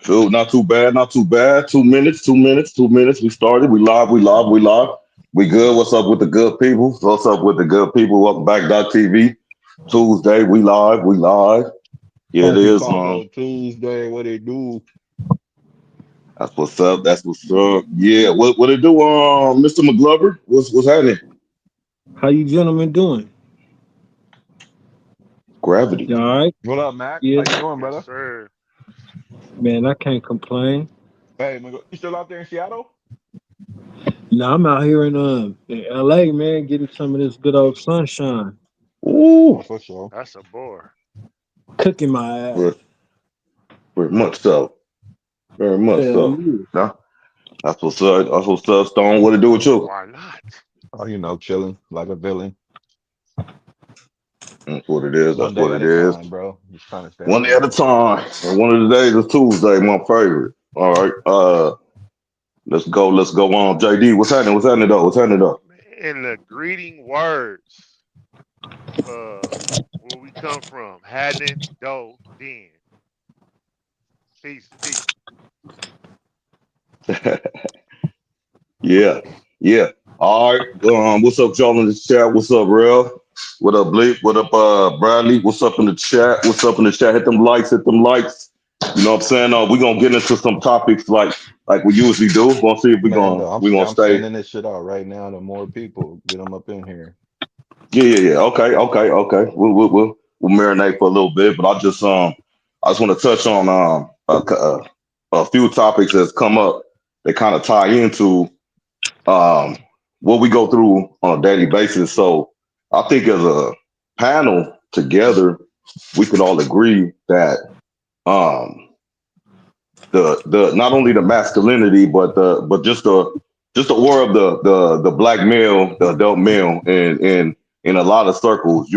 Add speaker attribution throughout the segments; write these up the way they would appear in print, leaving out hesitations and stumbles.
Speaker 1: Dude, not too bad, not too bad. 2 minutes, 2 minutes, 2 minutes. We started. We live, we live, we live. We good. What's up with the good people? What's up with the good people? Welcome back, DockTV. Tuesday, we live, we live. Yeah, it
Speaker 2: Funky
Speaker 1: is.
Speaker 2: Taco Tuesday, what they do?
Speaker 1: That's what's up. That's what's up. Yeah, what it do, Mr. Mcglover? What's happening?
Speaker 3: How you gentlemen doing?
Speaker 1: Gravity.
Speaker 3: You all right?
Speaker 2: What up, Mac?
Speaker 3: Yeah,
Speaker 2: How you doing,
Speaker 4: Yes,
Speaker 2: brother?
Speaker 4: sir.
Speaker 3: man, I can't complain.
Speaker 2: Hey, you still out there in Seattle?
Speaker 3: I'm out here in LA, man, getting some of this good old sunshine,
Speaker 2: Oh,
Speaker 1: Ooh,
Speaker 2: for sure.
Speaker 4: That's a bore.
Speaker 3: cooking my ass.
Speaker 1: very, very much so. Very much
Speaker 3: Hell
Speaker 1: so.
Speaker 3: yeah.
Speaker 1: No, that's what's up. That's what's up, Stone. What it do with you?
Speaker 4: Why not?
Speaker 2: Oh, chilling like a villain.
Speaker 1: That's what it is.
Speaker 2: One
Speaker 1: That's
Speaker 2: day
Speaker 1: what
Speaker 2: at
Speaker 1: it
Speaker 2: a
Speaker 1: is.
Speaker 2: time, bro. Just trying to stay
Speaker 1: One day at a
Speaker 2: afloat.
Speaker 1: time. And one of the days is Tuesday, my favorite. All right. Let's go. Let's go on. JD, what's happening? What's happening though? What's happening though?
Speaker 4: In the greeting words, where we come from, Hadden, Doe, Den. Peace, peace.
Speaker 1: Yeah. Yeah. All right. What's up, y'all in the chat? What's up, Real? What up, Blake? What up, Bradley? What's up in the chat? What's up in the chat? Hit them likes, hit them likes. You know what I'm saying? We're gonna get into some topics like we usually do. We're gonna see if
Speaker 2: Man, look,
Speaker 1: we gonna
Speaker 2: I'm
Speaker 1: stay.
Speaker 2: sending this shit out right now to more people. Get them up in here.
Speaker 1: Yeah. Okay, okay. We'll marinate for a little bit, but I just want to touch on a few topics that's come up that kind of tie into um what we go through on a daily basis. So I think as a panel together, we can all agree that um the not only the masculinity but just the aura of the black male, the adult male in a lot of circles,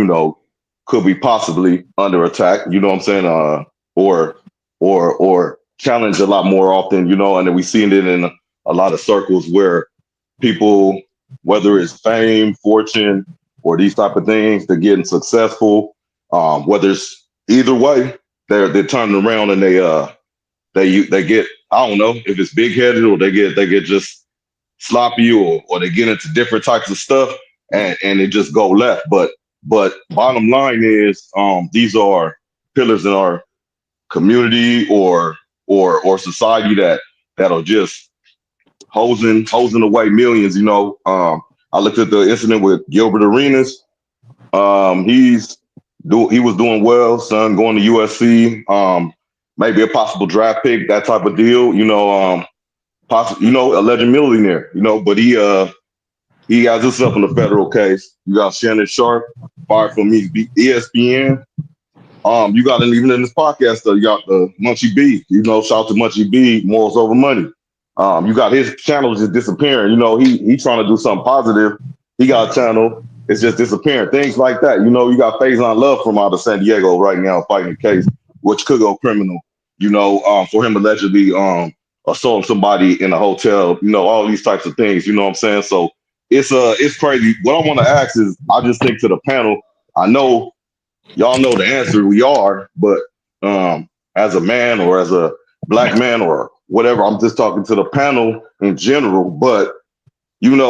Speaker 1: could be possibly under attack, you know what I'm saying? Or or challenged a lot more often, and then we seen it in a lot of circles where people, whether it's fame, fortune, or these type of things, they're getting successful. Whether it's either way, they're turning around and they get, I don't know if it's big headed or they get just sloppy, or they get into different types of stuff and it just go left. But bottom line is, these are pillars in our community or society that'll just hosing away millions. I looked at the incident with Gilbert Arenas. He was doing well, son, going to USC. Maybe a possible draft pick, that type of deal. Alleged millionaire. But he has himself in a federal case. You got Shannon Sharpe fired from ESPN. You got, and even in this podcast, you got the Munchie B. Shout out to Munchie B. Morals over money. You got his channel just disappearing. He trying to do something positive. He got a channel. It's just disappearing. Things like that. You got Faison Love from out of San Diego right now fighting a case, which could go criminal. For him allegedly assaulting somebody in a hotel. All these types of things. You know what I'm saying? So it's crazy. What I want to ask is, I just think to the panel. I know y'all know the answer. We are, but as a man or as a black man or whatever, I'm just talking to the panel in general. But in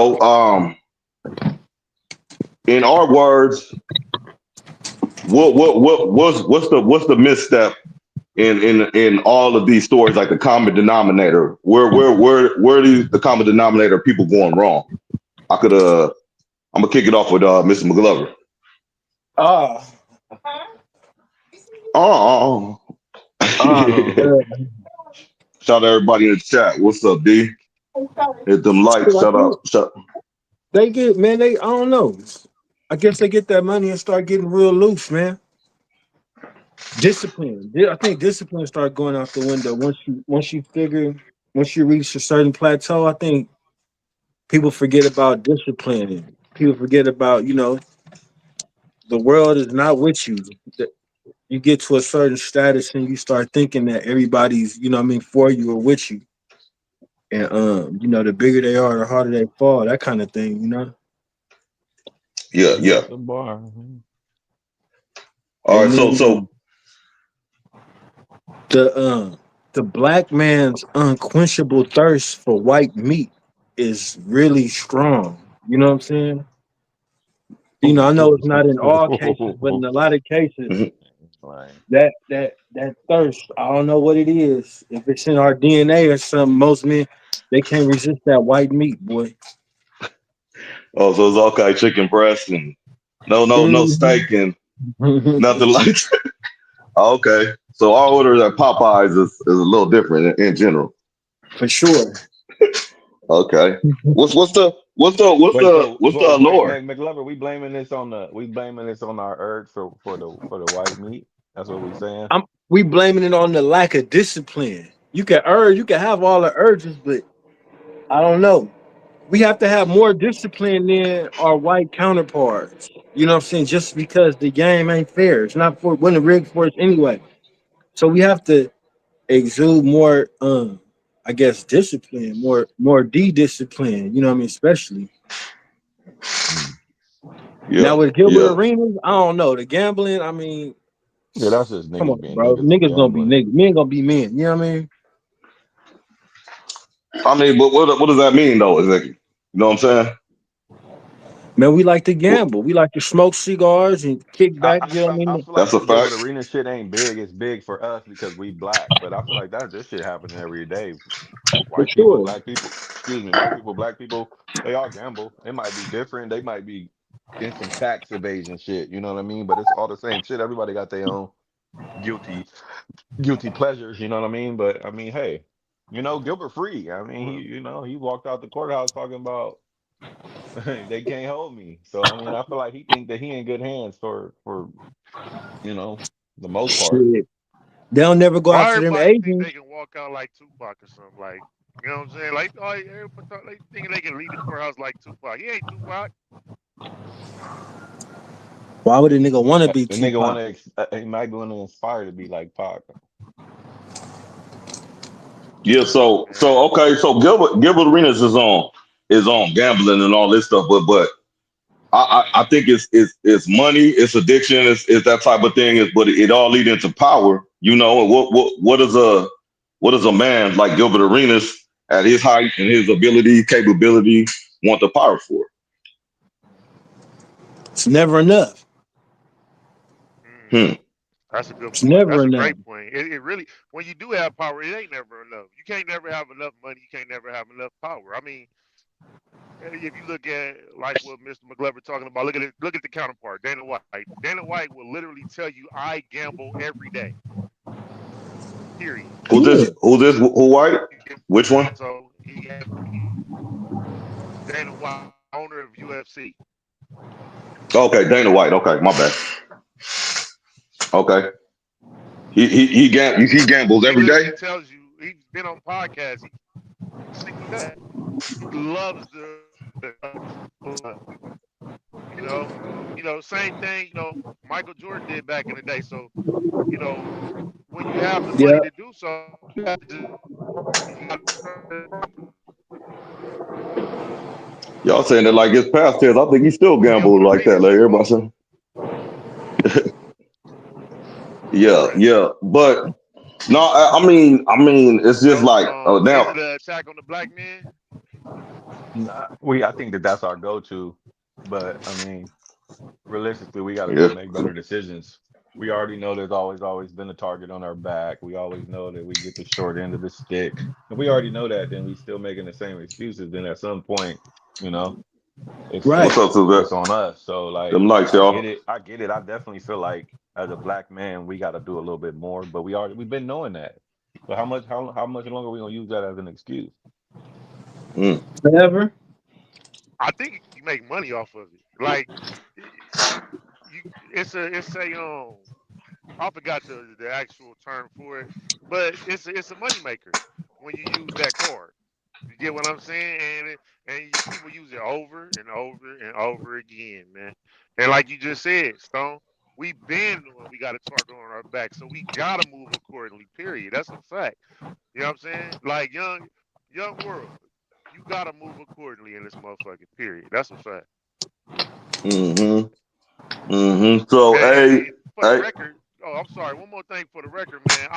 Speaker 1: our words, what's the misstep in all of these stories? Like the common denominator, where is the common denominator of people going wrong? I'm gonna kick it off with Mr. McGlover.
Speaker 3: Ah,
Speaker 1: Oh,
Speaker 3: man.
Speaker 1: shout out to everybody in the chat. What's up, D? Hit them likes.
Speaker 3: So I
Speaker 1: Shout
Speaker 3: think
Speaker 1: out. Shout.
Speaker 3: they get, man, I don't know. I guess they get that money and start getting real loose, man. Discipline. I think discipline start going out the window once you reach a certain plateau. I think people forget about discipline. And people forget about, the world is not with you. You get to a certain status and you start thinking that everybody's, for you or with you. And the bigger they are, the harder they fall, that kind of thing.
Speaker 1: Yeah.
Speaker 2: That's the bar.
Speaker 1: All right.
Speaker 3: And
Speaker 1: So
Speaker 3: then the the black man's unquenchable thirst for white meat is really strong. You know what I'm saying? I know it's not in all cases, but in a lot of cases,
Speaker 1: Mhm.
Speaker 2: Like,
Speaker 3: that thirst, I don't know what it is. If it's in our DNA or something, most men they can't resist that white meat, boy.
Speaker 1: Oh, so it's okay, chicken breast and no
Speaker 3: Mhm.
Speaker 1: steak and nothing like that. Okay. So our order at Popeyes is a little different in general.
Speaker 3: For sure.
Speaker 1: Okay.
Speaker 2: wait, so
Speaker 1: What's the
Speaker 2: wait,
Speaker 1: allure?
Speaker 2: McGlover, we blaming this on our urge for the white meat. That's what we saying.
Speaker 3: We blaming it on the lack of discipline. You can have all the urges, but I don't know. We have to have more discipline than our white counterparts. You know what I'm saying? Just because the game ain't fair. It's not for winning rigged for us anyway. So we have to exude more I guess discipline, more discipline, you know what I mean? Especially
Speaker 2: Mm.
Speaker 1: Yeah,
Speaker 3: now with Gilbert
Speaker 1: yeah.
Speaker 3: Arenas, I don't know. The gambling, I mean,
Speaker 2: Yeah, that's just
Speaker 3: come
Speaker 2: niggas
Speaker 3: on,
Speaker 2: being
Speaker 3: bro.
Speaker 2: niggas and
Speaker 3: Niggas gonna be
Speaker 2: gambling.
Speaker 3: niggas. Men gonna be men. You know what I mean?
Speaker 1: I mean, but what does that mean though? Exactly. You know what I'm saying?
Speaker 3: Man, we like to
Speaker 1: What,
Speaker 3: gamble. We like to smoke cigars and kick back. You know what I
Speaker 2: I
Speaker 3: mean?
Speaker 2: feel like
Speaker 1: that's a
Speaker 2: the Gilbert
Speaker 1: fact.
Speaker 2: Arena shit ain't big. It's big for us because we black. But I feel like that this shit happening every day.
Speaker 3: For
Speaker 2: White people,
Speaker 3: sure.
Speaker 2: black people, excuse me, white people, black people, they all gamble. It might be different. They might be in some tax evasion shit. You know what I mean? But it's all the same shit. Everybody got their own guilty guilty pleasures. You know what I mean? But I mean, hey, Gilbert Free. I mean,
Speaker 4: Well,
Speaker 2: he walked out the courthouse talking about they can't hold me. So I mean, I feel like he think that he in good hands for you know the most part.
Speaker 3: Shit. They'll never go
Speaker 4: why
Speaker 3: after them
Speaker 4: everybody think
Speaker 3: Asians.
Speaker 4: they can walk out like Tupac or something? Like, you know what I'm saying? Like, oh, everybody they thinking they can leave the courthouse like Tupac. He ain't Tupac.
Speaker 3: Why would a nigga want to be
Speaker 2: The nigga
Speaker 3: Tupac?
Speaker 2: he might want to inspire to be like Pac.
Speaker 1: Yeah, so
Speaker 4: Man,
Speaker 1: okay, so Gilbert Arenas is on gambling and all this stuff, but I think it's money, it's addiction, it's that type of thing. But it all lead into power, And what does a man like Gilbert Arenas at his height and his ability, capability want the power for?
Speaker 3: It's never enough.
Speaker 4: mm,
Speaker 1: Hmm.
Speaker 4: that's a good
Speaker 3: It's
Speaker 4: point.
Speaker 3: never
Speaker 4: That's a
Speaker 3: enough.
Speaker 4: great point. It really, when you do have power, it ain't never enough. You can't never have enough money. You can't never have enough power. I mean, if you look at like what Mr. McGlover talking about, look at it. Look at the counterpart, Dana White. Dana White will literally tell you, "I gamble every day." Period.
Speaker 1: Who's
Speaker 3: Yeah.
Speaker 1: this? Who's this? Who white? Which one?
Speaker 4: So he has Dana White, owner of UFC.
Speaker 1: Okay, Dana White. Okay, my bad. Okay, he gambles
Speaker 4: He
Speaker 1: every day.
Speaker 4: literally tells you he's been on podcasts. He single that. He loves you know, same thing. Michael Jordan did back in the day. So you know, when you have the
Speaker 3: Yeah.
Speaker 4: money to do so, you have to just you gotta
Speaker 1: Y'all saying that like it's past tense. I think he still gambles
Speaker 4: Gilbert
Speaker 1: like that.
Speaker 4: Arenas
Speaker 1: Like
Speaker 4: is
Speaker 1: everybody
Speaker 4: both.
Speaker 1: saying. Yeah,
Speaker 4: Right.
Speaker 1: yeah, but no, I mean, it's just
Speaker 4: So,
Speaker 1: like
Speaker 4: is
Speaker 1: now,
Speaker 4: it an attack on the black man?
Speaker 2: Nah, I think that that's our go-to, but I mean, realistically, we got to go
Speaker 1: yeah,
Speaker 2: make better decisions. We already know there's always been a target on our back. We always know that we get the short end of the stick. If we already know that, then we still making the same excuses. Then at some point, you know, it's
Speaker 3: Right.
Speaker 1: what's
Speaker 2: it's
Speaker 1: up to
Speaker 2: it's
Speaker 1: that?
Speaker 2: on us. So like,
Speaker 1: Them likes,
Speaker 2: I get
Speaker 1: y'all.
Speaker 2: it. I get it. I definitely feel like as a black man, we got to do a little bit more. But we've been knowing that. So how much longer we gonna use that as an excuse?
Speaker 1: Mm.
Speaker 3: Forever.
Speaker 4: I think you make money off of it. Like, you, it's a I forgot the actual term for it, but it's a money maker when you use that card. You get what I'm saying? And people use it over and over and over again, man. And like you just said, Stone, we been when we got a target on our back, so we gotta move accordingly. Period. That's a fact. You know what I'm saying? Like young world, you gotta move accordingly in this motherfucking period. That's a fact.
Speaker 1: Mm-hmm. Mm-hmm. So,
Speaker 4: And for the
Speaker 1: hey,
Speaker 4: record, Oh, I'm sorry. One more thing for the record, man.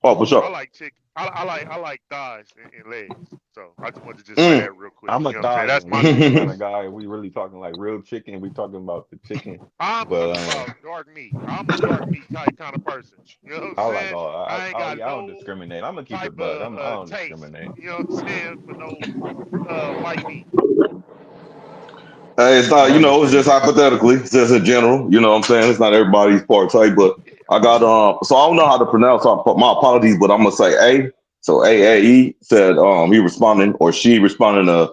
Speaker 1: Oh, for
Speaker 4: I
Speaker 1: sure.
Speaker 4: like chick. I like thighs and legs. So I just wanted to just say
Speaker 1: Mm.
Speaker 4: that real quick.
Speaker 2: I'm a
Speaker 4: You know what I'm saying?
Speaker 2: thighs
Speaker 4: That's
Speaker 2: and
Speaker 4: my
Speaker 2: legs kind
Speaker 4: situation.
Speaker 2: of guy. We really talking like real chicken. We talking about the chicken,
Speaker 4: I'm
Speaker 2: but
Speaker 4: talking about dark meat. I'm a dark meat kind of person. You know what I'm
Speaker 2: I like
Speaker 4: saying?
Speaker 2: all.
Speaker 4: I ain't got
Speaker 2: Yeah, I don't
Speaker 4: no
Speaker 2: discriminate. I'm gonna keep
Speaker 4: type
Speaker 2: it, bud.
Speaker 4: of
Speaker 2: I don't
Speaker 4: taste.
Speaker 2: discriminate.
Speaker 4: You know what I'm saying? For no white meat.
Speaker 1: Hey, it's
Speaker 2: I
Speaker 1: not,
Speaker 2: don't
Speaker 1: it's just
Speaker 2: discriminate.
Speaker 1: hypothetically, it's just in general, you know what I'm saying? It's not everybody's partake, but
Speaker 4: Yeah.
Speaker 1: I got so I don't know how to pronounce my apologies, but I'm gonna say A. So AAE said he responding or she responding to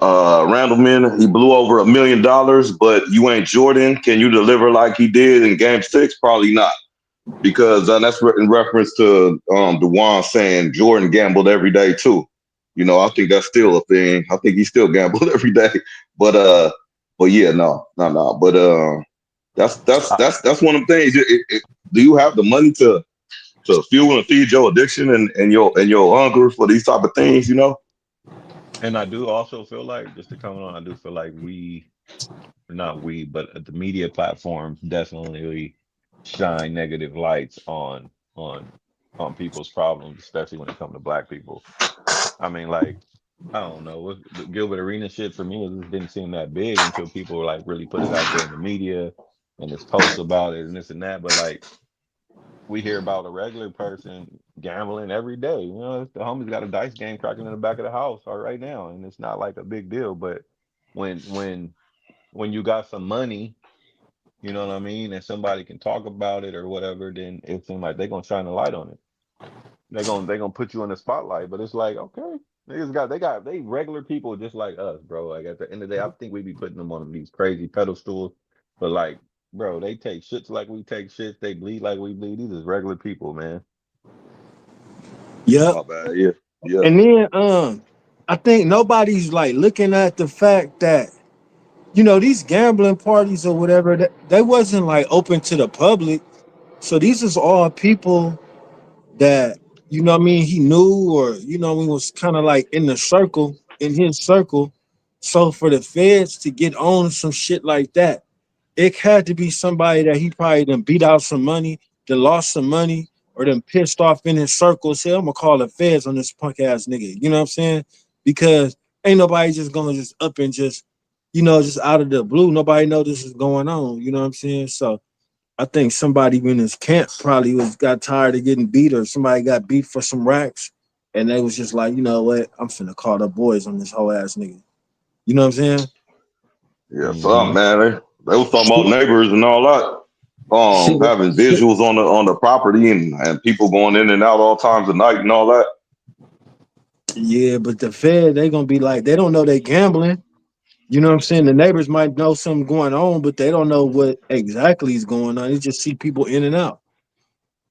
Speaker 1: Randleman, he blew over $1 million, but you ain't Jordan. Can you deliver like he did in game 6? Probably not. Because that's in reference to DeJuan saying Jordan gambled every day too. I think that's still a thing. I think he still gambled every day. But yeah, no. But that's one of the things. Do you have the money to fuel and feed your addiction and your hunger for these type of things?
Speaker 2: And I do also feel like, just to comment on, I do feel like not we, but the media platforms definitely shine negative lights on on people's problems, especially when it comes to black people. I mean, like, I don't know, with the Gilbert Arenas shit for me, it just didn't seem that big until people were like really put it out there in the media and there's posts about it and this and that. But like, we hear about a regular person gambling every day. The homie's got a dice game cracking in the back of the house or right now, and it's not like a big deal. But when when when you got some money, you know what I mean, and somebody can talk about it or whatever, then it seems like they're gonna shine a light on it. They're gonna put you in the spotlight. But it's like, okay, they regular people just like us, bro. Like at the end of the day, I think we be putting them on these crazy pedestals, but like, bro, they take shits like we take shits. They bleed like we bleed. These is regular people, man.
Speaker 3: Yep.
Speaker 1: My bad. Yeah. Yeah.
Speaker 3: And then I think nobody's like looking at the fact that these gambling parties or whatever that they wasn't like open to the public. So these is all people that what I mean he knew or we was kind of like in his circle. So for the feds to get on some shit like that, it had to be somebody that he probably done beat out some money, that lost some money, or then pissed off in his circle. Say, I'm gonna call the feds on this punk ass nigga. You know what I'm saying? Because ain't nobody just gonna just up and just out of the blue. Nobody know this is going on. You know what I'm saying? So I think somebody in his camp probably got tired of getting beat, or somebody got beat for some racks, and they was just like, you know what, I'm finna call the boys on this whole ass nigga. You know what I'm saying?
Speaker 1: Yeah. Some
Speaker 2: Hmm.
Speaker 1: man, they was talking about
Speaker 3: Shit,
Speaker 1: neighbors and all that.
Speaker 3: shit,
Speaker 1: Having
Speaker 3: shit.
Speaker 1: visuals on the property and people going in and out all times of night and all that.
Speaker 3: Yeah, but the Fed, they gonna be like, they don't know they gambling. You know what I'm saying? The neighbors might know something going on, but they don't know what exactly is going on. They just see people in and out.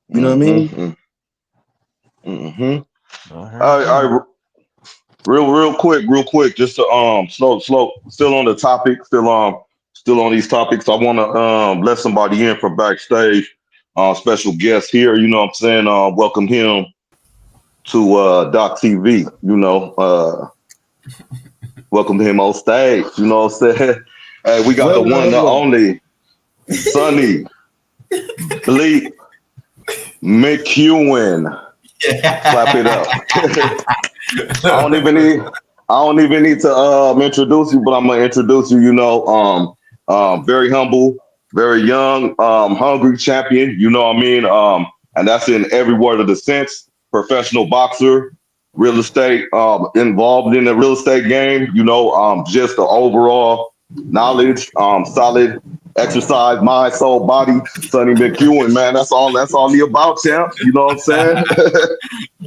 Speaker 3: You know what I mean?
Speaker 1: Mm-hmm. Mm-hmm.
Speaker 2: I heard that.
Speaker 1: I real quick, just to slow, still on the topic, still on these topics. I want to let somebody in from backstage. Special guest here. You know what I'm saying? Welcome him to DockTV. Welcome him on stage. You know what I'm saying? Hey, we got the
Speaker 3: Well,
Speaker 1: one,
Speaker 3: well,
Speaker 1: the
Speaker 3: well.
Speaker 1: only Sonny Bleep McEwen. Clap it up. I don't even need I don't even need to introduce you, but I'm gonna introduce you. Very humble, very young, hungry champion. You know what I mean? And that's in every word of the sense. Professional boxer, real estate, involved in the real estate game. Just the overall knowledge, solid exercise, mind, soul, body. Sonny McEwen, man, that's all. That's all he about, champ. You know what I'm saying?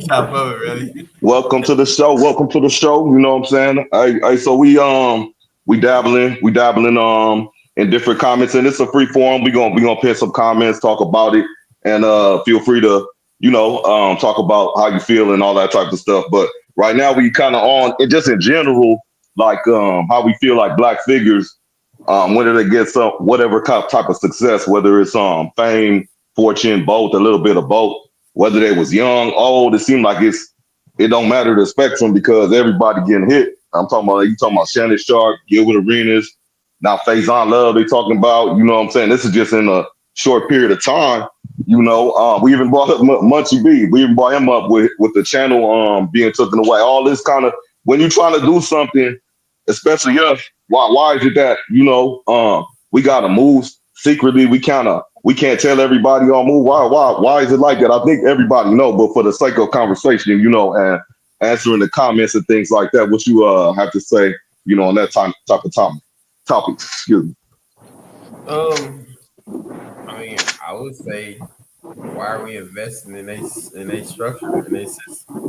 Speaker 5: Top of it, really.
Speaker 1: Welcome to the show. Welcome to the show. You know what I'm saying? So we dabbling in different comments, and it's a free forum. We gonna pin some comments, talk about it, and feel free to talk about how you feel and all that type of stuff. But right now we kind of on and just in general, like how we feel like black figures, whether they get some whatever type of success, whether it's fame, fortune, both, a little bit of both. Whether they was young, old, it seemed like it don't matter the spectrum because everybody getting hit. I'm talking about you talking about Shannon Sharpe, Gilbert Arenas, now Faison Love they talking about, you know what I'm saying? This is just in a short period of time. You know, we even brought up Munchie B. We even brought him up with the channel being taken away. All this kind of when you're trying to do something, especially us. Why is it that we gotta move secretly? We can't tell everybody on move. Why is it like that? I think everybody know, but for the sake of conversation, and answering the comments and things like that, what you have to say, on that type of topic. Excuse me.
Speaker 5: I mean, I would say, why are we investing in a structure in a system?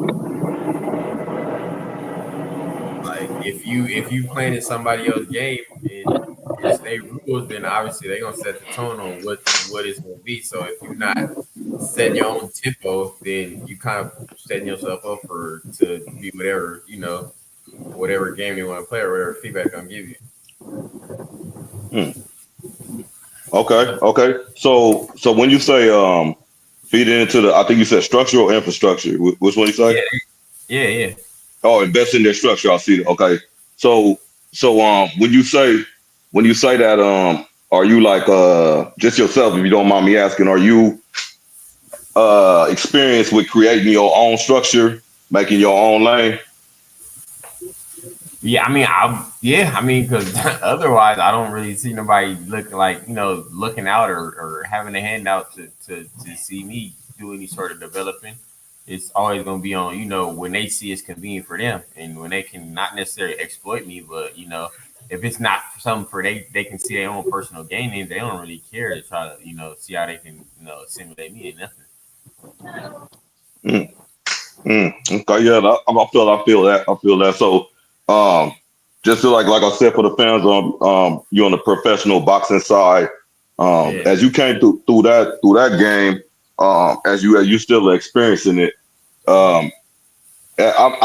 Speaker 5: Like, if you playing in somebody else's game and it's their rules, then obviously they're gonna set the tone on what it's gonna be. So if you're not setting your own tempo, then you kind of setting yourself up to be whatever game you want to play or whatever feedback I'm give you.
Speaker 1: Okay. So when you say feed it into the, I think you said structure or infrastructure. Which one you say?
Speaker 5: Yeah.
Speaker 1: Oh, invest in their structure. I see. Okay. So when you say that are you like just yourself, if you don't mind me asking, are you experienced with creating your own structure, making your own lane?
Speaker 5: Yeah, I mean, because otherwise, I don't really see nobody looking out or having a handout to see me do any sort of developing. It's always going to be on, when they see it's convenient for them and when they can not necessarily exploit me, but if it's not something for they can see their own personal gain in, they don't really care to try to see how they can assimilate me and nothing.
Speaker 1: Okay, yeah, I feel that. So, just like I said, for the fans on you on the professional boxing side, as you came through that game, as you still experiencing it. I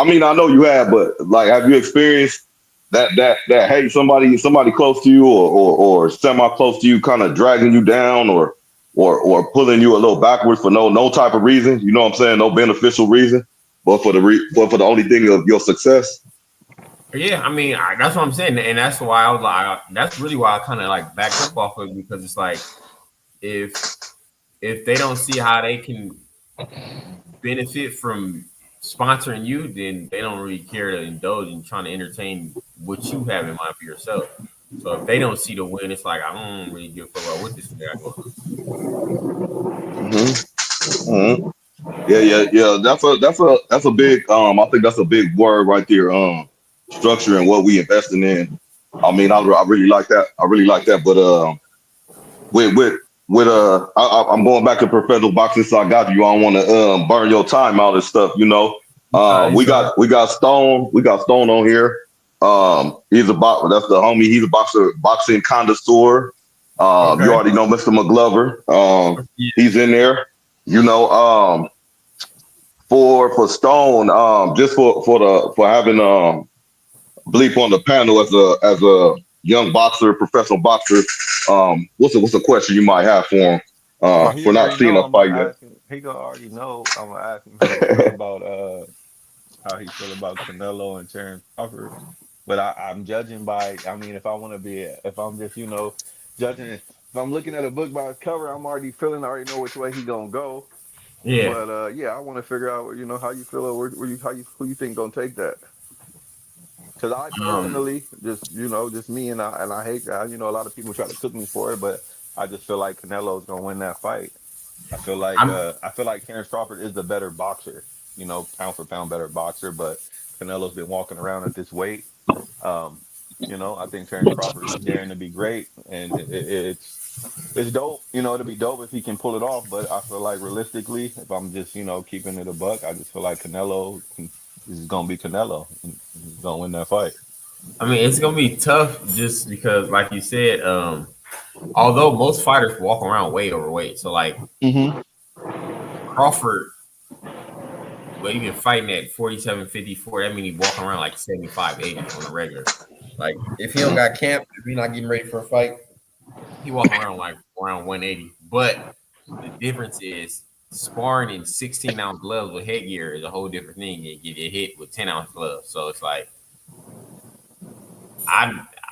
Speaker 1: mean, I know you have, but like, have you experienced that hey, somebody close to you or semi close to you, kind of dragging you down or pulling you a little backwards for no type of reason? You know what I'm saying? No beneficial reason, but for the only thing of your success.
Speaker 5: Yeah, I mean, that's what I'm saying, and that's why I was like, that's really why I kind of like backed up off of it, because it's like if they don't see how they can benefit from sponsoring you, then they don't really care to indulge in trying to entertain what you have in mind for yourself. So if they don't see the win, it's like I don't really give a fuck about what this guy going on.
Speaker 1: Mm-hmm. Yeah. That's a big I think that's a big word right there. Structure and what we investing in. I mean, I really like that. But I'm going back to professional boxing, so I got you. I don't want to burn your time out and stuff. We got Stone. We got Stone on here. He's a boxer. That's the homie. He's a boxing connoisseur.
Speaker 5: Okay.
Speaker 1: You already know Mr. Mcglover.
Speaker 5: Yeah.
Speaker 1: He's in there. For Stone, just for having Bleep on the panel as a young boxer, professional boxer. What's a question you might have for him
Speaker 2: He
Speaker 1: for not
Speaker 2: already
Speaker 1: seeing
Speaker 2: know
Speaker 1: a
Speaker 2: I'm
Speaker 1: fight
Speaker 2: gonna
Speaker 1: yet?
Speaker 2: ask him. He gonna already know I'm gonna ask him how he feel about Canelo and Terrence Crawford. But I'm judging by. I mean, if I'm just judging, if I'm looking at a book by its cover, I'm already feeling. I already know which way he gonna go.
Speaker 5: Yeah.
Speaker 2: But I want to figure out how you feel or who you think gonna take that. Because I personally just me and I hate that. A lot of people try to cook me for it, but I just feel like Canelo's gonna win that fight. I feel like Terrence Crawford is the better boxer, pound for pound better boxer, but Canelo's been walking around at this weight. I think Terrence Crawford is daring to be great, and it's dope. It'll be dope if he can pull it off, but I feel like realistically, if I'm just keeping it a buck, I just feel like Canelo is gonna be Canelo, and he's gonna win that fight.
Speaker 5: I mean, it's gonna be tough just because, like you said, although most fighters walk around way overweight, so like Crawford, but even fighting at 47, 54, that means he walking around like 75, 80 on a regular. Like if he don't got camp, if he's not getting ready for a fight, he walking around like around 180. But the difference is sparring in 16-ounce gloves with headgear is a whole different thing. You get hit with 10-ounce gloves, so it's like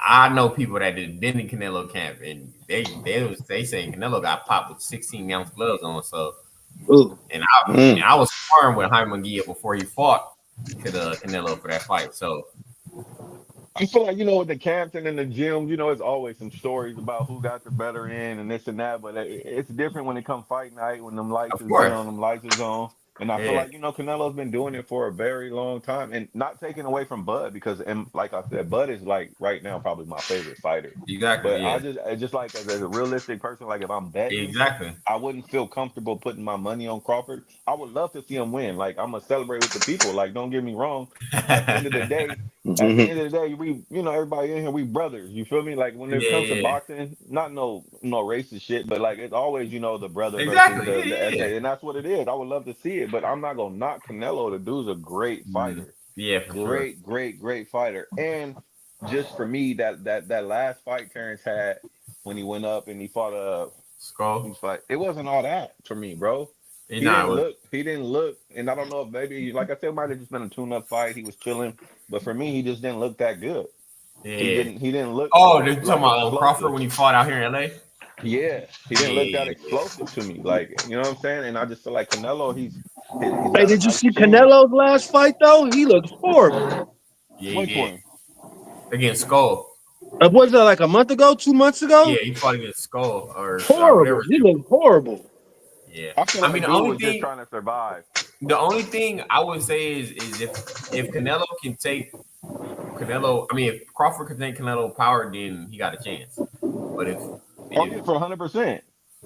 Speaker 5: I know people that did been in Canelo camp, and they saying Canelo got popped with 16-ounce gloves on. So,
Speaker 3: Ooh.
Speaker 5: and I was sparring with Jaime Munguia before he fought Canelo for that fight. So
Speaker 2: I feel like, with the camps and in the gym, it's always some stories about who got the better end and this and that. But it's different when it comes fight night, when them lights
Speaker 5: of
Speaker 2: is
Speaker 5: course,
Speaker 2: down, them lights is on. And I feel
Speaker 5: yeah,
Speaker 2: like, Canelo's been doing it for a very long time, and not taking away from Bud, because, and like I said, Bud is like right now probably my favorite fighter.
Speaker 5: exactly,
Speaker 2: But
Speaker 5: yeah,
Speaker 2: I just like, as a realistic person, like if I'm betting,
Speaker 5: exactly,
Speaker 2: I wouldn't feel comfortable putting my money on Crawford. I would love to see him win. Like, I'm gonna celebrate with the people. Like, don't get me wrong. At the end of the day, we, everybody in here, we brothers. You feel me? Like, when it comes to
Speaker 5: yeah,
Speaker 2: boxing, not no racist shit, but like it's always, the brother versus
Speaker 5: exactly,
Speaker 2: the
Speaker 5: yeah,
Speaker 2: essay, and that's what it is. I would love to see it, but I'm not gonna knock Canelo. The dude's a great fighter,
Speaker 5: yeah, for sure.
Speaker 2: great fighter. And just for me, that last fight Terrence had when he went up and he fought
Speaker 5: Skull,
Speaker 2: it wasn't all that for me, bro.
Speaker 5: he not
Speaker 2: He didn't look, and I don't know if maybe, like I said, it might have just been a tune-up fight. He was chilling, but for me, he just didn't look that good.
Speaker 5: yeah.
Speaker 2: He didn't look
Speaker 5: Oh, they're talking
Speaker 2: like
Speaker 5: about Crawford
Speaker 2: explosive.
Speaker 5: when he fought out here in LA.
Speaker 2: Yeah, he didn't look that
Speaker 5: Yeah,
Speaker 2: explosive to me. Like, you know what I'm saying? And I just feel like Canelo, he's
Speaker 3: Hey,
Speaker 2: got a
Speaker 3: did you
Speaker 2: nice
Speaker 3: see
Speaker 2: chin.
Speaker 3: Canelo's last fight though? He looks horrible.
Speaker 5: yeah, he
Speaker 2: Which
Speaker 5: did
Speaker 2: one?
Speaker 5: against Skull.
Speaker 3: Was that like a month ago, 2 months
Speaker 5: Yeah,
Speaker 3: ago?
Speaker 5: he fought against Skull or
Speaker 3: Horrible.
Speaker 5: whatever.
Speaker 3: He looked horrible.
Speaker 5: Yeah,
Speaker 2: I feel
Speaker 5: I
Speaker 2: like
Speaker 5: mean
Speaker 2: dude was just trying to survive.
Speaker 5: the only thing I would say is if Canelo can take Canelo, I mean if Crawford can take Canelo power, then he got a chance. But
Speaker 2: Oh
Speaker 5: if
Speaker 2: yeah, for 100%.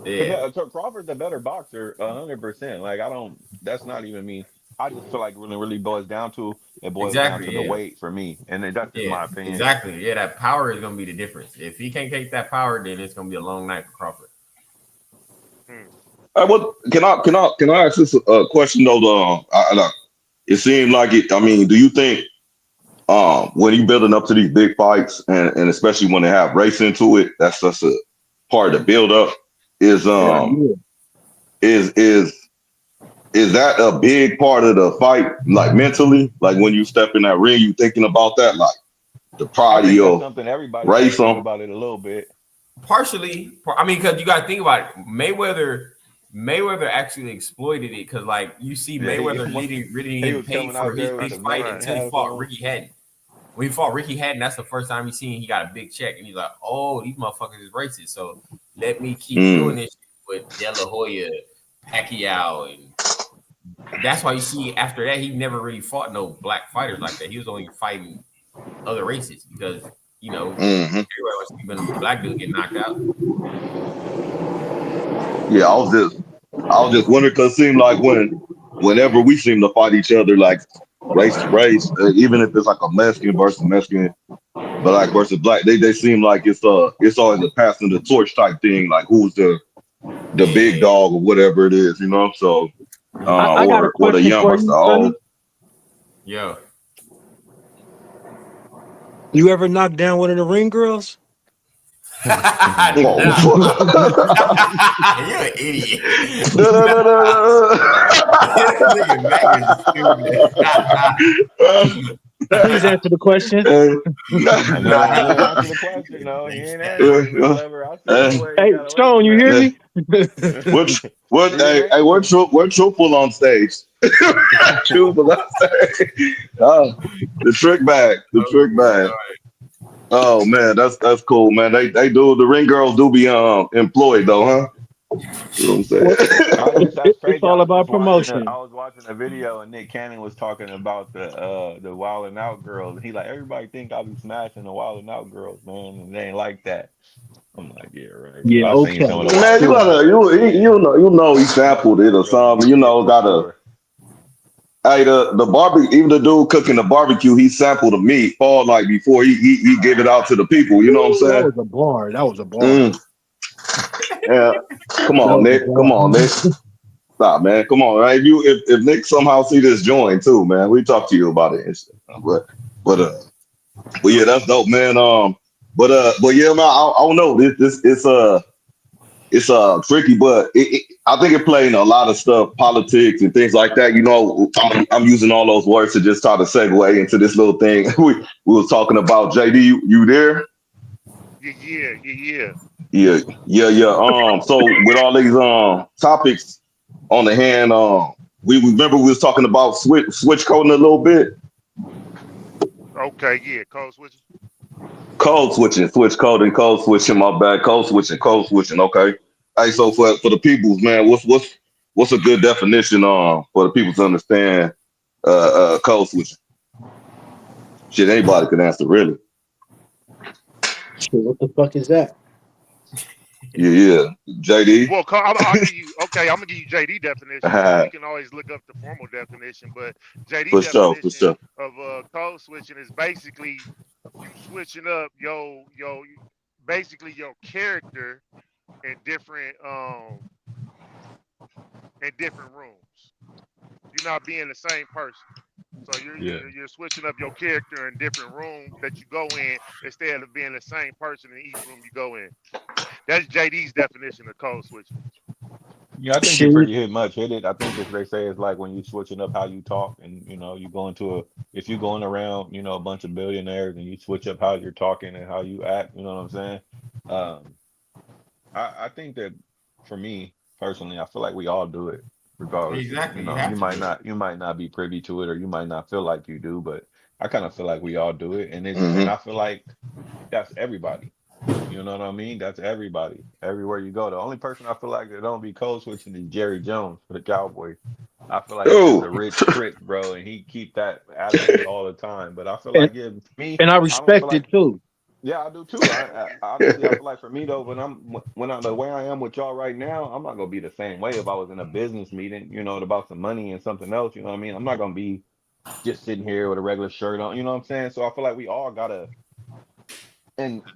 Speaker 5: yeah,
Speaker 2: Crawford's a better boxer, 100%. Like, I don't. That's not even me. I just feel like when it really boils down to, it boils down to
Speaker 5: exactly,
Speaker 2: the
Speaker 5: yeah,
Speaker 2: weight for me, and that's just
Speaker 5: yeah,
Speaker 2: my opinion.
Speaker 5: exactly, yeah, that power is gonna be the difference. If he can't take that power, then it's gonna be a long night for Crawford.
Speaker 1: What can I ask this question though? It seemed like it. I mean, do you think when you building up to these big fights, and especially when they have race into it, that's just a part of the build up. Is
Speaker 3: Yeah, yeah.
Speaker 1: is that a big part of the fight? Like mentally, like when you step in that ring, you thinking about that, like the
Speaker 2: I
Speaker 1: pride of
Speaker 2: think that's
Speaker 1: your
Speaker 2: something everybody got to
Speaker 1: race
Speaker 2: think
Speaker 1: on.
Speaker 2: about it a little bit.
Speaker 5: Partially, I mean, because you got to think about it. Mayweather actually exploited it because, like, you see
Speaker 2: Yeah,
Speaker 5: Mayweather really
Speaker 2: he
Speaker 5: getting
Speaker 2: was
Speaker 5: paid
Speaker 2: coming
Speaker 5: for
Speaker 2: out
Speaker 5: his
Speaker 2: there with
Speaker 5: big
Speaker 2: the
Speaker 5: fight
Speaker 2: Bryant
Speaker 5: until he
Speaker 2: hat
Speaker 5: fought
Speaker 2: on.
Speaker 5: Ricky Hatton. When he fought Ricky Hatton, that's the first time he seen he got a big check, and he's like, "Oh, these motherfuckers is racist." So let me keep doing this shit with De La Hoya, Pacquiao, and that's why you see after that he never really fought no black fighters like that. He was only fighting other races because
Speaker 1: Mm-hmm.
Speaker 5: everybody was keeping a black dude get knocked out.
Speaker 1: Yeah, I was just wondering because it seemed like whenever we seem to fight each other, like race to race, even if it's like a Mexican versus Mexican, black versus black, they seem like it's always a passing the torch type thing, like who's the big
Speaker 5: Yeah.
Speaker 1: dog or whatever it is, So
Speaker 3: I got a
Speaker 1: or the
Speaker 3: question
Speaker 1: young
Speaker 3: for
Speaker 1: versus the
Speaker 3: you,
Speaker 1: old.
Speaker 3: Sonny.
Speaker 5: Yo.
Speaker 3: You ever knock down one of the ring girls?
Speaker 1: Oh.
Speaker 5: You're an idiot. Nigga Mac is stupid.
Speaker 3: Please answer the question.
Speaker 2: No, he ain't answer the question. No, he ain't answer it, Mcglover. I see the way you
Speaker 3: Hey,
Speaker 2: got away
Speaker 3: Stone,
Speaker 2: from
Speaker 3: you hear
Speaker 2: that.
Speaker 3: me?
Speaker 1: What
Speaker 2: He didn't
Speaker 1: hey, we're
Speaker 2: answer.
Speaker 1: we're truthful on stage. Truthful on stage. The trick bag. The trick bag. Oh man, that's cool, man. They do, the ring girls do be employed though, huh? You know what I'm saying?
Speaker 2: That's
Speaker 3: It's
Speaker 2: crazy.
Speaker 3: all about promotion.
Speaker 2: I was watching a video and Nick Cannon was talking about the Wild and Out girls. He like, everybody think I be smashing the Wild and Out girls, man, and they ain't like that. I'm like, yeah, right.
Speaker 3: Yeah,
Speaker 2: I seen
Speaker 3: okay.
Speaker 2: some of the
Speaker 1: Man,
Speaker 2: Wild
Speaker 1: you
Speaker 2: and
Speaker 3: Sure.
Speaker 2: Out
Speaker 1: gotta
Speaker 2: girls, man.
Speaker 1: he sampled it or
Speaker 2: Girls be
Speaker 1: something.
Speaker 2: getting it
Speaker 1: Gotta.
Speaker 2: for
Speaker 1: Hey, the barbecue, even the dude cooking the barbecue, he sampled the meat, Paul, like before he gave it out to the people. You know what I'm
Speaker 3: That
Speaker 1: saying?
Speaker 3: was a bar. That was a bar.
Speaker 1: Mm, yeah. Come
Speaker 3: That
Speaker 1: on,
Speaker 3: was a
Speaker 1: Nick. Come
Speaker 3: bar.
Speaker 1: on, Nick. Stop, man. Come on. Right? If Nick somehow see this joint too, man, we talk to you about it and shit. But yeah, that's dope, man. But yeah, man, I don't know. This it's tricky, but I think it playing a lot of stuff, politics and things like that. I'm using all those words to just try to segue into this little thing. We was talking about JD. You there?
Speaker 4: Yeah, yeah, yeah, yeah.
Speaker 1: Yeah, yeah, yeah. So with all these topics on the hand, we remember we was talking about switch coding a little bit.
Speaker 4: Okay, yeah. Code switching.
Speaker 1: Code switching, switch coding, code switching. My bad. Code switching, code switching. Okay. Hey, so for the peoples, man, what's a good definition for the people to understand code switching? Shit, anybody can answer really.
Speaker 3: Shit, what the fuck is that?
Speaker 1: Yeah, yeah. JD.
Speaker 4: Well, I'll give you. Okay, I'm gonna give you JD definition. We can always look up the formal definition, but JD
Speaker 1: For sure, for
Speaker 4: definition
Speaker 1: sure.
Speaker 4: of code switching is basically you switching up basically your character in different rooms. You're not being the same person. So you're
Speaker 2: Yeah.
Speaker 4: you're, you're switching up your character in different rooms that you go in instead of being the same person in each room you go in. That's JD's definition of code switching.
Speaker 2: Yeah, I think you
Speaker 3: Shit.
Speaker 2: pretty hit it. I think it's they say it's like when you switching up how you talk, and you go into a if you going around a bunch of billionaires and you switch up how you're talking and how you act. You know what I'm saying? Um, I think that for me personally, I feel like we all do it regardless.
Speaker 5: Exactly. You have to do it.
Speaker 2: You might not be privy to it or you might not feel like you do, but I kind of feel like we all do it, and
Speaker 1: Hmm.
Speaker 2: I feel like that's everybody. You know what I mean? That's everybody. Everywhere you go. The only person I feel like that don't be code switching is Jerry Jones for the Cowboys. I feel like he's just
Speaker 1: Oh,
Speaker 2: a rich trick, bro, and he keep that attitude all the time. But I feel
Speaker 3: And
Speaker 2: like, yeah, for me,
Speaker 3: and I
Speaker 2: I don't feel
Speaker 3: respect
Speaker 2: like,
Speaker 3: it too.
Speaker 2: yeah, I do too. Honestly, I feel like for me though, when I the way I am with y'all right now, I'm not gonna be the same way if I was in a business meeting, about some money and something else. You know what I mean? I'm not gonna be just sitting here with a regular shirt on. You know what I'm saying? So I feel like we all gotta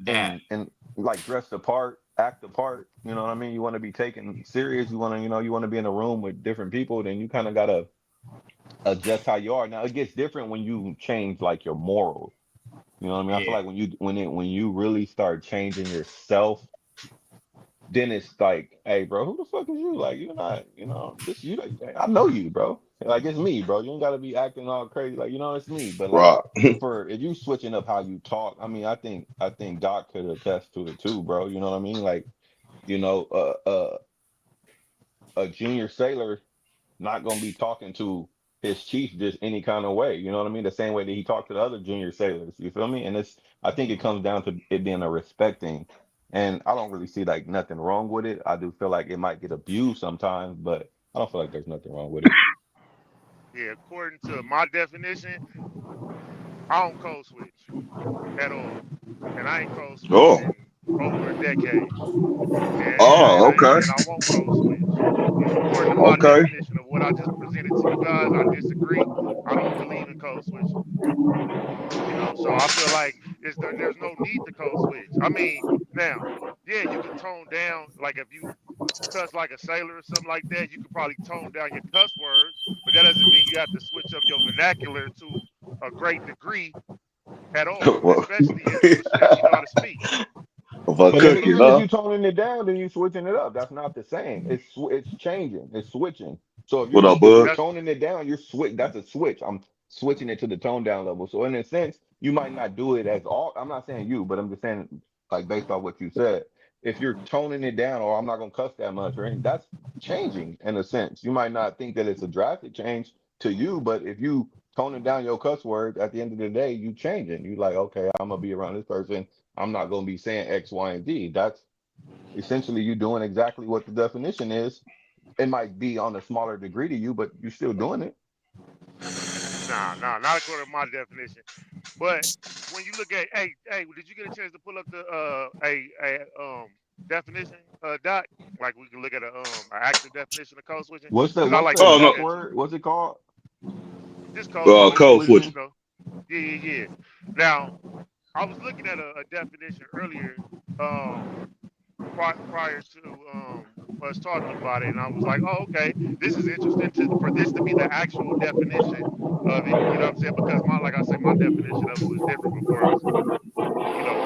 Speaker 5: Yeah.
Speaker 2: and like dress the part, act the part. You know what I mean? You want to be taken serious. You want to you want to be in a room with different people. Then you kind of gotta adjust how you are. Now it gets different when you change like your morals. You know what I mean? I feel
Speaker 5: Yeah.
Speaker 2: like when you really start changing yourself, then it's like, hey, bro, who the fuck is you? Like, you're not, this you. I know you, bro. Like, it's me, bro. You ain't gotta be acting all crazy. Like, it's me. But like,
Speaker 1: right.
Speaker 2: for if you switching up how you talk, I mean, I think Doc could attest to it too, bro. You know what I mean? Like, you know, uh, uh, a junior sailor not gonna be talking to his chief just any kind of way. You know what I mean? The same way that he talked to the other junior sailors. You feel me? And I think it comes down to it being a respect thing. And I don't really see like nothing wrong with it. I do feel like it might get abused sometimes, but I don't feel like there's nothing wrong with it.
Speaker 4: Yeah, according to my definition, I don't code switch at all, and I ain't code switched
Speaker 1: Oh,
Speaker 4: in over a decade,
Speaker 1: oh, okay,
Speaker 4: and I won't code switch. According to my
Speaker 1: okay.
Speaker 4: definition of what I just presented to you guys, I disagree. I don't believe in code switching. So I feel like there's no need to code switch. I mean, now, yeah, you can tone down like if you cuss like a sailor or something like that, you could probably tone down your cuss words, but that doesn't mean you have to switch up your vernacular to a great degree at all,
Speaker 1: Well,
Speaker 4: especially if you know how to speak.
Speaker 1: for
Speaker 2: But
Speaker 4: You know
Speaker 1: cooking,
Speaker 4: what
Speaker 2: even
Speaker 4: I'm
Speaker 2: if
Speaker 1: huh?
Speaker 2: you toning it down, then you switching it up. That's not the same. It's changing. It's switching. So
Speaker 1: What up,
Speaker 2: if you're
Speaker 1: bud?
Speaker 4: That's
Speaker 2: toning it down, you're switch. That's a switch. I'm switching it to the tone down level. So in a sense, you might not do it as all. I'm not saying you, but I'm just saying like based off what you said. If you're toning it down, or I'm not gonna cuss that much, or anything, that's changing in a sense. You might not think that it's a drastic change to you, but if you toning down your cuss words, at the end of the day, you changing. You like, okay, I'm gonna be around this person. I'm not going to be saying X, Y, and Z. That's essentially you doing exactly what the definition is. It might be on a smaller degree to you, but you're still doing it.
Speaker 4: nah, not according to my definition. But when you look at, hey, did you get a chance to pull up the definition, Doc? Like we can look at a actual definition of code switching, because I
Speaker 2: What's
Speaker 4: like
Speaker 2: the
Speaker 4: to
Speaker 1: Oh
Speaker 4: look
Speaker 1: no,
Speaker 2: exact
Speaker 4: at
Speaker 2: word? What's it called?
Speaker 4: just code switching.
Speaker 1: code
Speaker 2: Switching.
Speaker 1: switching.
Speaker 4: Yeah, yeah, yeah. Now I was looking at a definition earlier, um, prior to us talking about it, and I was like, oh, okay, this is interesting for this to be the actual definition of it. You know what I'm saying? Because like I said, my definition of it was different you know,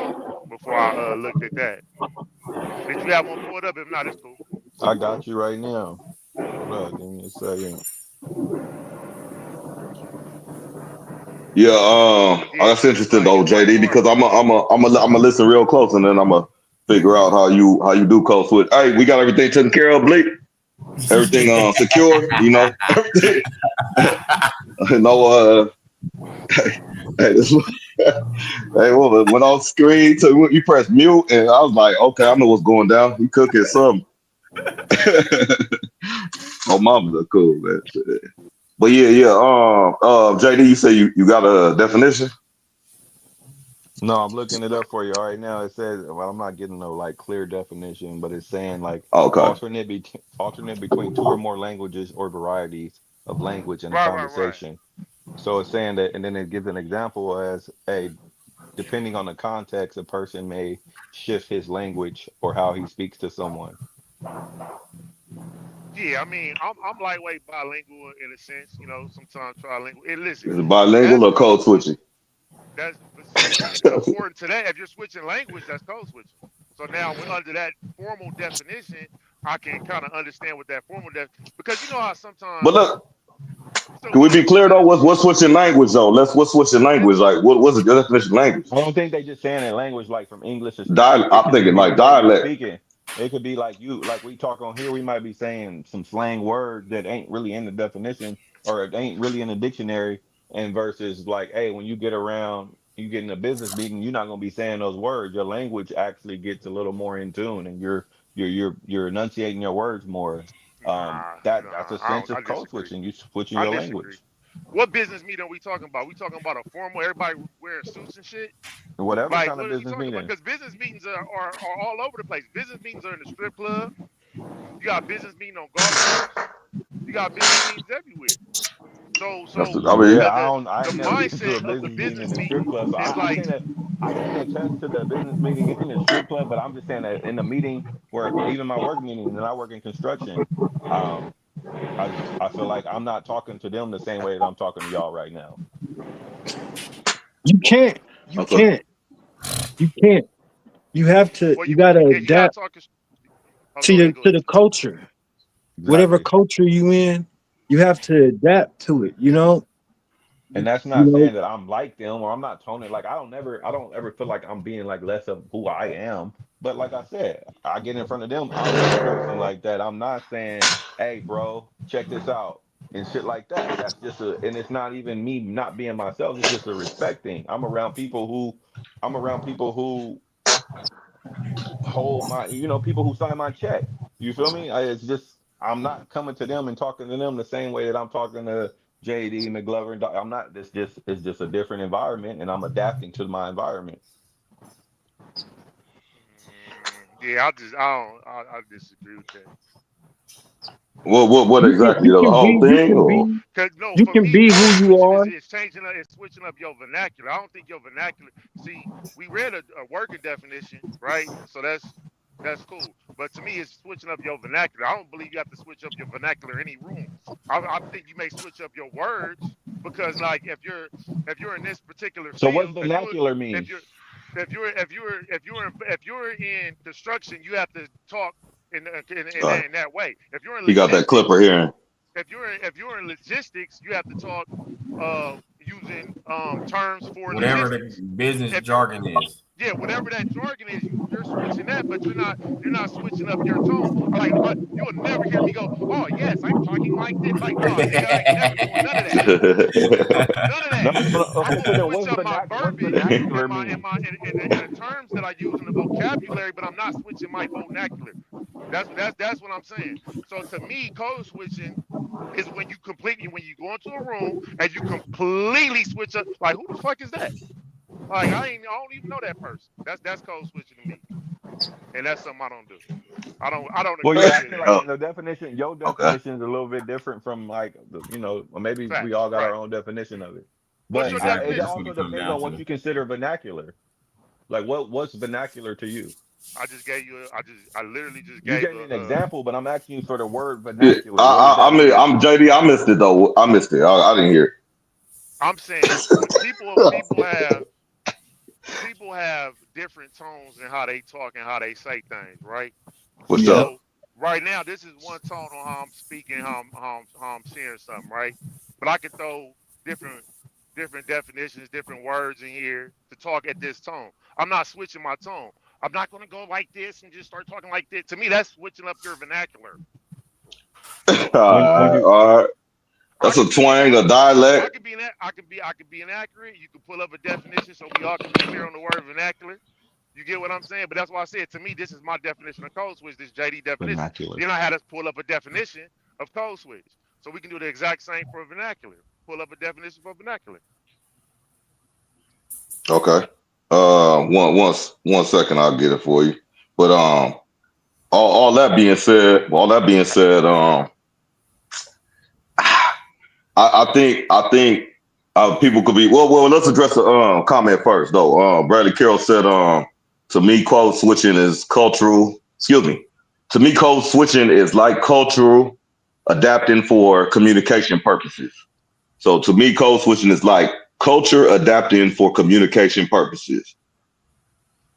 Speaker 4: before I looked at that. Did you have one pulled up? If not, it's cool.
Speaker 2: I got you right now. Hold up, give me a second.
Speaker 1: Yeah,
Speaker 4: Yeah,
Speaker 1: that's interesting
Speaker 4: like
Speaker 1: though,
Speaker 4: it's like
Speaker 1: JD,
Speaker 4: hard
Speaker 1: because
Speaker 4: for me.
Speaker 1: I'm a listen real close, and then I'm gonna figure out how you do code switch. Hey, we got everything taken care of, Blake. Everything secure, you know, everything. No, hey, this, hey, what went off screen? So you press mute, and I was like, okay, I know what's going down. He cooking something. Oh, mama's are cool, man. But yeah. JD, you say you got a definition?
Speaker 2: No, I'm looking it up for you right now. It says, well, I'm not getting no like clear definition, but it's saying like
Speaker 1: Okay.
Speaker 2: alternate between two or more languages or varieties of language in a
Speaker 4: Right.
Speaker 2: conversation. So it's saying that, and then it gives an example as a depending on the context, a person may shift his language or how he speaks to someone.
Speaker 4: Yeah, I mean, I'm lightweight bilingual in a sense, you know, sometimes trilingual. And listen,
Speaker 1: Is it bilingual
Speaker 4: that's
Speaker 1: or code switching?
Speaker 4: but see, according to that, if you're switching language, that's code switching. So now, under that formal definition, I can kind of understand what that formal because you know how
Speaker 1: But
Speaker 4: sometimes.
Speaker 1: look,
Speaker 4: So
Speaker 1: can we be clear though?
Speaker 4: so
Speaker 1: What's switching language though? What's switching language? Like what's the definition of language?
Speaker 2: I don't think they just saying a language like from English to Spanish. It
Speaker 1: I'm
Speaker 2: could be
Speaker 1: thinking like
Speaker 2: different ways of
Speaker 1: dialect.
Speaker 2: speaking. It could be like you, like we talk on here, we might be saying some slang words that ain't really in the definition or it ain't really in the dictionary. And versus like, hey, when you get around, you get in a business meeting, you're not gonna be saying those words. Your language actually gets a little more in tune, and you're enunciating your words more. That's a sense
Speaker 4: I
Speaker 2: of code
Speaker 4: disagree.
Speaker 2: switching. You switching
Speaker 4: I
Speaker 2: your
Speaker 4: disagree.
Speaker 2: language.
Speaker 4: What business meeting are we talking about? We talking about a formal, everybody wearing suits and shit?
Speaker 2: Whatever
Speaker 4: Like,
Speaker 2: kind of
Speaker 4: what are we
Speaker 2: business
Speaker 4: talking about?
Speaker 2: meeting.
Speaker 4: Because business meetings are all over the place. Business meetings are in the strip club. You got business meeting on golf course. You got business meetings everywhere. So
Speaker 1: I mean,
Speaker 2: Yeah,
Speaker 4: the the
Speaker 2: I
Speaker 4: the
Speaker 2: ain't never been to
Speaker 4: mindset
Speaker 2: a
Speaker 4: of the
Speaker 2: business meeting
Speaker 4: business
Speaker 2: in the strip
Speaker 4: meeting
Speaker 2: club, so
Speaker 4: is like,
Speaker 2: I can't attest to the business meeting in the strip club, but I'm just saying that in the meeting where even my work meeting, and I work in construction, um, I feel like I'm not talking to them the same way that I'm talking to y'all right now.
Speaker 3: You can't. You
Speaker 1: okay.
Speaker 3: can't. You can't. You have to.
Speaker 4: well,
Speaker 3: You gotta
Speaker 4: you gotta
Speaker 3: adapt
Speaker 4: talk. Oh,
Speaker 3: to
Speaker 4: go ahead,
Speaker 3: the culture. Whatever
Speaker 2: Exactly.
Speaker 3: culture you in, you have to adapt to it.
Speaker 2: And that's
Speaker 3: You
Speaker 2: not
Speaker 3: know.
Speaker 2: saying that I'm like them or I'm not toning. Like I don't ever feel like I'm being like less of who I am. But like I said, I get in front of them, I'm that person like that. I'm not saying, hey bro, check this out and shit like that. That's just and it's not even me not being myself, it's just a respect thing. I'm around people who hold my, people who sign my check. You feel me? It's just I'm not coming to them and talking to them the same way that I'm talking to JD Mcglover and I'm not. This just it's just a different environment, and I'm adapting to my environment.
Speaker 4: Yeah, I disagree with that.
Speaker 1: What exactly
Speaker 3: You
Speaker 1: though? The
Speaker 3: can
Speaker 1: whole
Speaker 3: be. You
Speaker 1: thing
Speaker 3: can
Speaker 1: or
Speaker 3: be.
Speaker 4: Cause no,
Speaker 3: You
Speaker 4: for
Speaker 3: can
Speaker 4: me,
Speaker 3: be who
Speaker 4: code
Speaker 3: you
Speaker 4: switching
Speaker 3: are.
Speaker 4: is changing up, is switching up your vernacular. I don't think your vernacular. See, we read a working definition, right? So that's cool. But to me, it's switching up your vernacular. I don't believe you have to switch up your vernacular in any room. I think you may switch up your words because, like, if you're in this particular
Speaker 2: So what's
Speaker 4: field, because
Speaker 2: vernacular
Speaker 4: if
Speaker 2: mean?
Speaker 4: you're if you're in construction, you have to talk in that way. If you're in
Speaker 1: he got that clipper
Speaker 4: logistics,
Speaker 1: here.
Speaker 4: if you're in logistics, you have to talk using terms for
Speaker 5: Whatever the
Speaker 4: logistics.
Speaker 5: business
Speaker 4: If you're
Speaker 5: jargon is.
Speaker 4: Yeah, whatever that jargon is, you're switching that, but you're not switching up your tone. You'll never hear me go, oh yes, I'm talking like this. Like, no, nigga, I ain't never doing none of that. None of
Speaker 2: No,
Speaker 4: that.
Speaker 2: no, no.
Speaker 4: I'm
Speaker 2: Okay,
Speaker 4: gonna
Speaker 2: so then
Speaker 4: switch up my
Speaker 2: what's
Speaker 4: verbiage
Speaker 2: vernacular
Speaker 4: and my and
Speaker 2: mean?
Speaker 4: my and the terms that I use in the vocabulary, but I'm not switching my vernacular. That's what I'm saying. So to me, code switching is when you go into a room and you completely switch up. Like, who the fuck is that? Like, I don't even know that person. That's code switching to me, and that's something I don't do. I don't
Speaker 2: Well,
Speaker 4: agree
Speaker 2: yeah, I
Speaker 4: with
Speaker 2: feel
Speaker 4: it.
Speaker 2: like
Speaker 1: Oh,
Speaker 2: the definition, your
Speaker 1: okay.
Speaker 2: definition is a little bit different from like, or maybe we
Speaker 4: Facts,
Speaker 2: all got our
Speaker 4: right?
Speaker 2: own definition of it.
Speaker 4: What's
Speaker 2: But
Speaker 4: your
Speaker 5: Exactly.
Speaker 2: it
Speaker 5: That's
Speaker 4: definition?
Speaker 5: what
Speaker 2: also
Speaker 5: it comes
Speaker 2: depends
Speaker 5: down
Speaker 2: on what
Speaker 5: to.
Speaker 2: you consider vernacular. Like what's vernacular to you?
Speaker 4: I just gave you. I literally just
Speaker 2: You
Speaker 4: gave
Speaker 2: gave me an
Speaker 4: a.
Speaker 2: example, but I'm asking you for the word
Speaker 1: Yeah,
Speaker 2: vernacular. What does that
Speaker 1: I mean,
Speaker 2: mean?
Speaker 1: I'm JD. I missed it though. I missed it. I didn't hear
Speaker 4: I'm saying when people have different tones in how they talk and how they say things, right?
Speaker 1: what's
Speaker 3: Yeah.
Speaker 1: up.
Speaker 4: So right now, this is one tone on how I'm speaking, how I'm saying something, right? But I could throw different different definitions, different words in here to talk at this tone. I'm not switching my tone. I'm not going to go like this and just start talking like this. To me, that's switching up your vernacular.
Speaker 3: When you
Speaker 1: All right.
Speaker 4: I
Speaker 1: That's a
Speaker 4: could be
Speaker 1: twang, a
Speaker 4: I
Speaker 1: dialect.
Speaker 4: could be in that I could be inaccurate. You could pull up a definition so we all can be clear on the word vernacular. You get what I'm saying? But that's why I said to me, this is my definition of code switch, this JD definition.
Speaker 2: Vernacular.
Speaker 4: Then I had us pull up a definition of code switch. So we can do the exact same for vernacular. Pull up a definition for vernacular.
Speaker 1: Okay. One second, I'll get it for you. But all that being said, I think people could be well. Let's address the comment first, though. Bradley Carroll said, to me, code switching is cultural. Excuse me. To me, code switching is like cultural adapting for communication purposes. So to me, code switching is like culture adapting for communication purposes.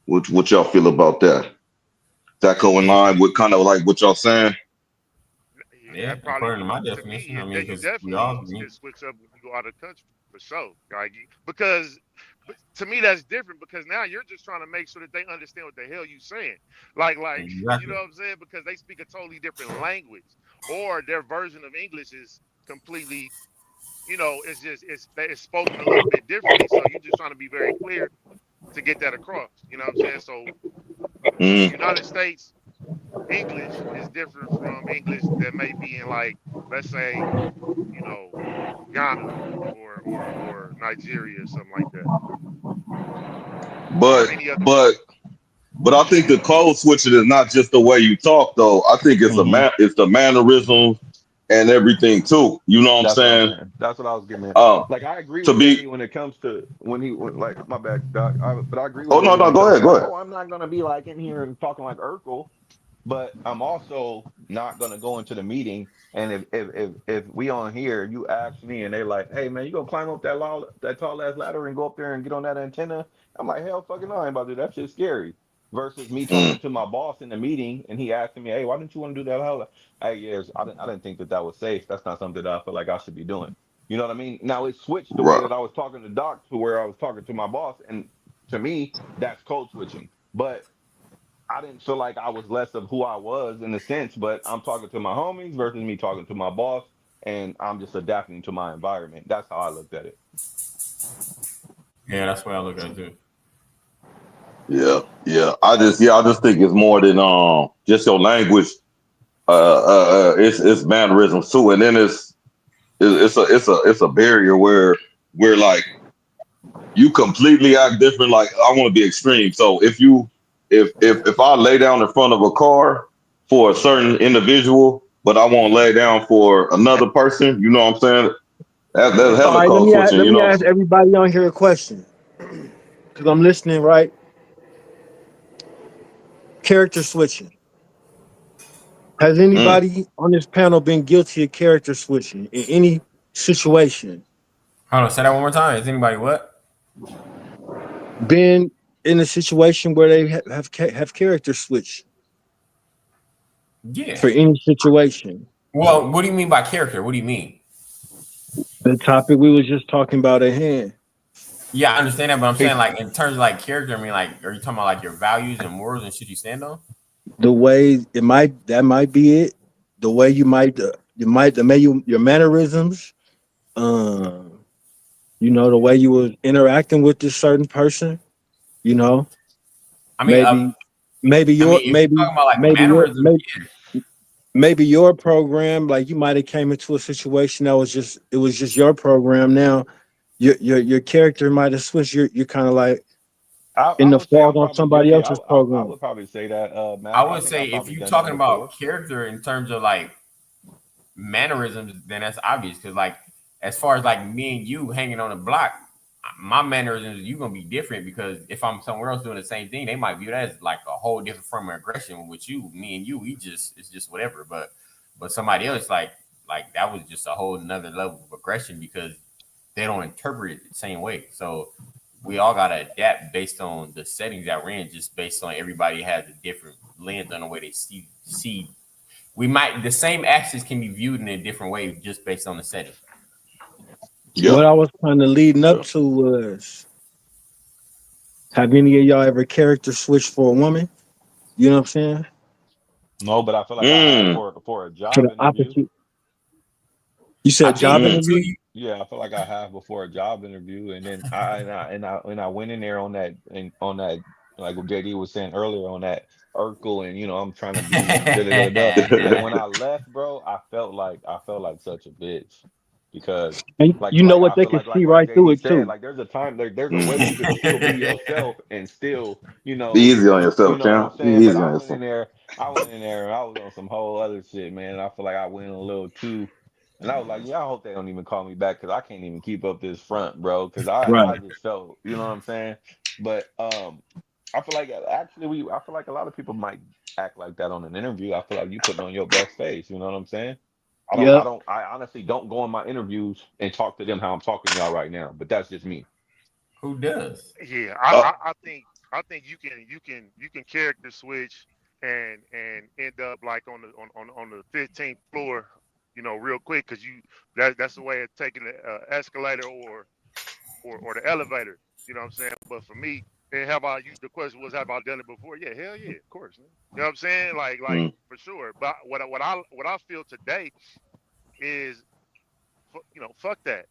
Speaker 1: What y'all feel about that? That go in line with kind of like what y'all saying?
Speaker 5: Yeah,
Speaker 4: That probably
Speaker 5: according to my
Speaker 4: to me,
Speaker 5: definition. I mean,
Speaker 4: you
Speaker 5: because we all
Speaker 4: definitely can switch up when you go out of the country for sure, like because but to me that's different because now you're just trying to make sure that they understand what the hell you saying, like you know
Speaker 5: exactly.
Speaker 4: what I'm saying because they speak a totally different language or their version of English is completely it's just it's spoken a little bit differently, so you're just trying to be very clear to get that across. You know what I'm saying? So
Speaker 1: Mm.
Speaker 4: United States English is different from English that may be in like let's say you know, Ghana or Nigeria or something like that,
Speaker 1: But
Speaker 4: or any other
Speaker 1: but
Speaker 4: country.
Speaker 1: but I think the code switching is not just the way you talk, though. I think
Speaker 2: Hmm.
Speaker 1: it's the mannerisms and everything too. You know what I'm
Speaker 2: That's what I'm
Speaker 1: saying?
Speaker 2: saying. That's what I was getting at.
Speaker 1: Um,
Speaker 2: Like I agree
Speaker 1: to
Speaker 2: with
Speaker 1: be
Speaker 2: JD when it comes to like my bad, Doc. But I agree
Speaker 1: oh
Speaker 2: with
Speaker 1: no
Speaker 2: JD when
Speaker 1: no
Speaker 2: it
Speaker 1: go
Speaker 2: comes to
Speaker 1: ahead go
Speaker 2: like,
Speaker 1: ahead.
Speaker 2: oh, I'm not gonna be like in here and talking like Urkel, but I'm also not gonna go into the meeting and if we on here, you ask me and they like, hey man, you gonna climb up that tall ass ladder and go up there and get on that antenna? I'm like, hell fucking no, I ain't about to do that. That shit's scary. Versus me talking
Speaker 1: Mm,
Speaker 2: to my boss in the meeting and he asking me, hey, why didn't you want to do that? Hey, yes, I didn't think that was safe. That's not something that I feel like I should be doing. You know what I mean? Now it switched the way
Speaker 1: right.
Speaker 2: that I was talking to Doc to where I was talking to my boss, and to me, that's code switching. But I didn't feel like I was less of who I was in a sense, but I'm talking to my homies versus me talking to my boss, and I'm just adapting to my environment. That's how I looked at it.
Speaker 5: Yeah, that's what I look at too.
Speaker 1: Yeah. I just think it's more than just your language. It's mannerisms too, and then it's a barrier where like you completely act different. Like I want to be extreme. So if I lay down in front of a car for a certain individual, but I won't lay down for another person, you know what I'm saying? That's
Speaker 3: all
Speaker 1: hella
Speaker 3: right,
Speaker 1: code switching,
Speaker 3: let
Speaker 1: you
Speaker 3: me
Speaker 1: know.
Speaker 3: ask everybody on here a question because I'm listening. Right, character switching. Has
Speaker 1: Mm.
Speaker 3: anybody on this panel been guilty of character switching in any situation?
Speaker 5: Hold on, say that one more time. Is anybody what?
Speaker 3: Been in a situation where they have character switch
Speaker 5: Yeah.
Speaker 3: for any situation?
Speaker 5: Well, what do you mean by character? What do you mean?
Speaker 3: The topic we was just talking about at hand.
Speaker 5: Yeah, I understand that, but I'm saying
Speaker 2: He's
Speaker 5: like in terms of like character, I mean like, are you talking about like your values and morals and shit you stand on?
Speaker 3: The way that might be it. The way your mannerisms. Um, the way you was interacting with this certain person. You know,
Speaker 5: I mean,
Speaker 3: maybe maybe
Speaker 5: I
Speaker 3: your
Speaker 5: mean, if you're talking about like
Speaker 3: maybe your
Speaker 5: mannerisms, yeah.
Speaker 3: maybe your program, like you might have came into a situation that was just your program. Now your character might have switched. You're kind of like in
Speaker 2: I
Speaker 3: the
Speaker 2: would say
Speaker 3: fault
Speaker 2: I'm
Speaker 3: on
Speaker 2: probably
Speaker 3: somebody
Speaker 2: guilty.
Speaker 3: else's
Speaker 2: I
Speaker 3: program.
Speaker 2: would probably say that,
Speaker 5: I
Speaker 2: Mac. I
Speaker 5: would
Speaker 2: think I've
Speaker 5: say if
Speaker 2: probably
Speaker 5: you
Speaker 2: done that
Speaker 5: talking
Speaker 2: before.
Speaker 5: about character in terms of like mannerisms, then that's obvious because like as far as like me and you hanging on the block, my mannerisms you gonna be different because if I'm somewhere else doing the same thing, they might view that as like a whole different form of aggression. With you, me and you, we just it's just whatever. But somebody else like that was just a whole another level of aggression because they don't interpret it the same way. So we all gotta adapt based on the settings that we're in, just based on everybody has a different lens on the way they see we might the same actions can be viewed in a different way just based on the setting.
Speaker 1: Yeah,
Speaker 3: What I was kind of leading up
Speaker 1: yeah.
Speaker 3: to was, have any of y'all ever character switched for a woman? You know what I'm saying?
Speaker 2: No, but I feel like I have
Speaker 1: Mm,
Speaker 2: for a
Speaker 3: For
Speaker 2: job
Speaker 3: the
Speaker 2: interview.
Speaker 3: opposite. You
Speaker 5: I
Speaker 3: said
Speaker 5: think
Speaker 3: job
Speaker 1: mm.
Speaker 5: until
Speaker 3: interview?
Speaker 5: you
Speaker 2: Yeah, I feel like I have before a job interview, and then I went in there on that and on that like what JD was saying earlier on that Urkel, and I'm trying to be da da da da. And when I left, bro, I felt like such a bitch because
Speaker 3: And
Speaker 2: like
Speaker 3: you know
Speaker 2: like
Speaker 3: what?
Speaker 2: I
Speaker 3: They
Speaker 2: feel
Speaker 3: can
Speaker 2: like
Speaker 3: see
Speaker 2: what
Speaker 3: right through
Speaker 2: JD
Speaker 3: it
Speaker 2: said,
Speaker 3: too.
Speaker 2: like there's a way you could still be
Speaker 1: Mhm.
Speaker 2: yourself and still
Speaker 1: Be easy on yourself,
Speaker 2: what I'm
Speaker 1: champ. Be
Speaker 2: saying. But
Speaker 1: easy on yourself.
Speaker 2: I went in there and I was on some whole other shit, man. And I feel like I went a little too. And I was like, yeah, I hope they don't even call me back because I can't even keep up this front, bro. Because I
Speaker 3: Right.
Speaker 2: just felt, you know what I'm saying. But I feel like actually I feel like a lot of people might act like that on an interview. I feel like you putting on your best face. You know what I'm saying?
Speaker 3: Yep.
Speaker 2: I honestly don't go on my interviews and talk to them how I'm talking to y'all right now. But that's just me.
Speaker 5: who does?
Speaker 4: Yeah,
Speaker 1: Uh,
Speaker 4: I think you can character switch and end up like on the 15th floor, real quick because that's the way of taking the escalator or the elevator. You know what I'm saying? But for me, and have I the question was have I done it before? Yeah, hell yeah, of course. Man. You know what I'm saying? Like
Speaker 1: mm.
Speaker 4: for sure. But what I feel today is, fuck that.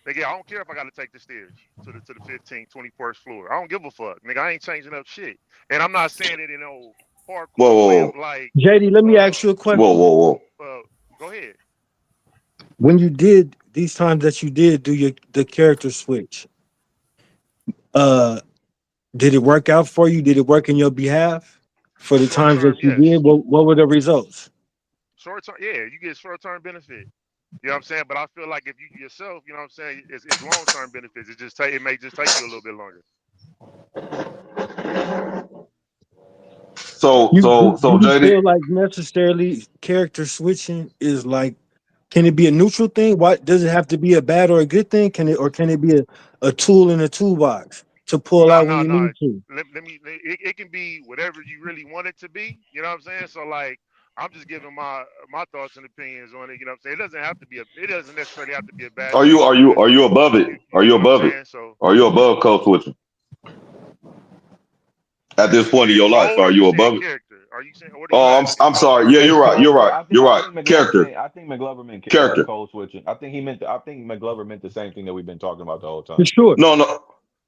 Speaker 4: Nigga, I don't care if I got to take the stairs to the 15th, 21st floor. I don't give a fuck. Nigga, I ain't changing up shit. And I'm not saying it in no
Speaker 1: Whoa,
Speaker 4: hardcore way
Speaker 1: whoa,
Speaker 4: of like,
Speaker 3: JD, let me
Speaker 4: uh,
Speaker 3: ask you a
Speaker 1: whoa,
Speaker 3: question.
Speaker 1: whoa, whoa.
Speaker 4: uh, go ahead.
Speaker 3: When you did these times that you did do the character switch, uh, did it work out for you? Did it work in your behalf for the
Speaker 4: Short
Speaker 3: times that
Speaker 4: term,
Speaker 3: you did?
Speaker 4: yes.
Speaker 3: What were the results?
Speaker 4: Short term, yeah, you get short term benefit. You know what I'm saying? But I feel like if you yourself, you know what I'm saying, it's long term benefits. It may just take you a little bit longer.
Speaker 1: So,
Speaker 3: You
Speaker 1: so,
Speaker 3: do,
Speaker 1: so,
Speaker 3: do you
Speaker 1: JD.
Speaker 3: feel like necessarily character switching is like, can it be a neutral thing? Why does it have to be a bad or a good thing? Can it be a tool in a toolbox to pull
Speaker 4: No,
Speaker 3: out when
Speaker 4: no,
Speaker 3: you
Speaker 4: no.
Speaker 3: need to?
Speaker 4: It can be whatever you really want it to be. You know what I'm saying? So like, I'm just giving my thoughts and opinions on it. You know what I'm saying? It doesn't necessarily have to be a bad
Speaker 1: Are
Speaker 4: thing
Speaker 1: you are you
Speaker 4: because
Speaker 1: are you above it? Are
Speaker 4: you
Speaker 1: you
Speaker 4: know what I'm
Speaker 1: above it?
Speaker 4: saying. So
Speaker 1: Are you above code switching at
Speaker 4: you
Speaker 1: this point in
Speaker 4: saying
Speaker 1: your life?
Speaker 4: code or
Speaker 1: Are
Speaker 4: you
Speaker 1: you
Speaker 4: saying
Speaker 1: above it?
Speaker 4: character? Are you saying what are you
Speaker 1: Oh,
Speaker 4: asking?
Speaker 1: I'm sorry. Yeah, you're right. You're right. You're
Speaker 2: I
Speaker 1: right.
Speaker 2: think
Speaker 1: Character,
Speaker 2: I think McGlover meant
Speaker 1: character.
Speaker 2: code switching. I think McGlover meant the same thing that we've been talking about the whole
Speaker 3: For
Speaker 2: time.
Speaker 3: sure.
Speaker 1: No, no.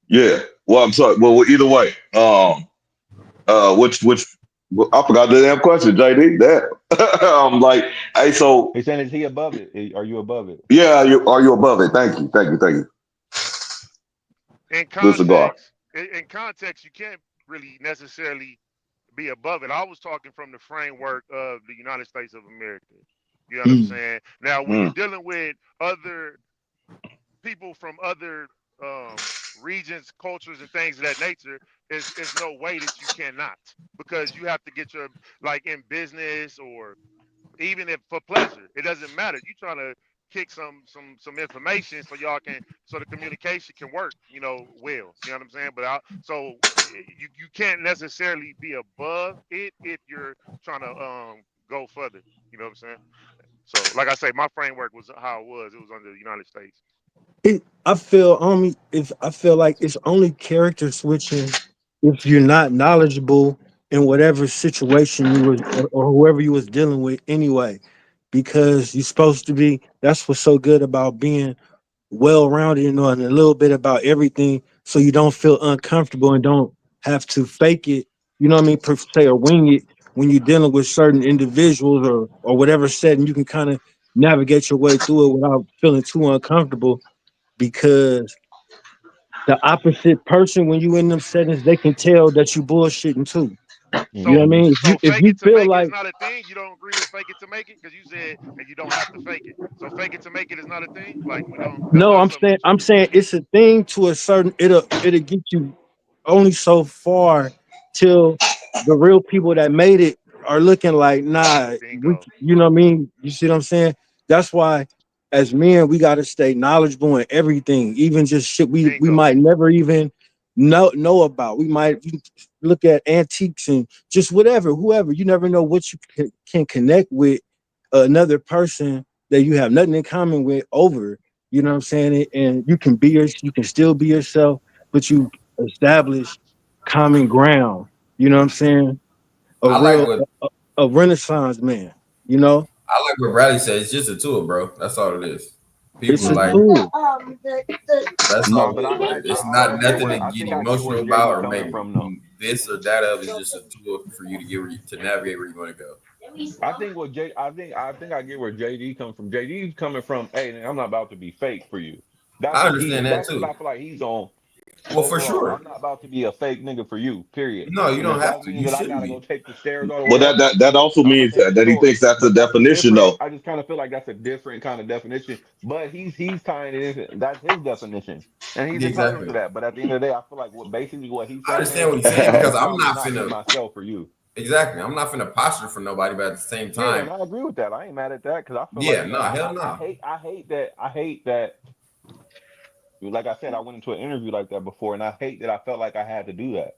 Speaker 1: Yeah. Well, I'm sorry. Well, either way. Which well, I forgot the damn question, JD. That I'm like, hey, so
Speaker 2: He's saying, is he above it? Are you above it?
Speaker 1: yeah, are you above it? Thank you, thank you, thank you.
Speaker 4: In
Speaker 1: Good cigar.
Speaker 4: context, in context, you can't really necessarily be above it. I was talking from the framework of the United States of America. You know what I'm
Speaker 3: Mm.
Speaker 4: saying? Now, when you're
Speaker 1: Mm.
Speaker 4: dealing with other people from other regions, cultures, and things of that nature, is no way that you cannot because you have to get your like in business or even if for pleasure, it doesn't matter. You trying to kick some information so y'all can so the communication can work, well. You know what I'm saying? But you can't necessarily be above it if you're trying to go further. You know what I'm saying? So like I say, my framework was how it was. It was under the United States.
Speaker 3: I feel like it's only character switching if you're not knowledgeable in whatever situation you was or whoever you was dealing with anyway, because you're supposed to be. That's what's so good about being well rounded and knowing a little bit about everything, so you don't feel uncomfortable and don't have to fake it. You know what I mean? Per se, or wing it when you're dealing with certain individuals or whatever setting. You can kind of navigate your way through it without feeling too uncomfortable because the opposite person when you in them settings, they can tell that you bullshitting too. You know
Speaker 4: So
Speaker 3: what I
Speaker 2: Hmm.
Speaker 3: mean?
Speaker 4: so
Speaker 3: If
Speaker 4: fake
Speaker 3: you
Speaker 4: it to
Speaker 3: feel
Speaker 4: make it is
Speaker 3: like
Speaker 4: not a thing. You don't agree with fake it to make it because you said and you don't have to fake it. So fake it to make it is not a thing. Like we don't. That's
Speaker 3: no,
Speaker 4: not something that you.
Speaker 3: I'm saying it's a thing to a certain it'll get you only so far till the real people that made it are looking like nah
Speaker 4: Bingo.
Speaker 3: you know what I mean? You see what I'm saying? That's why as men we gotta stay knowledgeable in everything, even just shit we
Speaker 4: Bingo.
Speaker 3: might never even know about. We might look at antiques and just whatever, whoever. You never know what you can connect with another person that you have nothing in common with over. You know what I'm saying? And you can still be yourself, but you establish common ground. You know what I'm saying? A
Speaker 5: I like
Speaker 3: real
Speaker 5: what
Speaker 3: a Renaissance man. You know,
Speaker 5: Bradley said. It's just a tool, bro. That's all it is.
Speaker 3: it's
Speaker 5: People
Speaker 3: a
Speaker 5: like
Speaker 3: tool.
Speaker 5: that's
Speaker 2: No,
Speaker 5: all
Speaker 2: but
Speaker 5: it is. It's
Speaker 2: I
Speaker 5: not
Speaker 2: get
Speaker 5: nothing to
Speaker 2: what I
Speaker 5: get
Speaker 2: think I get where
Speaker 5: emotional about
Speaker 2: JD
Speaker 5: or
Speaker 2: coming
Speaker 5: make
Speaker 2: from though.
Speaker 5: this or that of. It's just a tool for you to to navigate where you want to go.
Speaker 2: I think what J I think I get where JD comes from. JD's coming from, hey, I'm not about to be fake for you.
Speaker 5: I understand that
Speaker 2: That's what
Speaker 5: too.
Speaker 2: I feel like he's on.
Speaker 5: Well, for
Speaker 2: Overall,
Speaker 5: sure.
Speaker 2: I'm not about to be a fake nigga for you, period.
Speaker 5: No, you
Speaker 2: And
Speaker 5: don't
Speaker 2: if
Speaker 5: have
Speaker 2: that
Speaker 5: to.
Speaker 2: means
Speaker 5: You
Speaker 2: that I
Speaker 5: shouldn't
Speaker 2: gotta go
Speaker 5: be.
Speaker 2: take the stairs all the
Speaker 1: But
Speaker 2: way up,
Speaker 1: that also
Speaker 2: I'm gonna
Speaker 1: means
Speaker 2: take the
Speaker 1: that he thinks
Speaker 2: story.
Speaker 1: that's the
Speaker 2: But that's a
Speaker 1: definition,
Speaker 2: different.
Speaker 1: though.
Speaker 2: I just kind of feel like that's a different kind of definition. But he's tying it in. That's his definition, and he's entitled to
Speaker 5: Exactly.
Speaker 2: that. But at the end of the day, I feel like what he's
Speaker 5: I
Speaker 2: saying
Speaker 5: understand
Speaker 2: is,
Speaker 5: what you're saying
Speaker 2: I'm
Speaker 5: because I'm
Speaker 2: about to
Speaker 5: not
Speaker 2: not be
Speaker 5: finna.
Speaker 2: myself for you.
Speaker 5: Exactly. I'm not finna posture for nobody, but at the same
Speaker 2: Yeah, and
Speaker 5: time,
Speaker 2: I agree with that. I ain't mad at that because I feel like
Speaker 5: yeah, no, hell no.
Speaker 2: I hate that. Like I said, I went into an interview like that before, and I hate that I felt like I had to do that.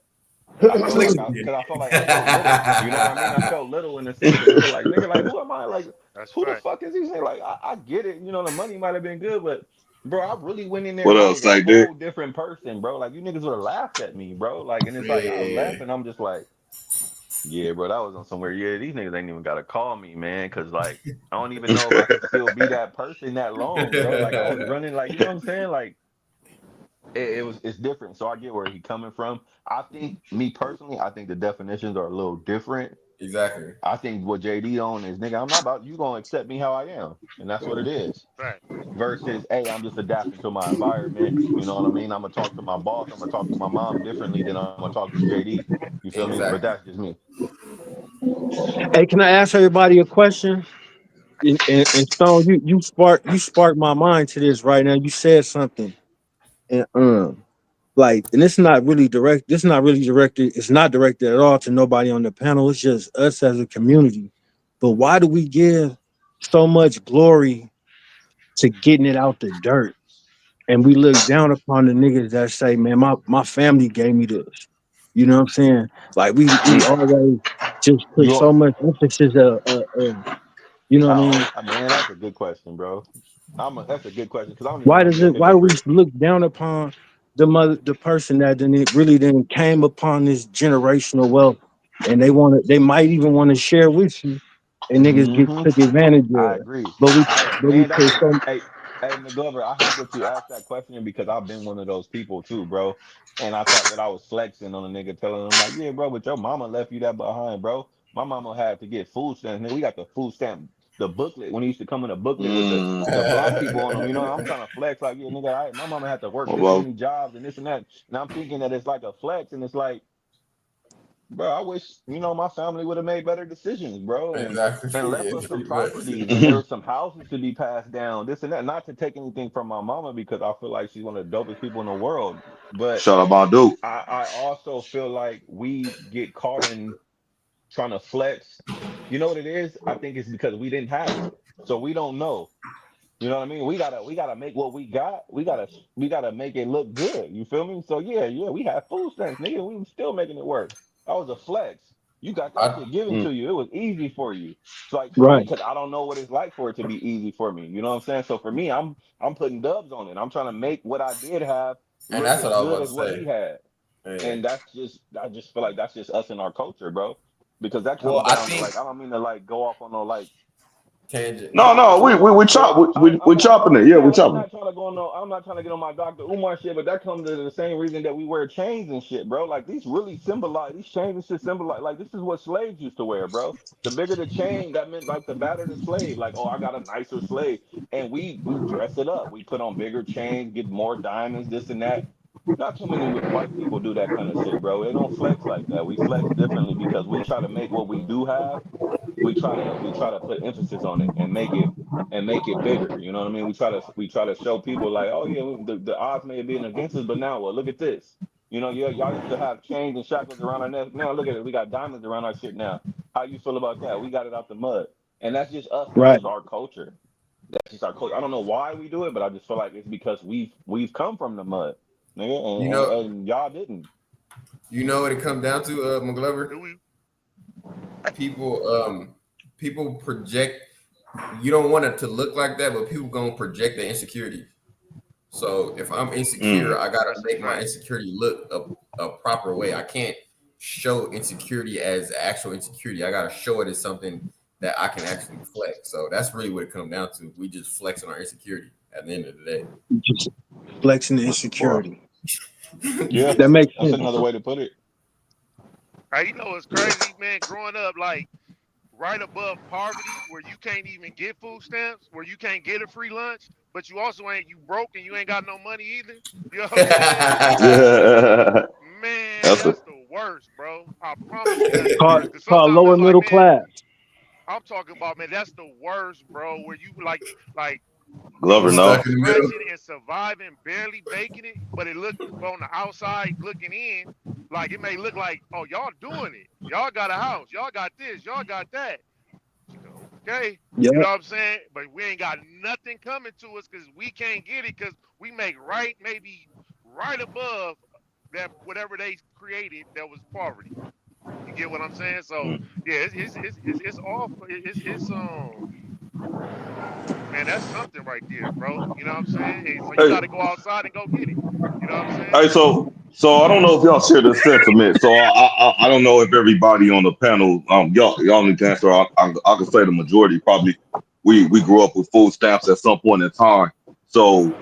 Speaker 2: I felt like because I felt like I felt little. You know what I mean? I felt little in the sense of nigga, like nigga, like who am I? Like
Speaker 4: That's
Speaker 2: who the
Speaker 4: fact.
Speaker 2: fuck is he? Saying? Like I get it. You know, the money might have been good, but bro, I really went in there
Speaker 1: What
Speaker 2: and I
Speaker 1: else,
Speaker 2: was a
Speaker 1: like, dude?
Speaker 2: whole different person, bro. Like you niggas would have laughed at me, bro. Like, and it's like I
Speaker 5: Yeah.
Speaker 2: left, and I'm just like, yeah, bro, that was on somewhere. Yeah, these niggas ain't even gotta call me, man, because like I don't even know if I could still be that person that long, bro. Like I was running, like you know what I'm saying, like it's different. So I get where he coming from. I think me personally, I think the definitions are a little different.
Speaker 5: Exactly.
Speaker 2: I think what JD on is nigga, I'm not about you gonna accept me how I am. And that's what it is.
Speaker 4: Fact.
Speaker 2: Versus, hey, I'm just adapting to my environment. You know what I mean? I'm gonna talk to my boss, I'm gonna talk to my mom differently than I'm gonna talk to JD. You feel me? But
Speaker 5: Exactly.
Speaker 2: that's just me.
Speaker 3: Hey, can I ask everybody a question? And Stone, you sparked my mind to this right now. You said something, and like, and it's not really direct. This not really directed. It's not directed at all to nobody on the panel. It's just us as a community. But why do we give so much glory to getting it out the dirt, and we look down upon the niggas that say, "Man, my family gave me this." You know what I'm saying? Like we always just put
Speaker 2: You
Speaker 3: so much emphasis. You know what I mean?
Speaker 2: man, that's a good question, bro. That's a good question because I don't even
Speaker 3: Why
Speaker 2: want to
Speaker 3: does
Speaker 2: be a
Speaker 3: it? Why do we
Speaker 2: hypocrite.
Speaker 3: look down upon the person that then came upon this generational wealth, and they might even want to share with you, and niggas get
Speaker 2: Hmm
Speaker 3: took advantage
Speaker 2: I
Speaker 3: of.
Speaker 2: agree.
Speaker 3: But we but we
Speaker 2: Man, that's
Speaker 3: put
Speaker 2: a
Speaker 3: so
Speaker 2: hey Mcglover, I hate that you asked that question because I've been one of those people too, bro. And I thought that I was flexing on a nigga telling him like, yeah, bro, but your mama left you that behind, bro. My mama had to get food stamps. Nigga, we got the food stamp, the booklet when he used to come in a booklet with the black people on them. You know, I'm trying to flex like, yeah, nigga, my mama had to work this
Speaker 1: Well,
Speaker 2: many jobs and this and that. And I'm thinking that it's like a flex, and it's like, bro, I wish my family would have made better decisions, bro,
Speaker 5: Exactly.
Speaker 2: and left
Speaker 5: Yeah,
Speaker 2: us some
Speaker 5: pretty much.
Speaker 2: properties, and there was some houses to be passed down, this and that. Not to take anything from my mama because I feel like she's one of the dopest people in the world, but
Speaker 1: shout out my dude.
Speaker 2: I also feel like we get caught in trying to flex. You know what it is? I think it's because we didn't have it, so we don't know. You know what I mean? We gotta make what we got. We gotta make it look good. You feel me? So yeah, we had food stamps, nigga. We was still making it work. That was a flex. You got that
Speaker 5: I
Speaker 2: shit given
Speaker 1: Mm.
Speaker 2: to you. It was easy for you. So like for me,
Speaker 3: right,
Speaker 2: because I don't know what it's like for it to be easy for me. You know what I'm saying? So for me, I'm putting dubs on it. I'm trying to make what I did have
Speaker 5: and
Speaker 2: look
Speaker 5: that's
Speaker 2: as
Speaker 5: what I
Speaker 2: good
Speaker 5: was
Speaker 2: as what
Speaker 5: about
Speaker 2: he
Speaker 5: to
Speaker 2: had.
Speaker 5: say.
Speaker 2: And I just feel like that's just us in our culture, bro. Because that
Speaker 5: Well,
Speaker 2: comes
Speaker 5: I
Speaker 2: down to
Speaker 5: think
Speaker 2: like I don't mean to like go off on no like
Speaker 5: tangent.
Speaker 1: No,
Speaker 2: Dr.
Speaker 1: we
Speaker 2: Umar
Speaker 1: chop
Speaker 2: shit.
Speaker 1: we
Speaker 2: I'm not
Speaker 1: chopping it. Yeah, we
Speaker 2: I'm
Speaker 1: chopping it.
Speaker 2: not trying to go on no I'm not trying to get on my Dr. Umar shit, but that comes to the same reason that we wear chains and shit, bro. Like these really symbolize these chains and shit symbolize like this is what slaves used to wear, bro. The bigger the chain, that meant like the badder the slave. Like, oh, I got a nicer slave. And we dress it up. We put on bigger chains, get more diamonds, this and that. Not too many white people do that kind of shit, bro. They don't flex like that. We flex differently because we try to make what we do have we try to put emphasis on it and make it bigger. You know what I mean? We try to show people like, oh yeah, the odds may have been against us, but now well, look at this. Yeah, y'all used to have chains and shackles around our neck. Now look at it, we got diamonds around our shit now. How you feel about that? We got it out the mud, and that's just us. That's
Speaker 3: right.
Speaker 2: just our culture. That's just our culture. I don't know why we do it, but I just feel like it's because we've come from the mud, nigga,
Speaker 5: You
Speaker 2: and,
Speaker 5: know,
Speaker 2: and, and y'all didn't.
Speaker 5: you know what it comes down to, McGlover.
Speaker 4: Do we?
Speaker 5: People, people project. You don't want it to look like that, but people gonna project their insecurity. So if I'm insecure,
Speaker 1: Mm.
Speaker 5: I gotta
Speaker 4: That's a
Speaker 5: make my
Speaker 4: fact.
Speaker 5: insecurity look a proper way. I can't show insecurity as actual insecurity. I gotta show it as something that I can actually flex. So that's really what it comes down to. We just flexing our insecurity at the end of the day.
Speaker 3: Just flexing the
Speaker 2: Well,
Speaker 3: insecurity.
Speaker 2: yeah,
Speaker 3: That makes
Speaker 2: that's
Speaker 3: sense.
Speaker 2: another way to put it.
Speaker 4: Hey, you know it's crazy, man. Growing up, like right above poverty, where you can't even get food stamps, where you can't get a free lunch, but you also ain't you broke and you ain't got no money either. You know what I'm saying?
Speaker 1: Yeah.
Speaker 4: Man,
Speaker 1: That's a
Speaker 4: that's the worst, bro. I promise you, that's the
Speaker 3: Called,
Speaker 4: worst. Cause
Speaker 3: called
Speaker 4: sometimes
Speaker 3: lower
Speaker 4: it's like,
Speaker 3: middle
Speaker 4: man,
Speaker 3: class.
Speaker 4: I'm talking about, man, that's the worst, bro. Where you like you
Speaker 1: Glover,
Speaker 5: Stuck
Speaker 1: no.
Speaker 5: in the middle.
Speaker 4: scratching and surviving, barely making it, but it look on the outside looking in, like it may look like, oh, y'all doing it. Y'all got a house. Y'all got this. Y'all got that. Okay. You
Speaker 3: Yep.
Speaker 4: know what I'm saying? But we ain't got nothing coming to us because we can't get it because we make maybe right above that whatever they created that was poverty. You get what I'm saying? So
Speaker 1: Mm.
Speaker 4: yeah, it's off. It's man, that's something right there, bro. You know what I'm saying? And so you
Speaker 1: Hey,
Speaker 4: got to go outside and go get it. You know what I'm saying?
Speaker 1: hey, so I don't know if y'all share this sentiment. So I don't know if everybody on the panel, y'all need to answer. I can say the majority probably. We grew up with food stamps at some point in time. So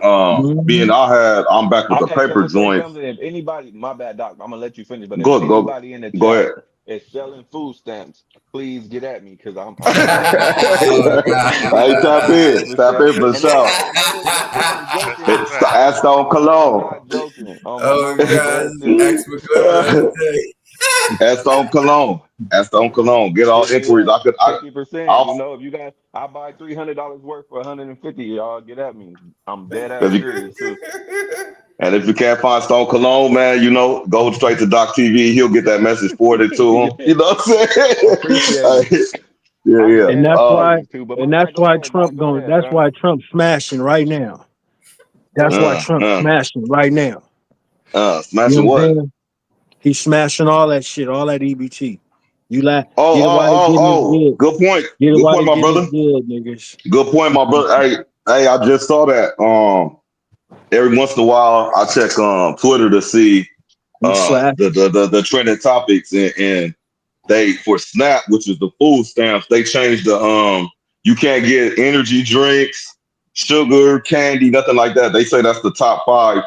Speaker 1: being
Speaker 3: Mhm.
Speaker 1: I'm back with
Speaker 2: I
Speaker 1: the
Speaker 2: just
Speaker 1: paper
Speaker 2: want to say
Speaker 1: joints.
Speaker 2: something. If anybody, my bad, Doc, I'm gonna let you finish. But if
Speaker 1: Go
Speaker 2: anybody in the
Speaker 1: go
Speaker 2: chat
Speaker 1: ahead.
Speaker 2: is selling food stamps, please get at me because I'm trying to buy some
Speaker 5: Oh
Speaker 2: food. I'm
Speaker 1: Hey,
Speaker 2: not joking for
Speaker 1: tap
Speaker 2: sure.
Speaker 1: in for
Speaker 2: And no,
Speaker 1: sure.
Speaker 4: That's
Speaker 2: I ain't
Speaker 4: that's
Speaker 2: joking.
Speaker 4: a
Speaker 1: It's
Speaker 4: fact.
Speaker 1: ask on
Speaker 2: I'm
Speaker 1: cologne.
Speaker 2: not joking. On my
Speaker 5: oh
Speaker 2: mama, I'm
Speaker 5: god,
Speaker 2: dead
Speaker 5: this is
Speaker 2: serious.
Speaker 5: ex Mcglover of the day.
Speaker 1: Ask on cologne. Ask on cologne. Get all
Speaker 2: Hit me
Speaker 1: inquiries.
Speaker 2: up.
Speaker 1: I could.
Speaker 2: 50%. You
Speaker 1: I'll.
Speaker 2: know, if you guys, I buy $300 worth for 150. Y'all get at me. I'm dead ass
Speaker 1: If you,
Speaker 2: serious too.
Speaker 1: and if you can't find Stone Cologne, man, go straight to DockTV. He'll get that message forwarded to him. You know what I'm
Speaker 2: Appreciate it.
Speaker 1: saying? Yeah,
Speaker 2: I'm
Speaker 1: yeah.
Speaker 3: And
Speaker 2: dead
Speaker 3: that's
Speaker 2: ass
Speaker 3: why
Speaker 2: serious too. But
Speaker 3: and
Speaker 2: my
Speaker 3: that's
Speaker 2: bad. Go
Speaker 3: why
Speaker 2: ahead, Doc.
Speaker 3: Trump
Speaker 2: Go
Speaker 3: going
Speaker 2: ahead,
Speaker 3: that's
Speaker 2: fam.
Speaker 3: why Trump's smashing right now. That's
Speaker 2: What?
Speaker 3: why
Speaker 1: Uh,
Speaker 3: Trump's
Speaker 1: uh,
Speaker 3: smashing right now. You know
Speaker 1: Smashing
Speaker 3: what I'm
Speaker 1: what?
Speaker 3: saying? He's smashing all that shit, all that EBT. You like
Speaker 1: Oh,
Speaker 3: get it
Speaker 1: oh,
Speaker 3: while they
Speaker 1: oh,
Speaker 3: getting it
Speaker 1: oh.
Speaker 3: good.
Speaker 1: Good point.
Speaker 3: Get it
Speaker 1: Good
Speaker 3: while
Speaker 1: point,
Speaker 3: they
Speaker 1: my
Speaker 3: getting
Speaker 1: brother.
Speaker 3: it good, niggas.
Speaker 1: Good point, my brother. Hey, I just saw that. Every once in a while, I check Twitter to see
Speaker 3: You slack.
Speaker 1: the trending topics, and they for SNAP, which is the food stamps, they changed the you can't get energy drinks, sugar, candy, nothing like that. They say that's the top 5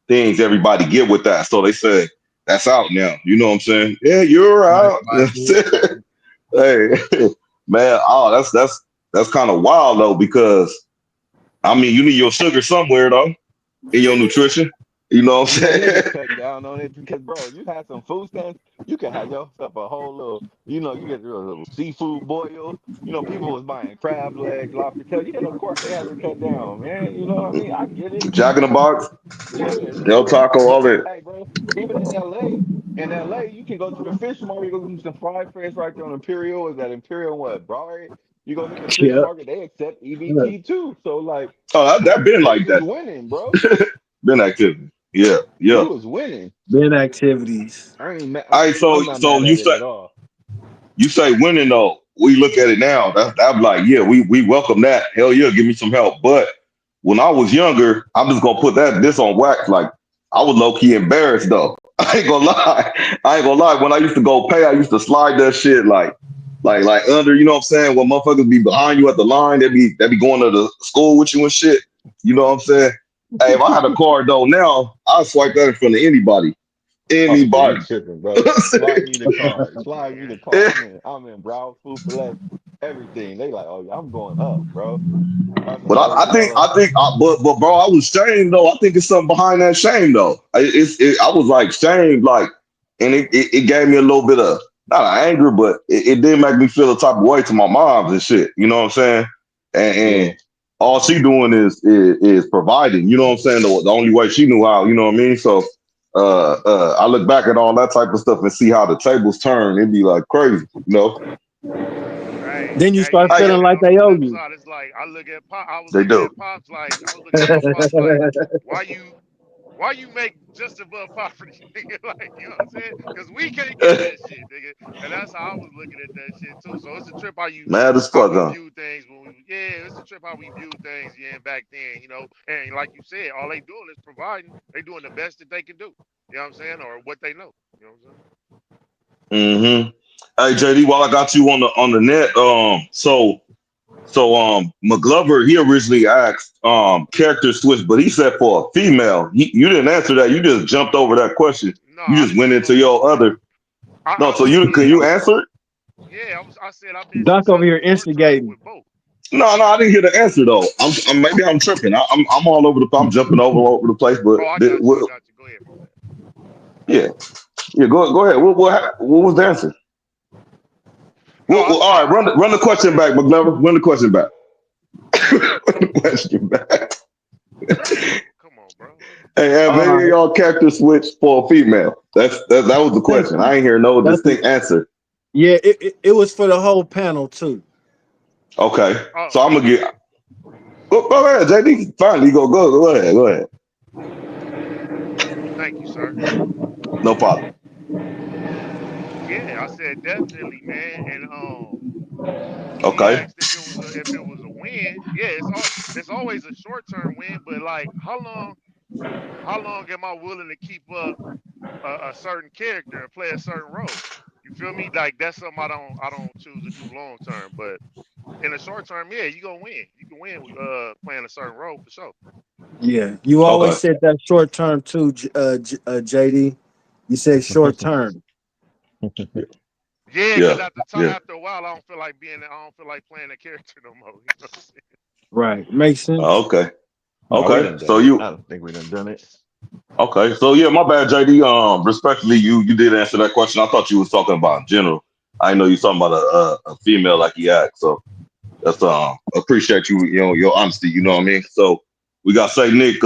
Speaker 1: things everybody get with that. So they say that's out now. You know what I'm saying? Yeah, you're
Speaker 5: Nice
Speaker 1: out.
Speaker 5: buy shit.
Speaker 1: Hey, man, that's kind of wild though, because I mean you need your sugar somewhere though in your nutrition. You know what I'm
Speaker 2: They need to
Speaker 1: saying?
Speaker 2: cut down on it because, bro, you had some food stamps. You can have yourself a whole little, you get your little seafood boil. People was buying crab legs, lobster tail. Yeah, of course they had to cut down, man. You know what I mean? I get it.
Speaker 1: Jack in the Box,
Speaker 2: Yeah,
Speaker 1: Del Taco, all that.
Speaker 2: hey, bro, even in LA, you can go to the fish market, go get some fried fish right there on Imperial. Is that Imperial what, Broadway? You go hit the fish
Speaker 3: Yeah.
Speaker 2: market, they accept EBT too. So, like,
Speaker 1: Oh, that been
Speaker 2: they
Speaker 1: like
Speaker 2: was
Speaker 1: that.
Speaker 2: winning, bro.
Speaker 1: Been activity. Yeah,
Speaker 2: We
Speaker 1: yeah.
Speaker 2: was winning.
Speaker 3: Ben activities.
Speaker 2: I ain't mad.
Speaker 1: All right, so
Speaker 2: I'm not
Speaker 1: so
Speaker 2: mad at it at all.
Speaker 1: you say winning though. We look at it now. I'm like, yeah, we welcome that. Hell yeah, give me some help. But when I was younger, I'm just gonna put this on wax. Like I was low key embarrassed though. I ain't gonna lie. I ain't gonna lie. When I used to go pay, I used to slide that shit like under. You know what I'm saying? When motherfuckers be behind you at the line, they be going to the school with you and shit. You know what I'm saying? Hey, if I had a card though now, I'd swipe that in front of anybody.
Speaker 2: Oh yeah, you
Speaker 1: Anybody.
Speaker 2: tripping, bro. Slide me the card. Slide me
Speaker 4: Yeah.
Speaker 2: the card. I'm in Broward food for less. Everything. They like, oh yeah, I'm going up, bro. I
Speaker 1: But
Speaker 2: say, hey fella.
Speaker 1: but bro, I was shamed though. I think it's something behind that shame though. I was like shamed, like, and it gave me a little bit of not anger, but it did make me feel a type of way to my moms and shit. You know what I'm saying? And
Speaker 2: Yeah.
Speaker 1: all she doing is providing. You know what I'm saying? The only way she knew how. You know what I mean? So I look back at all that type of stuff and see how the tables turn. It'd be like crazy. You know?
Speaker 4: Hey,
Speaker 3: Then you
Speaker 4: hey, you
Speaker 3: start
Speaker 1: Hey,
Speaker 4: said
Speaker 3: feeling
Speaker 4: it
Speaker 3: like
Speaker 4: on the
Speaker 3: they owe
Speaker 4: flip
Speaker 3: you.
Speaker 4: side. It's like I look at Pop. I was
Speaker 1: they
Speaker 4: looking
Speaker 1: do.
Speaker 4: at Pops like I was looking at my Pops like, why you Why you make just above poverty, nigga? Like, you know what I'm saying? Because we can't get that shit, nigga. And that's how I was looking at that shit too. So it's a trip
Speaker 1: Mad as
Speaker 4: how
Speaker 1: fuck,
Speaker 4: we
Speaker 1: huh?
Speaker 4: view things when we yeah, it's a trip how we view things, yeah, back then, you know. And like you said, all they doing is providing. They doing the best that they can do. You know what I'm saying? Or what they know. You know what I'm
Speaker 1: Mm-hmm. Hey JD, while I got you on the net, Mcglover, he originally asked character switch, but he said for a female. You didn't answer that. You just jumped over that question.
Speaker 4: saying? No,
Speaker 1: You
Speaker 4: I
Speaker 1: just
Speaker 4: didn't
Speaker 1: went
Speaker 4: even
Speaker 1: into
Speaker 4: go into
Speaker 1: your
Speaker 4: that.
Speaker 1: other. No, so you can
Speaker 4: I
Speaker 1: you
Speaker 4: was
Speaker 1: answer it?
Speaker 4: yeah, I said I've been
Speaker 3: Doc over here
Speaker 4: successful short term
Speaker 3: instigating.
Speaker 4: with both.
Speaker 1: No, I didn't hear the answer though. Maybe I'm tripping. I'm all over the. I'm jumping over the place. But
Speaker 4: Oh, I got you. I got you. Go ahead, my bad.
Speaker 1: yeah, yeah. Go ahead. What was the answer?
Speaker 4: No, I
Speaker 1: All right,
Speaker 4: said
Speaker 1: run the question back, McGlover. Run the question back. Run the question back.
Speaker 4: come on, bro.
Speaker 1: Hey, have
Speaker 3: All
Speaker 1: any of
Speaker 3: right.
Speaker 1: y'all character switch for a female? That was the
Speaker 3: Thank
Speaker 1: question.
Speaker 3: you.
Speaker 1: I ain't hear no
Speaker 3: That's
Speaker 1: distinct answer.
Speaker 3: yeah. It was for the whole panel too.
Speaker 1: Okay,
Speaker 4: Oh,
Speaker 1: so I'm gonna get. Go ahead, JD. Finally, go ahead, go ahead.
Speaker 4: thank you, sir.
Speaker 1: No problem.
Speaker 4: Yeah, I said definitely, man. And he
Speaker 1: Okay,
Speaker 4: asked if it was a win. Yeah, it's always a short term win, but like how long am I willing to keep up a certain character and play a certain role? You feel me? Like that's something I don't choose to do long term, but in the short term, yeah, you gonna win. You can win playing a certain role for sure.
Speaker 3: Yeah, you
Speaker 1: okay.
Speaker 3: always said that short term too, JD. You said short term.
Speaker 4: Yeah, because
Speaker 1: Yeah, yeah.
Speaker 4: after a while, I don't feel like playing a character no more. You know what I'm saying?
Speaker 3: Right, makes sense.
Speaker 1: Okay,
Speaker 2: No, we
Speaker 1: okay.
Speaker 2: done
Speaker 1: So
Speaker 2: done it.
Speaker 1: you
Speaker 2: I don't think we done done it.
Speaker 1: okay? So yeah, my bad, JD. Respectfully, you did answer that question. I thought you was talking about in general. I know you was talking about a female like he asked. So that's appreciate you know your honesty. You know what I mean. So we got Say Nick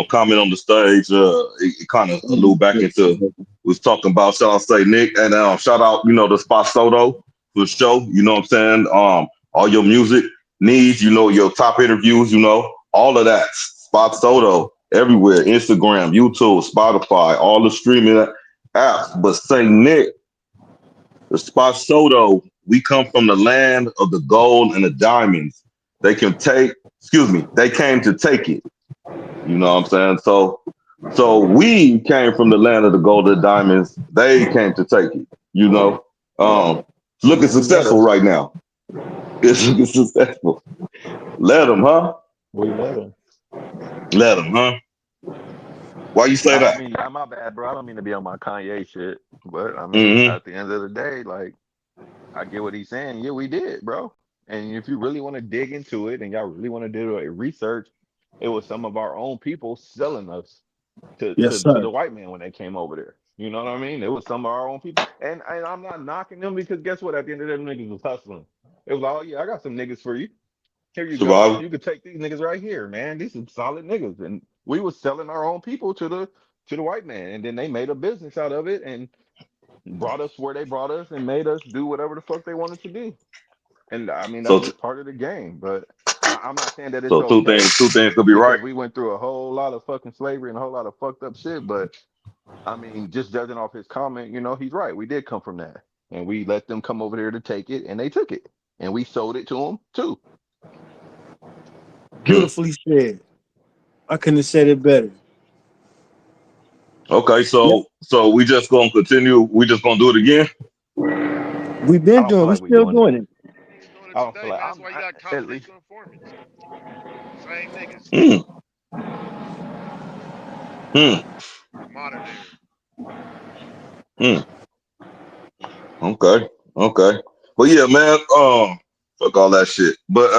Speaker 1: comment on the stage. It kind of allude back into was talking about shall I say Nick and shout out the Spot Soto for the show. You know what I'm saying. All your music needs. Your top interviews. All of that. Spot Soto everywhere. Instagram, YouTube, Spotify, all the streaming apps. But Say Nick, the Spot Soto. We come from the land of the gold and the diamonds. They can take. Excuse me. They came to take it. You know what I'm saying? So we came from the land of the golden diamonds. They came to take it. You know, it's looking
Speaker 2: We let
Speaker 1: successful
Speaker 2: them.
Speaker 1: right now. It's looking successful. Let them, huh?
Speaker 2: We let them.
Speaker 1: Let them, huh? Why you say
Speaker 2: I don't
Speaker 1: that?
Speaker 2: mean, my bad, bro. I don't mean to be on my Kanye shit, but I mean,
Speaker 1: Mm-hmm.
Speaker 2: at the end of the day, like, I get what he's saying. Yeah, we did, bro. And if you really want to dig into it and y'all really want to do a research, it was some of our own people selling us
Speaker 3: Yes,
Speaker 2: to
Speaker 3: sir.
Speaker 2: the white man when they came over there. You know what I mean? It was some of our own people. And I'm not knocking them because guess what? At the end of the day, them niggas was hustling. It was like, oh yeah, I got some niggas for you. Here you go.
Speaker 1: Survival.
Speaker 2: You could take these niggas right here, man. These some solid niggas. And we was selling our own people to the white man. And then they made a business out of it and brought us where they brought us and made us do whatever the fuck they wanted to do. And I mean
Speaker 1: So
Speaker 2: that's just part of the game. But I'm not saying that it's
Speaker 1: so
Speaker 2: okay
Speaker 1: two things could be right.
Speaker 2: because we went through a whole lot of fucking slavery and a whole lot of fucked up shit. But I mean, just judging off his comment, he's right. We did come from that. And we let them come over here to take it and they took it. And we sold it to them too.
Speaker 1: Hmm.
Speaker 3: Beautifully said. I couldn't have said it better.
Speaker 1: Okay,
Speaker 3: Yep.
Speaker 1: so we just gonna continue. We just gonna do it again.
Speaker 3: We've
Speaker 2: I
Speaker 3: been
Speaker 2: don't
Speaker 3: doing.
Speaker 2: feel
Speaker 3: We
Speaker 2: like we're
Speaker 3: still
Speaker 2: doing it.
Speaker 3: doing it.
Speaker 4: He's doing it
Speaker 2: I don't feel
Speaker 4: today,
Speaker 2: like
Speaker 4: man. That's why you got
Speaker 2: at least
Speaker 4: contradicting informants. Same niggas,
Speaker 1: Hmm. Hmm.
Speaker 4: modern era.
Speaker 1: Hmm. Okay. Okay. But yeah, man. Fuck all that shit. But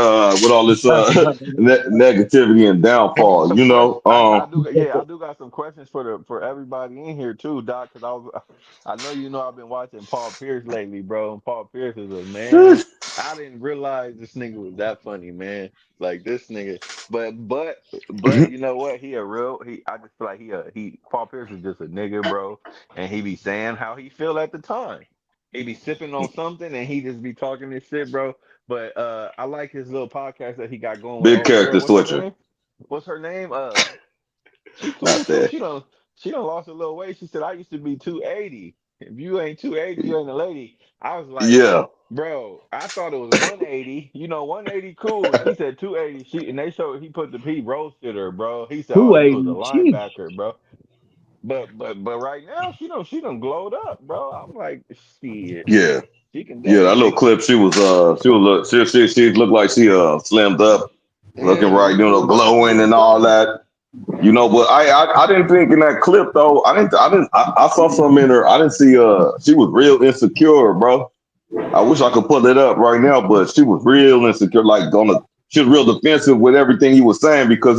Speaker 1: with all this negativity and
Speaker 2: I got
Speaker 1: downfall,
Speaker 2: some questions. I do, yeah, I
Speaker 3: Right.
Speaker 2: do got some questions for everybody in here too, Doc. Because I know I've been watching Paul Pierce lately, bro. And Paul Pierce is a man. I didn't realize this nigga was that funny, man. Like this nigga, but you know what? He a real. I just feel like he. Paul Pierce is just a nigga, bro. And he be saying how he feel at the time. He be sipping on something and he just be talking this shit, bro. But I like his little podcast that he got going with
Speaker 1: big
Speaker 2: old girl.
Speaker 1: character
Speaker 2: What's her
Speaker 1: switcher.
Speaker 2: name? What's her name? She cool
Speaker 1: Not
Speaker 2: too.
Speaker 1: that.
Speaker 2: She done lost a little weight. She said I used to be 280. If you ain't 280, you ain't a lady. I was like,
Speaker 1: Yeah,
Speaker 2: bro, I thought it was 180. 180 cool. She said 280. And they showed he put he roasted her, bro. He said, oh, you was a
Speaker 3: 280. Jeez.
Speaker 2: linebacker, bro. But right now she done glowed up, bro. I'm like, shit.
Speaker 1: yeah,
Speaker 2: She can
Speaker 1: yeah. That
Speaker 2: definitely
Speaker 1: little
Speaker 2: make
Speaker 1: clip, she looked like she slimmed up, looking
Speaker 2: yeah,
Speaker 1: right,
Speaker 2: she pulled up that
Speaker 1: glowing
Speaker 2: little
Speaker 1: and all
Speaker 2: slim.
Speaker 1: that. But I didn't think in that clip though. I saw something in her. I didn't see she was real insecure, bro. I wish I could pull it up right now, but she was real insecure, like she was real defensive with everything he was saying because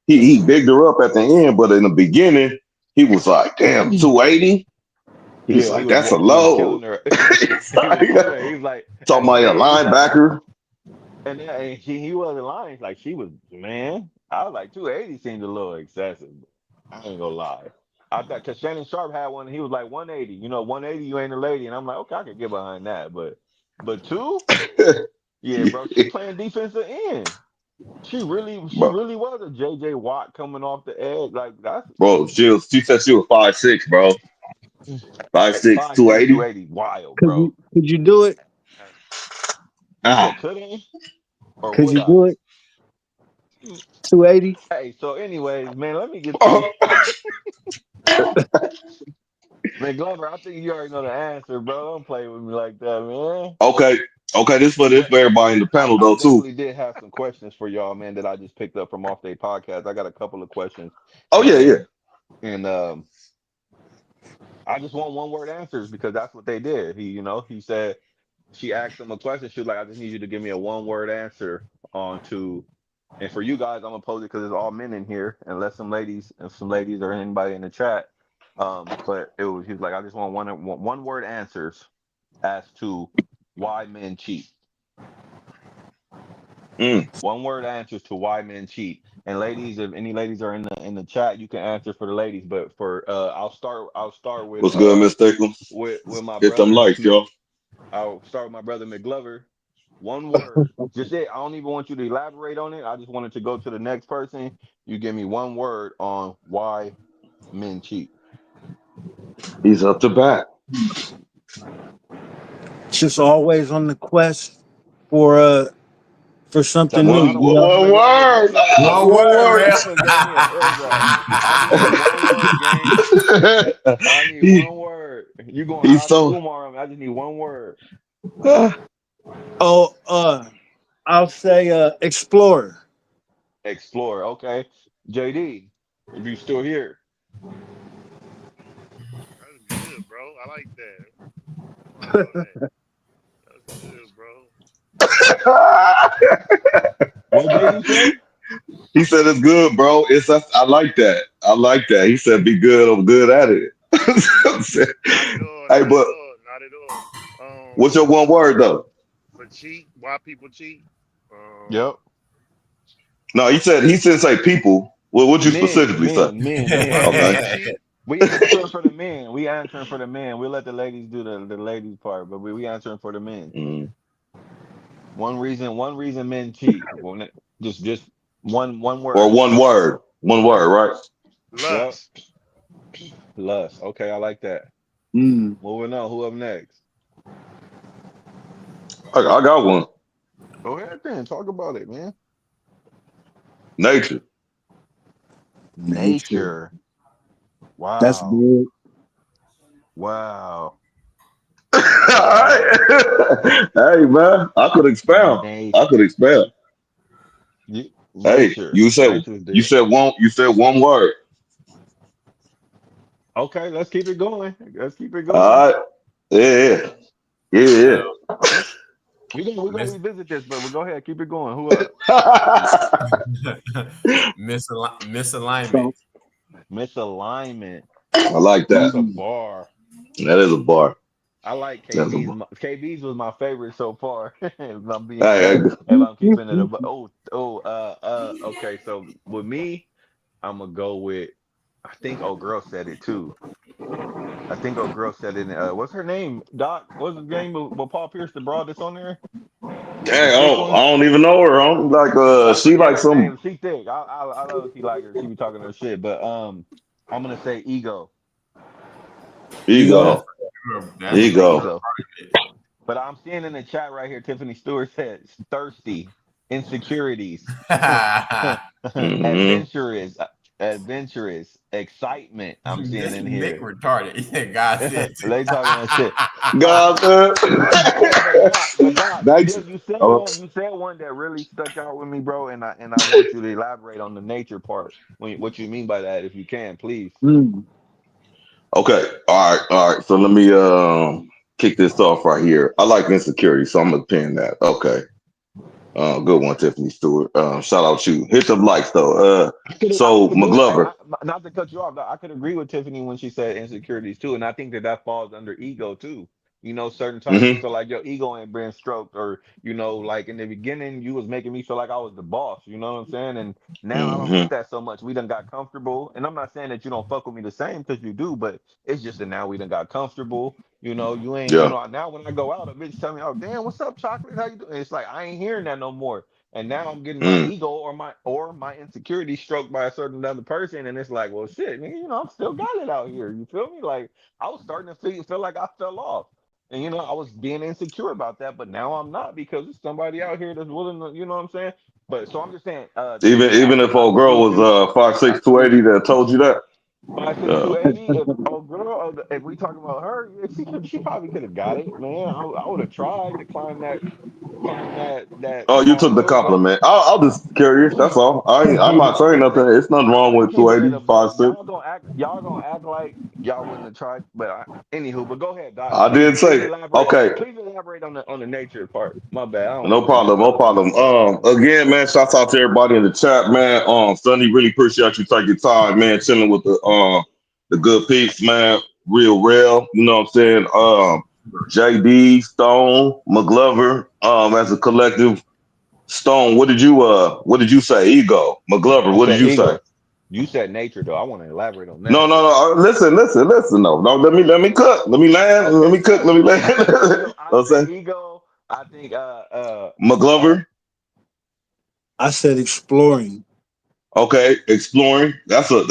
Speaker 1: he bigged her up at the end, but in the beginning he was like, damn, 280. He's
Speaker 2: Yeah,
Speaker 1: like, that's a
Speaker 2: he was
Speaker 1: low.
Speaker 2: killing her.
Speaker 1: It's
Speaker 2: He was
Speaker 1: like,
Speaker 2: killing her. He was like,
Speaker 1: talking about a
Speaker 2: he's like,
Speaker 1: linebacker.
Speaker 2: and he wasn't lying. Like she was, man. I was like 280 seemed a little excessive. I ain't gonna lie. I thought because Shannon Sharpe had one, he was like 180. 180, you ain't a lady, and I'm like, okay, I could get behind that, but two, yeah, bro, she playing defensive end. She
Speaker 1: bro,
Speaker 2: really was a JJ Watt coming off the edge. Like that's
Speaker 1: she said she was 5'6", bro. 5'6",
Speaker 2: 5'6",
Speaker 1: 280.
Speaker 2: 280. Wild,
Speaker 3: Could
Speaker 2: bro.
Speaker 3: you do it?
Speaker 2: You said
Speaker 1: Ah,
Speaker 2: could I or
Speaker 3: Could
Speaker 2: would
Speaker 3: you
Speaker 2: I?
Speaker 3: do it? 280.
Speaker 2: Hey, so anyways, man, let me get
Speaker 1: oh,
Speaker 2: these. Mcglover, I think you already know the answer, bro. Don't play with me like that, man.
Speaker 1: okay, okay. This
Speaker 2: But
Speaker 1: for everybody in the panel
Speaker 2: I
Speaker 1: though too.
Speaker 2: definitely did have some questions for y'all, man, that I just picked up from off their podcast. I got a couple of questions,
Speaker 1: Oh yeah, yeah.
Speaker 2: and I just want one word answers because that's what they did. He said she asked him a question. She was like, I just need you to give me a one word answer on to. And for you guys, I'm gonna pose it because it's all men in here, unless if some ladies or anybody in the chat. But he was like, I just want one word answers as to why men cheat.
Speaker 1: Mm,
Speaker 2: One word answers to why men cheat. And ladies, if any ladies are in the chat, you can answer for the ladies. But for I'll start
Speaker 1: what's good, Miss Thickums?
Speaker 2: with my
Speaker 1: Hit them
Speaker 2: brother.
Speaker 1: likes, y'all.
Speaker 2: I'll start with my brother McGlover. One word, just it. I don't even want you to elaborate on it. I just wanted to go to the next person. You give me one word on why men cheat.
Speaker 1: He's up to bat.
Speaker 3: Just always on the quest for something
Speaker 2: Something
Speaker 3: new.
Speaker 2: out of
Speaker 3: You know.
Speaker 2: order,
Speaker 1: One
Speaker 2: McGlover.
Speaker 1: word.
Speaker 2: Don't yell at me.
Speaker 5: One
Speaker 1: One
Speaker 5: word,
Speaker 1: word.
Speaker 5: man.
Speaker 2: McGlover gave me an eardrub. I just need one word, gang. I need
Speaker 1: he,
Speaker 2: one word. You going
Speaker 1: he's
Speaker 2: Haji
Speaker 1: so.
Speaker 2: Umar on me. I just need one word.
Speaker 3: Oh, I'll say explorer.
Speaker 2: Explore. Okay. JD, if you still here.
Speaker 4: That's good, bro. I like that. I like all that. That's good, bro.
Speaker 2: What JD say?
Speaker 1: He said it's good, bro. I like that. I like that. He said be good. I'm good at it.
Speaker 4: Not at all.
Speaker 1: Hey,
Speaker 4: Not at
Speaker 1: but
Speaker 4: all. Not at all.
Speaker 1: what's your one word though?
Speaker 4: For cheat, why people cheat?
Speaker 2: Yep.
Speaker 1: No, he said say people. Well, what'd you
Speaker 2: Men,
Speaker 1: specifically say?
Speaker 2: men, men,
Speaker 4: Why
Speaker 2: men,
Speaker 1: Okay.
Speaker 4: men
Speaker 2: men.
Speaker 4: cheat?
Speaker 2: We answering for the men. We answering for the men. We let the ladies do the ladies part, but we answering for the men.
Speaker 1: Mm.
Speaker 2: One reason men cheat. Just one
Speaker 1: Or
Speaker 2: word.
Speaker 1: one word. One word, right?
Speaker 2: Yep.
Speaker 4: Lust.
Speaker 2: Lust. Okay, I like that.
Speaker 3: Mm.
Speaker 2: Moving on. Who up next?
Speaker 1: I got one.
Speaker 2: Go ahead then. Talk about it, man.
Speaker 1: Nature.
Speaker 3: Nature.
Speaker 2: Nature.
Speaker 3: That's
Speaker 2: Wow.
Speaker 3: big.
Speaker 2: Wow. Wow.
Speaker 1: Hey man, I could expound.
Speaker 2: Nate.
Speaker 1: I could expound. Hey,
Speaker 2: Nature.
Speaker 1: you said
Speaker 2: Nature's
Speaker 1: you
Speaker 2: dead.
Speaker 1: said one word.
Speaker 2: Okay, let's keep it going. Let's keep it going.
Speaker 1: All right. Yeah, yeah,
Speaker 2: We're gonna
Speaker 5: Miss
Speaker 2: revisit this, but we'll go ahead, keep it going. Who up?
Speaker 1: yeah.
Speaker 5: misalignment.
Speaker 3: So,
Speaker 2: Misalignment.
Speaker 1: I like that.
Speaker 2: That's a
Speaker 3: mm.
Speaker 2: bar.
Speaker 1: That is a bar.
Speaker 2: I like
Speaker 1: That's a
Speaker 2: KB's.
Speaker 1: bar.
Speaker 2: KB's was my favorite so far. If I'm being
Speaker 1: Hey,
Speaker 2: if I'm keeping it. Okay. So with me, I'm gonna go with. I think old girl said it too. I think old girl said it. What's her name? Doc. What's his name? With Paul Pierce, the broad that's on there.
Speaker 1: Dang,
Speaker 2: The thick one.
Speaker 1: I don't even know her. I'm like, she
Speaker 2: Forget
Speaker 1: like
Speaker 2: her name.
Speaker 1: some
Speaker 2: She thick. I love she like her. She be talking her shit. But I'm gonna say ego.
Speaker 3: Ego.
Speaker 5: That's
Speaker 1: ego,
Speaker 2: I'm
Speaker 5: that's
Speaker 2: gonna
Speaker 5: a
Speaker 2: say
Speaker 1: ego.
Speaker 2: ego. But I'm seeing in the chat right here, Tiffany Stewart says thirsty, insecurities,
Speaker 1: Hmm.
Speaker 2: adventurous, adventurous, excitement. I'm seeing
Speaker 5: this
Speaker 2: in
Speaker 5: Nick
Speaker 2: here.
Speaker 5: retarded. God said.
Speaker 2: They talking that shit.
Speaker 1: God,
Speaker 2: But Doc,
Speaker 1: thanks. Oh,
Speaker 2: you said one that really stuck out with me, bro, and I want you to elaborate on the nature part. What you mean by that, if you can, please.
Speaker 3: Mm.
Speaker 1: okay. All right. So let me kick this off right here. I like insecurity, so I'm gonna pin that. Okay. Good one, Tiffany Stewart. Shout out you. Hit some likes though.
Speaker 2: I
Speaker 1: So
Speaker 2: could agree.
Speaker 1: McGlover.
Speaker 2: Not to cut you off, I could agree with Tiffany when she said insecurities too, and I think that falls under ego too. You know, certain times you
Speaker 1: Hmm.
Speaker 2: feel like your ego ain't been stroked, or like in the beginning you was making me feel like I was the boss. You know what I'm saying? And now I don't
Speaker 1: Hmm.
Speaker 2: get that so much. We done got comfortable, and I'm not saying that you don't fuck with me the same because you do, but it's just that now we done got comfortable. You know, you ain't. You
Speaker 1: Yeah.
Speaker 2: know, now when I go out, a bitch tell me, "Oh damn, what's up, chocolate? How you doing?" It's like I ain't hearing that no more. And now I'm getting my
Speaker 1: Mm.
Speaker 2: ego or my insecurity stroked by a certain other person, and it's like, well, shit, nigga, I'm still got it out here. You feel me? Like I was starting to feel like I fell off, and I was being insecure about that, but now I'm not because there's somebody out here that's willing to, you know what I'm saying? But so I'm just saying, Tiffany,
Speaker 1: Even if
Speaker 2: I
Speaker 1: old girl
Speaker 2: salute
Speaker 1: was
Speaker 2: you. I
Speaker 1: 5'6",
Speaker 2: salute
Speaker 1: 280
Speaker 2: you.
Speaker 1: that told you that.
Speaker 2: 5'6",
Speaker 1: Uh,
Speaker 2: 280. If if we talking about her, yeah, she probably could have got it, man. I would have tried to climb that
Speaker 1: oh, you
Speaker 2: small
Speaker 1: took the
Speaker 2: hill, but
Speaker 1: compliment. I'll just curious. That's all. I'm not saying nothing. It's nothing wrong
Speaker 2: I'm
Speaker 1: with
Speaker 2: keeping it
Speaker 1: 280,
Speaker 2: a buck.
Speaker 1: 5'6".
Speaker 2: Y'all gonna act like y'all wouldn't have tried. But anywho, but go ahead, Doc.
Speaker 1: I did
Speaker 2: Please
Speaker 1: say
Speaker 2: elaborate.
Speaker 1: okay.
Speaker 2: Please elaborate on the nature part. My bad. I don't
Speaker 1: No
Speaker 2: want to cut
Speaker 1: problem,
Speaker 2: you
Speaker 1: no
Speaker 2: off.
Speaker 1: problem. Again, man, shouts out to everybody in the chat, man. Sonny, really appreciate you taking your time, man, chilling with the good peeps, man. Real, you know what I'm saying? JD, Stone, McGlover, as a collective. Stone, what did you say? Ego. McGlover,
Speaker 2: I
Speaker 1: what did
Speaker 2: said
Speaker 1: you say?
Speaker 2: ego. You said nature though. I want to elaborate on
Speaker 1: No,
Speaker 2: that.
Speaker 1: no, no. Listen. No, no. Let me cook. Let me land. Let
Speaker 2: Okay,
Speaker 1: me cook.
Speaker 2: good.
Speaker 1: Let me land.
Speaker 2: I said ego. I
Speaker 1: I'll say
Speaker 2: said ego. I think uh
Speaker 1: McGlover.
Speaker 3: I said exploring.
Speaker 1: Okay, exploring. That's a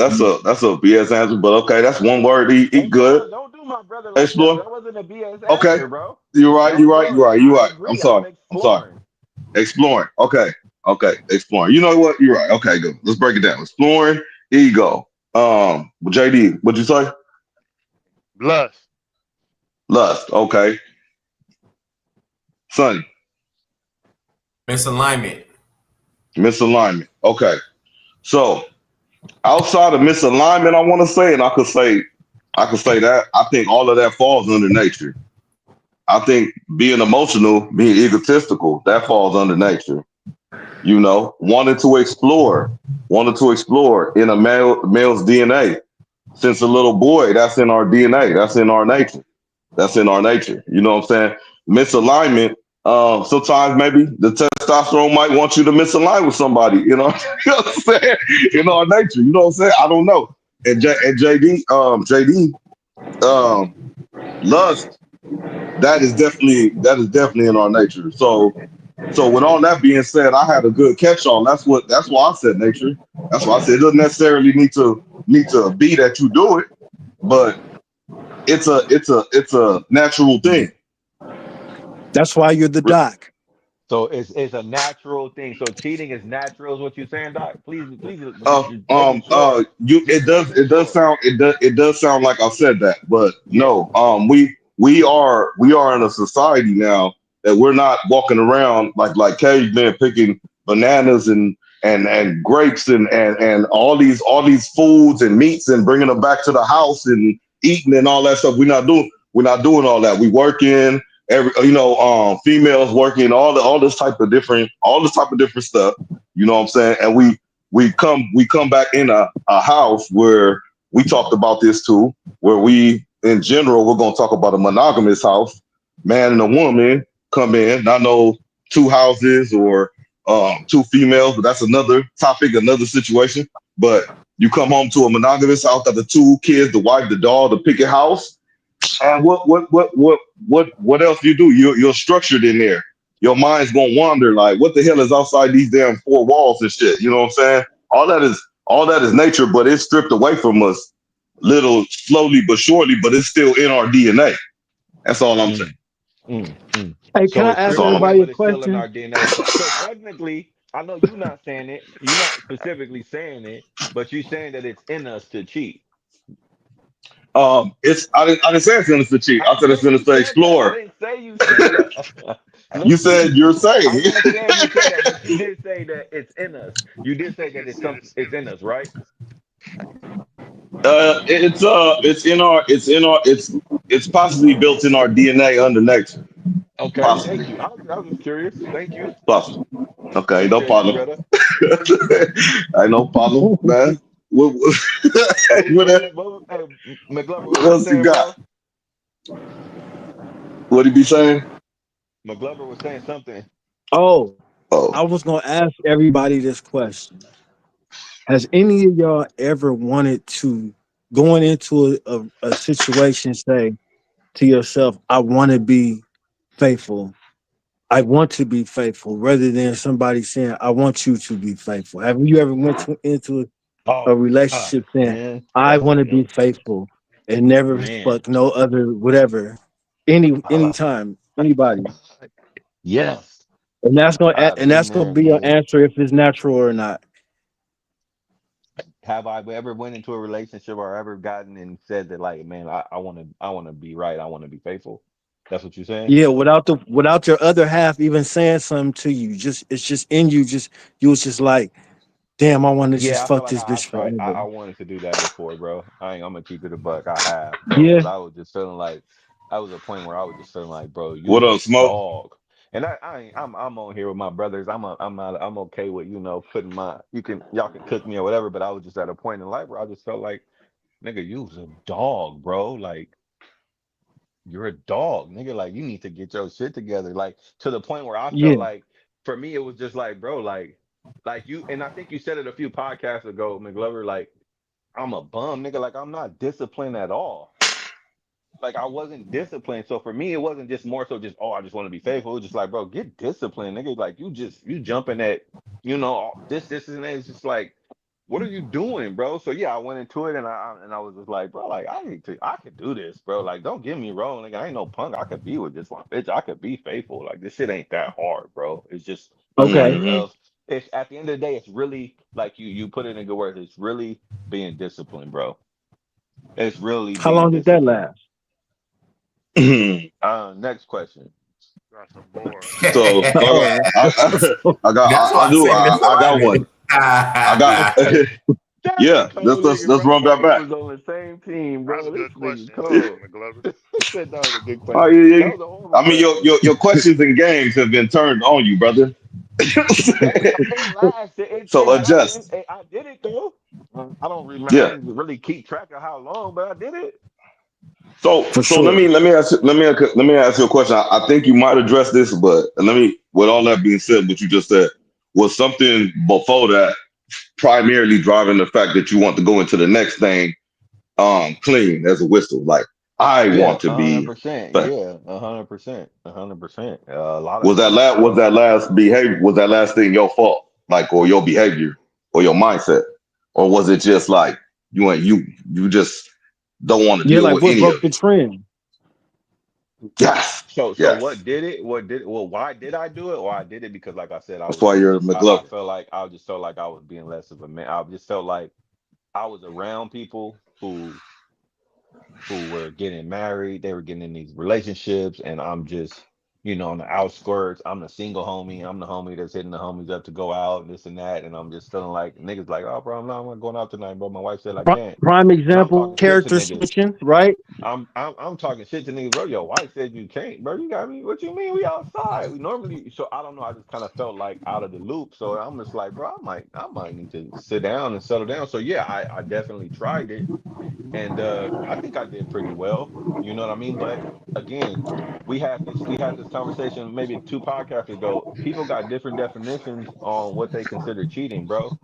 Speaker 1: BS answer, but okay, that's one word. Eat
Speaker 2: hey
Speaker 1: good.
Speaker 2: Sean, don't do my brother like that.
Speaker 1: Explore.
Speaker 2: That wasn't a BS
Speaker 1: Okay,
Speaker 2: answer, bro.
Speaker 1: you're right. You're
Speaker 2: Don't
Speaker 1: right.
Speaker 2: do
Speaker 1: You're
Speaker 2: it.
Speaker 1: right. You're
Speaker 2: I
Speaker 1: right. I'm
Speaker 2: agree. I'm
Speaker 1: sorry. I'm sorry.
Speaker 2: exploring.
Speaker 1: Exploring. Okay. Exploring. You know what? You're right. Okay, good. Let's break it down. Exploring. Ego. JD, what'd you say?
Speaker 4: Lust.
Speaker 1: Lust. Okay. Sunny.
Speaker 5: Misalignment.
Speaker 1: Misalignment. Okay. So outside of misalignment, I want to say, and I could say that I think all of that falls under nature. I think being emotional, being egotistical, that falls under nature. Wanting to explore in a male's DNA. Since a little boy, that's in our DNA. That's in our nature. That's in our nature. You know what I'm saying? Misalignment. Sometimes maybe the testosterone might want you to misalign with somebody. You know what I'm saying? In our nature. You know what I'm saying? I don't know. And JD, um, lust. That is definitely in our nature. So with all that being said, I had a good catch on. That's why I said nature. That's why I said it doesn't necessarily need to be that you do it, but it's a natural thing.
Speaker 3: That's why you're the doc.
Speaker 2: So it's a natural thing. So cheating is natural, is what you're saying, Doc? Please,
Speaker 1: Uh
Speaker 2: just making sure.
Speaker 1: you
Speaker 2: Just
Speaker 1: it
Speaker 2: making
Speaker 1: does
Speaker 2: sure.
Speaker 1: sound it does sound like I said that, but
Speaker 2: Yeah.
Speaker 1: no, we are in a society now that we're not walking around like cavemen picking bananas and grapes and all these foods and meats and bringing them back to the house and eating and all that stuff. We're not doing all that. We work in females working all this type of different stuff. You know what I'm saying? And we come back in a house where we talked about this too, where we in general we're gonna talk about a monogamous house, man and a woman come in, not no two houses or two females, but that's another topic, another situation. But you come home to a monogamous house, got the two kids, the wife, the dog, the picket house, and what else you do? You're structured in there. your mind's gonna wander like, what the hell is outside these damn four walls and shit? You know what I'm saying? All that is nature, but it's stripped away from us little slowly but surely, but it's still in our DNA. That's all I'm saying.
Speaker 2: Mm, mm.
Speaker 3: Hey, can
Speaker 2: So
Speaker 3: I
Speaker 2: it's
Speaker 1: That's
Speaker 3: ask
Speaker 2: stripped
Speaker 1: all I'm
Speaker 2: away,
Speaker 3: everybody a
Speaker 2: but it's still in
Speaker 3: question?
Speaker 2: our DNA. So technically, I know you're not saying it. You're not specifically saying it, but you're saying that it's in us to cheat.
Speaker 1: it's I didn't say it's in us to cheat.
Speaker 2: I
Speaker 1: I
Speaker 2: didn't
Speaker 1: said it's
Speaker 2: say
Speaker 1: in us
Speaker 2: you
Speaker 1: to
Speaker 2: said that. I
Speaker 1: explore.
Speaker 2: didn't say you said that.
Speaker 1: You
Speaker 2: No,
Speaker 1: said you're
Speaker 2: I'm
Speaker 1: saying.
Speaker 2: not saying you said that, but you did say that it's in us. You did say
Speaker 4: He
Speaker 2: that
Speaker 4: just
Speaker 2: it's
Speaker 4: said
Speaker 2: something.
Speaker 4: it's
Speaker 2: It's in
Speaker 4: sinners.
Speaker 2: us, right?
Speaker 1: It's possibly built in our DNA under nature.
Speaker 2: Okay,
Speaker 1: Possibly.
Speaker 2: thank you. I was just curious. Thank you.
Speaker 1: Possibly. Okay, no
Speaker 2: Appreciate you,
Speaker 1: problem.
Speaker 2: brother.
Speaker 1: I no problem, man. What,
Speaker 2: Hey, McGlover, what was you
Speaker 1: what's you
Speaker 2: saying,
Speaker 1: got?
Speaker 2: bro?
Speaker 1: What he be saying?
Speaker 2: McGlover was saying something.
Speaker 3: Oh, I
Speaker 1: Oh,
Speaker 3: was gonna ask everybody this question. Has any of y'all ever wanted to going into a situation say to yourself, I want to be faithful. I want to be faithful rather than somebody saying, I want you to be faithful. Have you ever into a
Speaker 2: Oh,
Speaker 3: relationship saying,
Speaker 2: man,
Speaker 3: I
Speaker 2: that's
Speaker 3: want to be
Speaker 2: yo,
Speaker 3: faithful and never
Speaker 2: man.
Speaker 3: fuck no other whatever?
Speaker 2: Uh,
Speaker 3: Anytime, anybody.
Speaker 2: yes,
Speaker 3: And that's gonna
Speaker 2: I have
Speaker 3: and
Speaker 2: been
Speaker 3: that's gonna
Speaker 2: there,
Speaker 3: be your
Speaker 2: man.
Speaker 3: answer if it's natural or not.
Speaker 2: Have I ever went into a relationship or ever gotten and said that like, man, I want to be right. I want to be faithful. That's what you're saying?
Speaker 3: Yeah, without your other half even saying something to you. Just it's just in you, just you was just like, damn, I want to just
Speaker 2: Yeah, I felt
Speaker 3: fuck
Speaker 2: like
Speaker 3: this
Speaker 2: I
Speaker 3: bitch
Speaker 2: tried. I,
Speaker 3: forever.
Speaker 2: I wanted to do that before, bro. I'm gonna keep it a buck. I have, bro,
Speaker 3: Yeah.
Speaker 2: because I was just feeling like I was a point where I was just feeling like, bro,
Speaker 1: what
Speaker 2: you's
Speaker 1: up,
Speaker 2: a
Speaker 1: Smoke?
Speaker 2: dog. And I ain't, I'm on here with my brothers. I'm okay with putting y'all can cook me or whatever. But I was just at a point in life where I just felt like, nigga, you was a dog, bro. Like you're a dog, nigga. Like you need to get your shit together. Like to the point where I felt
Speaker 3: Yeah.
Speaker 2: like for me it was just like, bro, like you and I think you said it a few podcasts ago, McGlover, like I'm a bum, nigga. Like I'm not disciplined at all. Like I wasn't disciplined. So for me, it wasn't just more so just, oh, I just want to be faithful. It was just like, bro, get disciplined, nigga. Like you jumping at, this and that. It's just like, what are you doing, bro? So yeah, I went into it and I was just like, bro, like I could do this, bro. Like don't get me wrong, like I ain't no punk. I could be with just one bitch. I could be faithful. Like this shit ain't that hard, bro. It's just a
Speaker 3: Okay.
Speaker 2: matter
Speaker 1: Hmm.
Speaker 2: of it's at the end of the day, it's really like you put it in good words. It's really being disciplined, bro. It's really
Speaker 3: How
Speaker 2: being
Speaker 3: long did that
Speaker 2: disciplined.
Speaker 3: last?
Speaker 2: Next question.
Speaker 4: That's a bar.
Speaker 1: so
Speaker 3: Oh,
Speaker 5: That's why I say that's
Speaker 1: I got
Speaker 5: private.
Speaker 1: one. I got
Speaker 2: Hey, that's a
Speaker 1: yeah. Let's
Speaker 2: cold
Speaker 1: let's
Speaker 2: nigga,
Speaker 1: let's
Speaker 2: bro. I
Speaker 1: run
Speaker 2: thought
Speaker 1: that
Speaker 2: we
Speaker 1: back.
Speaker 2: was on the same team,
Speaker 4: That's
Speaker 2: bro.
Speaker 4: a
Speaker 2: This
Speaker 4: good
Speaker 2: nigga
Speaker 4: question,
Speaker 2: cold.
Speaker 4: McGlover.
Speaker 2: Said that was a good
Speaker 1: Oh,
Speaker 2: question.
Speaker 1: yeah,
Speaker 2: That
Speaker 1: yeah.
Speaker 2: was a horrible
Speaker 1: I mean,
Speaker 2: question.
Speaker 1: your questions and games have been turned on you, brother.
Speaker 2: It lasted. It
Speaker 1: So
Speaker 2: happened.
Speaker 1: adjust.
Speaker 2: I did it though. I don't remember. I
Speaker 1: Yeah.
Speaker 2: didn't really keep track of how long, but I did it.
Speaker 3: for
Speaker 1: So let
Speaker 3: sure.
Speaker 1: me ask you a question. I think you might address this, but with all that being said, what you just said was something before that primarily driving the fact that you want to go into the next thing clean as a whistle. Like I
Speaker 2: Yeah,
Speaker 1: want to be.
Speaker 2: 100%.
Speaker 1: But
Speaker 2: Yeah, 100%. 100%. A lot of
Speaker 1: was that
Speaker 2: times,
Speaker 1: last was
Speaker 2: bro.
Speaker 1: that last behavior? Was that last thing your fault? Like or your behavior or your mindset, or was it just like you just don't want to
Speaker 3: Yeah,
Speaker 1: deal
Speaker 3: like
Speaker 1: with
Speaker 3: what
Speaker 1: any of
Speaker 3: broke the
Speaker 1: it?
Speaker 3: trend?
Speaker 1: Yes,
Speaker 2: So what
Speaker 1: yes.
Speaker 2: did it? What did well? Why did I do it? Or I did it because, like I said, I
Speaker 1: That's
Speaker 2: was
Speaker 1: why
Speaker 2: being
Speaker 1: you're
Speaker 2: less. I
Speaker 1: McGlover.
Speaker 2: felt like I just felt like I was being less of a man. I just felt like I was around people who were getting married, they were getting in these relationships, and I'm just, on the outskirts. I'm the single homie. I'm the homie that's hitting the homies up to go out and this and that. And I'm just feeling like niggas like, oh, bro, I'm not going out tonight, bro. My wife said I can't.
Speaker 3: Prime
Speaker 2: And I'm
Speaker 3: example,
Speaker 2: talking shit to
Speaker 3: character
Speaker 2: niggas.
Speaker 3: switching, right?
Speaker 2: I'm talking shit to niggas, bro. Your wife said you can't, bro. You got me. What you mean? We outside. We normally. So I don't know. I just kind of felt like out of the loop. So I'm just like, bro, I might need to sit down and settle down. So yeah, I definitely tried it, and I think I did pretty well. You know what I mean? But again, we had this conversation maybe 2 podcasts ago. People got different definitions on what they consider cheating, bro.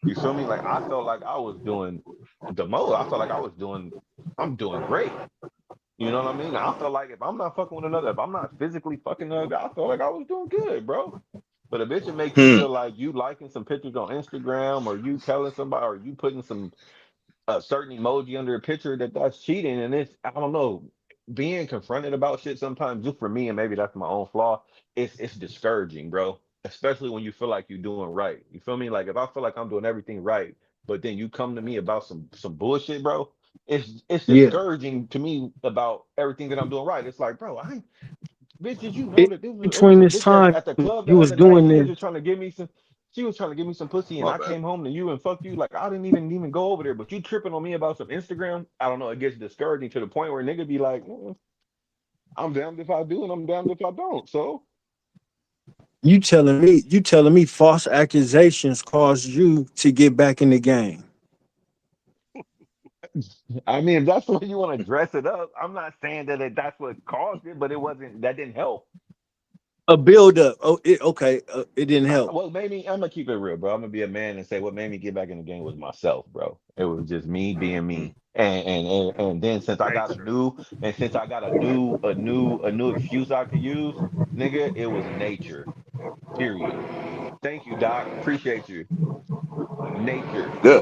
Speaker 2: You feel me? Like I felt like I was doing the most. I felt like I'm doing great. You know what I mean? I feel like if I'm not fucking with another, if I'm not physically fucking another guy, I feel like I was doing good, bro. But a bitch will make you
Speaker 1: Hmm.
Speaker 2: feel like you liking some pictures on Instagram, or you telling somebody, or you putting some a certain emoji under a picture, that's cheating. And it's, I don't know, being confronted about shit sometimes, just for me, and maybe that's my own flaw, it's discouraging, bro. Especially when you feel like you're doing right. You feel me? Like if I feel like I'm doing everything right, but then you come to me about some bullshit, bro. It's
Speaker 3: Yeah.
Speaker 2: discouraging to me about everything that I'm doing right. It's like, bro, bitch, did you know
Speaker 3: It,
Speaker 2: that it was
Speaker 3: between
Speaker 2: a
Speaker 3: this
Speaker 2: bitch at
Speaker 3: time
Speaker 2: the club
Speaker 3: you
Speaker 2: the
Speaker 3: was
Speaker 2: other night?
Speaker 3: doing
Speaker 2: She was
Speaker 3: this,
Speaker 2: just trying to give me some. She was trying to give me some pussy, and
Speaker 1: My
Speaker 2: I
Speaker 1: bad.
Speaker 2: came home to you and fucked you. Like I didn't even go over there, but you tripping on me about some Instagram. I don't know. It gets discouraging to the point where nigga be like, I'm damned if I do, and I'm damned if I don't. So
Speaker 3: you telling me false accusations caused you to get back in the game.
Speaker 2: I mean, if that's the way you want to dress it up, I'm not saying that that's what caused it, but it wasn't. That didn't help.
Speaker 3: A build up. Okay. It didn't help.
Speaker 2: Well, maybe I'm gonna keep it real, bro. I'm gonna be a man and say what made me get back in the game was myself, bro. It was just me being
Speaker 1: Hmm.
Speaker 2: me. And then since I got a
Speaker 4: Nature.
Speaker 2: new and since I got a new excuse I could use, nigga, it was nature. Period. Thank you, Doc. Appreciate you. Nature.
Speaker 1: Yeah.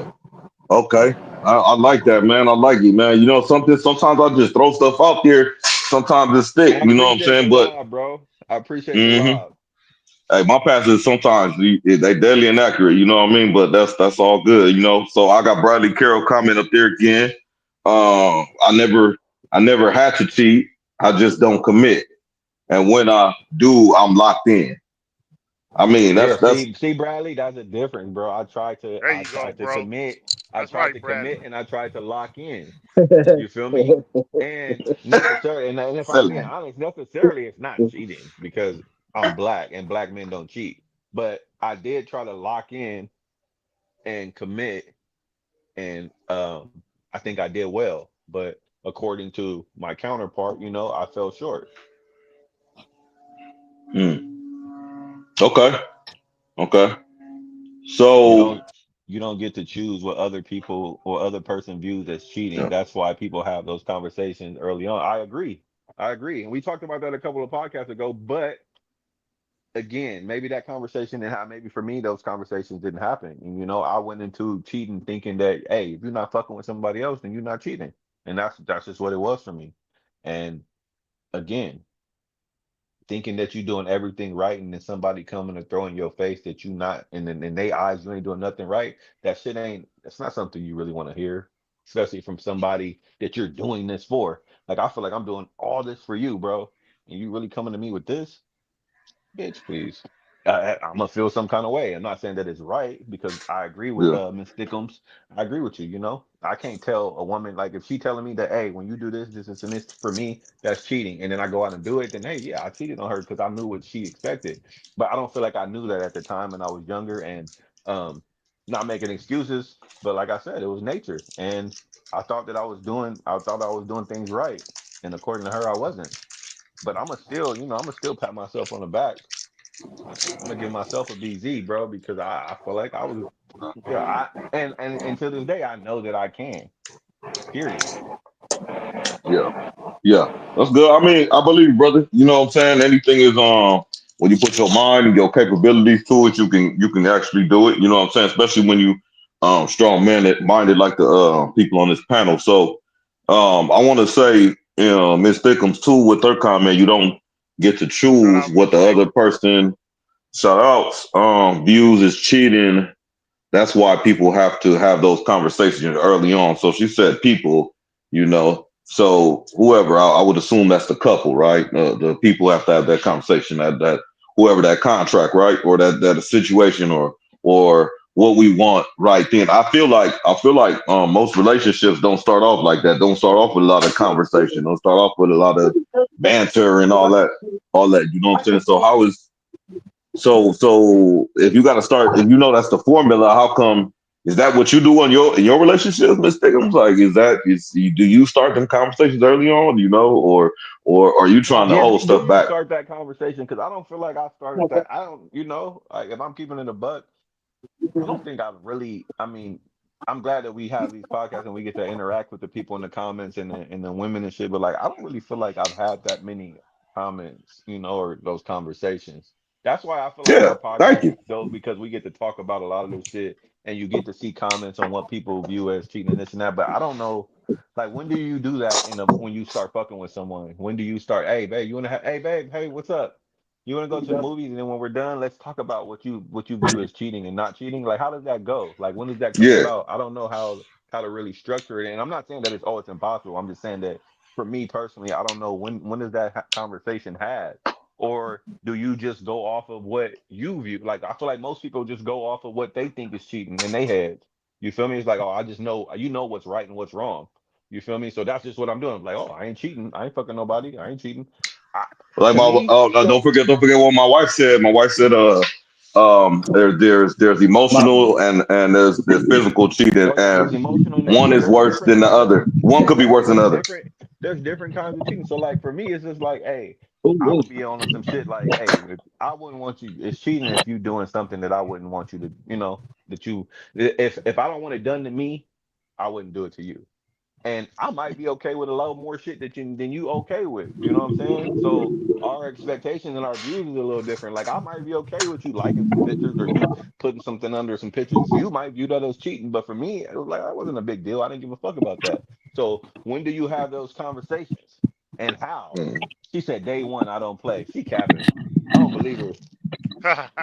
Speaker 1: Okay. I like that, man. I like it, man. You know something? Sometimes I just throw stuff out there. Sometimes it stick.
Speaker 2: I
Speaker 1: You know what I'm
Speaker 2: appreciate the
Speaker 1: saying? But
Speaker 2: lob, bro. I appreciate the
Speaker 1: hmm
Speaker 2: lob.
Speaker 1: hey, my passes sometimes they deadly inaccurate. You know what I mean? But that's all good. You know. So I got Bradley Carroll comment up there again. I never had to cheat. I just don't commit. And when I do, I'm locked in. I mean,
Speaker 2: Yeah,
Speaker 1: that's
Speaker 2: see, Bradley, that's a difference, bro.
Speaker 4: There
Speaker 2: I
Speaker 4: you go,
Speaker 2: tried to
Speaker 4: bro.
Speaker 2: commit,
Speaker 4: That's right, Bradley.
Speaker 2: and I tried to lock in. You feel me? And necessarily, and if I'm being
Speaker 1: selling.
Speaker 2: honest, necessarily it's not cheating because I'm black and black men don't cheat. But I did try to lock in and commit, and I think I did well. But according to my counterpart, I fell short.
Speaker 1: Hmm. Okay. Okay.
Speaker 2: You
Speaker 1: So
Speaker 2: don't you don't get to choose what other people or other person views as cheating.
Speaker 1: yeah.
Speaker 2: That's why people have those conversations early on. I agree. I agree. And we talked about that a couple of podcasts ago, but again, maybe that conversation and how maybe for me those conversations didn't happen. And I went into cheating thinking that, hey, if you're not fucking with somebody else, then you're not cheating. And that's just what it was for me. And again, thinking that you're doing everything right and then somebody coming and throwing your face that you not and then in their eyes you ain't doing nothing right, that's not something you really want to hear, especially from somebody that you're doing this for. Like I feel like I'm doing all this for you, bro, and you really coming to me with this? Bitch, please. I'm gonna feel some kind of way. I'm not saying that it's right because I agree with
Speaker 1: Yeah.
Speaker 2: Miss Stickums. I agree with you. I can't tell a woman like if she telling me that, hey, when you do this, this, and this for me, that's cheating, and then I go out and do it, then hey, yeah, I cheated on her because I knew what she expected. But I don't feel like I knew that at the time, and I was younger and um, not making excuses. But like I said, it was nature, and I thought I was doing things right, and according to her, I wasn't. But I'm gonna still pat myself on the back. I'm gonna give myself a BZ, bro, because I feel like I was, yeah, and to this day I know that I can. Period.
Speaker 1: Yeah. Yeah. That's good. I mean, I believe you, brother. You know what I'm saying? Anything is when you put your mind and your capabilities to it, you can actually do it. You know what I'm saying? Especially when you strong minded like the people on this panel. So I want to say, Miss Thickums too with her comment, you don't get to
Speaker 4: Shout
Speaker 1: choose
Speaker 4: out Miss
Speaker 1: what the other
Speaker 4: Stickles.
Speaker 1: person shout outs views is cheating. That's why people have to have those conversations early on. So she said people, you know. So whoever, I would assume that's the couple, right? The people have to have that conversation. That whoever that contract, right, or that situation, or what we want right then. I feel like most relationships don't start off like that. Don't start off with a lot of conversation. Don't start off with a lot of banter and all that. All that. You know what I'm saying? So how is so if you got to start, if you know that's the formula, how come? Is that what you do in your relationships, Miss Stickums? Like, do you start them conversations early on? You know, or are you trying to
Speaker 2: Yeah,
Speaker 1: hold
Speaker 2: do
Speaker 1: stuff
Speaker 2: you
Speaker 1: back?
Speaker 2: start that conversation? Because I don't feel like I started that. I don't, like if I'm keeping it a buck, I don't think I've really. I mean, I'm glad that we have these podcasts and we get to interact with the people in the comments and the women and shit. But like, I don't really feel like I've had that many comments, or those conversations. That's why I feel like
Speaker 1: Yeah,
Speaker 2: our
Speaker 1: thank
Speaker 2: podcast is
Speaker 1: you.
Speaker 2: dope because we get to talk about a lot of this shit and you get to see comments on what people view as cheating and this and that. But I don't know, like, when do you do that when you start fucking with someone? When do you start? Hey, babe, you wanna have? Hey, babe, hey, what's up? You want to go to the movies, and then when we're done, let's talk about what you view as cheating and not cheating. Like, how does that go? Like, when does that come
Speaker 1: Yeah,
Speaker 2: about? I don't know how to really structure it. And I'm not saying that it's impossible. I'm just saying that for me personally, I don't know when is that conversation had, or do you just go off of what you view? Like, I feel like most people just go off of what they think is cheating in their heads. You feel me? It's like, oh, I just know what's right and what's wrong. You feel me? So that's just what I'm doing. Like, oh, I ain't cheating. I ain't fucking nobody. I ain't cheating. I,
Speaker 1: like
Speaker 2: to
Speaker 1: my
Speaker 2: me,
Speaker 1: don't
Speaker 2: so
Speaker 1: forget what my wife said. My wife said there's
Speaker 3: My
Speaker 1: emotional and there's physical cheating,
Speaker 2: oh yeah,
Speaker 1: and
Speaker 2: there's emotional
Speaker 1: one is
Speaker 2: there's
Speaker 1: worse
Speaker 2: different
Speaker 1: than the
Speaker 2: kinds of
Speaker 1: other. One could be worse
Speaker 2: exactly
Speaker 1: than the other.
Speaker 2: there's different kinds of cheating. So like for me, it's just like, hey,
Speaker 3: ooh,
Speaker 2: I
Speaker 3: ooh.
Speaker 2: would be on some shit like, hey, I wouldn't want you. It's cheating if you doing something that I wouldn't want you to, that you if I don't want it done to me, I wouldn't do it to you. And I might be okay with a lot more shit than you okay with. You know what I'm saying? So our expectations and our views is a little different. Like I might be okay with you liking some pictures or you putting something under some pictures. You might view that as cheating, but for me, it was like that wasn't a big deal. I didn't give a fuck about that. So when do you have those conversations and how?
Speaker 1: Mm.
Speaker 2: She said day one, I don't play. She capping. I don't believe her.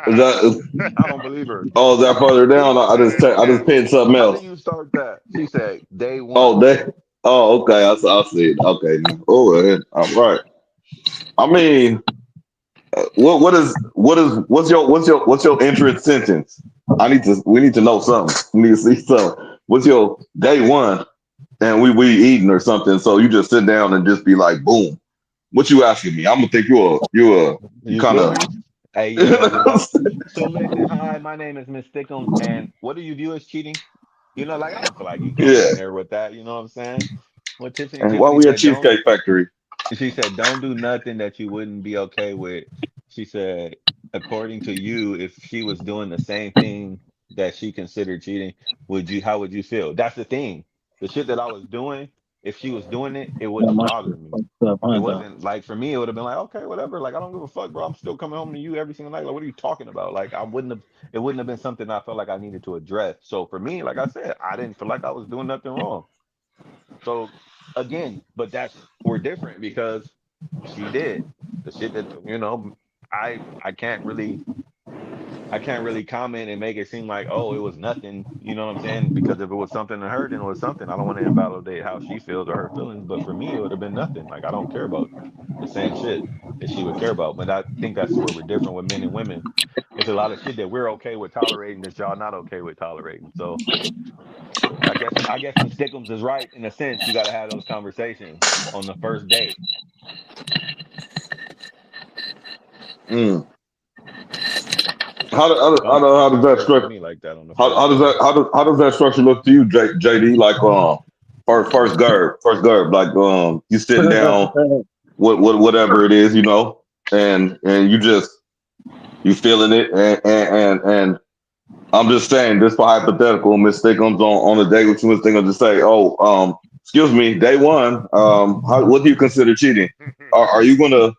Speaker 1: Is that
Speaker 2: I don't believe her.
Speaker 1: oh, is that further down? I just
Speaker 4: Yeah.
Speaker 1: pinned something
Speaker 2: How do
Speaker 1: else.
Speaker 2: you start that? She said day
Speaker 1: Oh,
Speaker 2: one.
Speaker 1: they. Oh, okay. I see it. Okay. Oh, all right. I mean, what's your entrance sentence? We need to know something. We need to see something. What's your day one? And we eating or something. So you just sit down and just be like, boom. What you asking me? I'm gonna think you
Speaker 2: You
Speaker 1: kind
Speaker 2: feel
Speaker 1: of.
Speaker 2: me? Hey, yeah, you know. So listen, hi, my name is Miss Thickums, and what do you view as cheating? Like I don't feel like you coming
Speaker 1: Yeah.
Speaker 2: in there with that. You know what I'm saying? Well, Tiffany,
Speaker 1: And why
Speaker 2: Tiffany
Speaker 1: we at
Speaker 2: said, don't.
Speaker 1: Cheesecake Factory?
Speaker 2: She said, don't do nothing that you wouldn't be okay with. She said, according to you, if she was doing the same thing that she considered cheating, how would you feel? That's the thing. The shit that I was doing, if she was doing it, it
Speaker 3: Yeah,
Speaker 2: wouldn't have
Speaker 3: my
Speaker 2: bothered me. It wasn't like for me, it would have been like, okay, whatever. Like, I don't give a fuck, bro. I'm still coming home to you every single night. Like, what are you talking about? Like, it wouldn't have been something I felt like I needed to address. So for me, like I said, I didn't feel like I was doing nothing wrong. So again, but we're different because she did the shit that, I I can't really comment and make it seem like, oh, it was nothing. You know what I'm saying? Because if it was something to her, then it was something. I don't want to invalidate how she feels or her feelings, but for me, it would have been nothing. Like I don't care about the same shit that she would care about. But I think that's where we're different with men and women. It's a lot of shit that we're okay with tolerating that y'all not okay with tolerating. So I guess Miss Stickums is right in a sense. You got to have those conversations on the first date.
Speaker 1: Mm. How does
Speaker 2: Don't
Speaker 1: that
Speaker 2: do it to
Speaker 1: structure?
Speaker 2: me like that on the
Speaker 1: How
Speaker 2: first
Speaker 1: does
Speaker 2: date.
Speaker 1: how does that structure look to you, JD? Like first Gerb, like you sitting down whatever it is, and you feeling it, and I'm just saying this for hypothetical. Miss Thickums on a date with you, Miss Thickums to say, oh, excuse me, day one, what do you consider cheating? Are you gonna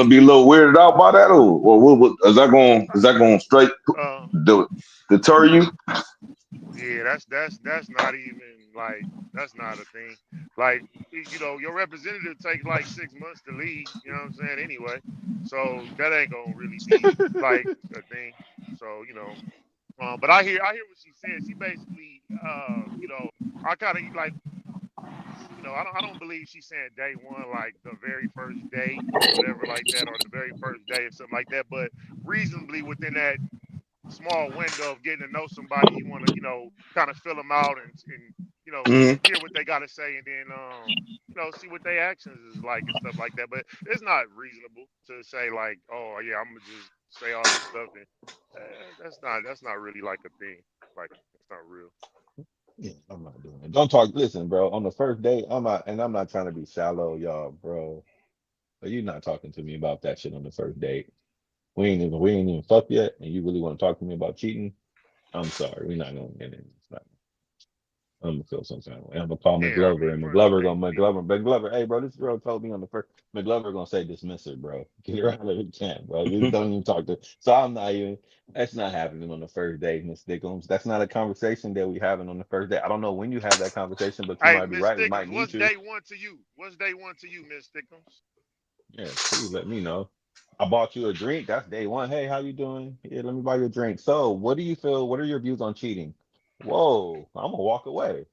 Speaker 1: be a little weirded out by that, or is that going straight
Speaker 4: uh,
Speaker 1: do, deter you?
Speaker 4: yeah, that's not even like that's not a thing. Like your representative takes like 6 months to leave. You know what I'm saying? Anyway, so that ain't gonna really be like a thing. So but I hear what she said. She basically, I kind of like, I don't believe she's saying day one, like the very first date or whatever like that, or the very first day or something like that. But reasonably within that small window of getting to know somebody, you want to, kind of fill them out and
Speaker 1: Mm-hmm.
Speaker 4: hear what they got to say, and then see what their actions is like and stuff like that. But it's not reasonable to say like, oh yeah, I'm gonna just say all this stuff, and that's not really like a thing. Like it's not real.
Speaker 2: Yeah, I'm not doing it. Don't talk. Listen, bro. On the first date, I'm not trying to be shallow, y'all, bro. But you're not talking to me about that shit on the first date. We ain't even fucked yet, and you really want to talk to me about cheating? I'm sorry, we're not gonna get into this. I'm gonna feel some kind of way. I'm gonna call
Speaker 4: Yeah, I
Speaker 2: McGlover,
Speaker 4: mean,
Speaker 2: and
Speaker 4: first
Speaker 2: McGlover
Speaker 4: thing,
Speaker 2: gonna McGlover. Hey, bro, this girl told me on the first. McGlover gonna say dismiss her, bro. Get her out of the camp, bro. You don't even talk to. So I'm not even. That's not happening on the first date, Miss Dickums. That's not a conversation that we having on the first date. I don't know when you have that conversation, but you
Speaker 4: hey,
Speaker 2: might be
Speaker 4: Miss
Speaker 2: right. It
Speaker 4: Thickums,
Speaker 2: might need
Speaker 4: what's
Speaker 2: to.
Speaker 4: day one to you? What's day one to you, Miss Thickums?
Speaker 2: Yeah, please let me know. I bought you a drink. That's day one. Hey, how you doing? Yeah, let me buy you a drink. So, what do you feel? What are your views on cheating? Whoa, I'm gonna walk away,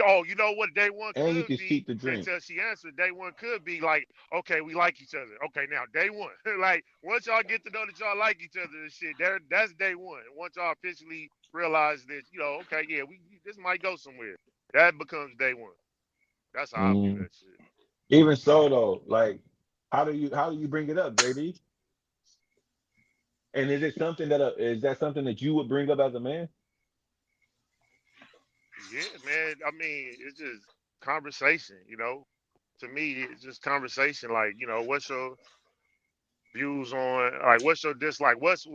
Speaker 4: Oh, you know what day one
Speaker 2: and you
Speaker 4: could
Speaker 2: can keep
Speaker 4: be
Speaker 2: the drink.
Speaker 4: until she answered. Day one could be like, okay, we like each other. Okay, now day one, like once y'all get to know that y'all like each other and shit, that's day one. Once y'all officially realize that, okay, yeah, we this might go somewhere. That becomes day one. That's how I view
Speaker 2: Mm.
Speaker 4: that shit.
Speaker 2: Even so, though, like, how do you bring it up, JD? And is it something that is that something that you would bring up as a man?
Speaker 4: Yeah, man. I mean, it's just conversation. To me, it's just conversation. Like, what's your views on like what's your dislike? What's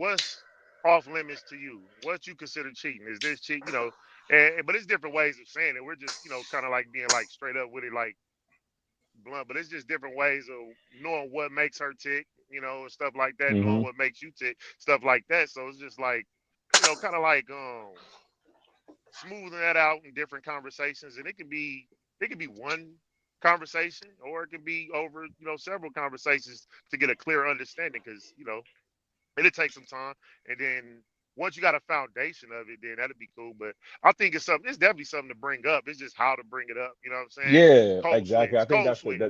Speaker 4: off limits to you? What you consider cheating? Is this cheat? But it's different ways of saying it. We're just kind of like being like straight up with it, like blunt. But it's just different ways of knowing what makes her tick, and stuff like that. Knowing
Speaker 2: Mm-hmm.
Speaker 4: what makes you tick, stuff like that. So it's just like kind of like smoothing that out in different conversations, and it could be one conversation, or it could be over several conversations to get a clear understanding, because it'll take some time, and then once you got a foundation of it, then that'd be cool. But I think it's definitely something to bring up. It's just how to bring it up. You know what I'm saying?
Speaker 2: Yeah,
Speaker 4: Code
Speaker 2: exactly. I
Speaker 4: switch,
Speaker 2: think
Speaker 4: code
Speaker 2: that's the
Speaker 4: switch,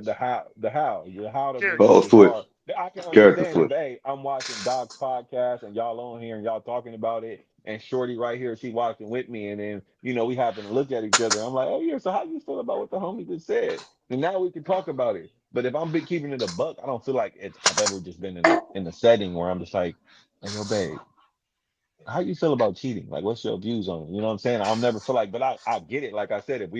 Speaker 2: how to bring it
Speaker 1: Oh,
Speaker 2: up is
Speaker 4: character switch.
Speaker 1: switch,
Speaker 2: hard. I can
Speaker 1: character
Speaker 2: understand if
Speaker 1: switch.
Speaker 2: hey, I'm watching Doc's podcast and y'all on here and y'all talking about it, and Shorty right here, she watching with me, and then we happen to look at each other. I'm like, oh yeah, so how you feel about what the homie just said? And now we can talk about it. But if I'm keeping it a buck, I don't feel like I've ever just been in a setting where I'm just like, hey, yo, babe, how you feel about cheating? Like, what's your views on it? You know what I'm saying? I'll never feel like, but I get it. Like I said, if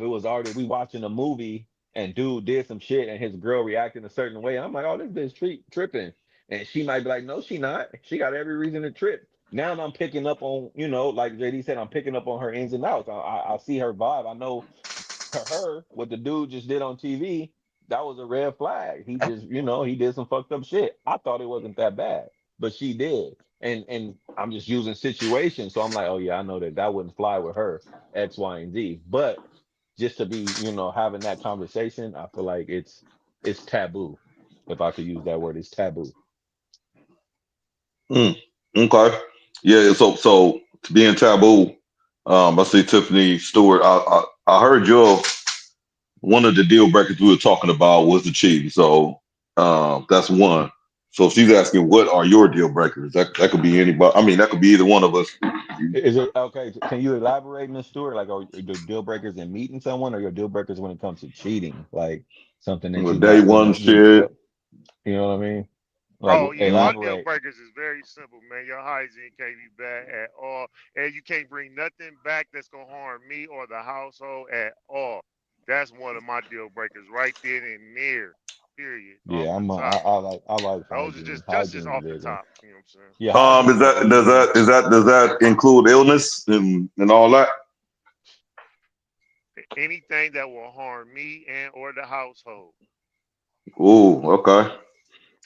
Speaker 2: it was already we watching a movie and dude did some shit and his girl reacted a certain way, I'm like, oh, this bitch tripping, and she might be like, no, she not. She got every reason to trip. Now I'm picking up on, like JD said, I'm picking up on her ins and outs. I see her vibe. I know to her what the dude just did on TV. That was a red flag. He just, he did some fucked up shit. I thought it wasn't that bad, but she did. And I'm just using situations. So I'm like, oh yeah, I know that wouldn't fly with her, X, Y, and Z. But just to be, having that conversation, I feel like it's taboo. If I could use that word, it's taboo.
Speaker 1: Mm, okay. Yeah. So being taboo. I see Tiffany Stewart. I heard your one of the deal breakers we were talking about was the cheating. So that's one. So she's asking, what are your deal breakers? That could be anybody. I mean, that could be either one of us.
Speaker 2: Is it okay? Can you elaborate, Miss Stewart? Like, are your deal breakers in meeting someone, or your deal breakers when it comes to cheating? Like something that
Speaker 1: Well,
Speaker 2: you
Speaker 1: day
Speaker 2: not,
Speaker 1: one
Speaker 2: you
Speaker 1: shit.
Speaker 2: you know what I mean? Like,
Speaker 4: Oh yeah, my deal
Speaker 2: elaborate.
Speaker 4: breakers is very simple, man. Your hygiene can't be bad at all, and you can't bring nothing back that's gonna harm me or the household at all. That's one of my deal breakers right then and there. Period. Off
Speaker 2: Yeah,
Speaker 4: the top.
Speaker 2: I like
Speaker 4: Those are
Speaker 2: hygiene.
Speaker 4: just
Speaker 2: Hygiene is a
Speaker 4: off the
Speaker 2: big one.
Speaker 4: top. You know what I'm saying?
Speaker 2: Yeah,
Speaker 1: Is
Speaker 2: hygiene is
Speaker 1: that
Speaker 2: big for me.
Speaker 1: does that include illness and all that?
Speaker 4: Anything that will harm me and or the household.
Speaker 1: Ooh, okay.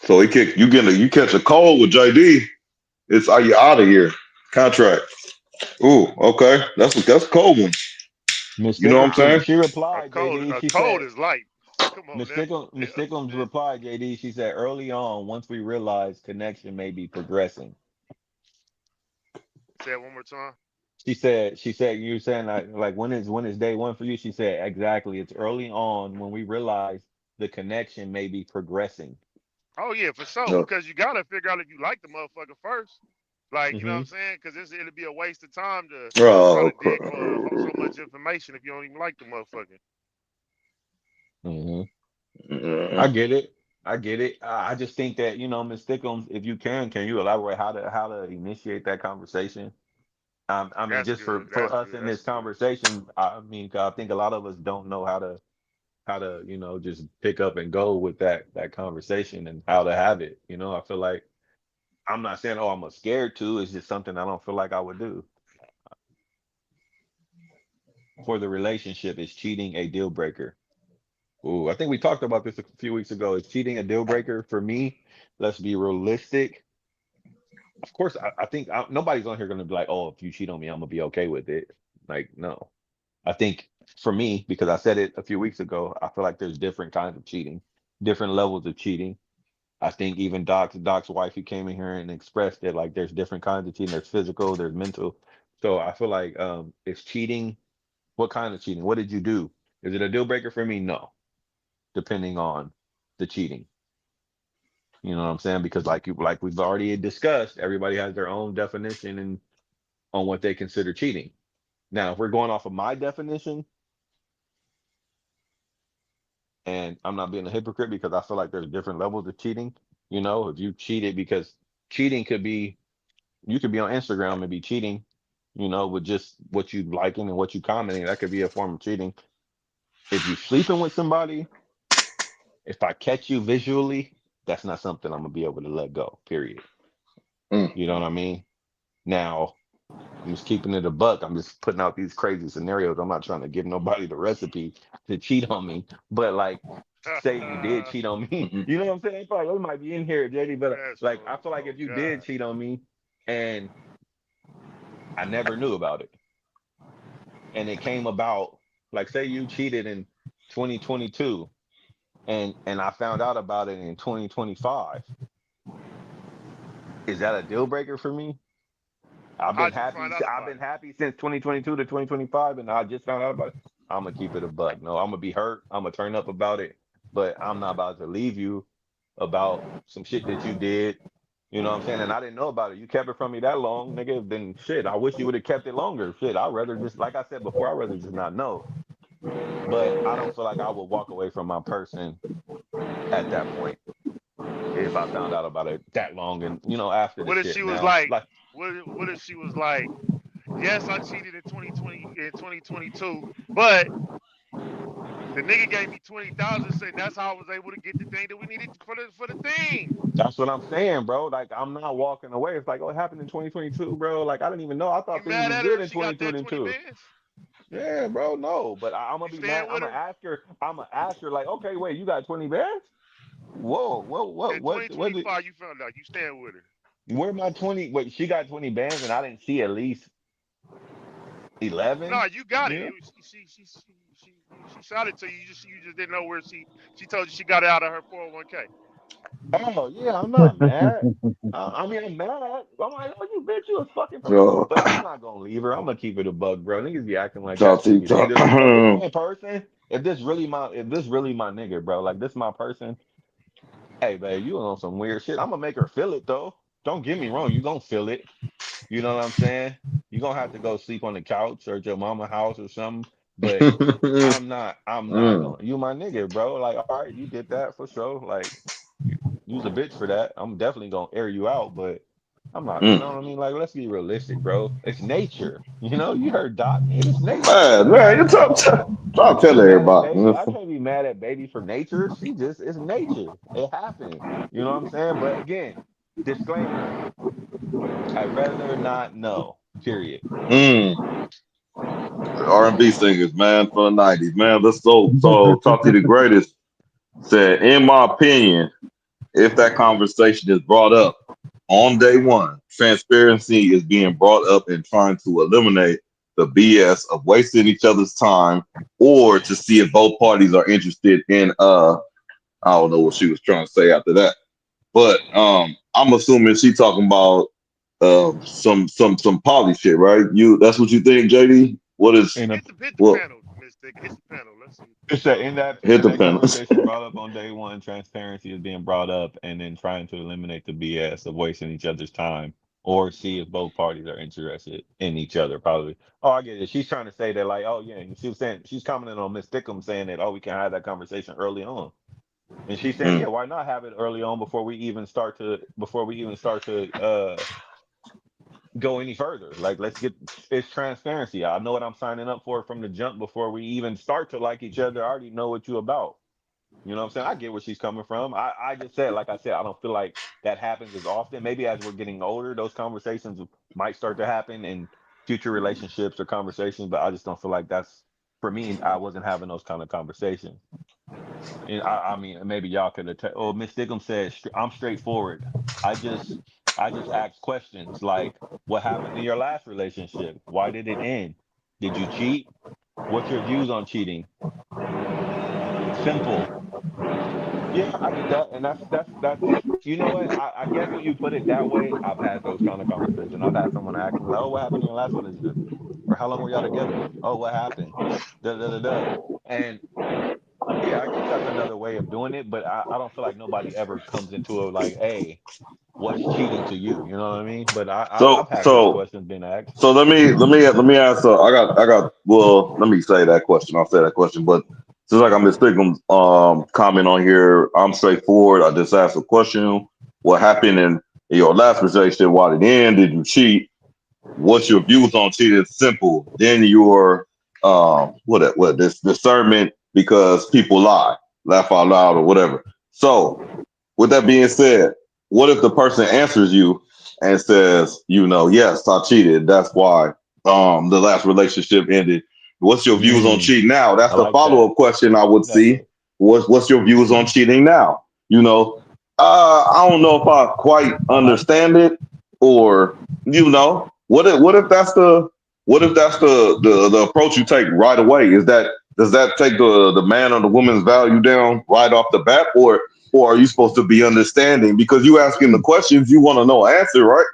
Speaker 1: So you catch a cold with JD. It's are you out of here? Contract. Ooh, okay. That's a cold one.
Speaker 2: Miss
Speaker 1: You know what I'm
Speaker 2: Stickles,
Speaker 1: saying?
Speaker 2: she
Speaker 4: A
Speaker 2: replied,
Speaker 4: cold,
Speaker 2: JD.
Speaker 4: a
Speaker 2: She
Speaker 4: cold
Speaker 2: said,
Speaker 4: is light. Come on now.
Speaker 2: Miss
Speaker 4: Yeah,
Speaker 2: Stickles
Speaker 4: man.
Speaker 2: replied, JD. She said, early on, once we realized connection may be progressing.
Speaker 4: Say it one more time.
Speaker 2: She said, you're saying like when is day one for you? She said, exactly. It's early on when we realize the connection may be progressing.
Speaker 4: Oh yeah, for sure.
Speaker 1: No.
Speaker 4: Because you gotta figure out if you like the motherfucker first. Like, you know what
Speaker 2: Mm-hmm.
Speaker 4: I'm saying? Because it'll be a waste of time to try
Speaker 1: Oh
Speaker 4: to dig
Speaker 1: crap.
Speaker 4: for so much information if you don't even like the motherfucker.
Speaker 2: Mm-hmm. I
Speaker 1: Yeah.
Speaker 2: get it. I get it. I just think that, Miss Stickles, if you can you elaborate how to initiate that conversation? I mean,
Speaker 4: That's
Speaker 2: just
Speaker 4: good.
Speaker 2: for
Speaker 4: That's
Speaker 2: us
Speaker 4: good.
Speaker 2: in
Speaker 4: That's
Speaker 2: this
Speaker 4: good.
Speaker 2: conversation, I mean, 'cause I think a lot of us don't know how to just pick up and go with that conversation and how to have it. I feel like I'm not saying, oh, I'm scared to. It's just something I don't feel like I would do. for the relationship, is cheating a deal breaker? Ooh, I think we talked about this a few weeks ago. Is cheating a deal breaker for me? Let's be realistic. Of course, I think nobody's on here going to be like, oh, if you cheat on me, I'm gonna be okay with it. Like, no. I think for me, because I said it a few weeks ago, I feel like there's different kinds of cheating, different levels of cheating. I think even Doc's wife, who came in here and expressed that like there's different kinds of cheating. There's physical, there's mental. So I feel like it's cheating. What kind of cheating? What did you do? Is it a deal breaker for me? No, depending on the cheating. You know what I'm saying? Because like we've already discussed, everybody has their own definition and on what they consider cheating. Now, if we're going off of my definition, and I'm not being a hypocrite because I feel like there's different levels of cheating. You know, if you cheated, because cheating could be, you could be on Instagram and be cheating, you know, with just what you liking and what you commenting. That could be a form of cheating. If you sleeping with somebody, if I catch you visually, that's not something I'm gonna be able to let go. Period.
Speaker 1: Mm.
Speaker 2: You know what I mean? Now, I'm just keeping it a buck. I'm just putting out these crazy scenarios. I'm not trying to give nobody the recipe to cheat on me. But like, say you did cheat on me,
Speaker 1: Mhm.
Speaker 2: you know what I'm saying? It's like, we might be in here, JD, but
Speaker 4: That's
Speaker 2: like, I
Speaker 4: funny.
Speaker 2: feel like
Speaker 4: Oh
Speaker 2: if you did
Speaker 4: God.
Speaker 2: cheat on me and I never knew about it, and it came about, like, say you cheated in 2022, and I found out about it in 2025, is that a deal breaker for me? I've been
Speaker 4: How'd you
Speaker 2: happy.
Speaker 4: find out
Speaker 2: I've
Speaker 4: about
Speaker 2: been
Speaker 4: it?
Speaker 2: happy since 2022 to 2025, and I just found out about it. I'm gonna keep it a buck. No, I'm gonna be hurt. I'm gonna turn up about it, but I'm not about to leave you about some shit that you did. You know what I'm saying? And I didn't know about it. You kept it from me that long, nigga. Then shit, I wish you would have kept it longer. Shit, I'd rather just, like I said before, I'd rather just not know. But I don't feel like I would walk away from my person at that point if I found out about it that long and after the
Speaker 4: What if
Speaker 2: shit.
Speaker 4: she was
Speaker 2: Now,
Speaker 4: like,
Speaker 2: like,
Speaker 4: what if she was like, yes, I cheated in 2020 in 2022, but the nigga gave me 20,000, saying that's how I was able to get the thing that we needed for the thing.
Speaker 2: that's what I'm saying, bro. Like, I'm not walking away. It's like, oh, it happened in 2022, bro. Like, I didn't even know. I
Speaker 4: You
Speaker 2: thought things
Speaker 4: mad
Speaker 2: was
Speaker 4: at her
Speaker 2: good
Speaker 4: if
Speaker 2: in
Speaker 4: she got that 20
Speaker 2: 2022.
Speaker 4: bands?
Speaker 2: Yeah, bro. No, but I'm gonna
Speaker 4: You
Speaker 2: be mad.
Speaker 4: stand
Speaker 2: I'm
Speaker 4: with
Speaker 2: gonna
Speaker 4: her?
Speaker 2: ask her. I'm gonna ask her like, okay, wait, you got 20 bands? Whoa, whoa,
Speaker 4: In
Speaker 2: what did?
Speaker 4: 2025, you found out. You stand with her.
Speaker 2: Where my 20? Wait, she got 20 bands, and I didn't see at least
Speaker 4: No,
Speaker 2: 11.
Speaker 4: you got it.
Speaker 2: Yeah.
Speaker 4: She shot it to you. You just didn't know where she told you she got it out of her 401k.
Speaker 2: Oh yeah, I'm not mad. I mean, I'm mad. I'm like, oh, you bitch, you was fucking for me.
Speaker 1: So,
Speaker 2: But I'm not gonna leave her. I'm gonna keep it a bug, bro. Niggas be acting like that
Speaker 1: talk to
Speaker 2: shit
Speaker 1: you.
Speaker 2: be
Speaker 1: Talk.
Speaker 2: dangerous. If this my person, if this really my nigga, bro, like this my person. Hey, babe, you on some weird shit. I'm gonna make her feel it though. Don't get me wrong, you gonna feel it. You know what I'm saying? You gonna have to go sleep on the couch or at your mama house or something. But I'm not
Speaker 1: Mm.
Speaker 2: gonna. You my nigga, bro. Like, all right, you did that for sure. Like, you's a bitch for that. I'm definitely gonna air you out, but I'm not. You
Speaker 1: Mm.
Speaker 2: know what I mean? Like, let's be realistic, bro. It's nature. You know, you heard Doc. It's nature. I
Speaker 1: Man,
Speaker 2: can't be
Speaker 1: man,
Speaker 2: mad
Speaker 1: you
Speaker 2: at baby. I
Speaker 1: tell
Speaker 2: can't be mad at
Speaker 1: everybody.
Speaker 2: baby. I can't be mad at baby for nature. She just it's nature. It happened. You know what I'm saying? But again, disclaimer: I'd rather not know. Period.
Speaker 1: Mm. R&B singers, man, from the '90s, man. Let's so talk to the greatest. Said, in my opinion, if that conversation is brought up on day one, transparency is being brought up and trying to eliminate the BS of wasting each other's time, or to see if both parties are interested in I don't know what she was trying to say after that. But I'm assuming she talking about some poly shit, right? You That's what you think, JD? What is
Speaker 2: And
Speaker 4: Hit the
Speaker 1: what
Speaker 4: panel, Mystic. Hit the panel. Let's see.
Speaker 2: it's that
Speaker 1: hit
Speaker 2: in
Speaker 1: the
Speaker 2: that
Speaker 1: panels.
Speaker 2: conversation brought up on day one, transparency is being brought up, and then trying to eliminate the BS of wasting each other's time, or see if both parties are interested in each other. Probably. Oh, I get it. She's trying to say that, like, oh yeah, and she was saying she's commenting on Miss Thickum saying that, oh, we can have that conversation early on, and she's saying, yeah,
Speaker 1: Mm,
Speaker 2: why not have it early on before we even start to go any further. Like, let's get it's transparency. I know what I'm signing up for from the jump before we even start to like each other. I already know what you about. You know what I'm saying? I get where she's coming from. I just said, like I said, I don't feel like that happens as often. Maybe as we're getting older, those conversations might start to happen, and future relationships or conversations, but I just don't feel like that's for me. I wasn't having those kind of conversations. And I mean, maybe y'all could attest. Oh, Miss Diggum said, "I'm straightforward. I just, I just ask questions like, what happened in your last relationship? Why did it end? Did you cheat? What's your views on cheating? Simple. Yeah, I get that, and that's. You know what? I guess when you put it that way, I've had those kind of conversations. I've had someone ask me, like, "Oh, what happened in your last relationship? Or how long were y'all together? Oh, what happened? Da da da da." And yeah, I guess that's another way of doing it, but I don't feel like nobody ever comes into it like, "Hey, what's cheating to you?" You know what I mean? But I've
Speaker 1: So
Speaker 2: had those
Speaker 1: so
Speaker 2: questions being asked.
Speaker 1: so let me ask. I got. Well, let me say that question. I'll say that question. But just like I'm mistaken, comment on here. I'm straightforward. I just asked a question. What happened in your last relationship? Why did it end? Did you cheat? What's your views on cheating? It's simple. Then your what this discernment because people lie, laugh out loud or whatever. So with that being said, what if the person answers you and says, yes, I cheated. That's why the last relationship ended. What's your views on cheating now? That's
Speaker 2: I
Speaker 1: the
Speaker 2: like that.
Speaker 1: follow-up question I would
Speaker 2: That
Speaker 1: see.
Speaker 2: though.
Speaker 1: What's your views on cheating now? You know, I don't know if I quite
Speaker 2: I like that.
Speaker 1: understand it, or what if that's the approach you take right away? Does that take the man or the woman's value down right off the bat, or are you supposed to be understanding because you asking the questions you want to know answer, right?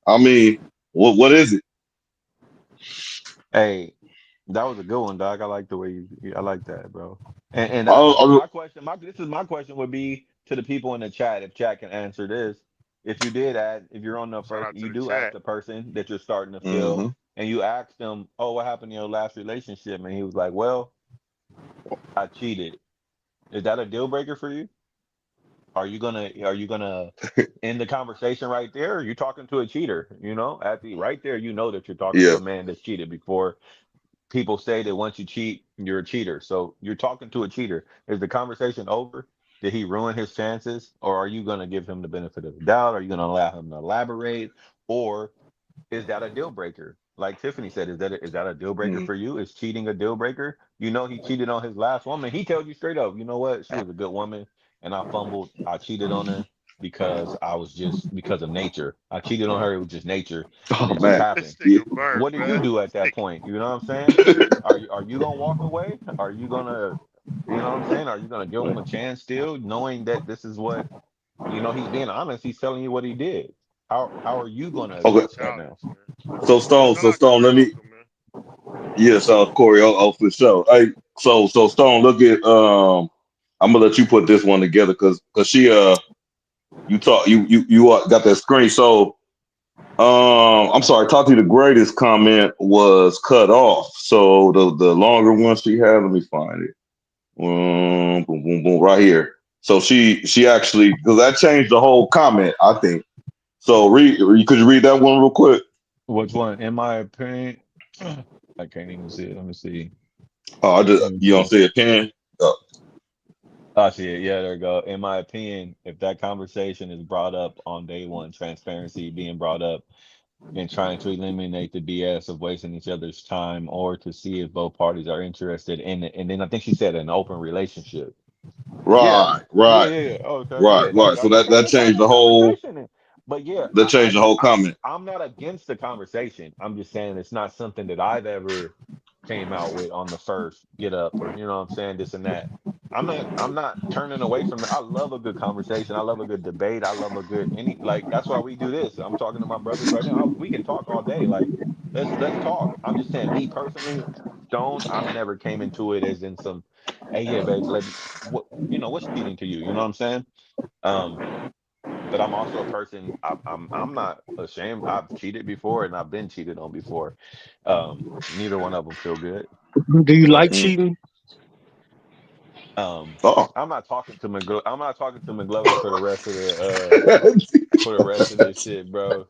Speaker 1: I mean, what is it?
Speaker 2: Hey, that was a good one, Doc. I like the way I like that, bro. And
Speaker 1: I,
Speaker 2: that's
Speaker 1: I,
Speaker 2: my question. My question would be to the people in the chat, if chat can answer this. If you're on the
Speaker 4: Shout
Speaker 2: first,
Speaker 4: out to
Speaker 2: you
Speaker 4: the
Speaker 2: do ask
Speaker 4: chat.
Speaker 2: the person that you're starting to feel,
Speaker 1: mhm.
Speaker 2: and you ask them, "Oh, what happened in your last relationship?" And he was like, "Well, I cheated." Is that a deal breaker for you? Are you gonna end the conversation right there? Are you talking to a cheater? At the right there, that you're talking to
Speaker 1: Yeah.
Speaker 2: a man that's cheated before. People say that once you cheat, you're a cheater. So you're talking to a cheater. Is the conversation over? Did he ruin his chances? Or are you going to give him the benefit of the doubt? Are you going to allow him to elaborate? Or is that a deal breaker? Like Tiffany said, is that a deal breaker
Speaker 1: Mhm.
Speaker 2: for you? Is cheating a deal breaker? He cheated on his last woman. He told you straight up, you know what? She was a good woman and I fumbled. I cheated on her because of nature. I cheated on her. It was just nature and
Speaker 1: Oh
Speaker 2: it just
Speaker 1: man.
Speaker 2: happened.
Speaker 4: This
Speaker 1: Yeah.
Speaker 4: nigga burnt,
Speaker 2: What do you
Speaker 4: man.
Speaker 2: do at that point? You know what I'm saying? Are you gonna walk away? Are you gonna, you know what I'm saying? Are you gonna give him a chance still, knowing that this is what he's being honest. He's telling you what he did. How are you gonna
Speaker 1: Okay.
Speaker 2: address that now?
Speaker 4: Childish, man. Shout
Speaker 1: So
Speaker 4: out
Speaker 1: Stone,
Speaker 4: Corey
Speaker 1: let me.
Speaker 4: Holcomb, man.
Speaker 1: Yes, Corey. Oh, for sure. Hey, so Stone, look at. I'm gonna let you put this one together because she you talk you got that screen. So I'm sorry, Tati, the greatest comment was cut off. So the longer one she had, let me find it. Boom, boom, boom, right here. So she actually, because that changed the whole comment, I think. So could you read that one real quick?
Speaker 2: Which one? In my opinion, I can't even see it. Let me see.
Speaker 1: Oh,
Speaker 2: Let me
Speaker 1: you don't
Speaker 2: see.
Speaker 1: see a pen?
Speaker 2: I see it. Yeah, there you go. In my opinion, if that conversation is brought up on day one, transparency being brought up and trying to eliminate the BS of wasting each other's time or to see if both parties are interested in it. And then I think she said an open relationship. Yeah.
Speaker 1: Right,
Speaker 2: Yeah,
Speaker 1: right,
Speaker 2: yeah, yeah. Okay.
Speaker 1: right,
Speaker 2: Yeah,
Speaker 1: right. So that
Speaker 2: let's have
Speaker 1: changed
Speaker 2: that
Speaker 1: the whole
Speaker 2: conversation. But yeah,
Speaker 1: that changed the whole comment.
Speaker 2: I'm not against the conversation. I'm just saying it's not something that I've ever came out with on the first get up or what I'm saying, this and that. I'm not turning away from it. I love a good conversation. I love a good debate. I love a good that's why we do this. I'm talking to my brothers right now. We can talk all day. Like let's talk. I'm just saying, me personally, Stone, I've never came into it as in some, hey, yeah, babes, what's cheating to you? You know what I'm saying? Um, but I'm also a person. I'm not ashamed. I've cheated before, and I've been cheated on before. Neither one of them feel good.
Speaker 3: Do you
Speaker 2: But
Speaker 3: like
Speaker 1: Mm.
Speaker 3: cheating?
Speaker 1: Oh,
Speaker 2: I'm not talking to I'm not talking to Mcglover for the rest of the for the rest of this shit, bro.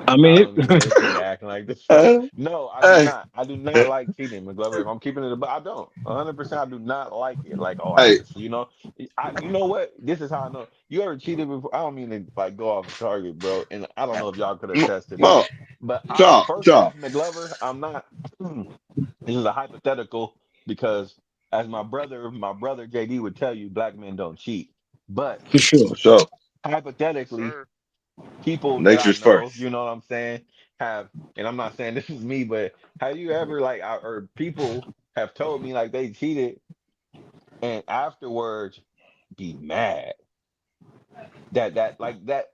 Speaker 3: I
Speaker 2: I
Speaker 3: mean,
Speaker 2: don't even. This nigga acting like this fuck.
Speaker 1: Hey,
Speaker 2: No, I do
Speaker 1: hey,
Speaker 2: not. I do not like cheating, Mcglover. If I'm keeping it, but I don't. 100%. I do not like it. Like, oh, I
Speaker 1: hey,
Speaker 2: have to. You know, You know what? This is how I know. You ever cheated before? I don't mean to like go off target, bro. And I don't know if y'all could attest to this,
Speaker 1: no,
Speaker 2: but
Speaker 1: chop,
Speaker 2: first
Speaker 1: chop.
Speaker 2: off, Mcglover, I'm not. This is a hypothetical because, as my brother JD would tell you, black men don't cheat. But
Speaker 3: for sure.
Speaker 1: For sure.
Speaker 4: Yes,
Speaker 2: hypothetically,
Speaker 4: sir.
Speaker 2: people that I
Speaker 1: Nature's
Speaker 2: know,
Speaker 1: first.
Speaker 2: you know what I'm saying, have, and I'm not saying this is me, but have you ever like, or people have told me like they cheated and afterwards be mad that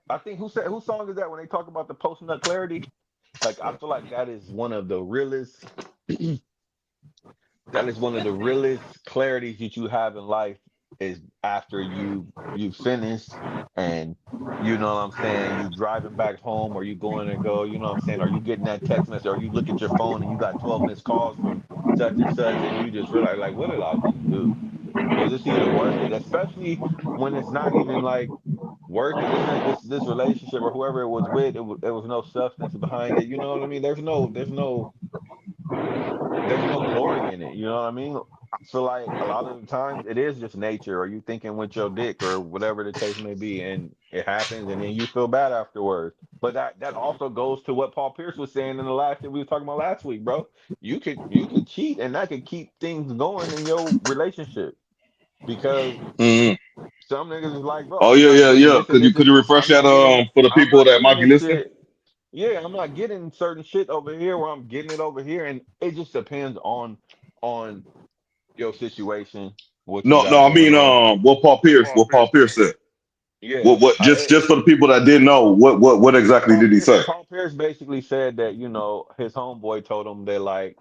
Speaker 2: I think whose song is that when they talk about the post nut clarity? Like I feel like that is one of the realest that is one of the realest clarities that you have in life is after you finished and you know what I'm saying, you driving back home or you going to go, you know what I'm saying, or you getting that text message or you look at your phone and you got 12 missed calls from such and such and you just realize like what did I just do? Was this even worth it? Especially when it's not even like worth it. This relationship or whoever it was with, there was no substance behind it. You know what I mean? There's no glory in it. You know what I mean? I feel like a lot of the times it is just nature, or you thinking with your dick, or whatever the case may be, and it happens, and then you feel bad afterwards. But that also goes to what Paul Pierce was saying in the last that we were talking about last week, bro. You could cheat, and that could keep things going in your relationship because
Speaker 1: Mhm.
Speaker 2: some niggas is like, bro,
Speaker 1: Oh
Speaker 2: I'm
Speaker 1: yeah,
Speaker 2: not
Speaker 1: yeah,
Speaker 2: getting
Speaker 1: yeah.
Speaker 2: this, and
Speaker 1: Could you refresh that for the
Speaker 2: I'm
Speaker 1: people
Speaker 2: not
Speaker 1: that
Speaker 2: getting
Speaker 1: might be
Speaker 2: this
Speaker 1: listening?
Speaker 2: shit. Yeah, I'm not getting certain shit over here where I'm getting it over here, and it just depends on your situation, what you
Speaker 1: No,
Speaker 2: got
Speaker 1: no. I
Speaker 2: going
Speaker 1: mean,
Speaker 2: on.
Speaker 4: What Paul
Speaker 1: What
Speaker 4: Pierce
Speaker 1: Paul Pierce
Speaker 4: said.
Speaker 1: said.
Speaker 2: Yeah,
Speaker 1: What? Just for the people that didn't know, what exactly did he say?
Speaker 2: Paul Pierce basically said that his homeboy told him that like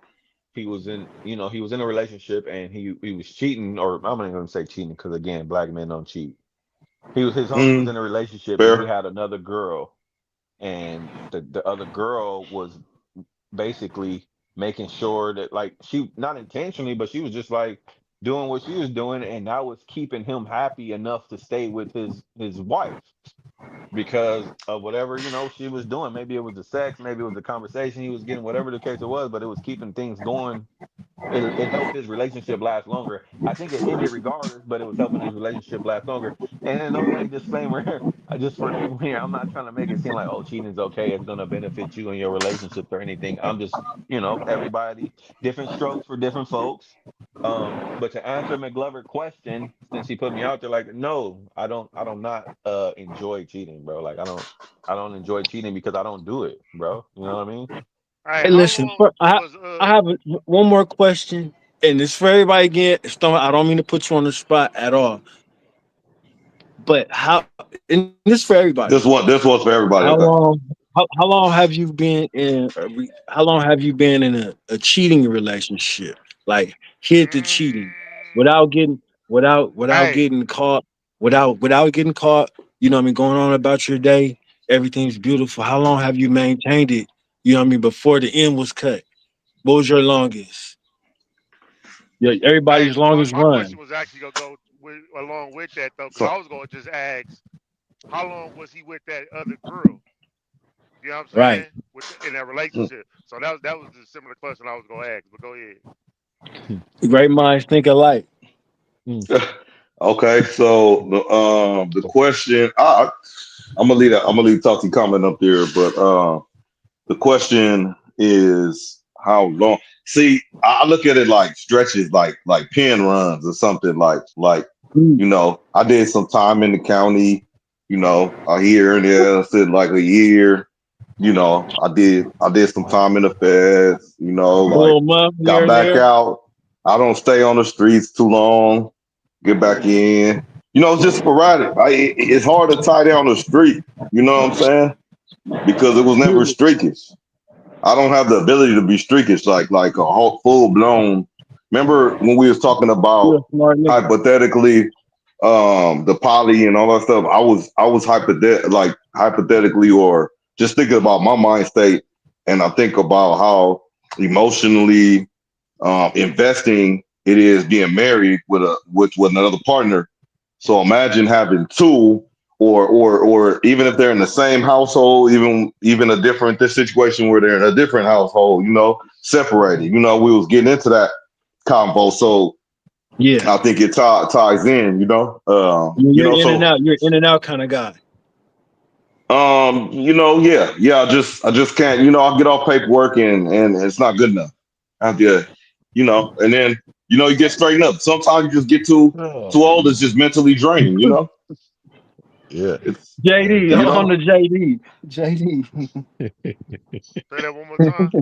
Speaker 2: he was in a relationship and he was cheating, or I'm not even gonna say cheating because again, black men don't cheat. His homie was
Speaker 1: Mm,
Speaker 2: in a relationship and he
Speaker 1: fair.
Speaker 2: had another girl, and the other girl was basically making sure that like she not intentionally, but she was just like doing what she was doing, and that was keeping him happy enough to stay with his wife because of whatever she was doing. Maybe it was the sex, maybe it was the conversation he was getting, whatever the case it was, but it was keeping things going. It helped his relationship last longer. I think it ended regardless, but it was helping his relationship last longer. And in no way, disclaimer, just for the people here, I'm not trying to make it seem like, oh, cheating is okay. It's going to benefit you in your relationship or anything. I'm just, everybody, different strokes for different folks. But to answer McGlover's question, since he put me out there, like, no, I don't not enjoy cheating, bro. Like, I don't enjoy cheating because I don't do it, bro. You know what I mean?
Speaker 4: Hey,
Speaker 3: Hey,
Speaker 4: how
Speaker 3: listen.
Speaker 4: long was
Speaker 3: I have one more question, and it's for everybody again. I don't mean to put you on the spot at all, but and this for everybody.
Speaker 1: This was for
Speaker 3: How
Speaker 1: everybody. Okay.
Speaker 3: long? How long have you been in? How long have you been in a cheating relationship? Like hid the cheating, without getting without
Speaker 4: hey,
Speaker 3: getting caught, without getting caught. You know what I mean? Going on about your day, everything's beautiful. How long have you maintained it? You know what I mean? Before the end was cut, what was your longest? Yeah,
Speaker 4: hey,
Speaker 3: everybody's
Speaker 4: my,
Speaker 3: longest
Speaker 4: my question
Speaker 3: run.
Speaker 4: was actually gonna go along with that though, because
Speaker 1: So,
Speaker 4: I was gonna just ask how long was he with that other girl? You know what I'm
Speaker 3: Right.
Speaker 4: saying? In that relationship. So that was the similar question I was gonna ask. But go ahead.
Speaker 3: Great minds think alike.
Speaker 2: Mm.
Speaker 1: okay. So the question, I'm gonna leave Tati comment up there, but the question is how long. See, I look at it like stretches, like pen runs or something.
Speaker 3: Mm.
Speaker 1: I did some time in the county. A here and there. I said like a year. I did some time in the feds.
Speaker 3: A
Speaker 1: Like
Speaker 3: little month here
Speaker 1: got
Speaker 3: and
Speaker 1: back
Speaker 3: there.
Speaker 1: out. I don't stay on the streets too long. Get back in. It's just sporadic. It's hard to tie down the streak. You know what I'm saying? Because it was never
Speaker 3: Period.
Speaker 1: streakish. I don't have the ability to be streakish like a whole full blown. Remember when we was talking
Speaker 3: You
Speaker 1: about
Speaker 3: a smart nigga.
Speaker 1: hypothetically the poly and all that stuff? I was hypothetically or just thinking about my mind state, and I think about how emotionally investing it is being married with another partner. So imagine having two, or even if they're in the same household, even a different this situation where they're in a different household, separated. We was getting into that convo, so
Speaker 3: Yeah.
Speaker 1: I think it ties in.
Speaker 3: You're in and
Speaker 1: So
Speaker 3: out. You're in and out kind of guy.
Speaker 1: yeah. I just can't. I'll get off paperwork and it's not good enough. I get, and then you get straightened up. Sometimes you just get too
Speaker 2: Oh,
Speaker 1: old. It's just mentally draining.
Speaker 2: yeah.
Speaker 1: It's
Speaker 3: JD
Speaker 2: That's
Speaker 3: on the
Speaker 2: all.
Speaker 3: JD. JD.
Speaker 4: Say that one more time.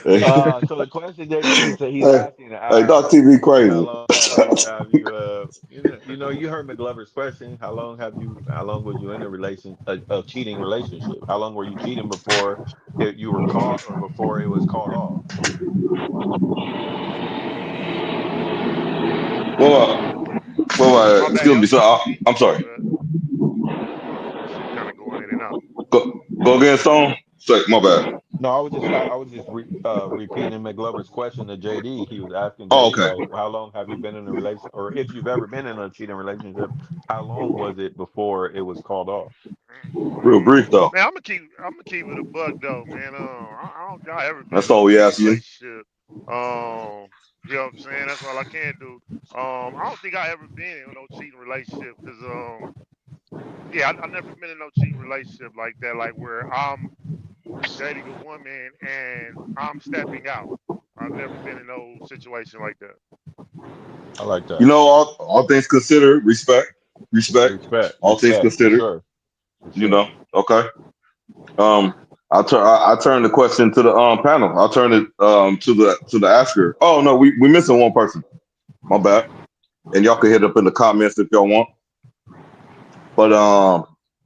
Speaker 1: hey,
Speaker 2: So the question that he's
Speaker 1: hey,
Speaker 2: asking,
Speaker 1: hey, Doc TV
Speaker 2: how
Speaker 1: crazy.
Speaker 2: long have you you heard Mcglover's question? How long was you in a cheating relationship? How long were you cheating before you were caught or before it was called off?
Speaker 1: Well,
Speaker 4: My bad,
Speaker 1: excuse
Speaker 4: y'all
Speaker 1: me, sir.
Speaker 4: talking to me.
Speaker 1: I'm sorry.
Speaker 4: Shit kind of going in and out.
Speaker 1: Go again, Stone. Say, my bad.
Speaker 2: No, I was just repeating McGlover's question to JD. He was asking
Speaker 1: Oh,
Speaker 2: JD
Speaker 1: okay.
Speaker 2: like, how long have you been in a relation, or if you've ever been in a cheating relationship, how long was it before it was called off?
Speaker 1: Real brief though.
Speaker 4: Man, I'm gonna keep it a buck though, man. I don't think I ever been
Speaker 1: That's
Speaker 4: in no
Speaker 1: all we
Speaker 4: cheating
Speaker 1: ask you.
Speaker 4: relationship. You know what I'm saying? That's all I can do. I don't think I ever been in no cheating relationship because yeah, I never been in no cheating relationship like that, like where I'm dating a woman and I'm stepping out. I've never been in no situation like that.
Speaker 2: I like that.
Speaker 1: All things considered, respect. All things
Speaker 2: Respect for
Speaker 1: considered,
Speaker 2: sure, for sure.
Speaker 1: Okay. Um, I turn the question to the panel. I'll turn it to the asker. Oh no, we missing one person. My bad. And y'all can hit up in the comments if y'all want. But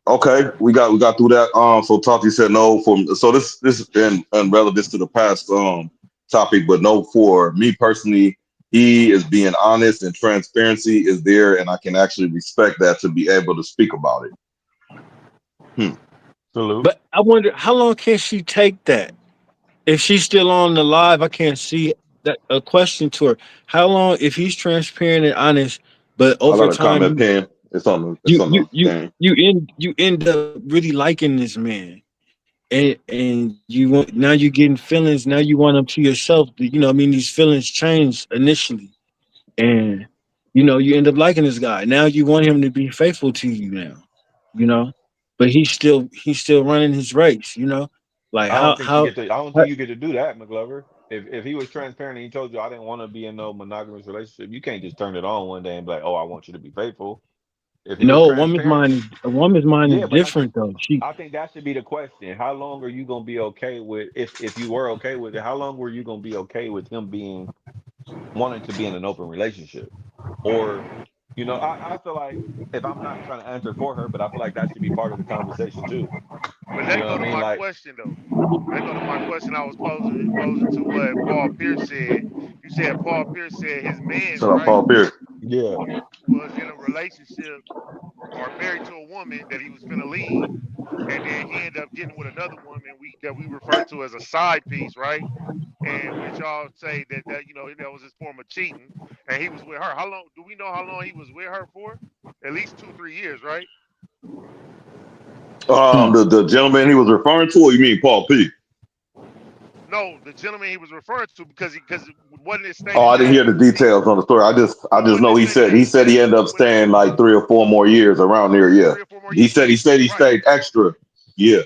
Speaker 1: okay, we got through that. So Tati said no for so this is in relevance to the past topic, but no for me personally. He is being honest and transparency is there, and I can actually respect that to be able to speak about it. Hmm.
Speaker 2: Salute.
Speaker 3: But I wonder how long can she take that? If she's still on the live, I can't see that. A question to her: how long, if he's transparent and honest, but
Speaker 1: I
Speaker 3: over
Speaker 1: got a
Speaker 3: time
Speaker 1: comment pin. It's
Speaker 3: you
Speaker 1: on
Speaker 3: you
Speaker 1: the
Speaker 3: you
Speaker 1: thing.
Speaker 3: you end up really liking this man, and you want, now you're getting feelings. Now you want him to yourself. I mean, these feelings change initially, and you end up liking this guy. Now you want him to be faithful to you now, you know, but he's still running his race. Like
Speaker 2: I don't think you get to do that, McGlover. If he was transparent and he told you I didn't want to be in no monogamous relationship, you can't just turn it on one day and be like, oh, I want you to be faithful. If he was
Speaker 3: no,
Speaker 2: transparent,
Speaker 3: a woman's mind is
Speaker 2: yeah, but
Speaker 3: different though. She
Speaker 2: I think that should be the question. How long are you gonna be okay with if you were okay with it? How long were you gonna be okay with him being wanting to be in an open relationship? Or, I feel like if I'm not trying to answer for her, but I feel like that should be part of the conversation too.
Speaker 4: But
Speaker 2: You
Speaker 4: let
Speaker 2: know what
Speaker 4: go
Speaker 2: I
Speaker 4: to
Speaker 2: mean?
Speaker 4: my
Speaker 2: Like,
Speaker 4: question though. Let go to my question I was posing to what Paul Pierce said. You said Paul Pierce said his man's
Speaker 1: Shut up,
Speaker 4: right
Speaker 1: Paul Pierce.
Speaker 2: yeah,
Speaker 4: was in a relationship or married to a woman that he was finna leave, and then he ended up getting with another woman we refer to as a side piece, right? And which y'all say that was his form of cheating, and he was with her. How long? Do we know how long he was with her for? At least 2 3 years, right?
Speaker 3: Hmm.
Speaker 1: The gentleman he was referring to, or you mean Paul P?
Speaker 4: No, the gentleman he was referring to because wasn't it
Speaker 1: Oh,
Speaker 4: stated
Speaker 1: I didn't
Speaker 4: that
Speaker 1: hear the
Speaker 4: he
Speaker 1: details on the story. I just
Speaker 4: wasn't
Speaker 1: know
Speaker 4: it
Speaker 1: he
Speaker 4: stated
Speaker 1: said
Speaker 4: that
Speaker 1: he
Speaker 4: he
Speaker 1: said he ended up
Speaker 4: when
Speaker 1: staying like 3 or 4 more years around there. Yeah,
Speaker 4: 3 or 4 more
Speaker 1: he
Speaker 4: years?
Speaker 1: said he
Speaker 4: Right.
Speaker 1: stayed extra. Yeah.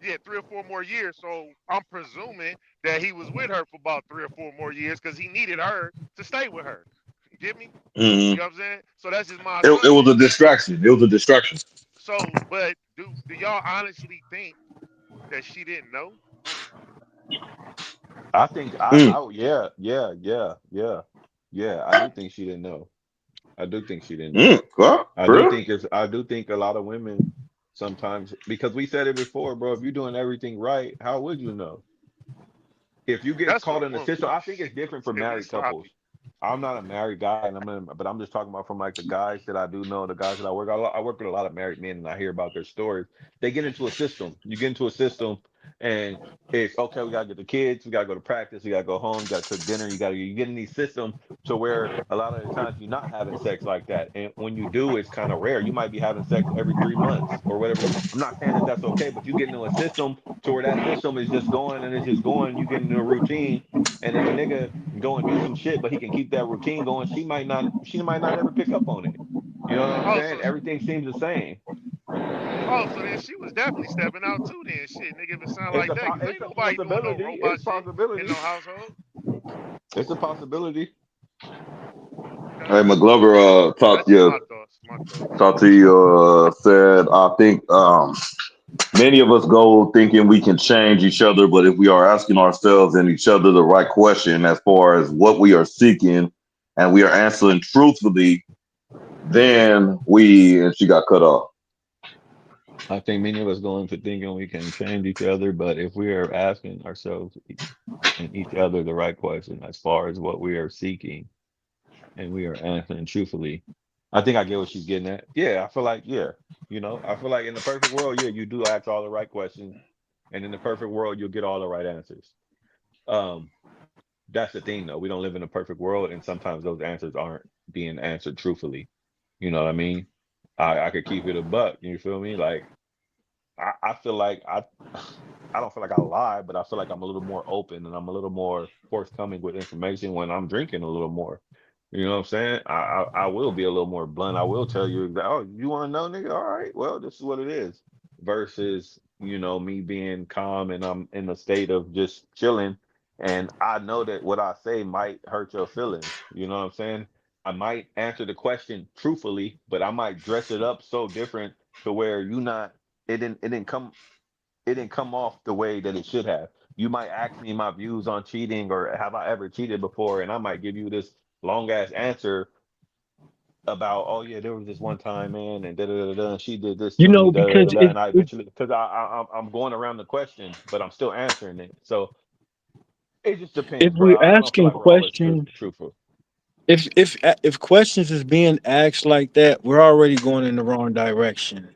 Speaker 4: Yeah, 3 or 4 more years. So I'm presuming that he was with her for about 3 or 4 more years because he needed her to stay with her. You get me?
Speaker 1: Hmm.
Speaker 4: You know what I'm saying? So that's just my
Speaker 1: It was
Speaker 4: assumption.
Speaker 1: a distraction. It was a distraction.
Speaker 4: So, but do y'all honestly think that she didn't know?
Speaker 2: I think
Speaker 1: Mm.
Speaker 2: yeah. I do think she didn't know. I do think she didn't know.
Speaker 1: Well, really?
Speaker 2: I do think a lot of women sometimes because we said it before, bro. If you're doing everything right, how would you know? If you get
Speaker 4: That's for
Speaker 2: caught
Speaker 4: the
Speaker 2: in a
Speaker 4: woman,
Speaker 2: system, I think it's different for
Speaker 4: at
Speaker 2: married
Speaker 4: least sloppy.
Speaker 2: couples. I'm not a married guy, but I'm just talking about from like the guys that I do know, the guys that I work. I work with a lot of married men, and I hear about their stories. They get into a system. You get into a system, And it's okay, we gotta get the kids, we gotta go to practice, we gotta go home, you gotta cook dinner, you get in these systems to where a lot of the times you're not having sex like that. And when you do, it's kind of rare. You might be having sex every 3 months or whatever. I'm not saying that that's okay, but you get into a system to where that system is just going and it's just going, you get into a routine. And if a nigga go and do some shit, but he can keep that routine going, she might not ever pick up on it. You know what I'm
Speaker 4: Oh,
Speaker 2: saying? Everything seems the same.
Speaker 4: so then she was definitely stepping out too. Then shit, nigga, if it sound like that, cause
Speaker 2: It's
Speaker 4: ain't
Speaker 2: a
Speaker 4: nobody doing no
Speaker 2: possibility.
Speaker 4: robot
Speaker 2: It's
Speaker 4: shit in
Speaker 2: possibility.
Speaker 4: no household.
Speaker 2: It's a possibility.
Speaker 4: Okay,
Speaker 1: Hey, Mcglover,
Speaker 4: that's just my thoughts. My thoughts.
Speaker 1: talk to you. Said I think many of us go thinking we can change each other, but if we are asking ourselves and each other the right question as far as what we are seeking, and we are answering truthfully, then and she got cut off.
Speaker 2: I think many of us go into thinking we can change each other, but if we are asking ourselves and each other the right question as far as what we are seeking and we are answering truthfully, I think I get what she's getting at. Yeah, I feel like, yeah, I feel like in the perfect world, yeah, you do ask all the right questions. And in the perfect world, you'll get all the right answers. Um, that's the thing, though. We don't live in a perfect world, and sometimes those answers aren't being answered truthfully. You know what I mean? I could keep it a buck. You feel me? Like I feel like I don't feel like I lie, but I feel like I'm a little more open and I'm a little more forthcoming with information when I'm drinking a little more. You know what I'm saying? I will be a little more blunt. I will tell you that, oh, you want to know, nigga? All right, well, this is what it is. Versus, me being calm and I'm in a state of just chilling. And I know that what I say might hurt your feelings. You know what I'm saying? I might answer the question truthfully, but I might dress it up so different to where you not it didn't come off the way that it should have. You might ask me my views on cheating or have I ever cheated before, and I might give you this long ass answer about, oh yeah, there was this one time, man, and da da da da, and she did this
Speaker 3: You
Speaker 2: to me,
Speaker 3: know,
Speaker 2: da da
Speaker 3: because
Speaker 2: da da, and I eventually, because I'm going around the question, but I'm still answering it. So it just
Speaker 3: if
Speaker 2: depends, bro.
Speaker 3: we're
Speaker 2: I don't feel
Speaker 3: asking
Speaker 2: like we're always
Speaker 3: questions,
Speaker 2: truthful.
Speaker 3: if questions is being asked like that, we're already going in the wrong direction.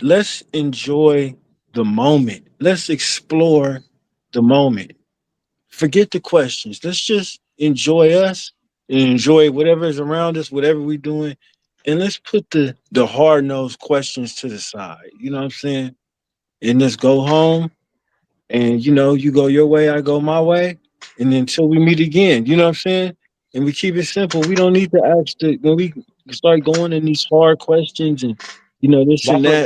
Speaker 3: Let's enjoy the moment. Let's explore the moment. Forget the questions. Let's just enjoy us and enjoy whatever is around us, whatever we're doing, and let's put the hard nosed questions to the side. You know what I'm saying? And let's go home. And you go your way, I go my way, and until we meet again. You know what I'm saying? And we keep it simple. We don't need to ask when we start going in these hard questions and this and that.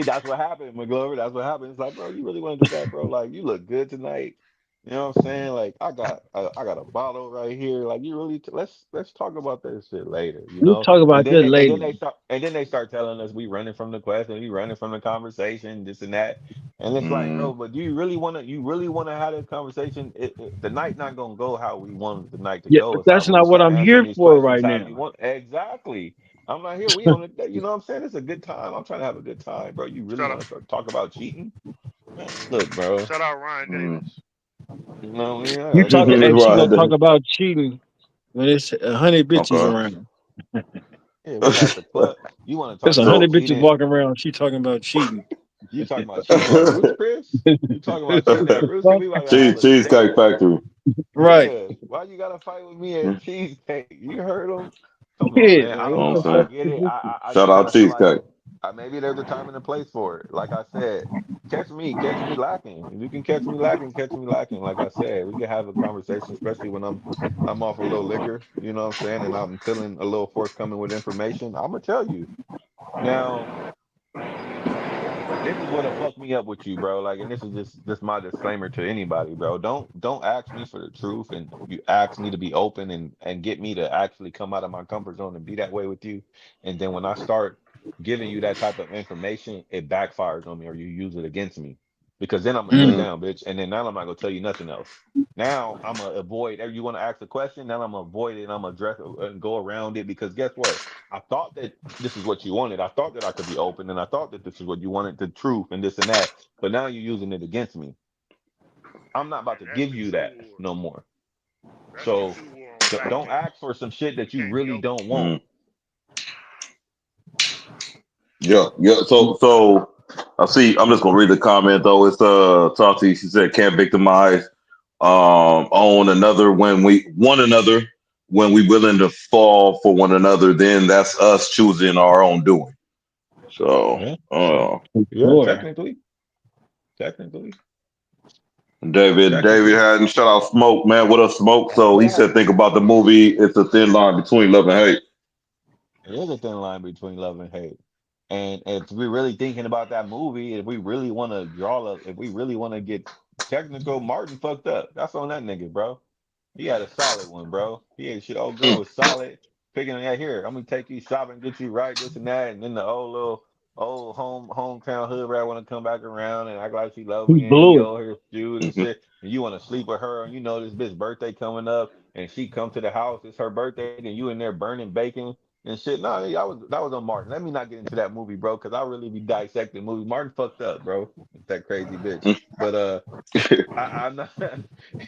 Speaker 2: That's what happened, McGlover. That's what happened. It's like, bro, you really want to do that, bro? Like, you look good tonight. You know what I'm saying? Like, I got a bottle right here. Like, you really let's talk about that shit later,
Speaker 3: We'll talk
Speaker 2: And
Speaker 3: about
Speaker 2: then
Speaker 3: that
Speaker 2: they and then
Speaker 3: later.
Speaker 2: they start telling us we running from the question, we running from the conversation, this and that. And it's like, bro, but do you really wanna have this conversation? The night not gonna go how we want the night to
Speaker 3: Yeah,
Speaker 2: go
Speaker 3: but
Speaker 2: if
Speaker 3: that's
Speaker 2: we
Speaker 3: not what
Speaker 2: start
Speaker 3: I'm
Speaker 2: answering
Speaker 3: here
Speaker 2: these
Speaker 3: for
Speaker 2: questions
Speaker 3: right
Speaker 2: how we
Speaker 3: now.
Speaker 2: want. Exactly. I'm not here. We on it. You know what I'm saying? It's a good time. I'm trying to have a good time, bro. You really
Speaker 4: Shout out,
Speaker 2: want to start talk about cheating? Man, look, bro.
Speaker 4: shout out Ryan
Speaker 1: Mm.
Speaker 4: Davis.
Speaker 2: No, yeah,
Speaker 3: You
Speaker 2: like I
Speaker 3: talking?
Speaker 2: said,
Speaker 3: Hey, she gonna talk
Speaker 1: Right.
Speaker 3: about cheating when it's 100 bitches
Speaker 1: Okay.
Speaker 3: around.
Speaker 2: yeah, we at the club. You want to
Speaker 3: There's
Speaker 2: talk
Speaker 3: a
Speaker 2: about
Speaker 1: So,
Speaker 3: hundred bitches
Speaker 2: cheating?
Speaker 3: walking around. She talking about cheating.
Speaker 2: You talking about cheating at Ruth's Chris? You talking about cheating at Ruth's? We about to have a
Speaker 1: Cheesecake
Speaker 2: debate.
Speaker 1: Factory.
Speaker 3: Right.
Speaker 2: Yeah. Why you gotta fight with me at
Speaker 1: Mm.
Speaker 2: Cheesecake? You heard him? Come on,
Speaker 3: Yeah,
Speaker 2: man. I
Speaker 3: man.
Speaker 2: don't
Speaker 3: What
Speaker 1: Know
Speaker 3: the
Speaker 2: know.
Speaker 1: what I'm
Speaker 2: I
Speaker 3: fuck
Speaker 1: saying?
Speaker 2: get
Speaker 3: is
Speaker 2: it.
Speaker 3: this?
Speaker 2: I
Speaker 1: Shout
Speaker 2: just kind
Speaker 1: out
Speaker 2: of feel like
Speaker 1: Cheesecake.
Speaker 2: maybe there's a time and a place for it. Like I said, catch me lacking. If you can catch me lacking, catch me lacking. Like I said, we can have a conversation, especially when I'm off a little liquor. You know what I'm saying? And I'm feeling a little forthcoming with information. I'm gonna tell you now. This is what'll fuck me up with you, bro. Like, and this is just my disclaimer to anybody, bro. Don't ask me for the truth, and you ask me to be open and get me to actually come out of my comfort zone and be that way with you. And then when I start giving you that type of information, it backfires on me, or you use it against me, because then I'm gonna shut
Speaker 3: Mm.
Speaker 2: down, bitch. And then now I'm not gonna tell you nothing else. Now I'm gonna avoid. You want to ask a question, now I'm gonna avoid it. And I'm gonna address it and go around it because guess what? I thought that this is what you wanted. I thought that I could be open, and I thought that this is what you wanted, the truth and this and that. But now you're using it against me. I'm not about
Speaker 4: And
Speaker 2: to
Speaker 4: that's
Speaker 2: give
Speaker 4: the
Speaker 2: you
Speaker 4: true
Speaker 2: that
Speaker 4: war.
Speaker 2: no more.
Speaker 4: That's the
Speaker 2: So
Speaker 4: true war on Black
Speaker 2: don't ask
Speaker 4: Kings.
Speaker 2: for some shit that
Speaker 4: You
Speaker 2: you
Speaker 4: can't be
Speaker 2: really
Speaker 4: open.
Speaker 2: don't want.
Speaker 1: Mm. Yeah. Yeah. So I see. I'm just gonna read the comment though. It's Tati. She said, "Can't victimize own another when we one another when we willing to fall for one another. Then that's us choosing our own doing." So,
Speaker 2: Yeah, yeah,
Speaker 3: Sure.
Speaker 2: technically,
Speaker 1: David
Speaker 2: technically.
Speaker 1: Haddon, shout out Smoke, man. What up, Smoke? So he said, think about the movie. It's a thin line between love and hate.
Speaker 2: There's a thin line between love and hate. And if we're really thinking about that movie, if we really want to if we really want to get technical, Martin fucked up. That's on that nigga, bro. He had a solid one, bro. He had shit. Old girl
Speaker 1: Mm.
Speaker 2: was solid. Picking that here. I'm gonna take you shopping, get you right, this and that, and then the old little old hometown hood rat want to come back around and act like she love
Speaker 3: He
Speaker 2: me and he
Speaker 3: blew it.
Speaker 2: over here stewed and
Speaker 1: Mhm.
Speaker 2: shit, and you want to sleep with her, and you know this bitch birthday coming up, and she come to the house, it's her birthday, and you in there burning bacon and shit. No, that was on Martin. Let me not get into that movie, bro, because I really be dissecting movies. Martin fucked up, bro. That crazy bitch. But I'm not.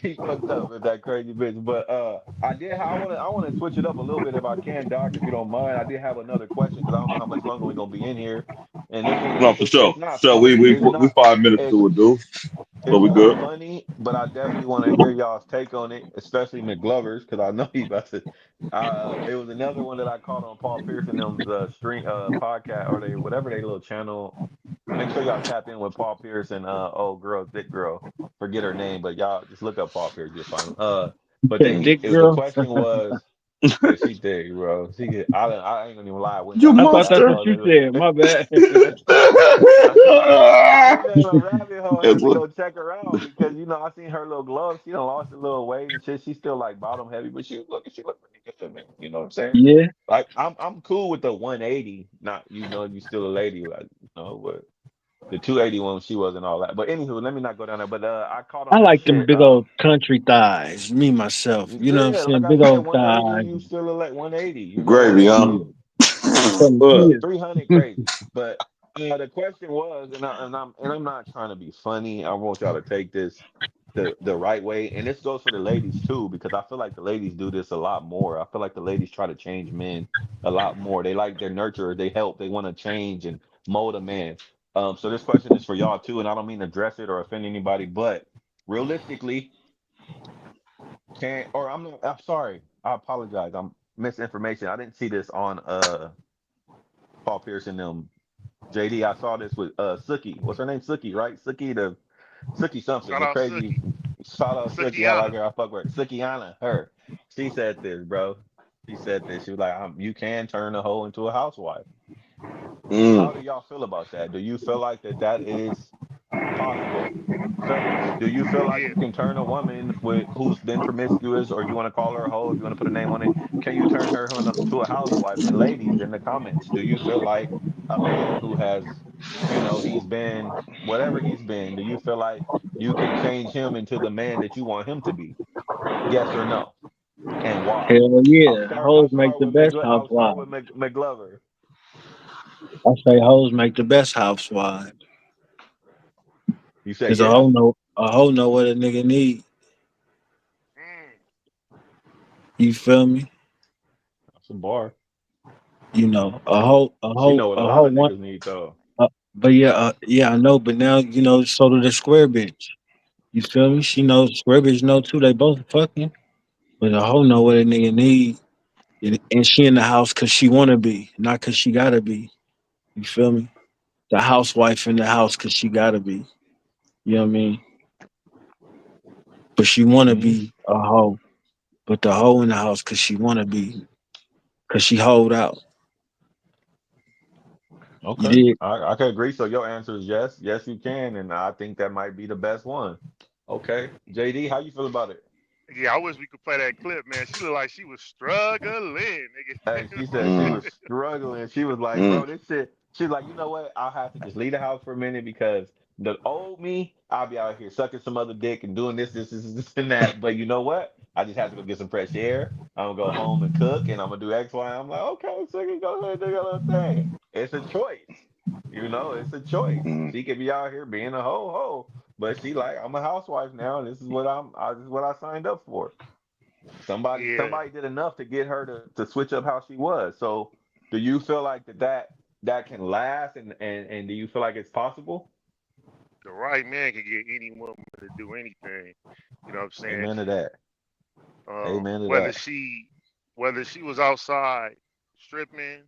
Speaker 2: He fucked up with that crazy bitch. But I want to switch it up a little bit if I can, Doc, if you don't mind. I did have another question because I don't know how much longer we're gonna be in here. And this one is
Speaker 1: No, for sure.
Speaker 2: it's not
Speaker 1: So
Speaker 2: fun.
Speaker 1: we 5 minutes
Speaker 2: It's
Speaker 1: to it, dude. So
Speaker 2: it's
Speaker 1: we
Speaker 2: not
Speaker 1: good.
Speaker 2: funny, but I definitely want to hear y'all's take on it, especially Mcglover's, because I know he about to. It was another one that I caught on Paul Pierce and them's stream podcast or they whatever they little channel. Make sure y'all tap in with Paul Pierce and old girl, thick girl. Forget her name, but y'all just look up Paul Pierce, you'll find him. But
Speaker 3: Said
Speaker 1: Mm.
Speaker 3: dick
Speaker 2: the
Speaker 3: girl.
Speaker 2: question was, yeah, she thick, bro. I ain't gonna even lie. I went
Speaker 1: You
Speaker 2: down
Speaker 3: I
Speaker 2: that
Speaker 3: thought
Speaker 2: rabbit
Speaker 3: that's what
Speaker 1: monster.
Speaker 2: hole.
Speaker 3: you said. My bad.
Speaker 2: I went down a rabbit hole. I
Speaker 1: It's
Speaker 2: had to go check her out because I seen her little gloves. She done lost a little weight and shit. She's still like bottom heavy, but she look pretty good, man. You know what I'm saying?
Speaker 3: Yeah,
Speaker 2: Like I'm cool with the 180. Not you still a lady, like, but the 281 she wasn't all that. But anywho, let me not go down there. But I caught
Speaker 3: I
Speaker 2: on this
Speaker 3: like them
Speaker 2: shit.
Speaker 3: big old country thighs. Me myself, you know what I'm
Speaker 2: Yeah, like
Speaker 3: saying?
Speaker 2: I
Speaker 3: Big
Speaker 2: said,
Speaker 3: old
Speaker 2: 180.
Speaker 3: thighs.
Speaker 2: You still look like 180.
Speaker 1: gravy, huh?
Speaker 3: Yeah, I'm telling
Speaker 1: Uh,
Speaker 3: you.
Speaker 2: 300 crazy. But the question was, I'm not trying to be funny. I want y'all to take this the right way, and this goes for the ladies too, because I feel like the ladies do this a lot more. I feel like the ladies try to change men a lot more. They like their nurturers. They help. They want to change and mold a man. So this question is for y'all too, and I don't mean to address it or offend anybody, but realistically, can or I'm not. I'm sorry. I apologize. I'm misinformation. I didn't see this on Paul Pierce and them. JD, I saw this with Sookie. What's her name? Sookie, right? Sookie something.
Speaker 4: Shout
Speaker 2: The
Speaker 4: out
Speaker 2: crazy
Speaker 4: Suki.
Speaker 2: shout out Sookie. I like
Speaker 4: Sukiana.
Speaker 2: her. I fuck with her. Sookiana, her. She said this, bro. She said this. She was like, you can turn a hoe into a housewife.
Speaker 1: mm.
Speaker 2: How do y'all feel about that? Do you feel like that is possible? Fellas, do you feel like
Speaker 4: Yeah.
Speaker 2: you can turn a woman with who's been promiscuous, or you want to call her a hoe, if you want to put a name on it, can you turn her to a housewife? And ladies in the comments, do you feel like a man who has, he's been whatever he's been, do you feel like you can change him into the man that you want him to be? Yes or no? And why?
Speaker 3: Hell
Speaker 2: I'll
Speaker 3: yeah.
Speaker 2: start.
Speaker 3: Hoes
Speaker 2: I'll
Speaker 3: make
Speaker 2: start
Speaker 3: the
Speaker 2: with
Speaker 3: best
Speaker 2: I'll start with
Speaker 3: housewives.
Speaker 2: McGlover.
Speaker 3: I say hoes make the best housewives.
Speaker 2: You say
Speaker 3: Cause
Speaker 2: yes?
Speaker 3: a hoe know what a nigga need.
Speaker 4: Mm.
Speaker 3: You feel me?
Speaker 2: That's a bar.
Speaker 3: A
Speaker 2: She
Speaker 3: hoe,
Speaker 2: know what a
Speaker 3: a
Speaker 2: lot
Speaker 3: hoe
Speaker 2: of
Speaker 3: want.
Speaker 2: niggas need though.
Speaker 3: But yeah, yeah, I know. But now so do the square bitch. You feel me? She knows square bitch know too. They both fucking. But a hoe know what a nigga need, and she in the house cause she wanna be, not cause she gotta be. You feel me? The housewife in the house cause she gotta be. You know what I mean? But she wanna
Speaker 2: Mhm.
Speaker 3: be a hoe. But the hoe in the house cause she wanna be. Cause she hold out. You
Speaker 2: Okay,
Speaker 3: did.
Speaker 2: I can agree. So your answer is yes, yes you can, and I think that might be the best one. Okay, JD, how you feel about it?
Speaker 4: Yeah, I wish we could play that clip, man. She looked like she was struggling,
Speaker 2: Hey, she said she
Speaker 1: Mm.
Speaker 2: was struggling. She was like,
Speaker 1: Mm.
Speaker 2: bro, this shit. She's like, you know what? I'll have to just leave the house for a minute because the old me, I'll be out here sucking some other dick and doing this, and that. But you know what? I just have to go get some fresh air. I'm gonna go home and cook, and I'm gonna do X, Y. I'm like, okay, so you can go ahead and do your little thing. It's a choice. It's a choice.
Speaker 1: Mm.
Speaker 2: She could be out here being a ho, but she like, I'm a housewife now. And this is what I signed up for.
Speaker 4: yeah.
Speaker 2: Somebody did enough to get her to switch up how she was. So do you feel like that that can last, and do you feel like it's possible?
Speaker 4: The right man can get any woman to do anything. You know what I'm saying?
Speaker 2: Amen to that. Amen to
Speaker 4: Whether
Speaker 2: that.
Speaker 4: she was outside stripping,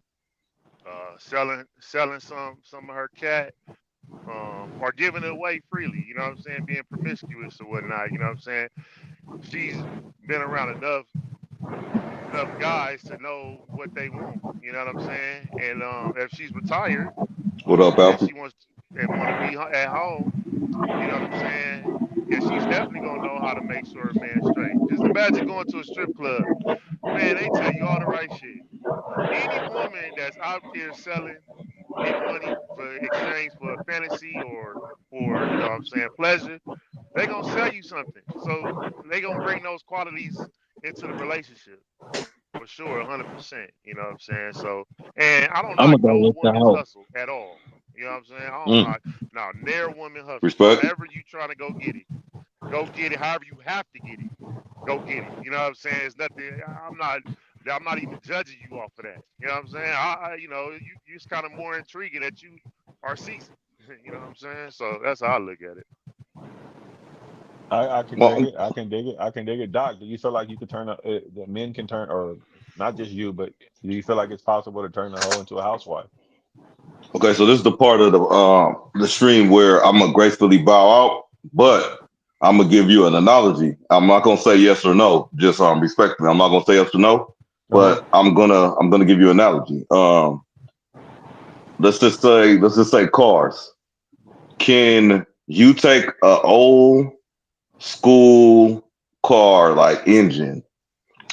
Speaker 4: selling some of her cat, or giving it away freely. You know what I'm saying? Being promiscuous or whatnot. You know what I'm saying? She's been around enough guys to know what they want. You know what I'm saying? And if she's retired
Speaker 1: What up,
Speaker 4: and
Speaker 1: Alfred?
Speaker 4: she wants and want to be at home, you know what I'm saying? Yeah, she's definitely gonna know how to make sure a man's straight. Just imagine going to a strip club, man. They tell you all the right shit. Any woman that's out there selling, getting money for exchange for a fantasy or for you know what I'm saying pleasure, they gonna sell you something. So they gonna bring those qualities into the relationship for sure, 100%. You know what I'm saying? So, and I don't
Speaker 3: I'm
Speaker 4: knock
Speaker 3: gonna go
Speaker 4: no
Speaker 3: with the
Speaker 4: woman's
Speaker 3: hoe.
Speaker 4: hustle at all. You know what I'm saying? I don't
Speaker 1: Mm,
Speaker 4: knock now near woman hustle.
Speaker 1: respect.
Speaker 4: However you trying to go get it. However you have to get it, go get it. You know what I'm saying? It's nothing. I'm not even judging you off of that. You know what I'm saying? You know, you it's kind of more intriguing that you are seasoned. You know what I'm saying? So that's how I look at it.
Speaker 2: I can dig
Speaker 1: Well,
Speaker 2: it. I can dig it. I can dig it. Doc, do you feel like you could the men can turn, or not just you, but do you feel like it's possible to turn the hoe into a housewife?
Speaker 1: okay, so this is the part of the stream where I'm gonna gracefully bow out, but I'm gonna give you an analogy. I'm not gonna say yes or no, just respectfully. I'm not gonna say yes or no,
Speaker 2: Uh-huh.
Speaker 1: but I'm gonna give you an analogy. Let's just say cars. Can you take a old school car like engine,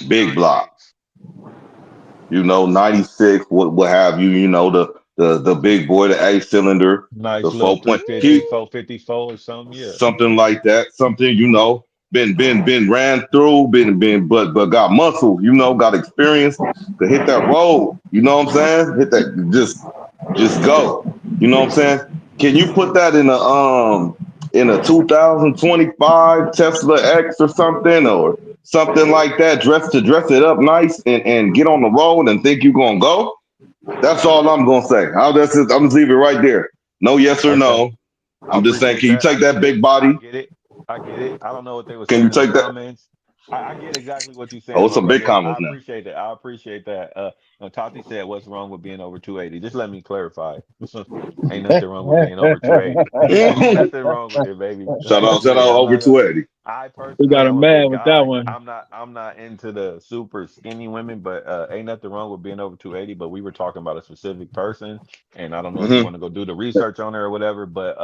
Speaker 1: big block,
Speaker 4: 96.
Speaker 1: 96, what have you, the big boy, the 8 cylinder, the
Speaker 2: Nice little
Speaker 1: 4 point,
Speaker 2: 350, 454 or something. Yeah.
Speaker 1: something like that, something, been ran through, but got muscle, got experience to hit that road, you know what I'm saying? Hit that, just go. You know what I'm saying? Can you put that in a 2025 Tesla X or something, or something like that, dress it up nice and get on the road and think you're gonna go? That's all I'm gonna say. I'm just leave it right there. No yes or
Speaker 2: Okay.
Speaker 1: no.
Speaker 2: I
Speaker 1: I'm just saying,
Speaker 2: appreciate
Speaker 1: can you
Speaker 2: that. I
Speaker 1: take that
Speaker 2: get it.
Speaker 1: big body?
Speaker 2: I get it. I get it. I don't know what they were
Speaker 1: Can
Speaker 2: saying
Speaker 1: you
Speaker 2: in the
Speaker 1: take that?
Speaker 2: comments. I get exactly what you're
Speaker 1: Oh,
Speaker 2: saying,
Speaker 1: it's
Speaker 2: my
Speaker 1: some big
Speaker 2: brother. I
Speaker 1: comments now.
Speaker 2: appreciate that. I appreciate that. Tati said, "What's wrong with being over 280?" Just let me clarify. Ain't nothing wrong with being over 280. Ain't nothing wrong with it, baby.
Speaker 1: shout
Speaker 2: Like I
Speaker 1: out,
Speaker 2: said, I'm
Speaker 1: over
Speaker 2: not a.
Speaker 1: 280.
Speaker 2: I
Speaker 3: We
Speaker 2: personally
Speaker 3: got a
Speaker 2: am a big
Speaker 3: man with that
Speaker 2: guy.
Speaker 3: one.
Speaker 2: I'm not into the super skinny women, but ain't nothing wrong with being over 280. But we were talking about a specific person, and I don't know if you
Speaker 1: Hmm.
Speaker 2: want to go do the research on her or whatever, but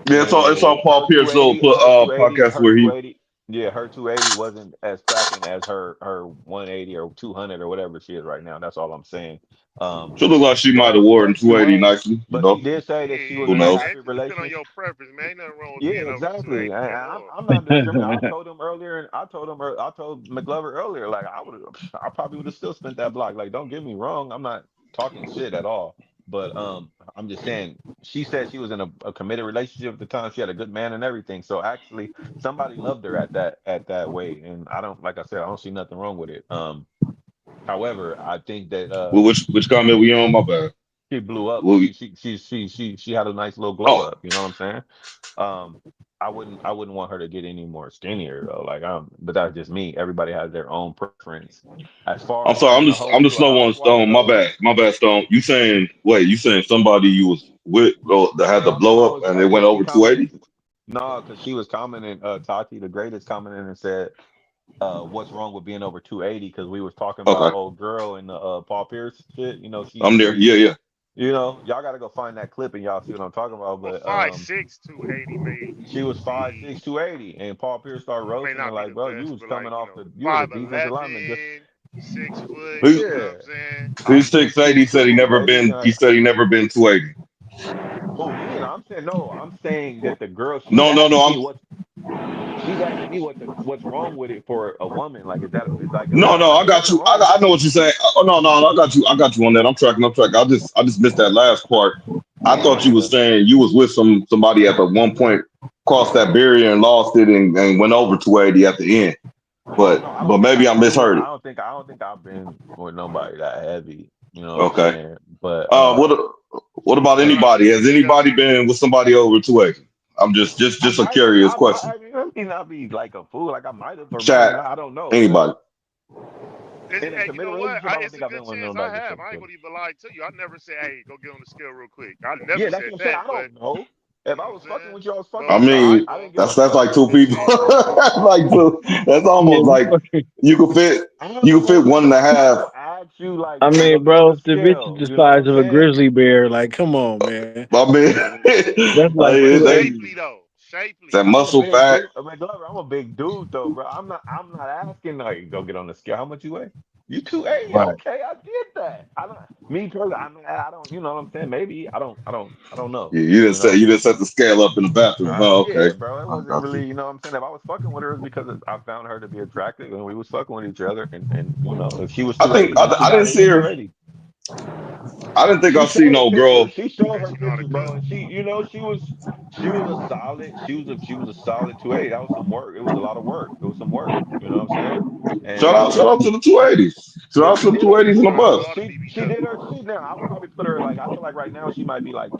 Speaker 1: Yeah, it's all Paul
Speaker 2: her
Speaker 1: Pierce little
Speaker 2: 280, her 280,
Speaker 1: podcast
Speaker 2: her
Speaker 1: where he
Speaker 2: 280, yeah, her 280 wasn't as cracking as her 180 or 200 or whatever she is right now. That's all I'm saying. Um,
Speaker 1: should look like she might have worn
Speaker 2: but she
Speaker 1: 280
Speaker 2: was,
Speaker 1: nicely,
Speaker 2: but she did say
Speaker 4: Yeah,
Speaker 2: that she was
Speaker 1: Who
Speaker 2: in a
Speaker 1: knows?
Speaker 2: happy
Speaker 4: it depends on
Speaker 2: relationship.
Speaker 4: your preference, man. Ain't nothing wrong with
Speaker 2: Yeah,
Speaker 4: being over
Speaker 2: exactly.
Speaker 4: 280 at all.
Speaker 2: I'm not discriminating. I told him earlier, and I told Mcglover earlier, like I probably would have still spent that block. Like, don't get me wrong, I'm not talking shit at all. But I'm just saying, she said she was in a committed relationship at the time. She had a good man and everything. So actually, somebody loved her at that weight, and I don't, like I said, I don't see nothing wrong with it. However, I think that
Speaker 1: Well, which comment we on? My bad.
Speaker 2: she blew up.
Speaker 1: Well,
Speaker 2: She had a nice little glow
Speaker 1: oh,
Speaker 2: up. You know what I'm saying? Um, I wouldn't want her to get any more skinnier though. Like but that's just me. Everybody has their own preference. As far
Speaker 1: I'm
Speaker 2: as
Speaker 1: sorry.
Speaker 2: turning a hoe
Speaker 1: I'm
Speaker 2: into
Speaker 1: just
Speaker 2: a
Speaker 1: slow on
Speaker 2: housewife
Speaker 1: Stone.
Speaker 2: though,
Speaker 1: My bad, Stone. You saying somebody you was with that had the
Speaker 2: no,
Speaker 1: blow
Speaker 2: no,
Speaker 1: up
Speaker 2: it's
Speaker 1: and they
Speaker 2: her
Speaker 1: went
Speaker 2: because she
Speaker 1: over
Speaker 2: commented.
Speaker 1: 280?
Speaker 2: No, because she was commenting. Tati, the greatest, commented and said, "What's wrong with being over 280?" Because we was talking about
Speaker 1: Okay,
Speaker 2: old girl and the Paul Pierce shit.
Speaker 1: I'm there. Yeah, yeah.
Speaker 2: Y'all got to go find that clip and y'all see what I'm talking about.
Speaker 4: Well,
Speaker 2: But
Speaker 4: 5'6", 280
Speaker 2: she was five
Speaker 4: be
Speaker 2: six 280, and Paul Pierce started
Speaker 4: may
Speaker 2: roasting her
Speaker 4: not be
Speaker 2: like,
Speaker 4: the
Speaker 2: bro, you
Speaker 4: best,
Speaker 2: was
Speaker 4: but
Speaker 2: coming
Speaker 4: like
Speaker 2: off you was a defensive lineman. Just
Speaker 4: 5'11", 6 foot.
Speaker 1: He,
Speaker 4: You know what
Speaker 2: yeah,
Speaker 4: I'm saying?
Speaker 2: I'm
Speaker 1: he's
Speaker 2: saying she
Speaker 1: 6'8".
Speaker 2: was
Speaker 1: He said
Speaker 2: cool, baby.
Speaker 1: he said he never been 280.
Speaker 2: Who me? And I'm saying no. I'm saying that the girl
Speaker 1: No, no, no.
Speaker 2: she's asking me what's wrong with it for a woman. Like is
Speaker 1: No,
Speaker 2: that
Speaker 1: no. I
Speaker 2: ain't
Speaker 1: got
Speaker 2: nothing
Speaker 1: you.
Speaker 2: wrong with
Speaker 1: I
Speaker 2: it.
Speaker 1: know what you're saying. Oh, no, no. I got you on that. I'm tracking. I just missed that last part. I thought you was
Speaker 2: Yeah.
Speaker 1: saying you was with somebody at the one point, crossed that barrier and lost it and went over 280 at the end.
Speaker 2: Oh no, I
Speaker 1: But
Speaker 2: don't think
Speaker 1: maybe I misheard
Speaker 2: I
Speaker 1: it.
Speaker 2: don't think I don't think I've been with nobody that heavy. You know what I'm
Speaker 1: Okay.
Speaker 2: saying? But
Speaker 1: What about
Speaker 4: Hey, my
Speaker 1: anybody? Has
Speaker 4: sister, she got
Speaker 1: anybody been with somebody over 280? I'm just a curious question.
Speaker 2: I mean, let me not be like a fool. Like I might have or might have
Speaker 1: Chat,
Speaker 2: not. I don't know. But
Speaker 1: anybody.
Speaker 2: in a
Speaker 4: hey, you
Speaker 2: committed
Speaker 4: know what?
Speaker 2: relationship, I don't
Speaker 4: It's
Speaker 2: think
Speaker 4: a
Speaker 2: I've
Speaker 4: good
Speaker 2: been with no
Speaker 4: chance I
Speaker 2: like a
Speaker 4: have.
Speaker 2: shit.
Speaker 4: I ain't gonna even lie to you. I never say, hey, go get on the scale real quick. I
Speaker 2: Yeah,
Speaker 4: never
Speaker 2: that's
Speaker 4: said
Speaker 2: what I'm saying.
Speaker 4: that,
Speaker 2: I
Speaker 4: but
Speaker 2: don't know. If
Speaker 4: you
Speaker 2: I
Speaker 4: know what I'm
Speaker 2: was fucking
Speaker 4: saying?
Speaker 2: with you, I was fucking
Speaker 1: I
Speaker 4: But
Speaker 2: with you.
Speaker 1: mean,
Speaker 2: I didn't give a
Speaker 1: that's
Speaker 2: fuck
Speaker 1: like
Speaker 2: if
Speaker 1: two
Speaker 2: it
Speaker 1: people.
Speaker 2: was
Speaker 1: Like two. That's
Speaker 3: Yeah,
Speaker 1: almost
Speaker 3: you
Speaker 1: like
Speaker 3: fucking.
Speaker 1: you could fit.
Speaker 2: I
Speaker 1: You
Speaker 2: don't
Speaker 1: could
Speaker 2: know,
Speaker 1: fit
Speaker 2: man.
Speaker 1: one and a
Speaker 2: Some people
Speaker 1: half.
Speaker 2: will ask you like,
Speaker 3: I
Speaker 2: "Hey, go
Speaker 3: mean,
Speaker 2: get on
Speaker 3: bro,
Speaker 2: the
Speaker 3: if the bitch is
Speaker 2: scale."
Speaker 3: the
Speaker 2: You know what
Speaker 3: size
Speaker 2: I'm
Speaker 3: of a
Speaker 2: saying?
Speaker 3: grizzly bear, like, come on, man.
Speaker 1: I mean,
Speaker 3: That's like
Speaker 4: but
Speaker 1: they
Speaker 3: 280.
Speaker 4: shapely though, shapely.
Speaker 1: that
Speaker 2: I'm a
Speaker 1: muscle
Speaker 2: big
Speaker 1: fat.
Speaker 2: dude. I mean, Glover, I'm a big dude though, bro. I'm not asking like go get on the scale. How much you weigh? You 280?
Speaker 3: Right.
Speaker 2: Okay, I did that. I don't. Me personally, I don't. You know what I'm saying? Maybe I don't know.
Speaker 1: You
Speaker 2: You know.
Speaker 1: didn't set the scale up in the bathroom. Oh,
Speaker 2: Yeah,
Speaker 1: okay.
Speaker 2: bro. It
Speaker 1: I
Speaker 2: wasn't
Speaker 1: got you.
Speaker 2: really. You know what I'm saying? If I was fucking with her, it's because I found her to be attractive and we was fucking with each other. And you know, if she was
Speaker 1: I think
Speaker 2: 280, then she
Speaker 1: I
Speaker 2: got
Speaker 1: didn't
Speaker 2: to
Speaker 1: see
Speaker 2: hit
Speaker 1: her.
Speaker 2: 280.
Speaker 1: I didn't think I
Speaker 2: She
Speaker 1: see
Speaker 2: showed her
Speaker 1: no
Speaker 2: pictures.
Speaker 1: girl.
Speaker 2: She showed
Speaker 4: And
Speaker 2: her
Speaker 4: she know how to
Speaker 2: pictures, bro,
Speaker 4: cook.
Speaker 2: and she was a solid. She was a solid 280. That was some work. It was a lot of work. It was some work. You know what I'm saying? And
Speaker 1: Shout out to the 280s. Shout
Speaker 2: but
Speaker 1: out to the 280s and
Speaker 4: Shout out to
Speaker 1: above.
Speaker 4: all the
Speaker 2: she did
Speaker 4: BBWs.
Speaker 2: her shit. Now I would probably put her like I feel like right now she might be like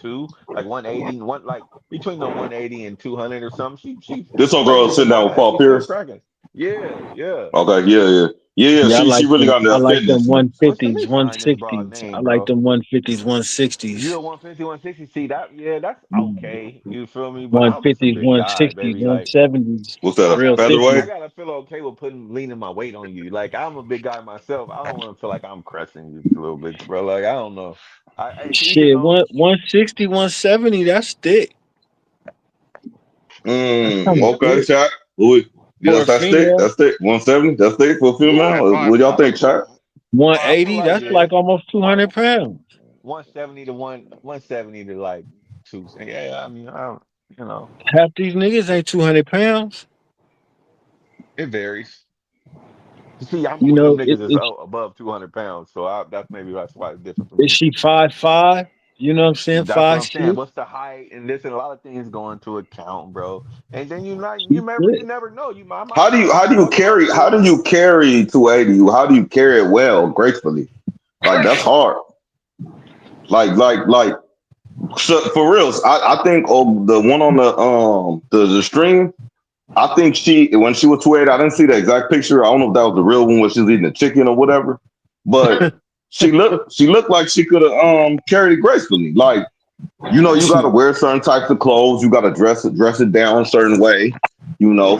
Speaker 2: like 180, like between the 180 and 200 or something.
Speaker 1: This old
Speaker 2: Her
Speaker 1: girl
Speaker 2: business
Speaker 1: sitting down
Speaker 2: don't
Speaker 1: with
Speaker 2: bad.
Speaker 1: Paul
Speaker 2: She's still
Speaker 1: Pierce.
Speaker 2: cracking. Yeah, yeah.
Speaker 1: Okay, yeah.
Speaker 3: Yeah,
Speaker 1: She really got into
Speaker 3: I
Speaker 1: that
Speaker 3: like them
Speaker 1: fitness.
Speaker 2: Let
Speaker 3: 150s,
Speaker 2: me find this broad
Speaker 3: 160s. I
Speaker 2: name,
Speaker 3: like
Speaker 2: bro.
Speaker 3: them 150s,
Speaker 2: You
Speaker 3: 160s.
Speaker 2: a 150, 160. See that? Yeah, that's
Speaker 3: Mm.
Speaker 2: okay. You feel me? But I'm just a
Speaker 3: 150s,
Speaker 2: big guy,
Speaker 3: 160s,
Speaker 2: baby. Like
Speaker 3: 170s.
Speaker 1: What's that? A
Speaker 3: Real
Speaker 2: I
Speaker 3: thickness.
Speaker 1: featherweight?
Speaker 2: gotta feel okay with leaning my weight on you. Like I'm a big guy myself. I don't want to feel like I'm crushing you a little bit, bro. Like I don't know. Hey, to each his
Speaker 3: Shit,
Speaker 2: own.
Speaker 3: 160, 170, that's thick. That's kind of
Speaker 1: Okay,
Speaker 3: thick
Speaker 1: chat. Louis.
Speaker 3: for
Speaker 1: Yes,
Speaker 3: a
Speaker 1: that's thick.
Speaker 3: female.
Speaker 1: That's thick. 170. That's thick for a
Speaker 4: At
Speaker 1: female. What y'all think, chat?
Speaker 2: 1
Speaker 3: 180,
Speaker 2: like
Speaker 3: that's like almost 200 pounds.
Speaker 2: 170 to 170 to like two. Yeah, I mean, I don't, you know,
Speaker 3: Half these niggas ain't 200 pounds.
Speaker 2: it varies. See, I'm
Speaker 3: You
Speaker 2: one of them
Speaker 3: know,
Speaker 2: niggas that's above 200 pounds, so that's why it's different for
Speaker 3: is
Speaker 2: me.
Speaker 3: she 5'5"? You know what I'm saying?
Speaker 2: That's what
Speaker 3: Five
Speaker 2: I'm saying.
Speaker 3: six.
Speaker 2: What's the height and this and a lot of things go into account, bro. And then
Speaker 3: She's
Speaker 2: you
Speaker 3: thick.
Speaker 2: never know. I
Speaker 1: How
Speaker 2: might
Speaker 1: do you
Speaker 2: fuck around
Speaker 1: carry
Speaker 2: with her.
Speaker 1: 280? How do you carry it well, gracefully? Like that's hard. Like so, for real. I think the one on the stream. I think when she was 280, I didn't see the exact picture. I don't know if that was the real one where she was eating the chicken or whatever. But she looked like she could have carried it gracefully. Like, you gotta wear certain types of clothes, you gotta dress it down a certain way,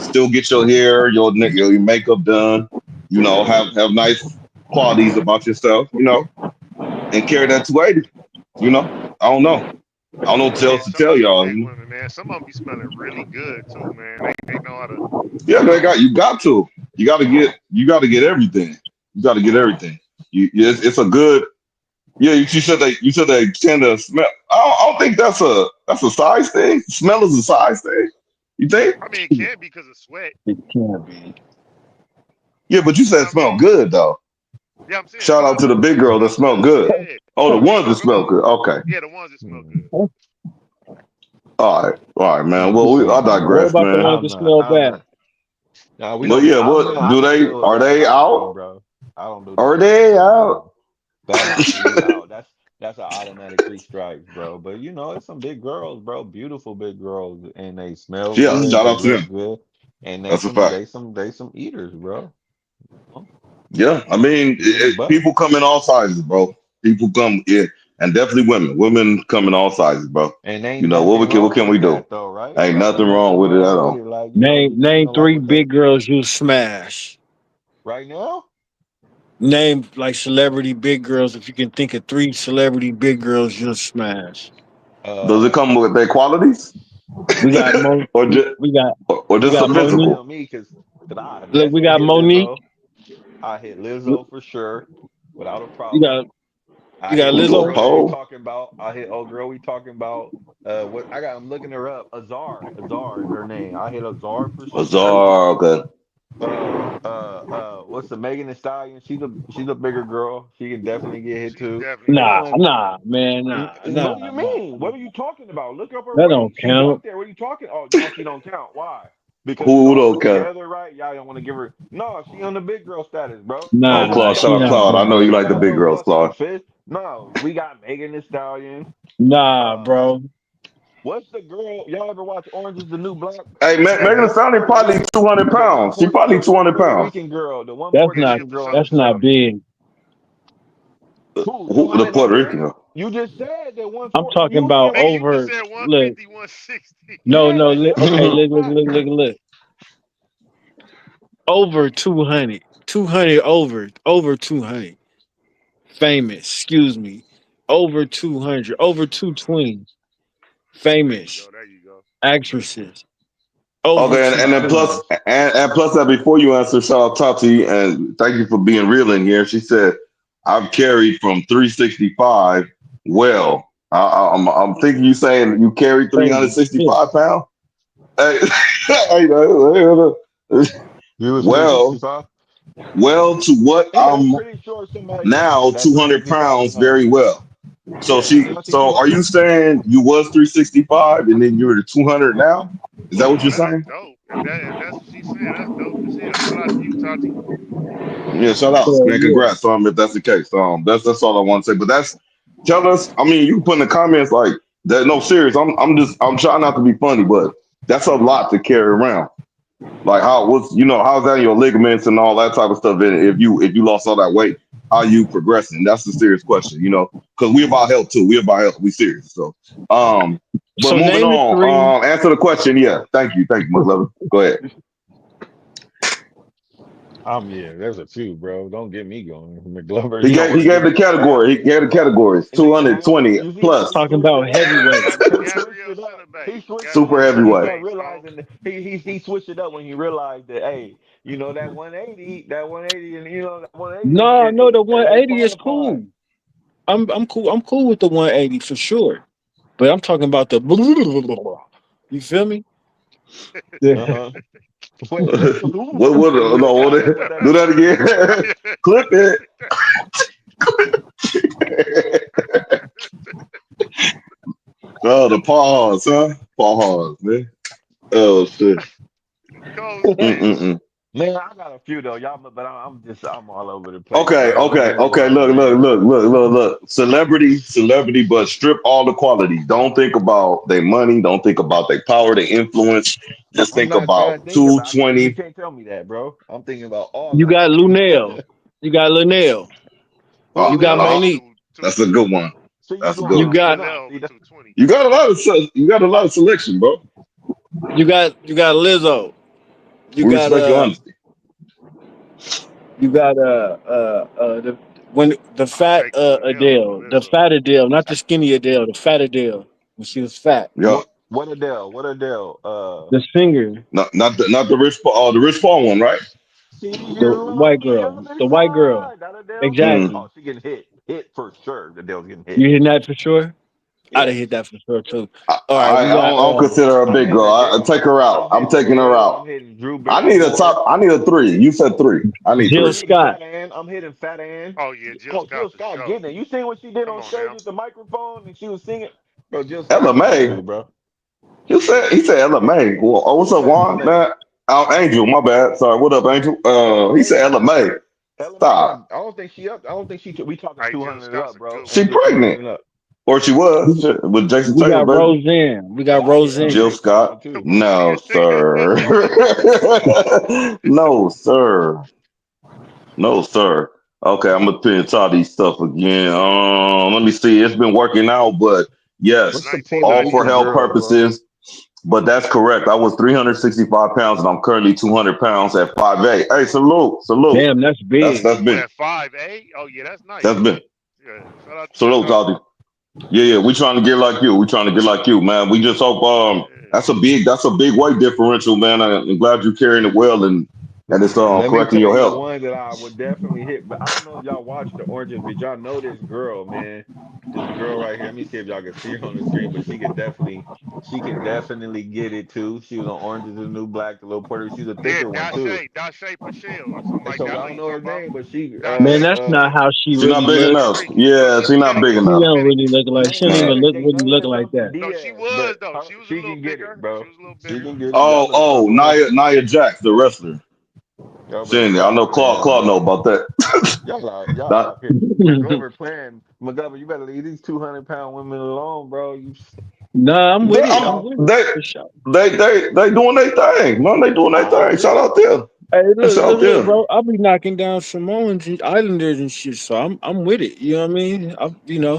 Speaker 1: still get your hair, your makeup done, have nice qualities about yourself, and carry that 280, you know. I don't know. I don't know what
Speaker 4: Man,
Speaker 1: else to
Speaker 4: some
Speaker 1: tell
Speaker 4: of these
Speaker 1: y'all.
Speaker 4: big women, man, some of them be smelling really good too, man. They know how to,
Speaker 1: Yeah,
Speaker 4: you know.
Speaker 1: you got to. You gotta get everything. You gotta get everything. It's a good. Yeah, you said they tend to smell. I don't think that's a size thing. Smell is a size thing. You think?
Speaker 4: I mean, it can be because of sweat.
Speaker 3: It can't be.
Speaker 1: Yeah, but you
Speaker 4: You know
Speaker 1: said
Speaker 4: what I
Speaker 1: smell
Speaker 4: mean?
Speaker 1: good though.
Speaker 4: Yeah, I'm saying
Speaker 1: Shout out to the big
Speaker 4: it
Speaker 1: girl that
Speaker 4: smell
Speaker 1: smell
Speaker 4: good.
Speaker 1: good.
Speaker 4: Yeah,
Speaker 1: Oh, the
Speaker 4: I mean,
Speaker 1: ones that
Speaker 4: don't get me
Speaker 1: smell
Speaker 4: wrong.
Speaker 1: good. Okay.
Speaker 4: Yeah, the ones that smell
Speaker 2: Hmm.
Speaker 4: good.
Speaker 1: All right, man.
Speaker 2: We'll
Speaker 1: Well,
Speaker 2: see,
Speaker 1: I
Speaker 2: man.
Speaker 3: What
Speaker 1: digress,
Speaker 3: about the
Speaker 1: man.
Speaker 3: ones that smell
Speaker 2: I'm
Speaker 3: bad?
Speaker 2: not. No, we
Speaker 1: But
Speaker 2: don't do.
Speaker 1: yeah,
Speaker 2: I don't deal with
Speaker 1: are
Speaker 2: bad
Speaker 1: they
Speaker 2: hygiene,
Speaker 1: out?
Speaker 2: bro. I don't do
Speaker 1: Are
Speaker 2: that.
Speaker 1: they out?
Speaker 2: Bad hygiene is out. That's an automatic 3 strikes, bro. But it's some big girls, bro. Beautiful big girls, and they smell
Speaker 1: Yeah,
Speaker 2: good.
Speaker 1: shout
Speaker 2: They
Speaker 1: out to
Speaker 2: look
Speaker 1: them.
Speaker 2: good, and
Speaker 1: That's a fact.
Speaker 2: they some eaters, bro. You
Speaker 1: Yeah, I mean,
Speaker 2: Give me the butt.
Speaker 1: people come in all sizes, bro. People come, yeah, and definitely women. Women come in all sizes, bro.
Speaker 2: And ain't
Speaker 1: What
Speaker 2: nothing
Speaker 1: can
Speaker 2: wrong
Speaker 1: we
Speaker 2: with
Speaker 1: do?
Speaker 2: that though, right?
Speaker 1: Ain't
Speaker 2: Like
Speaker 1: nothing
Speaker 2: ain't
Speaker 1: wrong
Speaker 2: nothing
Speaker 1: with it at
Speaker 2: wrong with
Speaker 1: all.
Speaker 2: it. Like
Speaker 3: Name
Speaker 2: like
Speaker 3: three
Speaker 2: what they
Speaker 3: big girls you smash.
Speaker 2: right now.
Speaker 3: Name like celebrity big girls. If you can think of three celebrity big girls you'll smash.
Speaker 1: Does it
Speaker 2: Uh,
Speaker 1: come with their qualities,
Speaker 3: We got Mo.
Speaker 1: or just or
Speaker 3: We
Speaker 1: just a
Speaker 3: got
Speaker 2: you gonna have to tell
Speaker 3: Monique.
Speaker 1: physical?
Speaker 2: me because I
Speaker 3: Look, we
Speaker 2: definitely
Speaker 3: got
Speaker 2: hit
Speaker 3: Monique.
Speaker 2: Lizzo. I hit
Speaker 3: We
Speaker 2: Lizzo for sure, without a
Speaker 3: we
Speaker 2: problem.
Speaker 3: got we
Speaker 2: I
Speaker 3: got
Speaker 2: hit old
Speaker 3: Lizzo.
Speaker 2: girl we
Speaker 1: Oh,
Speaker 2: talking about. I hit old girl we talking about. What I got? I'm looking her up. Azar is her name. I hit Azar for sure.
Speaker 1: Azar. Okay.
Speaker 2: What's the Megan Thee Stallion? She's a bigger girl. She can definitely get hit
Speaker 4: She's
Speaker 2: too.
Speaker 4: definitely
Speaker 2: It's
Speaker 3: Nah,
Speaker 4: bigger.
Speaker 2: only
Speaker 3: nah, man,
Speaker 2: what do you
Speaker 3: nah.
Speaker 2: mean? What are you talking about? Look up her
Speaker 3: That
Speaker 2: weight.
Speaker 3: don't
Speaker 2: She's
Speaker 3: count.
Speaker 2: up there. What are you talking? Oh, now she don't count. Why? Because it's
Speaker 1: Who
Speaker 2: all
Speaker 1: don't
Speaker 2: put
Speaker 1: care?
Speaker 2: together, right? Y'all don't want to give her. No, she on the big girl status, bro.
Speaker 1: Oh,
Speaker 3: Nah,
Speaker 1: Claude,
Speaker 2: We got
Speaker 3: she
Speaker 1: shout out
Speaker 3: not
Speaker 1: Claude. I know
Speaker 3: doing
Speaker 1: you
Speaker 2: we
Speaker 3: that,
Speaker 1: like the
Speaker 2: got
Speaker 1: big
Speaker 3: bro.
Speaker 2: her
Speaker 1: girls,
Speaker 2: busting
Speaker 1: Claude.
Speaker 2: fist. No, we got Megan Thee Stallion.
Speaker 3: Nah,
Speaker 2: Uh,
Speaker 3: bro.
Speaker 2: what's the girl? Y'all ever watch Orange Is the New Black?
Speaker 1: Hey,
Speaker 2: The
Speaker 1: Megan Thee
Speaker 2: one
Speaker 1: Stallion
Speaker 2: Puerto
Speaker 1: probably
Speaker 2: Rican,
Speaker 1: 200 pounds. She probably
Speaker 2: the one
Speaker 1: 200
Speaker 2: Puerto
Speaker 1: pounds.
Speaker 2: Rican girl, the one
Speaker 3: That's
Speaker 2: Puerto
Speaker 3: not
Speaker 2: Rican
Speaker 4: for
Speaker 2: girl on the
Speaker 4: sure.
Speaker 3: that's not
Speaker 2: show.
Speaker 3: big.
Speaker 2: Who?
Speaker 1: Who, the
Speaker 2: 200 not
Speaker 1: Puerto
Speaker 2: big?
Speaker 1: Rican.
Speaker 2: You just said that one
Speaker 3: I'm
Speaker 2: for
Speaker 3: talking
Speaker 2: you
Speaker 3: about
Speaker 2: said
Speaker 4: Nigga, you just
Speaker 3: over.
Speaker 4: said
Speaker 3: Look,
Speaker 4: 150, 160.
Speaker 3: no,
Speaker 2: yeah,
Speaker 3: no.
Speaker 2: that's
Speaker 3: Okay,
Speaker 2: a
Speaker 3: look,
Speaker 2: fact.
Speaker 3: look, look, look. Over 200, 200 over 200. Famous, excuse me. Over 200, over 220.
Speaker 4: There you
Speaker 3: Famous
Speaker 4: go. There you go.
Speaker 3: actresses. Over
Speaker 1: Okay, and then plus
Speaker 3: 220.
Speaker 1: and plus that before you answer, shout out Tati and thank you for being real in here. She said, "I've carried from 365 well." I'm thinking you saying you carried
Speaker 3: Crazy. Yeah.
Speaker 1: 365 pounds. Hey, hey, no,
Speaker 2: You was
Speaker 1: well,
Speaker 2: 365.
Speaker 1: well to what
Speaker 2: Yeah, I'm
Speaker 1: I'm
Speaker 2: pretty sure somebody
Speaker 1: now
Speaker 2: that
Speaker 1: 200
Speaker 2: 365 is
Speaker 1: pounds
Speaker 2: heavy.
Speaker 1: very well. So
Speaker 2: Yeah,
Speaker 1: she,
Speaker 2: Tati
Speaker 1: so
Speaker 2: too.
Speaker 1: are you saying you was 365 and then you're to 200 now? Is that what
Speaker 4: Oh,
Speaker 1: you're
Speaker 4: that's
Speaker 1: saying?
Speaker 4: dope. If that's what she's saying, that's dope as hell. Shout out to you, Tati.
Speaker 1: Yeah, shout out,
Speaker 3: So
Speaker 1: man.
Speaker 3: yeah.
Speaker 1: Congrats, if that's the case. That's all I want to say. But that's tell us. I mean, you can put in the comments like that. No, serious. I'm trying not to be funny, but that's a lot to carry around. Like how's that in your ligaments and all that type of stuff? And if you lost all that weight, how you progressing? That's the serious question. Because we about health too. We about health. We serious. So, but
Speaker 3: So
Speaker 1: moving
Speaker 3: name the three.
Speaker 1: on. Answer the question. Yeah, thank you, Mcglover. Go ahead.
Speaker 2: Yeah, there's a few, bro. Don't get me going. McGlover,
Speaker 1: He
Speaker 2: you don't
Speaker 1: gave
Speaker 2: want
Speaker 1: he
Speaker 2: to
Speaker 1: gave
Speaker 2: give
Speaker 1: the
Speaker 2: me a round.
Speaker 1: category. He gave the categories.
Speaker 2: Nigga, I don't.
Speaker 1: 220
Speaker 2: You see how
Speaker 1: plus.
Speaker 2: he
Speaker 3: Talking
Speaker 2: switched
Speaker 3: about
Speaker 2: it up?
Speaker 3: heavyweight.
Speaker 2: He switched
Speaker 4: Gabrielle
Speaker 2: it up. He
Speaker 4: Cinnabate.
Speaker 2: switched it
Speaker 1: Super
Speaker 2: up
Speaker 4: Gabrielle
Speaker 2: when he
Speaker 1: heavyweight.
Speaker 2: started
Speaker 4: Cinnabate, bro.
Speaker 2: realizing that he switched it up when he realized that hey, that 180, and that 180
Speaker 3: No, no, the
Speaker 2: it ain't
Speaker 3: 180 is
Speaker 2: qualified.
Speaker 3: cool. I'm cool. I'm cool with the 180 for sure. But I'm talking about the. You feel me?
Speaker 2: Uh
Speaker 3: Yeah.
Speaker 2: huh. Wait, what's the
Speaker 1: What
Speaker 2: you
Speaker 1: no
Speaker 2: gotta put that
Speaker 1: do
Speaker 2: in
Speaker 1: that
Speaker 2: there.
Speaker 1: again. Clip it. Oh, the pause, huh? Pause, man. Oh shit.
Speaker 4: Cold spin.
Speaker 1: Mm-mm-mm.
Speaker 2: Man, I got a few though, y'all, but I'm all over the place,
Speaker 1: Okay,
Speaker 2: bro. Don't
Speaker 1: okay,
Speaker 2: get me
Speaker 1: okay.
Speaker 2: wrong,
Speaker 1: Look, look,
Speaker 2: man.
Speaker 1: look, look, look, look. Celebrity, but strip all the quality. Don't think about their money. Don't think about their power, their influence. Just
Speaker 2: I'm
Speaker 1: think
Speaker 2: not trying
Speaker 1: about
Speaker 2: to think about it. You
Speaker 1: 220.
Speaker 2: can't tell me that, bro. I'm thinking about all
Speaker 3: You
Speaker 2: of
Speaker 3: got Lunel.
Speaker 2: them.
Speaker 3: You got Linnell.
Speaker 2: Who
Speaker 3: You
Speaker 2: is
Speaker 3: got
Speaker 1: Oh,
Speaker 2: Linnell?
Speaker 3: Monique.
Speaker 1: that's a
Speaker 4: 220.
Speaker 1: good one.
Speaker 2: See, you
Speaker 1: That's a
Speaker 2: going
Speaker 1: good
Speaker 3: You
Speaker 1: one.
Speaker 2: on?
Speaker 3: got
Speaker 2: No,
Speaker 4: Linnell
Speaker 2: see
Speaker 4: over
Speaker 2: that.
Speaker 4: 220.
Speaker 1: You got a lot of selection, bro.
Speaker 3: you got Lizzo. You
Speaker 1: We
Speaker 3: got
Speaker 1: respect your honesty.
Speaker 3: you got the when the
Speaker 4: I'll
Speaker 3: fat
Speaker 4: take the Linnell over
Speaker 3: Adele, the
Speaker 4: Lizzo.
Speaker 3: fat Adele, not the skinny Adele, the fat Adele when she was fat.
Speaker 1: Yeah.
Speaker 2: What Adele? What Adele?
Speaker 3: The singer,
Speaker 1: The Rich Paul one, right?
Speaker 2: See
Speaker 3: the
Speaker 2: you on
Speaker 3: white
Speaker 2: the
Speaker 3: girl,
Speaker 2: other
Speaker 3: the white girl.
Speaker 2: side. That Adele.
Speaker 1: Mm.
Speaker 3: Exactly.
Speaker 2: Oh, she getting hit for sure. Adele's getting hit.
Speaker 3: You hitting that for sure? I'd have
Speaker 2: Yes.
Speaker 3: hit that for sure too.
Speaker 1: I,
Speaker 3: All right,
Speaker 1: I,
Speaker 3: we
Speaker 1: I
Speaker 3: got
Speaker 1: don't, I don't consider her a
Speaker 2: I'm
Speaker 1: big girl.
Speaker 2: hitting
Speaker 1: I
Speaker 2: Adele.
Speaker 1: take her out.
Speaker 2: I'm
Speaker 1: I'm
Speaker 2: hitting
Speaker 1: taking her
Speaker 2: Adele. I'm
Speaker 1: out.
Speaker 2: hitting Drew
Speaker 1: I need a
Speaker 2: Barrymore.
Speaker 1: top. I need a three. You said three. I need
Speaker 3: Jill
Speaker 2: I'm
Speaker 1: three.
Speaker 2: hitting
Speaker 3: Scott.
Speaker 2: Fat Ann. I'm hitting Fat Ann.
Speaker 4: Oh yeah, Jill
Speaker 2: Oh,
Speaker 4: Scott
Speaker 2: Jill
Speaker 4: for
Speaker 2: Scott
Speaker 4: sure.
Speaker 2: getting it. You seen what she did
Speaker 4: Come
Speaker 2: on
Speaker 4: on
Speaker 2: stage
Speaker 4: now.
Speaker 2: with the microphone and she was singing? Bro, Jill
Speaker 1: Ella
Speaker 2: Scott getting it
Speaker 1: May.
Speaker 2: too, bro.
Speaker 1: He said Ella May. Well, oh, what's
Speaker 2: He
Speaker 1: up,
Speaker 2: said Ella
Speaker 1: Juan?
Speaker 2: May.
Speaker 1: Man, Angel. My bad. Sorry. What up, Angel?
Speaker 2: Ella
Speaker 1: He
Speaker 2: May
Speaker 1: said Ella
Speaker 2: not.
Speaker 1: May.
Speaker 2: Ella May not.
Speaker 1: Stop.
Speaker 2: I don't think she up. I don't think she. We talking
Speaker 4: Hey, Jill
Speaker 2: 200 and
Speaker 4: Scott's
Speaker 2: up,
Speaker 4: a
Speaker 2: bro.
Speaker 4: good
Speaker 1: She
Speaker 4: one.
Speaker 2: 150
Speaker 1: pregnant,
Speaker 2: and up.
Speaker 1: or she was shit, with Jason
Speaker 3: We
Speaker 1: Taylor,
Speaker 3: got
Speaker 1: baby.
Speaker 3: Roseanne. We got
Speaker 2: Oh yeah, Ella
Speaker 1: Jill
Speaker 3: Roseanne.
Speaker 2: May pregnant
Speaker 1: Scott.
Speaker 2: too.
Speaker 4: Come on,
Speaker 1: No, sir. No, sir. No, sir. Okay, I'm gonna pinch all these stuff again. Let me see. It's been working out, but
Speaker 2: What's
Speaker 1: yes,
Speaker 2: the Puerto
Speaker 1: all for
Speaker 2: Rican
Speaker 4: 1998.
Speaker 1: health
Speaker 2: girl, bro?
Speaker 1: purposes. But that's correct. I was 365 pounds, and I'm currently 200 pounds at 5'8". Hey, salute, salute.
Speaker 3: Damn, that's
Speaker 1: That's
Speaker 3: big.
Speaker 1: that's
Speaker 4: Ooh,
Speaker 1: been
Speaker 4: at 5'8". Oh yeah, that's nice.
Speaker 1: that's been
Speaker 4: Yeah. Shout out to you,
Speaker 1: salute,
Speaker 4: Tati.
Speaker 1: Tati. Yeah, yeah. We trying to get like you. We trying to get like you, man. We just hope
Speaker 4: Yeah.
Speaker 1: that's a big weight differential, man. I'm glad you're carrying it well, and and it's
Speaker 2: Let me
Speaker 1: correcting
Speaker 2: tell
Speaker 1: your
Speaker 2: you
Speaker 1: health.
Speaker 2: one that I would definitely hit, but I don't know if y'all watched the Orange, but y'all know this girl, man. This girl right here. Let me see if y'all can see her on the screen, but she can definitely get it too. She was on Orange is the New Black, the little Puerto. She's a
Speaker 4: Yeah,
Speaker 2: thicker one too.
Speaker 4: Dashe Pachel or something
Speaker 2: And
Speaker 4: like that.
Speaker 2: so
Speaker 4: I
Speaker 2: I
Speaker 4: know
Speaker 2: don't
Speaker 4: you
Speaker 2: know her
Speaker 4: talking about
Speaker 2: name, but she
Speaker 3: Man,
Speaker 4: Dashe
Speaker 3: that's not
Speaker 4: Pachel.
Speaker 3: how she
Speaker 1: She's not
Speaker 3: really
Speaker 1: big
Speaker 4: She
Speaker 3: look.
Speaker 4: Puerto
Speaker 1: enough.
Speaker 4: Rican. No,
Speaker 1: Yeah,
Speaker 4: she
Speaker 1: she's not big
Speaker 3: She
Speaker 1: enough.
Speaker 3: don't
Speaker 4: Dominican.
Speaker 3: really look like. She
Speaker 2: name
Speaker 3: don't even
Speaker 2: Diaz.
Speaker 3: look
Speaker 2: They
Speaker 3: really
Speaker 2: know
Speaker 3: look
Speaker 2: that
Speaker 3: like
Speaker 2: something
Speaker 3: that.
Speaker 4: No, she
Speaker 2: Diaz,
Speaker 4: was
Speaker 2: but
Speaker 4: though. She was a
Speaker 2: she
Speaker 4: little
Speaker 2: can get
Speaker 4: bigger.
Speaker 2: it,
Speaker 4: She
Speaker 2: bro.
Speaker 4: was a little
Speaker 2: She
Speaker 4: bigger.
Speaker 2: can get it. Y'all look
Speaker 1: Oh,
Speaker 2: up Orange.
Speaker 1: Nia Jax, the wrestler.
Speaker 2: Y'all better
Speaker 1: Shandy, I
Speaker 2: stop
Speaker 1: know
Speaker 2: playing,
Speaker 1: Claude know
Speaker 2: bro.
Speaker 1: about that.
Speaker 2: Y'all
Speaker 1: Not,
Speaker 2: out here. Mcglover playing. Mcglover, you better leave these 200-pound women alone, bro.
Speaker 3: Nah, I'm with it. I'm
Speaker 1: I'm,
Speaker 3: with it
Speaker 1: they,
Speaker 3: for sure.
Speaker 1: they doing their thing, man. They doing their
Speaker 2: I
Speaker 1: thing. Shout
Speaker 2: agree.
Speaker 1: out them.
Speaker 3: Hey,
Speaker 1: Shout out
Speaker 3: look,
Speaker 1: them.
Speaker 3: bro. I'll be knocking down Samoans and Islanders and shit. So I'm with it. You know what I mean?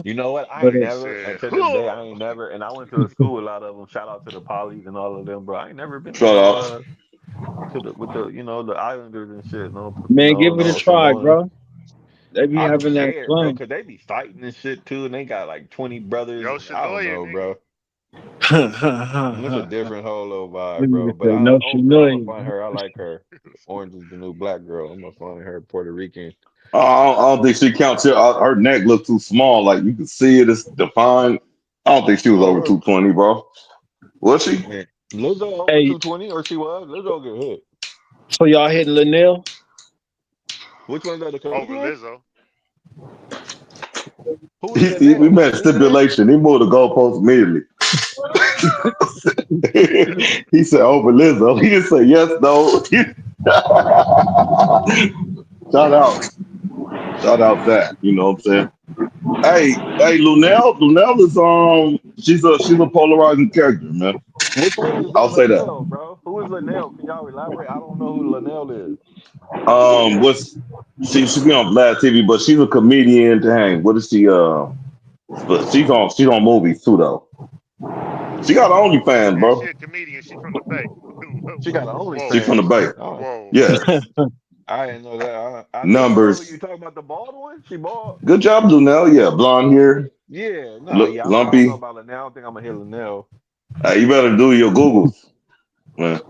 Speaker 2: You know what? I
Speaker 3: But
Speaker 2: ain't
Speaker 4: Nigga
Speaker 2: never,
Speaker 4: said,
Speaker 2: until this day,
Speaker 4: huh.
Speaker 2: I ain't never, and I went to a school with a lot of them. Shout out to the polys and all of them, bro. I ain't never been to
Speaker 1: Shout
Speaker 2: no,
Speaker 1: out.
Speaker 2: to the, with the, the Islanders and shit. No,
Speaker 3: man, give it a
Speaker 2: no
Speaker 3: try,
Speaker 2: Samoans.
Speaker 3: bro. They be
Speaker 2: I'd be
Speaker 3: having that
Speaker 2: scared, bro,
Speaker 3: fun.
Speaker 2: because they be fighting and shit too, and they got like 20 brothers. I don't
Speaker 4: Yoshinoya,
Speaker 2: know,
Speaker 4: nigga.
Speaker 2: bro. It's a different whole little vibe, bro.
Speaker 3: Nigga
Speaker 2: But
Speaker 3: said no
Speaker 2: old girl, I'm gonna
Speaker 3: shinoy.
Speaker 2: find her. I like her. Orange is the New Black girl. I'm gonna find her Puerto Rican.
Speaker 1: I don't think she counts here. Her neck looked too small. Like you can see it. It's defined. I don't think she was over
Speaker 2: Oh,
Speaker 1: 220, bro. Was she?
Speaker 2: man. Lizzo over
Speaker 3: Hey,
Speaker 2: 220, or she was? Lizzo get hit.
Speaker 3: so y'all hitting Linnell?
Speaker 2: Which one's that? The
Speaker 4: Over
Speaker 2: comedian?
Speaker 4: Lizzo.
Speaker 2: Who is
Speaker 1: We
Speaker 2: Linnell?
Speaker 1: met
Speaker 2: Linnell?
Speaker 1: stipulation. He moved the goalpost immediately. He said over Lizzo. He didn't say yes, no. Shout out. Shout out that. You know what I'm saying? Hey, Lunel is she's a polarizing character, man.
Speaker 2: Which one is
Speaker 1: I'll say that.
Speaker 2: Linnell, bro? Who is Linnell? Can y'all elaborate? I don't know who Linnell is.
Speaker 1: What's she be on Mad TV, but she's a comedian to hang. What is she? But she's on movies too though. She got OnlyFans,
Speaker 4: And she
Speaker 1: bro.
Speaker 4: a comedian. She from the Bay.
Speaker 2: She got an
Speaker 1: She
Speaker 4: Whoa.
Speaker 1: from the
Speaker 2: OnlyFans.
Speaker 1: Bay.
Speaker 2: Oh,
Speaker 4: Whoa.
Speaker 1: Yes.
Speaker 2: I didn't know that. I think I know who
Speaker 1: Numbers.
Speaker 2: you talking about. The bald one? She bald?
Speaker 1: Good job, Lunel. Yeah, blonde hair,
Speaker 2: Yeah, no,
Speaker 1: look
Speaker 2: yeah. I don't know
Speaker 1: lumpy.
Speaker 2: about Linnell. I don't think I'm gonna hit Linnell.
Speaker 1: You better do your Googles, man.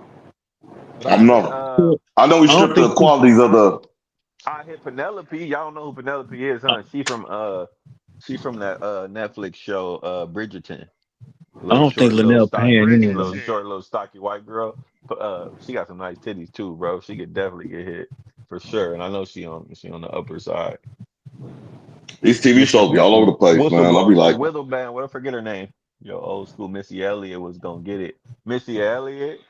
Speaker 2: But
Speaker 1: I
Speaker 2: I hit
Speaker 1: know. I know we
Speaker 3: I don't
Speaker 1: stripped
Speaker 3: think
Speaker 1: the
Speaker 3: she.
Speaker 1: qualities of the.
Speaker 2: I hit Penelope. Y'all know who Penelope is, huh? She from that Netflix show Bridgerton.
Speaker 3: I
Speaker 2: Little
Speaker 3: don't think
Speaker 2: short, little
Speaker 3: Linnell
Speaker 2: stocky,
Speaker 3: paying
Speaker 2: little
Speaker 3: anyway.
Speaker 2: short,
Speaker 4: Bridgerton.
Speaker 2: little stocky white girl. But she got some nice titties too, bro. She could definitely get hit for sure. And I know she on the upper side.
Speaker 1: These TV
Speaker 2: Missy,
Speaker 1: shows be all over the place,
Speaker 2: what's the
Speaker 1: man. I'll be
Speaker 2: boss?
Speaker 1: like,
Speaker 2: Witherband. What I forget her name? Yo, old school Missy Elliott was gonna get it. Missy Elliott.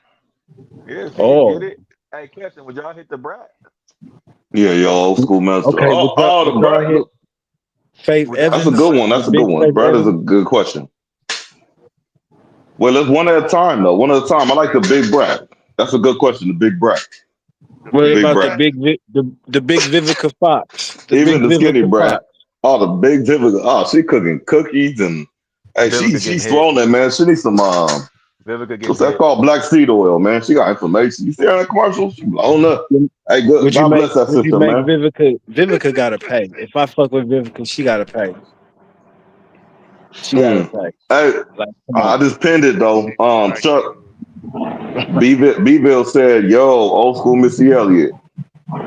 Speaker 2: Yeah, she could get
Speaker 3: Oh,
Speaker 2: it. Hey, Captain, would y'all hit the brat?
Speaker 1: yeah, yo, old school master.
Speaker 3: okay.
Speaker 1: Oh,
Speaker 3: Would
Speaker 1: the
Speaker 3: y'all
Speaker 1: Brad.
Speaker 3: hit Faith
Speaker 2: Would y'all
Speaker 1: That's
Speaker 2: hit
Speaker 1: a
Speaker 2: the
Speaker 3: Evans?
Speaker 1: good
Speaker 2: brat?
Speaker 1: one.
Speaker 3: The
Speaker 1: That's a good
Speaker 3: big
Speaker 1: one.
Speaker 3: Faith
Speaker 1: Brad is a
Speaker 3: Evans.
Speaker 1: good question. Well, it's one at a time, though. One at a time. I like the big Brad. That's a good question. The big Brad.
Speaker 4: The
Speaker 3: What
Speaker 1: The
Speaker 4: Big
Speaker 1: big
Speaker 3: about the
Speaker 1: Brad.
Speaker 4: Brat.
Speaker 3: big Vivica Fox? The big
Speaker 1: Even the skinny
Speaker 3: Vivica
Speaker 1: Brad.
Speaker 3: Fox.
Speaker 1: Oh, the big Vivica. Oh, she cooking cookies and hey,
Speaker 2: Vivica getting
Speaker 1: she's
Speaker 2: hit.
Speaker 1: throwing that, man. She needs some
Speaker 2: Vivica getting
Speaker 1: what's that
Speaker 2: hit.
Speaker 1: called? Black seed oil, man. She got information. You see her in that commercial? She blown up. Hey, good. God bless that
Speaker 3: Would you
Speaker 1: sister,
Speaker 3: make
Speaker 1: man.
Speaker 3: Vivica? Vivica gotta pay. If I fuck with Vivica, she gotta pay. She gotta
Speaker 1: Mm.
Speaker 3: pay.
Speaker 1: Hey,
Speaker 3: Like, come
Speaker 1: I
Speaker 3: on.
Speaker 1: just pinned it though.
Speaker 4: She do like
Speaker 1: Chuck
Speaker 4: good.
Speaker 1: Beville said, "Yo, old school Missy Elliott."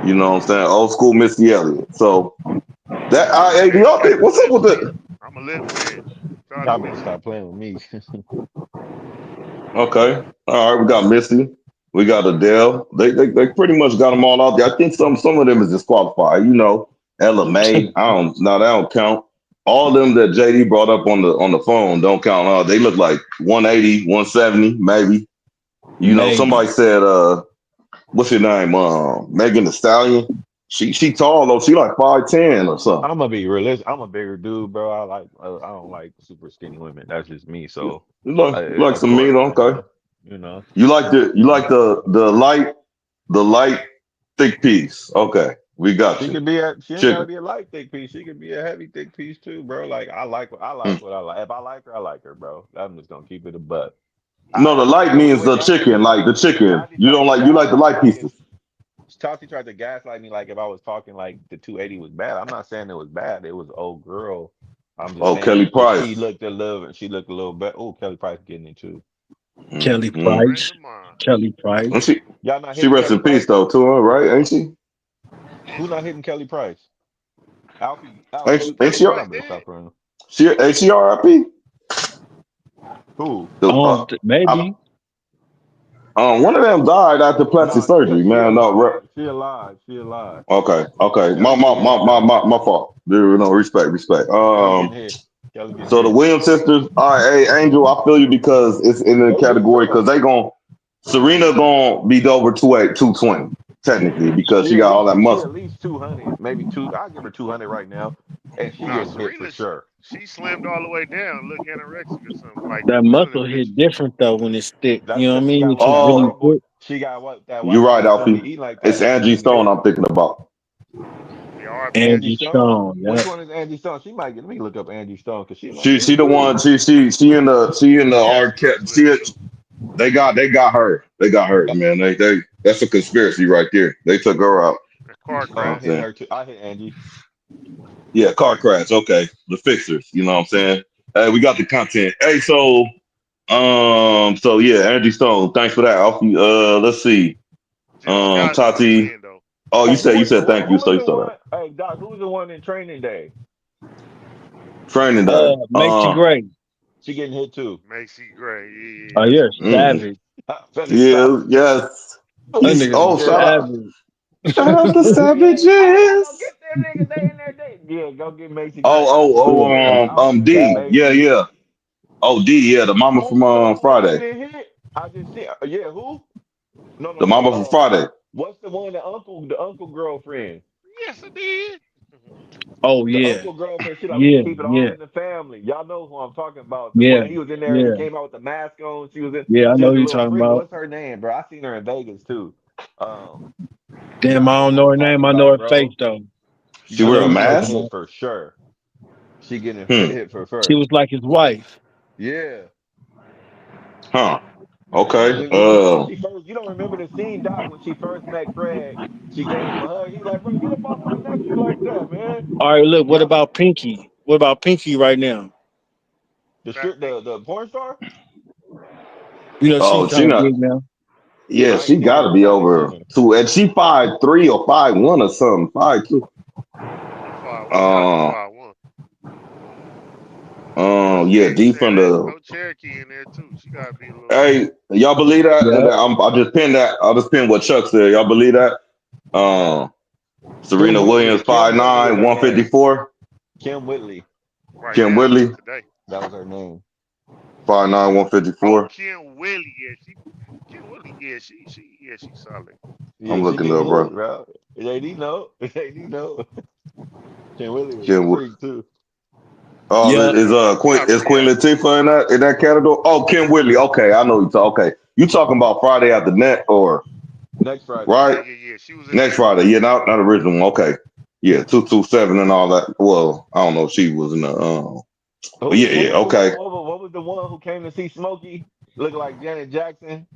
Speaker 1: You know what I'm saying? Old school Missy Elliott. So that hey, do
Speaker 4: Hey,
Speaker 1: y'all think
Speaker 4: Captain
Speaker 1: what's up
Speaker 4: live
Speaker 1: with
Speaker 4: for
Speaker 1: the?
Speaker 4: that. I'ma live for that. Shout out to
Speaker 2: Y'all better
Speaker 4: Missy.
Speaker 2: stop playing with me.
Speaker 1: Okay, all right, we got Missy, we got Adele. They pretty much got them all out there. I think some of them is disqualified. Ella May. I don't. No, that don't count. All them that JD brought up on the phone don't count. They look like 180, 170, maybe. Somebody
Speaker 3: Maybe.
Speaker 1: said, what's your name? Megan Thee Stallion. She tall though. She like 5'10" or something.
Speaker 2: I'm gonna be realistic. I'm a bigger dude, bro. I don't like super skinny women. That's just me. So,
Speaker 1: You like
Speaker 2: of
Speaker 1: some meat,
Speaker 2: course,
Speaker 1: okay.
Speaker 2: you know.
Speaker 1: You like the light thick piece. Okay, we got
Speaker 2: She
Speaker 1: you.
Speaker 2: could be a. She ain't gotta
Speaker 1: Chicken.
Speaker 2: be a light thick piece. She could be a heavy thick piece too, bro. Like I
Speaker 1: Mm.
Speaker 2: like what I like. If I like her, I like her, bro. I'm just gonna keep it a butt.
Speaker 1: No, the light means the
Speaker 2: Tati
Speaker 1: chicken,
Speaker 2: tried
Speaker 1: like
Speaker 2: to
Speaker 1: the chicken.
Speaker 2: Tati
Speaker 1: You
Speaker 2: tried
Speaker 1: don't
Speaker 2: to
Speaker 1: like you like the
Speaker 2: gaslight me
Speaker 1: light
Speaker 2: like if
Speaker 1: pieces.
Speaker 2: Tati tried to gaslight me like if I was talking like the 280 was bad. I'm not saying it was bad. It was old girl. I'm just
Speaker 1: Oh,
Speaker 2: saying
Speaker 1: Kelly
Speaker 2: she
Speaker 1: Price.
Speaker 2: looked a little bit. Oh, Kelly Price getting it too.
Speaker 3: Kelly
Speaker 4: Friend
Speaker 3: Price.
Speaker 4: of mine.
Speaker 3: Kelly
Speaker 1: And
Speaker 3: Price.
Speaker 2: Y'all not
Speaker 1: she
Speaker 2: hitting
Speaker 1: rests
Speaker 2: Kelly
Speaker 1: in peace
Speaker 2: Price?
Speaker 1: though to her, right? Ain't she?
Speaker 2: Who not hitting Kelly Price? Alfie,
Speaker 1: Ain't,
Speaker 2: you
Speaker 1: ain't
Speaker 4: Kelly
Speaker 1: she?
Speaker 2: you
Speaker 4: Price
Speaker 2: remember
Speaker 4: dead?
Speaker 2: South Carolina?
Speaker 1: She ain't she RIP?
Speaker 2: Who?
Speaker 1: I,
Speaker 3: Maybe.
Speaker 1: one of them died after plastic
Speaker 2: No,
Speaker 1: surgery,
Speaker 2: she
Speaker 1: man. No,
Speaker 2: alive. She alive. She alive.
Speaker 1: okay. My
Speaker 2: Kelly
Speaker 1: my
Speaker 2: getting
Speaker 1: my
Speaker 2: hit
Speaker 1: my
Speaker 2: though.
Speaker 1: my, my fault. Dude, no respect.
Speaker 2: Kelly getting hit. Kelly getting
Speaker 1: So the
Speaker 2: hit.
Speaker 1: Williams sisters, all right, hey Angel, I feel you because it's in the
Speaker 2: They getting
Speaker 1: category because
Speaker 2: done.
Speaker 1: they gon' Serena gonna be over 220 technically because she got all that
Speaker 2: She at
Speaker 1: muscle.
Speaker 2: least 200, maybe two. I'll give her 200 right now, and she
Speaker 4: Nah,
Speaker 2: getting hit for
Speaker 4: Serena,
Speaker 2: sure.
Speaker 4: she slimmed all the way down, look anorexic or something like
Speaker 3: That
Speaker 4: one of them
Speaker 3: muscle hit
Speaker 4: bitches.
Speaker 3: different though when it's thick.
Speaker 2: That's
Speaker 3: You know what I
Speaker 2: because she
Speaker 3: mean?
Speaker 2: got
Speaker 3: When
Speaker 2: one of
Speaker 3: she's
Speaker 2: them
Speaker 3: really
Speaker 2: white boy.
Speaker 3: thick.
Speaker 2: She got that
Speaker 1: You're
Speaker 2: white
Speaker 1: right,
Speaker 2: boy. She don't be
Speaker 1: Alfie.
Speaker 2: eating like
Speaker 1: It's
Speaker 2: that. She
Speaker 1: Angie
Speaker 2: getting it
Speaker 1: Stone
Speaker 2: in.
Speaker 1: I'm thinking about.
Speaker 4: Yeah, RP
Speaker 2: Angie
Speaker 3: Angie
Speaker 4: Angie
Speaker 2: Stone.
Speaker 4: Stone.
Speaker 3: Stone.
Speaker 2: Which
Speaker 3: Yeah.
Speaker 2: one is Angie Stone? She might get. Let me look up Angie Stone because she
Speaker 1: She the
Speaker 2: look
Speaker 1: one.
Speaker 2: good.
Speaker 1: She in the
Speaker 4: Yeah,
Speaker 1: R.
Speaker 4: she looks good too.
Speaker 1: They got her. They got her, man. They that's a conspiracy right there. They took her out.
Speaker 4: A car
Speaker 1: You know what
Speaker 2: I'm
Speaker 1: I'm
Speaker 4: crash.
Speaker 2: hitting
Speaker 1: saying?
Speaker 2: her too. I hit Angie.
Speaker 1: Yeah, car crash. Okay, the fixers. You know what I'm saying? Hey, we got the content. Hey, so yeah, Angie Stone. Thanks for that, Alfie. Let's see.
Speaker 4: Jill Scott still
Speaker 1: Tati.
Speaker 4: win though.
Speaker 1: Oh, you
Speaker 2: Hey,
Speaker 1: said thank you.
Speaker 2: who
Speaker 1: So
Speaker 2: was
Speaker 1: you
Speaker 2: the
Speaker 1: saw that.
Speaker 2: one? Hey, Doc, who was the one in Training Day?
Speaker 1: Training day.
Speaker 3: Macy Gray.
Speaker 2: She getting hit too.
Speaker 4: Macy Gray. Yeah,
Speaker 3: Oh,
Speaker 4: that's
Speaker 3: you're
Speaker 4: a good one.
Speaker 1: Mm,
Speaker 3: savage.
Speaker 2: Better stop
Speaker 1: yeah,
Speaker 2: it.
Speaker 1: yes.
Speaker 3: That nigga's
Speaker 1: Oh,
Speaker 3: a
Speaker 2: Yeah.
Speaker 1: shout out the
Speaker 2: Yeah. Oh, go
Speaker 1: savages.
Speaker 2: get them niggas. They in there. Yeah, go get Macy
Speaker 1: Oh,
Speaker 2: Gray.
Speaker 3: yeah,
Speaker 2: I would have hit
Speaker 1: D. Yeah,
Speaker 2: Macy.
Speaker 1: yeah. Oh, D. Yeah, the mama from
Speaker 2: Who not
Speaker 1: Friday.
Speaker 2: getting hit? I just see. Yeah, who?
Speaker 1: The
Speaker 2: No.
Speaker 1: mama from Friday.
Speaker 2: What's the one? The uncle girlfriend.
Speaker 4: Yes, I did.
Speaker 3: Oh
Speaker 2: The
Speaker 3: yeah.
Speaker 2: uncle girlfriend. She like we can
Speaker 3: Yeah,
Speaker 2: keep it all
Speaker 3: yeah,
Speaker 2: in the family. Y'all know who I'm talking about. The
Speaker 3: yeah,
Speaker 2: one he was in there. He
Speaker 3: yeah.
Speaker 2: came out with the mask on. She was in.
Speaker 3: Yeah, I
Speaker 2: She
Speaker 3: know
Speaker 2: was
Speaker 3: who
Speaker 2: a
Speaker 3: you're
Speaker 2: little
Speaker 3: talking
Speaker 2: freaky.
Speaker 3: about.
Speaker 2: What's her name, bro? I seen her in Vegas too. Um,
Speaker 3: Damn,
Speaker 2: y'all
Speaker 3: I
Speaker 2: know
Speaker 3: don't
Speaker 2: who
Speaker 3: know
Speaker 2: I'm
Speaker 3: her name.
Speaker 2: talking
Speaker 3: I know
Speaker 2: about,
Speaker 3: her face
Speaker 2: bro.
Speaker 3: though.
Speaker 1: She
Speaker 3: I
Speaker 2: Yeah,
Speaker 3: know
Speaker 1: wear a
Speaker 3: who
Speaker 2: she
Speaker 3: you're
Speaker 2: getting
Speaker 3: talking
Speaker 1: mask.
Speaker 2: hit
Speaker 3: about.
Speaker 2: for sure. She getting
Speaker 1: Hmm.
Speaker 2: hit for
Speaker 3: She
Speaker 2: sure.
Speaker 3: was like his wife.
Speaker 2: Yeah.
Speaker 1: Huh.
Speaker 2: Cause
Speaker 1: Okay.
Speaker 2: you know when she first, you don't remember the scene, Doc, when she first met Craig. She gave him a hug. He's like, bro, get up off my nephew like that, man.
Speaker 3: All right, look. What
Speaker 2: Y'all,
Speaker 3: about Pinky? What about Pinky right now?
Speaker 4: Fat Pinky.
Speaker 2: the porn star.
Speaker 3: You know she's
Speaker 1: Oh, she
Speaker 3: kind of
Speaker 1: not.
Speaker 3: big now.
Speaker 1: Yeah,
Speaker 2: I ain't
Speaker 1: she
Speaker 2: seen
Speaker 1: got to
Speaker 2: her.
Speaker 1: be
Speaker 2: I ain't seen
Speaker 1: over
Speaker 2: her.
Speaker 1: two, and she 5'3" or 5'1" or something. 5'2".
Speaker 4: She 5'1". Gotta be
Speaker 1: Um.
Speaker 4: 5'1". Shit,
Speaker 1: Yeah.
Speaker 4: you
Speaker 1: D
Speaker 4: saying
Speaker 1: from
Speaker 4: that?
Speaker 1: the.
Speaker 4: Throw Cherokee in there too. She gotta be a little.
Speaker 1: Hey, y'all believe that?
Speaker 3: Yeah.
Speaker 1: And I just pinned that. I just pinned what Chuck said. Y'all believe that? Um.
Speaker 2: Kim
Speaker 1: Serena
Speaker 2: Whitley.
Speaker 1: Williams,
Speaker 2: Kim Whitley is
Speaker 1: 5'9",
Speaker 2: her name.
Speaker 1: 154.
Speaker 2: Kim Whitley.
Speaker 4: Right
Speaker 1: Kim
Speaker 4: now,
Speaker 1: Whitley,
Speaker 4: today.
Speaker 2: That was her name.
Speaker 1: 5'9",
Speaker 4: Oh,
Speaker 1: 154.
Speaker 4: Kim Willie. Yeah, Kim Willie. Yeah, she's solid.
Speaker 2: Yeah,
Speaker 1: I'm
Speaker 2: she
Speaker 1: looking
Speaker 2: getting
Speaker 1: up,
Speaker 2: hit,
Speaker 1: bro.
Speaker 2: bro. JD know. JD know. Kim Whitley was a
Speaker 1: Kim.
Speaker 2: freak too.
Speaker 3: Yeah.
Speaker 1: Is Queen
Speaker 4: Copycat.
Speaker 1: Latifah in that category? Oh, Kim Whitley. Okay, I know you talk. Okay, you talking about Friday after net or
Speaker 2: Next Friday.
Speaker 4: Yeah,
Speaker 1: right
Speaker 4: yeah, yeah. She was in the
Speaker 1: next
Speaker 4: next
Speaker 1: Friday?
Speaker 4: Friday.
Speaker 1: Yeah, not original one. Okay, yeah, 227 and all that. Well, I don't know if she was in the but yeah,
Speaker 2: Who
Speaker 1: yeah.
Speaker 2: was the
Speaker 1: Okay.
Speaker 2: what was the one who came to see Smokey? Looked like Janet Jackson.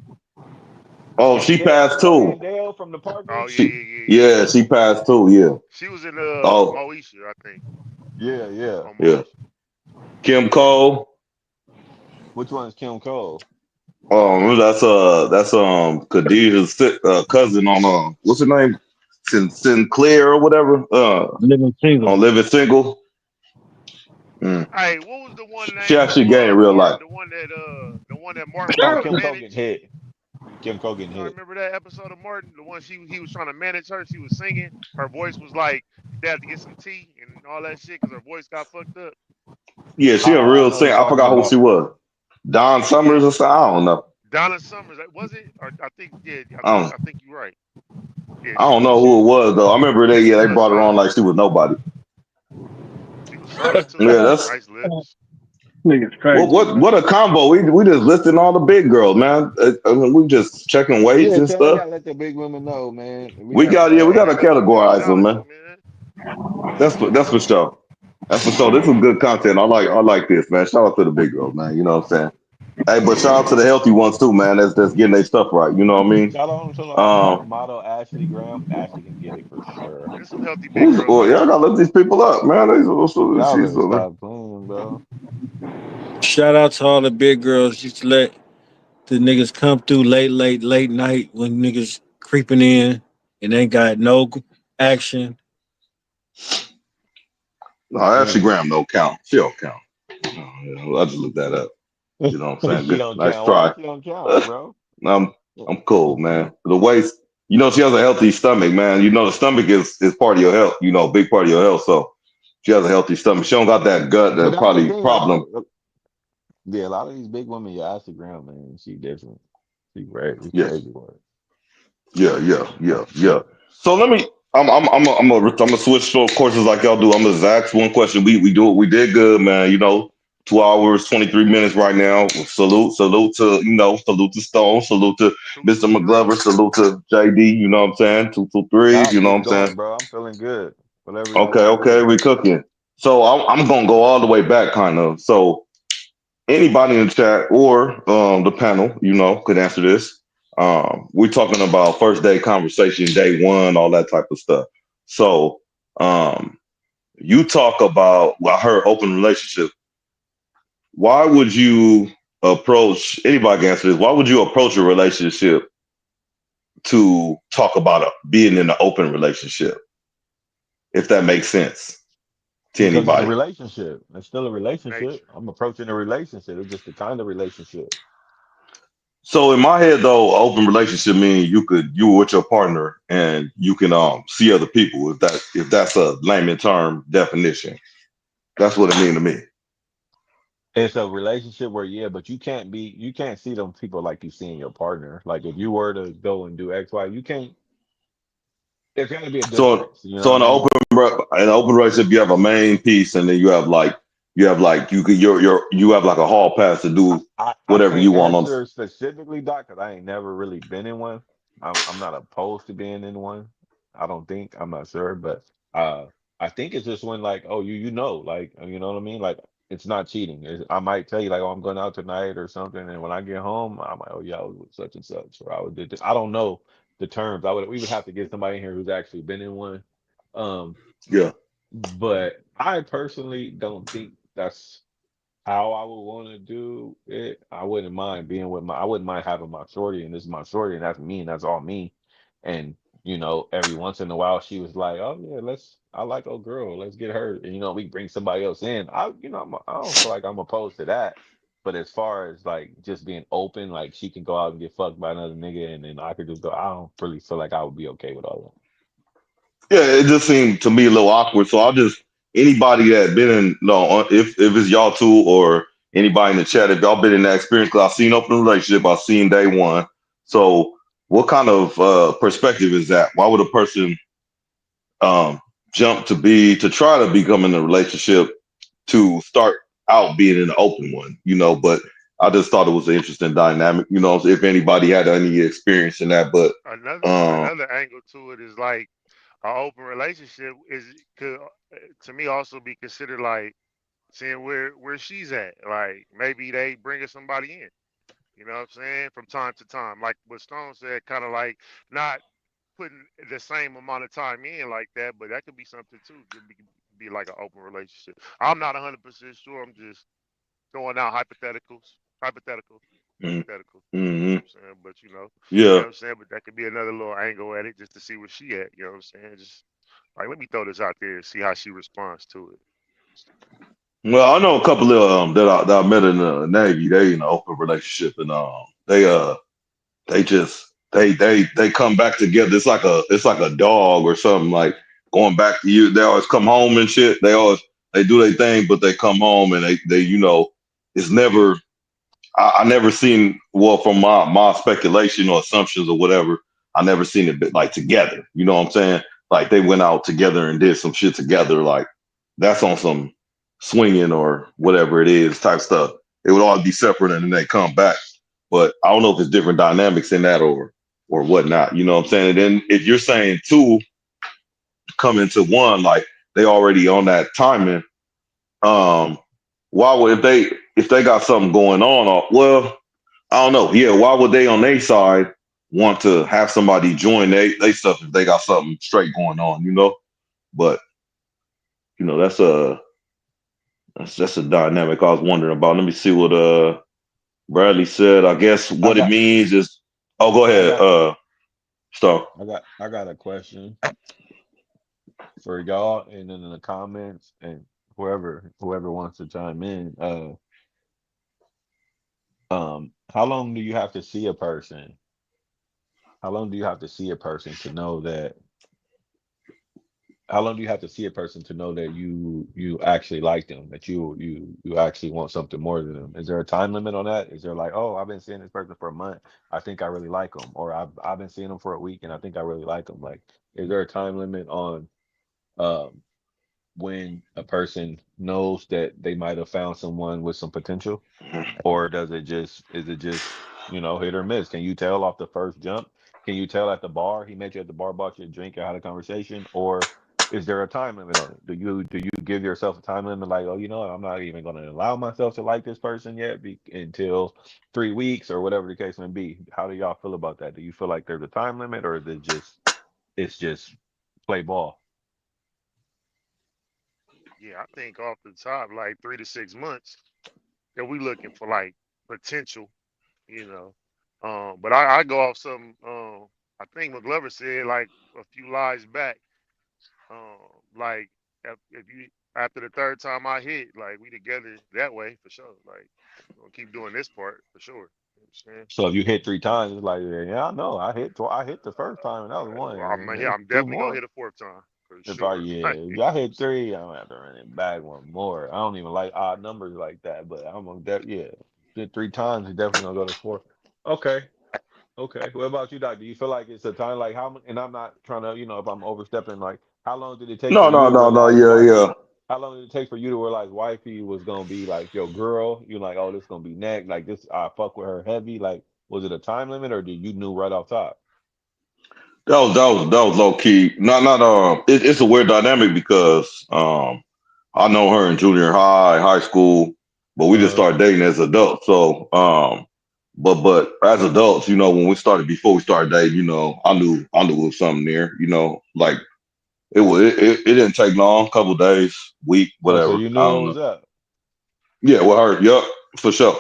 Speaker 1: Oh, she
Speaker 2: Yandel.
Speaker 1: passed too.
Speaker 2: Yandel from the
Speaker 4: Oh
Speaker 2: Parkers.
Speaker 4: yeah,
Speaker 1: She
Speaker 4: yeah, yeah, yeah.
Speaker 1: yeah, she passed too. Yeah.
Speaker 4: She was in
Speaker 1: Oh
Speaker 4: Moesha, I think.
Speaker 2: Yeah, yeah.
Speaker 4: On
Speaker 1: yeah.
Speaker 4: Moesha.
Speaker 1: Kim Cole.
Speaker 2: Which one is Kim Cole?
Speaker 1: That's Khadijah's cousin on what's her name? Sinclair or whatever.
Speaker 3: Living single.
Speaker 1: On Living Single. Mm.
Speaker 4: Hey, what was the one
Speaker 1: She
Speaker 4: name
Speaker 1: actually
Speaker 4: on
Speaker 1: gay in real
Speaker 4: Martin?
Speaker 1: life.
Speaker 4: The one that Martin was
Speaker 2: Oh,
Speaker 4: trying to
Speaker 2: Kim Cole getting
Speaker 4: manage.
Speaker 2: hit. Kim Cole getting
Speaker 4: Y'all
Speaker 2: hit.
Speaker 4: remember that episode of Martin? The one he was trying to manage her. She was singing. Her voice was like they had to get some tea and all that shit because her voice got fucked up.
Speaker 1: Yeah, she a
Speaker 2: I
Speaker 1: real
Speaker 2: know what you're
Speaker 1: singer. I
Speaker 2: talking
Speaker 1: forgot who she
Speaker 2: about.
Speaker 1: was. Don Summers or something. I don't know.
Speaker 4: Donna Summers, was it? Or I think yeah,
Speaker 1: I don't,
Speaker 4: I think you're right. Yeah,
Speaker 1: I don't know who it was though. I remember they
Speaker 4: she was
Speaker 1: brought her on
Speaker 4: solid.
Speaker 1: like she was nobody.
Speaker 4: She was solid too.
Speaker 1: Yeah, that's
Speaker 4: Nice lips.
Speaker 3: Nigga's
Speaker 1: what
Speaker 3: crazy.
Speaker 1: what a combo. We just listing all the big girls, man. I mean, we just checking weights
Speaker 2: Yeah,
Speaker 1: and
Speaker 2: tell you
Speaker 1: stuff.
Speaker 2: gotta let the big women know, man. We
Speaker 1: We
Speaker 2: gotta
Speaker 1: got
Speaker 4: Yeah,
Speaker 1: we got to
Speaker 4: man.
Speaker 1: categorize them,
Speaker 4: Acknowledge
Speaker 1: man.
Speaker 4: it, man.
Speaker 1: That's for sure. That's for sure. This is good content. I like this, man. Shout out to the big girls, man. You know what I'm saying? Hey, but shout out to the healthy ones too, man. That's getting their stuff right. You know what I mean?
Speaker 2: Shout out to our
Speaker 1: Um,
Speaker 2: model Ashley Graham. Ashley can get it for sure.
Speaker 4: There's some healthy big girls
Speaker 1: well,
Speaker 4: out
Speaker 1: yeah, I
Speaker 4: here.
Speaker 1: gotta look these people up, man.
Speaker 2: Y'all
Speaker 1: She's
Speaker 2: better stop playing, bro.
Speaker 3: Shout out to all the big girls. Just let the niggas come through late night when niggas creeping in and ain't got no action.
Speaker 1: No,
Speaker 3: Yeah.
Speaker 1: Ashley Graham don't count. She don't count. I just looked that up. You know what I'm saying?
Speaker 5: She
Speaker 1: Good,
Speaker 5: don't
Speaker 1: nice
Speaker 5: count. Why
Speaker 1: try.
Speaker 5: she don't count, bro?
Speaker 1: I'm I'm cool, man. The waist, she has a healthy stomach, man. The stomach is part of your health. Big part of your health. So she has a healthy stomach. She don't got that gut,
Speaker 5: But
Speaker 1: that
Speaker 5: that's the
Speaker 1: probably
Speaker 5: thing, like,
Speaker 1: problem.
Speaker 5: yeah, a lot of these big women, your Instagram, man, she different. She crazy,
Speaker 1: Yes.
Speaker 5: crazy work.
Speaker 1: Yeah. So let me. I'm gonna switch courses like y'all do. I'm gonna ask one question. We did good, man. 2 hours 23 minutes right now. Salute to salute to Stone. Salute to
Speaker 4: Two,
Speaker 1: Mr.
Speaker 4: two, three.
Speaker 1: Mcglover. Salute to JD. You know what I'm saying? 223.
Speaker 5: Nah,
Speaker 1: You know what
Speaker 5: keep
Speaker 1: I'm saying?
Speaker 5: going, bro. I'm feeling good. Whatever y'all want to
Speaker 1: Okay,
Speaker 5: do.
Speaker 1: we cooking. So I'm gonna go all the way back, kind of. So anybody in the chat or the panel, could answer this. We're talking about first day conversation, day one, all that type of stuff. So you talk about, well, I heard open relationship. Why would you approach, anybody can answer this, why would you approach a relationship to talk about being in an open relationship, if that makes sense to
Speaker 5: Because it's a
Speaker 1: anybody?
Speaker 5: relationship. It's still a relationship.
Speaker 4: Nature.
Speaker 5: I'm approaching a relationship. It's just the kind of relationship.
Speaker 1: So in my head though, open relationship means you with your partner and you can see other people, if that's a layman term definition. That's what it means to me.
Speaker 5: It's a relationship where, yeah, but you can't see them people like you see in your partner. Like if you were to go and do X, Y, you can't, there's got to be a
Speaker 1: So
Speaker 5: difference. You know
Speaker 1: so
Speaker 5: what I mean?
Speaker 1: in an open relationship you have a main piece and then you have like you have like a hall pass to do
Speaker 5: I
Speaker 1: whatever you
Speaker 5: can't
Speaker 1: want on.
Speaker 5: answer specifically, Doc, because I ain't never really been in one. I'm not opposed to being in one. I don't think. I'm not sure, but I think it's just when like, oh, like, you know what I mean? Like it's not cheating. I might tell you like, oh, I'm going out tonight or something, and when I get home, I'm like, oh yeah, I was with such and such, or I would did this. I don't know the terms. We would have to get somebody in here who's actually been in one. Um,
Speaker 1: Yeah.
Speaker 5: but I personally don't think that's how I would want to do it. I wouldn't mind I wouldn't mind having my shorty, and this is my shorty, and that's me, and that's all me. And every once in a while, she was like, "Oh yeah, I like old girl, let's get her." And we bring somebody else in. I don't feel like I'm opposed to that. But as far as like just being open, like she can go out and get fucked by another nigga, and then I could just go. I don't really feel like I would be okay with all
Speaker 1: Yeah, it just seemed to me a little awkward. So I'll just anybody that been in no, if it's y'all two or anybody in the chat, if y'all been in that experience, because I've seen open relationship, I've seen day one. So what kind of perspective is that? Why would a person um jump to try to become in a relationship to start out being in an open one, but I just thought it was an interesting dynamic, if anybody had any experience in that, but
Speaker 4: Another angle to it is like an open relationship could to me also be considered like seeing where she's at. Like maybe they bringing somebody in. You know what I'm saying? From time to time, like what Stone said, kind of like not putting the same amount of time in like that, but that could be something too. Could be like an open relationship. I'm not 100% sure. I'm just throwing out hypothetical,
Speaker 1: mm,
Speaker 4: hypothetical. You know what
Speaker 1: mm,
Speaker 4: I'm saying? But you know
Speaker 1: yeah.
Speaker 4: what I'm saying. But that could be another little angle at it, just to see where she at. You know what I'm saying? Just like let me throw this out there and see how she responds to it.
Speaker 1: Well, I know a couple of that I met in the Navy. They in an open relationship, and they just they come back together. It's like a dog or something. Like going back to you. They always come home and shit. They do their thing, but they come home and they it's never. I never seen, well, from my speculation or assumptions or whatever. I never seen it like together. You know what I'm saying? Like they went out together and did some shit together. Like that's on some swinging or whatever it is type stuff. It would all be separate and then they come back. But I don't know if it's different dynamics in that or whatnot. You know what I'm saying? And then if you're saying two come into one, like they already on that timing, um, why would if they got something going on? Well, I don't know. Yeah, why would they on their side want to have somebody join they stuff if they got something straight going on? But that's a dynamic I was wondering about. Let me see what Bradley said, I guess
Speaker 2: I
Speaker 1: what it
Speaker 2: got
Speaker 1: means is, oh, go
Speaker 2: I
Speaker 1: ahead,
Speaker 2: got
Speaker 1: Star.
Speaker 2: I got a question for y'all, and then in the comments, and whoever wants to chime in. How long do you have to see a person? How long do you have to see a person to know that? How long do you have to see a person to know that you actually like them, that you actually want something more than them? Is there a time limit on that? Is there like, oh, I've been seeing this person for a month, I think I really like them, or I've been seeing them for a week and I think I really like them? Like, is there a time limit on um when a person knows that they might have found someone with some potential? Or is it just, hit or miss? Can you tell off the first jump? Can you tell at the bar? He met you at the bar, bought you a drink, or had a conversation? Or is there a time limit on it? Do you give yourself a time limit, like, oh, you know what, I'm not even gonna allow myself to like this person yet until 3 weeks or whatever the case may be? How do y'all feel about that? Do you feel like there's a time limit, or is it's just play ball?
Speaker 4: Yeah, I think off the top, like 3 to 6 months, that we looking for like potential, you know. But I go off some. I think Mcglover said like a few lies back. Like if you after the third time I hit, like we together that way for sure. Like we're gonna keep doing this part for sure. You know what I'm saying?
Speaker 2: So if you hit 3 times, it's like, yeah, I know, I hit the first time and that was one,
Speaker 4: Well,
Speaker 2: and
Speaker 4: yeah,
Speaker 2: there's
Speaker 4: I'm
Speaker 2: two
Speaker 4: definitely gonna
Speaker 2: more.
Speaker 4: hit a fourth time for
Speaker 2: If I
Speaker 4: sure.
Speaker 2: Yeah,
Speaker 4: Like,
Speaker 2: if I hit three, I'm gonna have to run it back one more. I don't even like odd numbers like that, but I'm gonna yeah, did 3 times, you definitely gonna go to four. Okay, okay. What about you, Doc? Do you feel like it's a time, like and I'm not trying to, if I'm overstepping, like how long did it take for
Speaker 1: No,
Speaker 2: you
Speaker 1: no,
Speaker 2: to
Speaker 1: no, no,
Speaker 2: realize
Speaker 1: yeah,
Speaker 2: wifey?
Speaker 1: yeah.
Speaker 2: How long did it take for you to realize wifey was gonna be like your girl? You're like, oh, this gonna be next. Like this, I fuck with her heavy. Like, was it a time limit, or did you knew right off top?
Speaker 1: That was low key. Not it's a weird dynamic because I know her in junior high school, but we just
Speaker 2: Uh,
Speaker 1: started dating as adults. So but as adults, when before we started dating, I knew it was something there. Like it didn't take long, couple days, week,
Speaker 2: oh, so
Speaker 1: whatever.
Speaker 2: you
Speaker 1: I
Speaker 2: knew what
Speaker 1: don't know.
Speaker 2: was up.
Speaker 1: Yeah, with her, yep, for sure.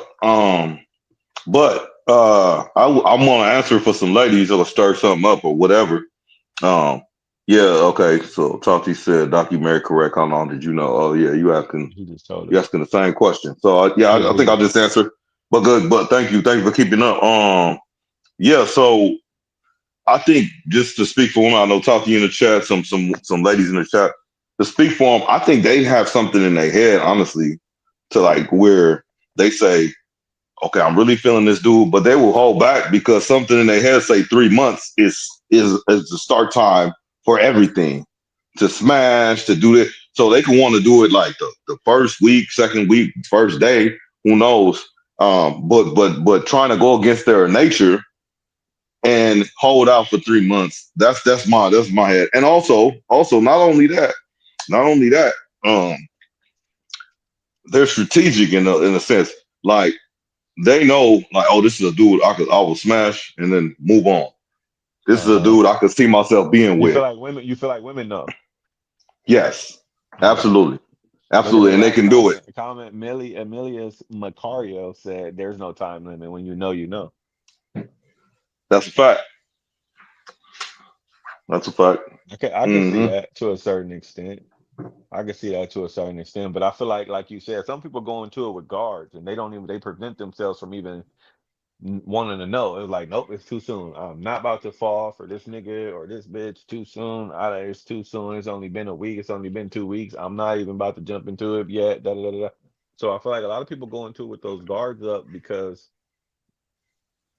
Speaker 1: But I'm gonna answer for some ladies that'll stir something up or whatever. Um, yeah, okay. So Tati said, documentary correct. How long did you know? Oh yeah,
Speaker 2: He just told
Speaker 1: you
Speaker 2: us.
Speaker 1: asking the same question. So yeah,
Speaker 2: Yeah,
Speaker 1: I
Speaker 2: he
Speaker 1: think I'll
Speaker 2: just.
Speaker 1: just answer. But good, but thank you for keeping up. Yeah. So I think just to speak for women, I know Tati in the chat, some ladies in the chat. To speak for them, I think they have something in their head, honestly, to like where they say, okay, I'm really feeling this dude, but they will hold back because something in their head say 3 months is the start time for everything to smash to do it. So they can want to do it like the first week, second week, first day, who knows? But trying to go against their nature and hold out for 3 months. That's my head. And also not only that, um, they're strategic in a sense. Like they know, like, oh, this is a dude I will smash and then move on. This is a
Speaker 2: Uh-huh.
Speaker 1: dude I could see myself being
Speaker 2: You feel
Speaker 1: with.
Speaker 2: like women. You feel like women know.
Speaker 1: Yes,
Speaker 2: Okay.
Speaker 1: absolutely,
Speaker 2: Look at
Speaker 1: absolutely,
Speaker 2: this
Speaker 1: and they
Speaker 2: last
Speaker 1: can do it.
Speaker 2: comment. Emilius Macario said, "There's no time limit. When you know, you know."
Speaker 1: That's a fact. That's a fact.
Speaker 2: I can see
Speaker 1: Hmm.
Speaker 2: that to a certain extent. I can see that to a certain extent, but I feel like you said, some people go into it with guards, and they prevent themselves from even wanting to know. It was like, nope, it's too soon. I'm not about to fall for this nigga or this bitch too soon. It's too soon. It's only been a week. It's only been 2 weeks. I'm not even about to jump into it yet. Da, da, da, da. So I feel like a lot of people go into it with those guards up because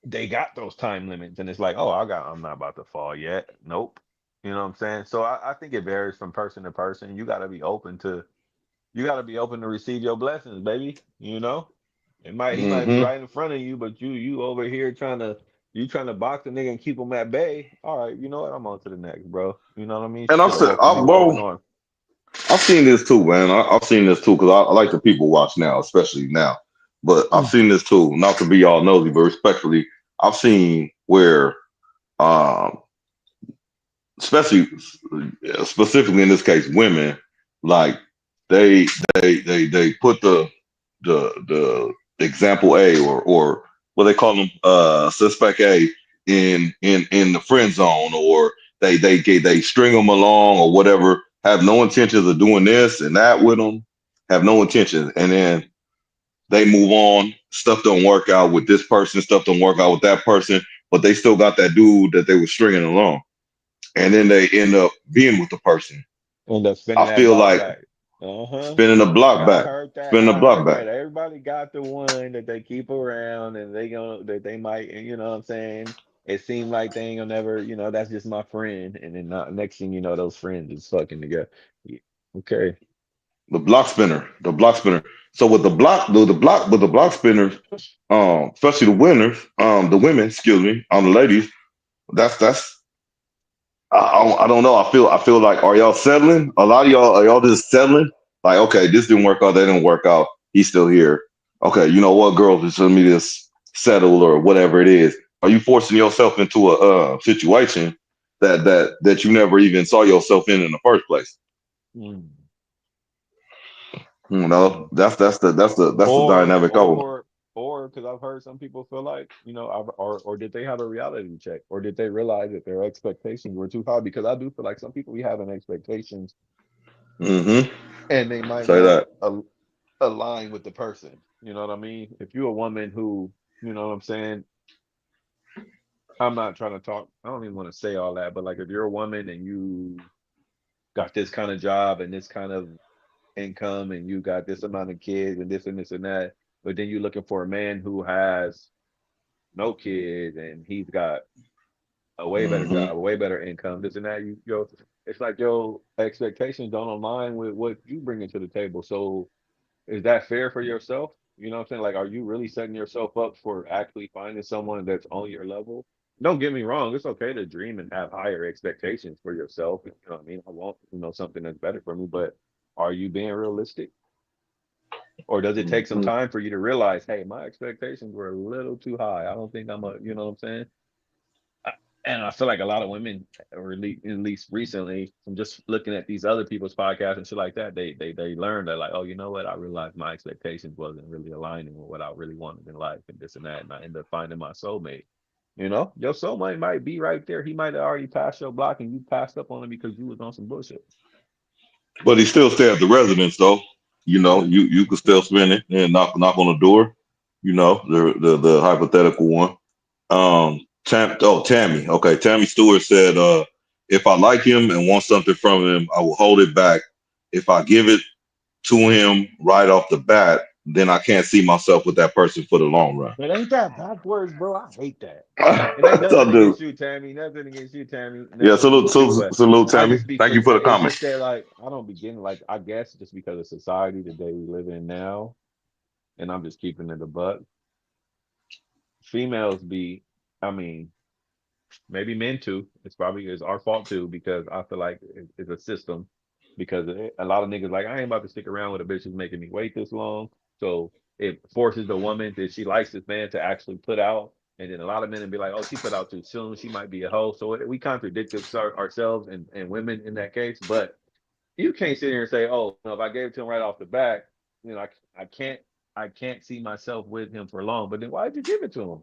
Speaker 2: they got those time limits, and it's like, oh, I'm not about to fall yet. Nope. You know what I'm saying? So I think it varies from person to person. You gotta be open to receive your blessings, baby. He might be
Speaker 1: Hmm.
Speaker 2: right in front of you, but you over here trying to box a nigga and keep him at bay. All right, you know what? I'm on to the next, bro. You know what I mean?
Speaker 1: And
Speaker 2: Shit, welcome you with open
Speaker 1: bro,
Speaker 2: arms.
Speaker 1: I've seen this too, man. I've seen this too because I like to people watch now, especially now. But I've seen this too. Not to be all nosy, but respectfully, I've seen where, um, especially specifically in this case, women, like they they put the example A, or what they call them, suspect A in the friend zone, or they string them along or whatever, have no intentions of doing this and that with them, have no intentions, and then they move on. Stuff don't work out with this person. Stuff don't work out with that person, but they still got that dude that they were stringing along, and then they end up being with the person.
Speaker 2: End up spinning
Speaker 1: I
Speaker 2: that
Speaker 1: feel
Speaker 2: block
Speaker 1: like
Speaker 2: back. Uh-huh.
Speaker 1: spinning the block
Speaker 2: I
Speaker 1: back,
Speaker 2: heard that.
Speaker 1: spinning the
Speaker 2: I
Speaker 1: block
Speaker 2: heard
Speaker 1: back.
Speaker 2: that. Everybody got the one that they keep around and they might, you know what I'm saying? It seemed like they ain't gonna never, that's just my friend. And then next thing you know, those friends is fucking together. Yeah. Okay.
Speaker 1: The block spinner, the block spinner. So with the block spinners, especially the winners, the women, excuse me, the ladies, that's I don't know. I feel like, are y'all settling? A lot of y'all, are y'all just settling? Like, okay, this didn't work out, that didn't work out. He's still here. Okay, you know what, girls, just let me just settle or whatever it is. Are you forcing yourself into a situation that you never even saw yourself in the first place?
Speaker 2: Mm.
Speaker 1: You know,
Speaker 2: Mm.
Speaker 1: that's the
Speaker 2: Or
Speaker 1: dynamic of them.
Speaker 2: or or because I've heard some people feel like, or did they have a reality check, or did they realize that their expectations were too high? Because I do feel like some people be having expectations
Speaker 1: Mm-hmm.
Speaker 2: and they might
Speaker 1: Say
Speaker 2: not
Speaker 1: that.
Speaker 2: align with the person. You know what I mean? If you're a woman who, you know what I'm saying, I'm not trying to talk, I don't even want to say all that, but like if you're a woman and you got this kind of job and this kind of income and you got this amount of kids and this and that, but then you're looking for a man who has no kids and he's got a way better
Speaker 1: Mm-hmm.
Speaker 2: job, a way better income, this and that, it's like your expectations don't align with what you bring into the table. So is that fair for yourself? You know what I'm saying? Like, are you really setting yourself up for actually finding someone that's on your level? Don't get me wrong, it's okay to dream and have higher expectations for yourself. You know what I mean? I want, something that's better for me, but are you being realistic? Or does it take some
Speaker 1: Mm-hmm.
Speaker 2: time for you to realize, hey, my expectations were a little too high. I don't think you know what I'm saying? I- And I feel like a lot of women, or at least recently, from just looking at these other people's podcasts and shit like that, they learned that, like, oh, you know what? I realized my expectations wasn't really aligning with what I really wanted in life and this and that, and I ended up finding my soulmate. Your soulmate might be right there. He might have already passed your block and you passed up on him because you was on some bullshit.
Speaker 1: But he still stay at the residence though. You know, you could still spin it and knock on the door. You know, the hypothetical one. Tammy. Okay, Tammy Stewart said, if I like him and want something from him, I will hold it back. If I give it to him right off the bat, then I can't see myself with that person for the long run.
Speaker 2: But ain't that backwards, bro? I hate that. And ain't nothing
Speaker 1: So, dude.
Speaker 2: against you, Tammy. Nothing against you, Tammy.
Speaker 1: Yeah,
Speaker 2: Nothing
Speaker 1: salute,
Speaker 2: against you. But
Speaker 1: salute,
Speaker 2: I
Speaker 1: Tammy.
Speaker 2: just be
Speaker 1: Thank you for the
Speaker 2: it's
Speaker 1: comment.
Speaker 2: just that, like, I don't be getting, like, I guess just because of society today we live in now, and I'm just keeping it a buck. Females be, I mean, maybe men too. It's our fault too, because I feel like it's a system. Because a lot of niggas like, I ain't about to stick around with a bitch who's making me wait this long. So it forces the woman that she likes this man to actually put out. And then a lot of men would be like, oh, she put out too soon. She might be a hoe. So we contradict ourselves and women in that case. But you can't sit here and say, oh, if I gave it to him right off the bat, I can't see myself with him for long. But then why did you give it to him?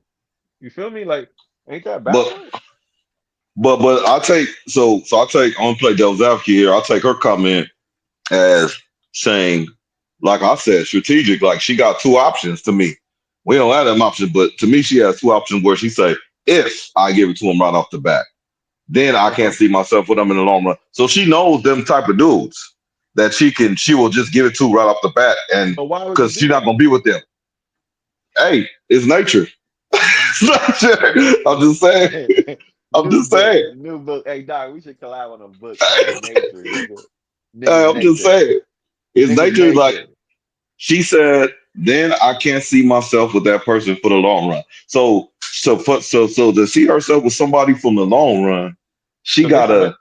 Speaker 2: You feel me? Like, ain't that
Speaker 1: But
Speaker 2: backwards?
Speaker 1: but I'll take I'll take, I'm gonna play devil's advocate here. I'll take her comment as saying, like I said, strategic. Like she got two options to me. We don't have them options, but to me, she has two options where she say, if I give it to him right off the bat, then I can't
Speaker 2: Uh-huh.
Speaker 1: see myself with them in the long run. So she knows them type of dudes that she will just give it to right off the bat, and
Speaker 2: But why would you
Speaker 1: because she's
Speaker 2: do
Speaker 1: not
Speaker 2: that?
Speaker 1: gonna be with them. Hey, it's nature. It's nature. I'm just saying. I'm
Speaker 2: New
Speaker 1: just
Speaker 2: book,
Speaker 1: saying.
Speaker 2: new book. Hey, Doc, we should collab on a book called Nature, nigga. Nigga
Speaker 1: I'm just
Speaker 2: Nature.
Speaker 1: saying. It's
Speaker 2: Nigga
Speaker 1: nature. Like
Speaker 2: Nature.
Speaker 1: she said, then I can't see myself with that person for the long run. So to see herself with somebody from the long run, she
Speaker 2: So this,
Speaker 1: gotta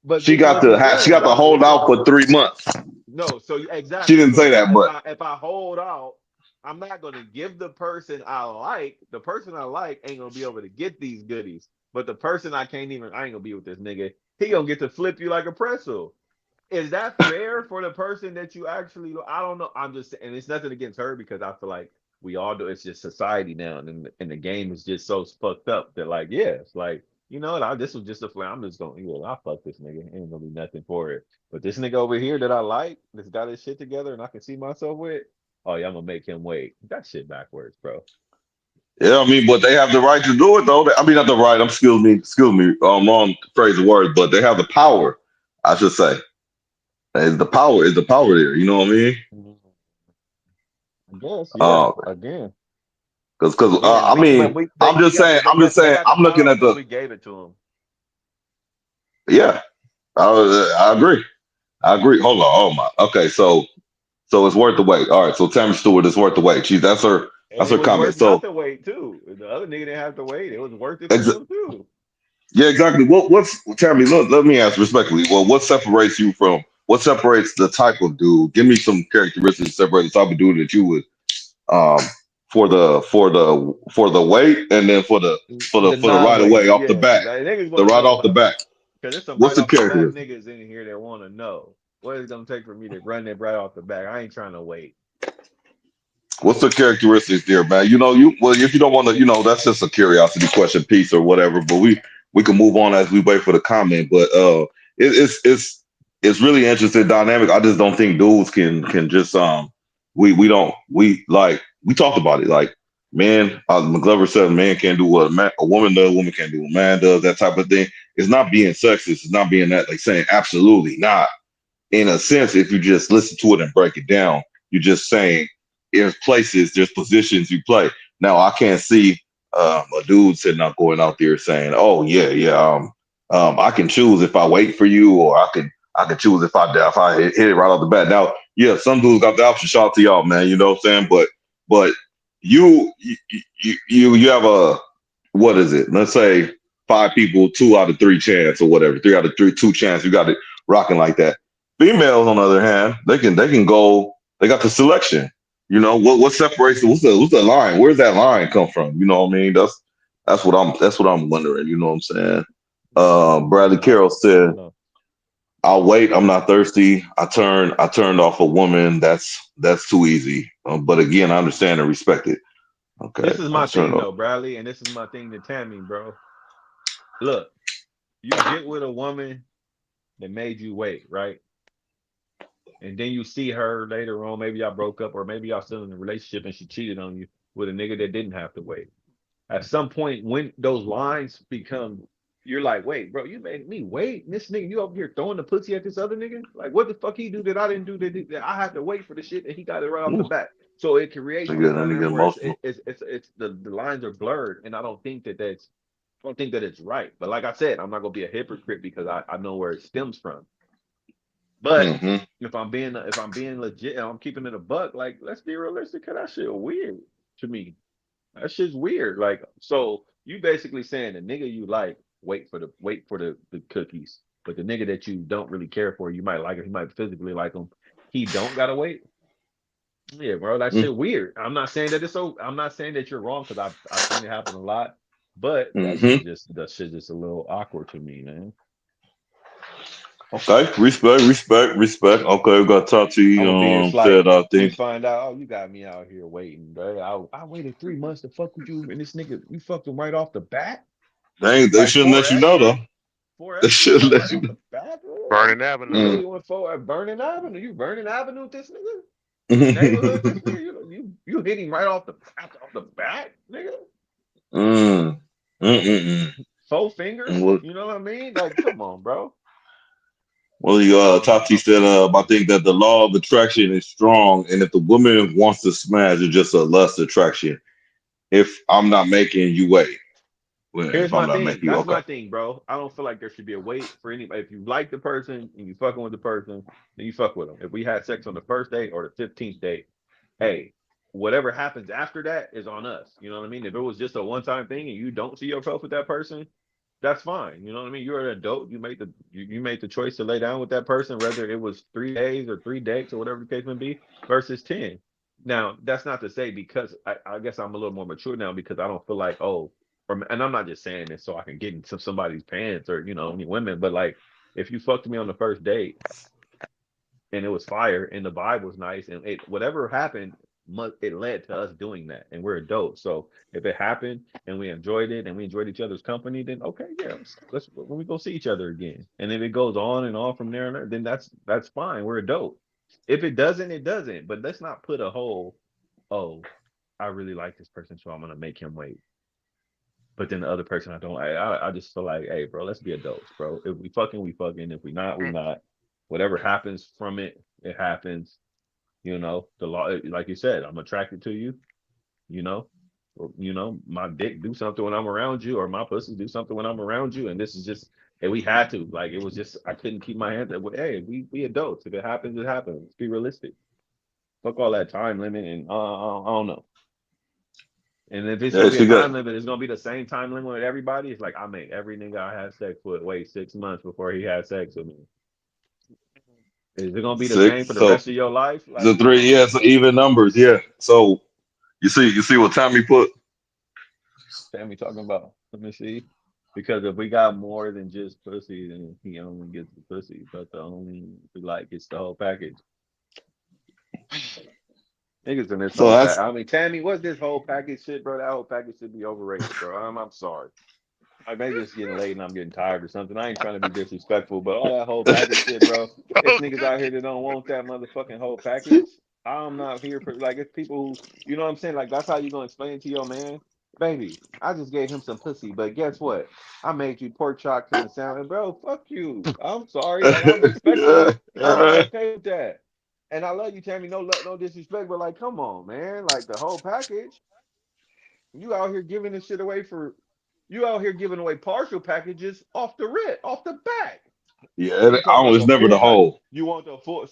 Speaker 2: but this is what I'm
Speaker 1: she
Speaker 2: saying,
Speaker 1: got to
Speaker 2: Doc.
Speaker 1: hold out for 3 months.
Speaker 2: No, so
Speaker 1: She
Speaker 2: exactly.
Speaker 1: didn't
Speaker 2: So
Speaker 1: say that, but
Speaker 2: if I hold out, I'm not gonna give the person I like. The person I like ain't gonna be able to get these goodies. But the person I ain't gonna be with this nigga. He gonna get to flip you like a pretzel.
Speaker 5: is that fair for the person that you actually? I don't know. I'm just, and it's nothing against her because I feel like we all do. It's just society now, and the game is just so fucked up that like, yeah, it's like you know, this was just a flair. I'm just going, yeah, I fuck this nigga. Ain't gonna be nothing for it. But this nigga over here that I like, that's got his shit together, and I can see myself with. Oh yeah, I'm gonna make him wait. That shit backwards, bro.
Speaker 1: Yeah, I mean, but they have the right to do it, though. I mean, not the right. Excuse me. Wrong phrase of words, but they have the power. I should say, is the power there? You know what I mean?
Speaker 5: Mhm. I guess, yeah.
Speaker 1: Uh, because
Speaker 5: Again,
Speaker 1: I mean, I'm just
Speaker 5: they
Speaker 1: saying,
Speaker 5: got the
Speaker 1: I'm looking
Speaker 5: power
Speaker 1: at
Speaker 5: because
Speaker 1: the
Speaker 5: we gave it to them.
Speaker 1: yeah. I agree. I agree. Hold on. Oh my. Okay, so it's worth the wait. All right. So Tammy Stewart is worth the wait.
Speaker 5: And
Speaker 1: That's
Speaker 5: it
Speaker 1: her
Speaker 5: was
Speaker 1: comment.
Speaker 5: worth not
Speaker 1: So
Speaker 5: to wait too. The other nigga didn't have to wait. It was worth it for
Speaker 1: ex-
Speaker 5: him too.
Speaker 1: yeah, exactly. What's Tammy? Let me ask respectfully. Well, what separates the type of dude? Give me some characteristics that separate the type of dude that you would um for the wait, and then
Speaker 5: The
Speaker 1: for the right
Speaker 5: non-wait,
Speaker 1: away off the
Speaker 5: yeah.
Speaker 1: bat,
Speaker 5: Like, niggas
Speaker 1: the
Speaker 5: want to
Speaker 1: right
Speaker 5: know
Speaker 1: off the
Speaker 5: about
Speaker 1: bat.
Speaker 5: because there's some
Speaker 1: What's
Speaker 5: right
Speaker 1: the
Speaker 5: off the bat
Speaker 1: characteristic?
Speaker 5: niggas in here that want to know what it's gonna take for me to run it right off the back. I ain't trying to wait.
Speaker 1: What's the characteristics there, man? You know, you well, if you don't want to, that's just a curiosity question piece or whatever. But we can move on as we wait for the comment. But it, it's really interesting dynamic. I just don't think dudes can just we don't we like we talked about it like man. Mcglover said a man can't do what a woman does, a woman can't do what a man does. That type of thing. It's not being sexist. It's not being that like saying absolutely not in a sense, if you just listen to it and break it down, you're just saying there's positions you play. Now, I can't see a dude sitting out going out there saying, "Oh yeah, yeah, I can choose if I wait for you, or I can choose if I hit it right off the bat." Now, yeah, some dudes got the option. Shout out to y'all, man. You know what I'm saying? But you have a what is it? Let's say five people, 2 out of 3 chance or whatever, 3 out of 3, 2 chance. You got it rocking like that. Females, on the other hand, they can go. They got the selection. You know what separates? What's the line? Where's that line come from? You know what I mean? That's what I'm wondering. You know what I'm saying? Bradley
Speaker 5: No,
Speaker 1: Carroll
Speaker 5: I
Speaker 1: said,
Speaker 5: don't know.
Speaker 1: "I'll wait. I'm not thirsty. I turned off a woman. That's too easy. But again, I understand and respect it. Okay,
Speaker 5: This is
Speaker 1: I
Speaker 5: my
Speaker 1: turned
Speaker 5: thing
Speaker 1: off.
Speaker 5: though, Bradley, and this is my thing to Tammy, bro. Look, you get with a woman that made you wait, right? And then you see her later on, maybe y'all broke up, or maybe y'all still in a relationship and she cheated on you with a nigga that didn't have to wait. At some point, when those lines become, you're like, wait, bro, you made me wait. And this nigga, you over here throwing the pussy at this other nigga? Like, what the fuck he do that I didn't do that I had to wait for the shit and he got it right off the
Speaker 1: Ooh,
Speaker 5: bat. So it creates this
Speaker 1: they get
Speaker 5: dynamic where
Speaker 1: emotional.
Speaker 5: it's the lines are blurred, and I don't think that it's right. But like I said, I'm not gonna be a hypocrite because I know where it stems from. But
Speaker 1: Hmm.
Speaker 5: if I'm being legit and I'm keeping it a buck, like let's be realistic, cause that shit weird to me. That shit's weird. Like, so you basically saying the nigga you like wait for the cookies, but the nigga that you don't really care for, you might like him, you might physically like him, he don't gotta wait. Yeah, bro, that shit weird. I'm not saying that it's so. I'm not saying that you're wrong because I've seen it happen a lot, but
Speaker 1: Hmm.
Speaker 5: that shit just a little awkward to me, man.
Speaker 1: Okay, respect. Okay, we got to talk to
Speaker 5: I'm
Speaker 1: you.
Speaker 5: gonna be. It's
Speaker 1: Said
Speaker 5: like
Speaker 1: I
Speaker 5: we
Speaker 1: think
Speaker 5: find out, oh, you got me out here waiting, bro. I waited 3 months to fuck with you, and this nigga, you fucked him right off the bat,
Speaker 1: they
Speaker 5: like
Speaker 1: shouldn't
Speaker 5: four
Speaker 1: let you know though.
Speaker 5: extras, four
Speaker 1: They
Speaker 5: extras,
Speaker 1: should
Speaker 5: like
Speaker 1: let
Speaker 5: right
Speaker 1: you
Speaker 5: off
Speaker 1: know.
Speaker 5: the bat, bro. Like
Speaker 4: Burning
Speaker 5: you
Speaker 4: Avenue.
Speaker 1: Mm.
Speaker 5: really went for Burning Avenue. You Burning Avenue, with this nigga, neighborhood, this nigga. You hit him right off the bat, nigga.
Speaker 1: Mm. Mm-mm-mm.
Speaker 5: 4 fingers.
Speaker 1: Well,
Speaker 5: You know what I mean? Like, come on, bro.
Speaker 1: you
Speaker 5: I don't
Speaker 1: Tati
Speaker 5: know.
Speaker 1: said, I think that the law of attraction is strong, and if the woman wants to smash, it's just a lust attraction. If I'm not making you wait, well,
Speaker 5: Here's
Speaker 1: if I'm
Speaker 5: my
Speaker 1: not
Speaker 5: thing.
Speaker 1: making you
Speaker 5: That's
Speaker 1: okay.
Speaker 5: my thing, bro. I don't feel like there should be a wait for anybody. If you like the person and you fucking with the person, then you fuck with them. If we had sex on the first date or the 15th date, hey, whatever happens after that is on us. You know what I mean? If it was just a one-time thing and you don't see yourself with that person, that's fine. You know what I mean? You're an adult. You made the choice to lay down with that person, whether it was 3 days or 3 dates or whatever the case may be, versus 10. Now, that's not to say because I guess I'm a little more mature now because I don't feel like, oh, and I'm not just saying this so I can get into somebody's pants or any women, but like if you fucked me on the first date
Speaker 2: and it was fire, and the vibe was nice, and whatever happened, it led to us doing that, and we're adults. So if it happened and we enjoyed it and we enjoyed each other's company, then okay, yeah, let's when we go see each other again. And if it goes on and on from there, then that's fine. We're adult. If it doesn't, it doesn't. But let's not put a whole, oh, I really like this person, so I'm gonna make him wait. But then the other person I don't. I just feel like, hey, bro, let's be adults, bro. If we fucking, we fucking. If we not, we not. Whatever happens from it, it happens. The law, like you said, I'm attracted to you. You know, my dick do something when I'm around you, or my pussy do something when I'm around you, and this is just, and we had to, like, it was just, I couldn't keep my hands up. Hey, we adults. If it happens, it happens. Let's be realistic. Fuck all that time limit, and I don't know. And if it's
Speaker 1: Yeah,
Speaker 2: gonna be a
Speaker 1: she got
Speaker 2: time limit, it's gonna be the same time limit with everybody. It's like I make every nigga I had sex with wait 6 months before he had sex with me. Is it gonna be the same
Speaker 1: six.
Speaker 2: for the rest of your life?
Speaker 1: The
Speaker 2: Like, come
Speaker 1: three,
Speaker 2: on,
Speaker 1: yeah,
Speaker 2: man.
Speaker 1: so even numbers, yeah. So you see what Tommy put.
Speaker 2: Sammy talking about. Let me see. Because if we got more than just pussy, then he only gets the pussy. But the only we like gets the whole package. Niggas in this
Speaker 1: So
Speaker 2: whole pack.
Speaker 1: that's
Speaker 2: I mean, Tammy, what's this whole package shit, bro? That whole package should be overrated, bro. I'm sorry. I may just getting late and I'm getting tired or something. I ain't trying to be disrespectful, but all that whole package shit, bro. It's
Speaker 4: Those
Speaker 2: niggas out here
Speaker 4: cookies.
Speaker 2: that don't want that motherfucking whole package. I'm not here for like it's people who, you know what I'm saying? Like that's how you gonna explain it to your man, baby. I just gave him some pussy, but guess what? I made you pork chops and a salmon, bro. Fuck you. I'm sorry. Like I'm respectful. I'm not okay with that. And I love you, Tammy. No disrespect, but like, come on, man. Like the whole package. You out here giving this shit away for you out here giving away partial packages off the rip, off the back.
Speaker 1: yeah.
Speaker 2: You talking
Speaker 1: I
Speaker 2: about
Speaker 1: was
Speaker 2: the
Speaker 1: never
Speaker 2: full
Speaker 1: the
Speaker 2: pack.
Speaker 1: whole.
Speaker 2: You want the full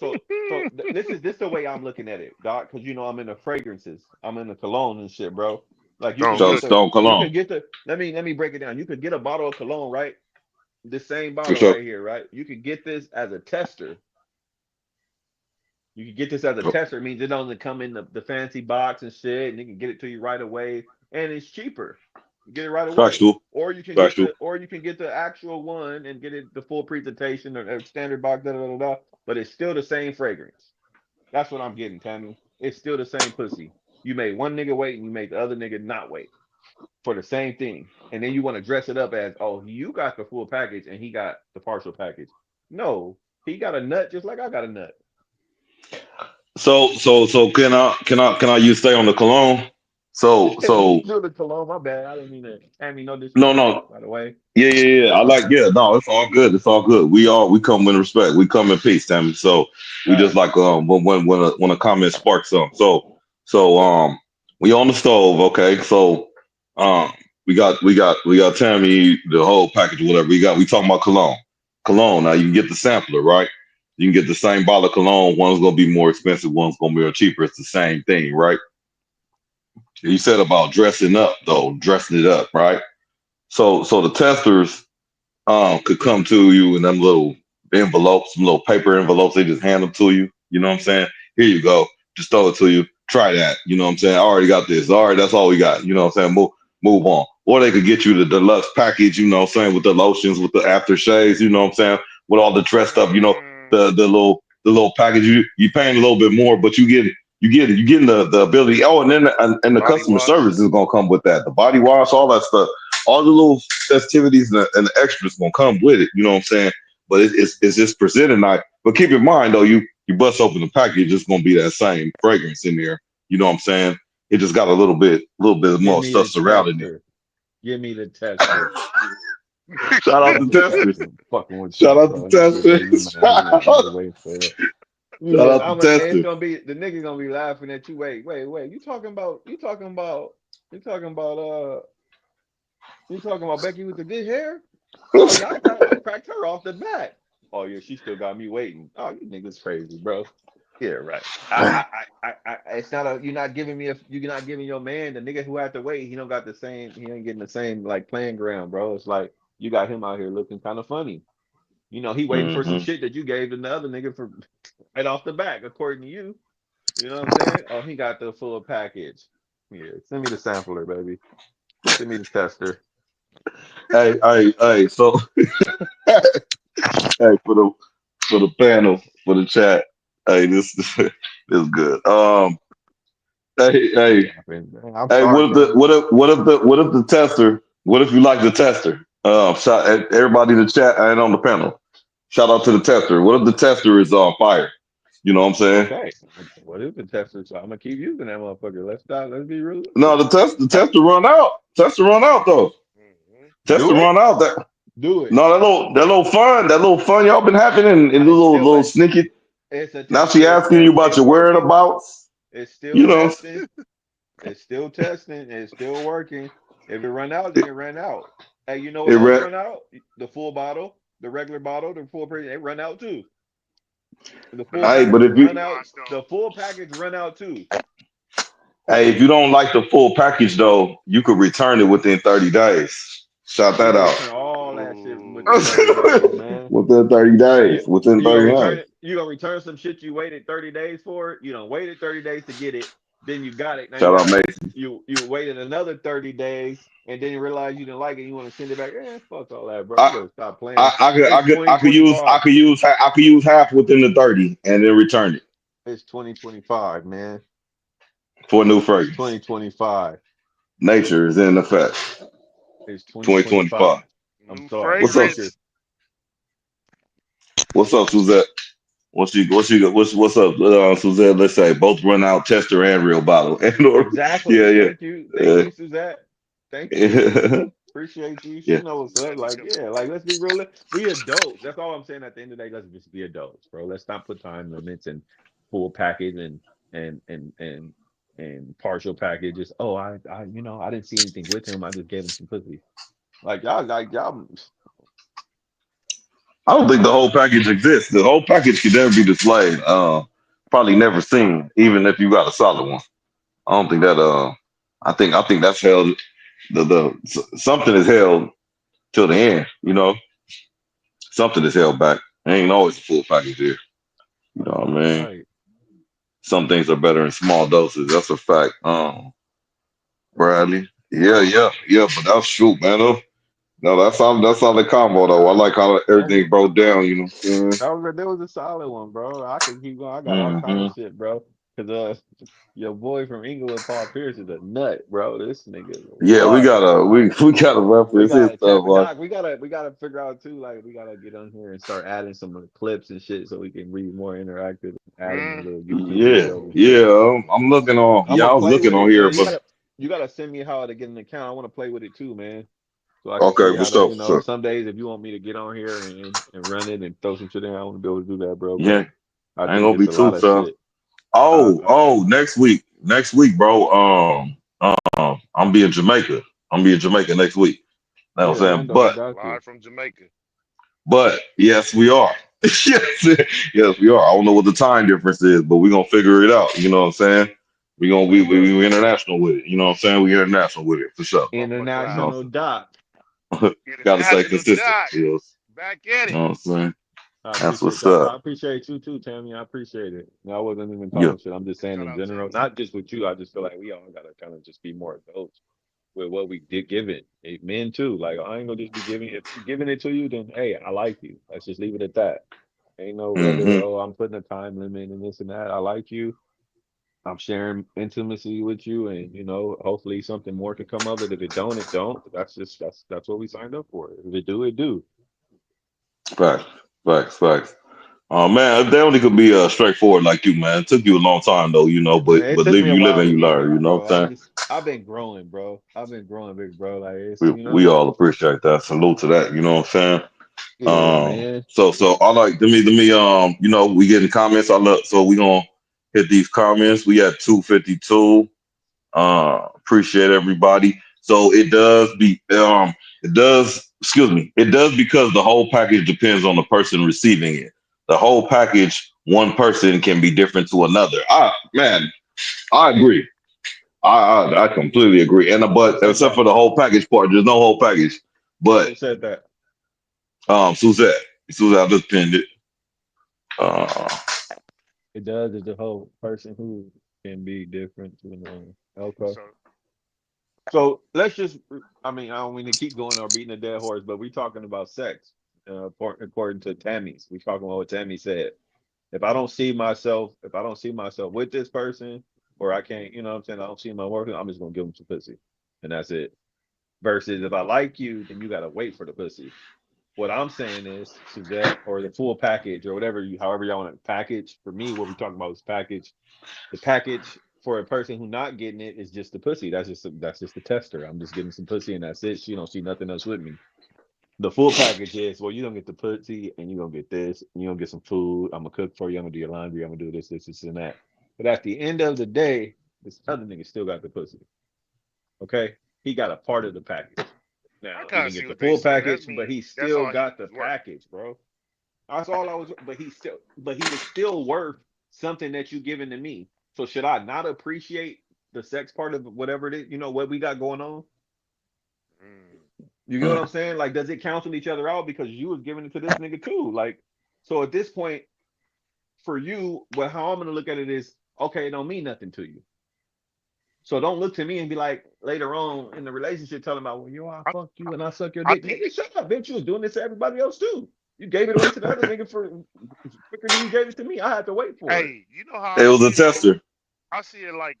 Speaker 2: this the way I'm looking at it, Doc, because I'm in the fragrances. I'm in the cologne and shit, bro. Like
Speaker 4: Strong
Speaker 1: Just
Speaker 4: cookies.
Speaker 1: don't
Speaker 2: you
Speaker 1: cologne
Speaker 2: could get the let me break it down. You could get a bottle of cologne, right? The same
Speaker 1: for
Speaker 2: bottle
Speaker 1: sure.
Speaker 2: right here, right? You could get this as a tester. You can get this as a tester. It means it doesn't come in the fancy box and shit, and they can get it to you right away, and it's cheaper. You get it right away,
Speaker 1: Factual,
Speaker 2: or you can get
Speaker 1: factual.
Speaker 2: the actual one and get it the full presentation or standard box, da da da da. But it's still the same fragrance. That's what I'm getting, Tammy. It's still the same pussy. You made one nigga wait, and you made the other nigga not wait for the same thing, and then you want to dress it up as, oh, you got the full package and he got the partial package. No, he got a nut just like I got a nut.
Speaker 1: So can I use stay on the cologne? So
Speaker 2: Do the cologne. My bad. I didn't mean to. I mean, no disrespect.
Speaker 1: no.
Speaker 2: By the way.
Speaker 1: Yeah. I like, yeah, no, it's all good. It's all good. We come with respect. We come in peace, Tammy. So we just
Speaker 2: Facts.
Speaker 1: like when a comment sparks something. So we on the stove, okay. So um we got Tammy the whole package, whatever. We talking about cologne. Cologne. Now you can get the sampler, right? You can get the same bottle of cologne. One's gonna be more expensive, one's gonna be cheaper. It's the same thing, right? You said about dressing up though, dressing it up, right? So the testers could come to you in them little envelopes, some little paper envelopes. They just hand them to you. You know what I'm saying? Here you go. Just throw it to you. Try that. You know what I'm saying? I already got this. All right, that's all we got. You know what I'm saying? Move on. Or they could get you the deluxe package, you know what I'm saying, with the lotions, with the aftershaves, you know what I'm saying, with all the dressed up, the little package. You paying a little bit more, but you getting the ability. Oh, and then the
Speaker 4: Body
Speaker 1: customer
Speaker 4: wash.
Speaker 1: service is gonna come with that. The body wash, all that stuff, all the little festivities and the extras gonna come with it. You know what I'm saying? But it's just presented night. But keep in mind though, you bust open the package, it's gonna be that same fragrance in there. You know what I'm saying? It just got a little bit
Speaker 2: Give
Speaker 1: more
Speaker 2: me
Speaker 1: stuff
Speaker 2: the
Speaker 1: surrounding it.
Speaker 2: tester. Give me the tester.
Speaker 1: Shout out to
Speaker 2: I'm
Speaker 1: testers.
Speaker 2: fucking with you,
Speaker 1: Shout out to
Speaker 2: bro. You say you
Speaker 1: testers.
Speaker 2: man. You wait for it.
Speaker 1: Shout out to
Speaker 2: It's
Speaker 1: testers.
Speaker 2: gonna be the nigga gonna be laughing at you. Wait. You talking about Becky with the good hair? Oh yeah, I cracked her off the bat. Oh yeah, she still got me waiting. Oh, you niggas crazy, bro. Yeah, right. It's not a. You're not giving me a. You're not giving your man the nigga who had to wait. He don't got the same. He ain't getting the same like playing ground, bro. It's like you got him out here looking kind of funny. He waiting for some
Speaker 1: Hmm.
Speaker 2: shit that you gave to the other nigga for right off the back, according to you. You know what I'm saying? Oh, he got the full package. Yeah, send me the sampler, baby. Send me the tester.
Speaker 1: Hey. So hey, for the panel, for the chat. Hey, this this is good. Hey,
Speaker 2: I'm
Speaker 1: hey,
Speaker 2: capping, man. I'm
Speaker 1: hey.
Speaker 2: sorry, Tammy.
Speaker 1: What if the tester? What if you like the tester? Shout everybody in the chat and on the panel. Shout out to the tester. What if the tester is on fire? You know what I'm saying?
Speaker 2: Okay. What is the tester? So I'm gonna keep using that motherfucker. Let's stop. Let's be
Speaker 1: No,
Speaker 2: realistic.
Speaker 1: the tester run out. Tester run out though.
Speaker 4: Mhm.
Speaker 1: Tester
Speaker 2: Do it.
Speaker 1: run out. That
Speaker 2: Do it.
Speaker 1: no, that little fun y'all been having in the
Speaker 2: It's still
Speaker 1: little sneaky.
Speaker 2: it's a
Speaker 1: Now
Speaker 2: test.
Speaker 1: she asking you about
Speaker 2: It's
Speaker 1: your
Speaker 2: working.
Speaker 1: whereabouts.
Speaker 2: It's still
Speaker 1: You know,
Speaker 2: testing. It's still testing. It's still working. If it run out, then it ran out. Hey, you know
Speaker 1: it
Speaker 2: what else
Speaker 1: ran.
Speaker 2: run out? The full bottle, the regular bottle, the full pre, they run out too. The
Speaker 4: But
Speaker 2: full
Speaker 4: it's
Speaker 1: Hey,
Speaker 4: got to
Speaker 1: but
Speaker 2: package
Speaker 4: be
Speaker 1: if you
Speaker 2: run out.
Speaker 4: nuanced though.
Speaker 2: The full package run out too.
Speaker 1: hey, if you don't like the full package though, you could return it within 30 days. Shout
Speaker 2: You
Speaker 1: that
Speaker 2: can
Speaker 1: out.
Speaker 2: return all that shit within
Speaker 4: Ooh.
Speaker 2: 30 days, man.
Speaker 1: Within 30
Speaker 2: You
Speaker 1: days. Within
Speaker 2: you gonna
Speaker 1: 30
Speaker 2: return
Speaker 1: days.
Speaker 2: it? You gonna return some shit you waited 30 days for? You don't waited 30 days to get it, then you got it. Now you
Speaker 1: Shout out
Speaker 2: gotta
Speaker 1: Mason.
Speaker 2: you waited another 30 days and then you realize you didn't like it, you want to send it back. Fuck all that, bro. You
Speaker 1: I,
Speaker 2: better stop playing.
Speaker 1: I
Speaker 2: It's
Speaker 1: could I
Speaker 2: 2025.
Speaker 1: could use half within the 30 and then return it
Speaker 2: It's 2025, man.
Speaker 1: for a new
Speaker 2: It's
Speaker 1: fragrance.
Speaker 2: 2025.
Speaker 1: Nature is in effect.
Speaker 2: It's 2025.
Speaker 1: 2025.
Speaker 2: I'm
Speaker 4: New
Speaker 2: sorry.
Speaker 1: What's up?
Speaker 2: Nature.
Speaker 4: fragrance.
Speaker 1: What's up, Suzette? What's up, Suzette? Let's say both run out tester and real bottle. And or
Speaker 2: Exactly.
Speaker 1: yeah,
Speaker 2: Thank you. Thank
Speaker 1: yeah.
Speaker 2: you, Suzette. Thank you, Suzette.
Speaker 1: Uh,
Speaker 2: Appreciate you. She
Speaker 1: yeah.
Speaker 2: knows what's up.
Speaker 4: That
Speaker 2: Like,
Speaker 4: nigga.
Speaker 2: yeah, like let's be real. We adults. That's all I'm saying at the end of the day. Let's just be adults, bro. Let's not put time limits and full package and and and and partial packages. Oh, I didn't see anything with him. I just gave him some pussy. Like y'all.
Speaker 1: I don't think the whole package exists. The whole package could never be displayed. Probably never seen, even if you got a solid one. I don't think that. I think that's held. Something is held till the end. You know, something is held back. Ain't always a full package here. You know what I mean?
Speaker 2: Right.
Speaker 1: Some things are better in small doses. That's a fact. Bradley. Yeah, yeah, yeah. But that's true, man. No, that's all the combo though. I like how
Speaker 2: That
Speaker 1: everything broke down. You know what I'm saying?
Speaker 2: that was a solid one, bro. I can keep going. I got all kind
Speaker 1: Hmm.
Speaker 2: of shit, bro. Cause your boy from England, Paul Pierce, is a nut, bro. This nigga is
Speaker 1: Yeah,
Speaker 2: wild.
Speaker 1: we gotta
Speaker 2: We
Speaker 1: reference his
Speaker 2: gotta
Speaker 1: stuff.
Speaker 2: tap it,
Speaker 1: Like,
Speaker 2: Doc. We gotta figure out too. Like we gotta get on here and start adding some of the clips and shit so we can be more interactive. Adding a
Speaker 4: Mm.
Speaker 2: little YouTube
Speaker 1: yeah,
Speaker 2: videos and shit.
Speaker 1: yeah. I'm looking on.
Speaker 2: I'm
Speaker 1: Yeah,
Speaker 2: gonna
Speaker 1: I was
Speaker 2: play
Speaker 1: looking
Speaker 2: with
Speaker 1: on
Speaker 2: it,
Speaker 1: here,
Speaker 2: man.
Speaker 1: but
Speaker 2: You gotta send me how to get an account. I want to play with it too, man. So I can
Speaker 1: okay,
Speaker 2: see
Speaker 1: for
Speaker 2: how to,
Speaker 1: sure, for sure.
Speaker 2: some days if you want me to get on here and run it and throw some shit in, I want to be able to do that, bro. But
Speaker 1: Yeah,
Speaker 2: I
Speaker 1: I ain't
Speaker 2: think
Speaker 1: gonna
Speaker 2: it's
Speaker 1: be
Speaker 2: a
Speaker 1: too
Speaker 2: lot of
Speaker 1: tough.
Speaker 2: shit.
Speaker 1: Next week, bro. I'm being Jamaica. I'm being Jamaica next week. You know
Speaker 2: Yeah,
Speaker 1: what I'm saying?
Speaker 2: Orlando, I got you.
Speaker 4: Live from Jamaica.
Speaker 1: But yes, we are. yes, yes, we are. I don't know what the time difference is, but we're gonna figure it out. You know what I'm saying? We gonna
Speaker 2: We will.
Speaker 1: we international with it. You know what I'm saying? We international with it for sure.
Speaker 4: Bumper
Speaker 1: You know
Speaker 4: cloud.
Speaker 2: International Doc.
Speaker 1: what I'm saying? Gotta stay
Speaker 4: International
Speaker 1: consistent.
Speaker 4: Doc.
Speaker 1: You
Speaker 4: Back at it.
Speaker 1: know what I'm saying?
Speaker 2: I
Speaker 1: That's
Speaker 2: appreciate
Speaker 1: what's
Speaker 2: that.
Speaker 1: up.
Speaker 2: I appreciate you too, Tammy. I appreciate it. No, I wasn't even
Speaker 1: Yeah.
Speaker 2: talking shit. I'm just saying
Speaker 4: Shout
Speaker 2: in
Speaker 4: out
Speaker 2: general,
Speaker 4: Tammy.
Speaker 2: not just with you. I just feel like we all gotta kind of just be more adults with what we did give it. Men too. Like I ain't gonna just be giving it to you, then hey, I like you. Let's just leave it at that. Ain't no
Speaker 1: Hmm.
Speaker 2: whether I'm putting a time limit and this and that. I like you. I'm sharing intimacy with you, and hopefully something more can come of it. If it don't, it don't. That's what we signed up for. If it do, it do.
Speaker 1: Facts, facts. Man, they only could be straightforward like you, man. It took you a long time though, you know,
Speaker 2: Man, it
Speaker 1: but
Speaker 2: took
Speaker 1: live
Speaker 2: me a
Speaker 1: you live
Speaker 2: while
Speaker 1: and
Speaker 2: to
Speaker 1: you
Speaker 2: get
Speaker 1: learn,
Speaker 2: here,
Speaker 1: you know
Speaker 2: bro.
Speaker 1: what I'm saying?
Speaker 2: I've been growing, bro. I've been growing, big bro. Like
Speaker 1: We all appreciate that. Salute to that, you know what I'm saying?
Speaker 2: yeah, man.
Speaker 1: So I like let me we getting comments. I look so we gonna hit these comments. We at 252. Appreciate everybody. So it does excuse me, it does because the whole package depends on the person receiving it. The whole package, one person can be different to another. Man, I agree. I completely agree. And
Speaker 2: Who
Speaker 1: but
Speaker 2: said
Speaker 1: except
Speaker 2: that?
Speaker 1: for the whole package part, there's no whole package. But
Speaker 2: Who said that?
Speaker 1: Suzette, I just pinned it. Uh,
Speaker 2: It does. It's the whole person who can be different to another. Okay.
Speaker 4: So
Speaker 2: So let's just. I mean, I don't mean to keep going or beating a dead horse, but we're talking about sex. According to Tammy's, we talking about what Tammy said. if I don't see myself with this person, or I can't, you know what I'm saying, I don't see my working, I'm just gonna give them some pussy, and that's it. Versus if I like you, then you gotta wait for the pussy. What I'm saying is, Suzette, or the full package, or whatever you, however y'all want to package. For me, what we're talking about is package. The package for a person who not getting it is just the pussy. That's just the tester. I'm just getting some pussy, and that's it. She don't see nothing else with me. The full package is, well, you don't get the pussy, and you're gonna get this, and you're gonna get some food. I'm gonna cook for you. I'm gonna do your laundry. I'm gonna do this, and that. But at the end of the day, this other nigga still got the pussy. Okay, he got a part of the package.
Speaker 4: I
Speaker 2: Now he
Speaker 4: kind of
Speaker 2: didn't
Speaker 4: see
Speaker 2: get the
Speaker 4: what they
Speaker 2: full
Speaker 4: saying. That
Speaker 2: package, but
Speaker 4: means
Speaker 2: he
Speaker 4: that's
Speaker 2: still
Speaker 4: all he
Speaker 2: got the
Speaker 4: was worth.
Speaker 2: package, bro. That's all I was. But he was still worth something that you giving to me. So should I not appreciate the sex part of whatever it is? You know what we got going on.
Speaker 4: Mm.
Speaker 2: You get what I'm saying? Like, does it cancel each other out because you was giving it to this nigga too? Like, so at this point, for you, well, how I'm gonna look at it is, okay, it don't mean nothing to you. So don't look to me and be like later on in the relationship telling about, well, yo, I
Speaker 4: I,
Speaker 2: fuck you and I suck your
Speaker 4: I
Speaker 2: dick.
Speaker 4: think
Speaker 2: Nigga, shut up, bitch. You was doing this to everybody else too. You gave it away to the other nigga for quicker than you gave it to me. I had to wait for it.
Speaker 4: hey, you know how I
Speaker 1: It was
Speaker 4: see
Speaker 1: a
Speaker 4: it though.
Speaker 1: tester.
Speaker 4: I see it like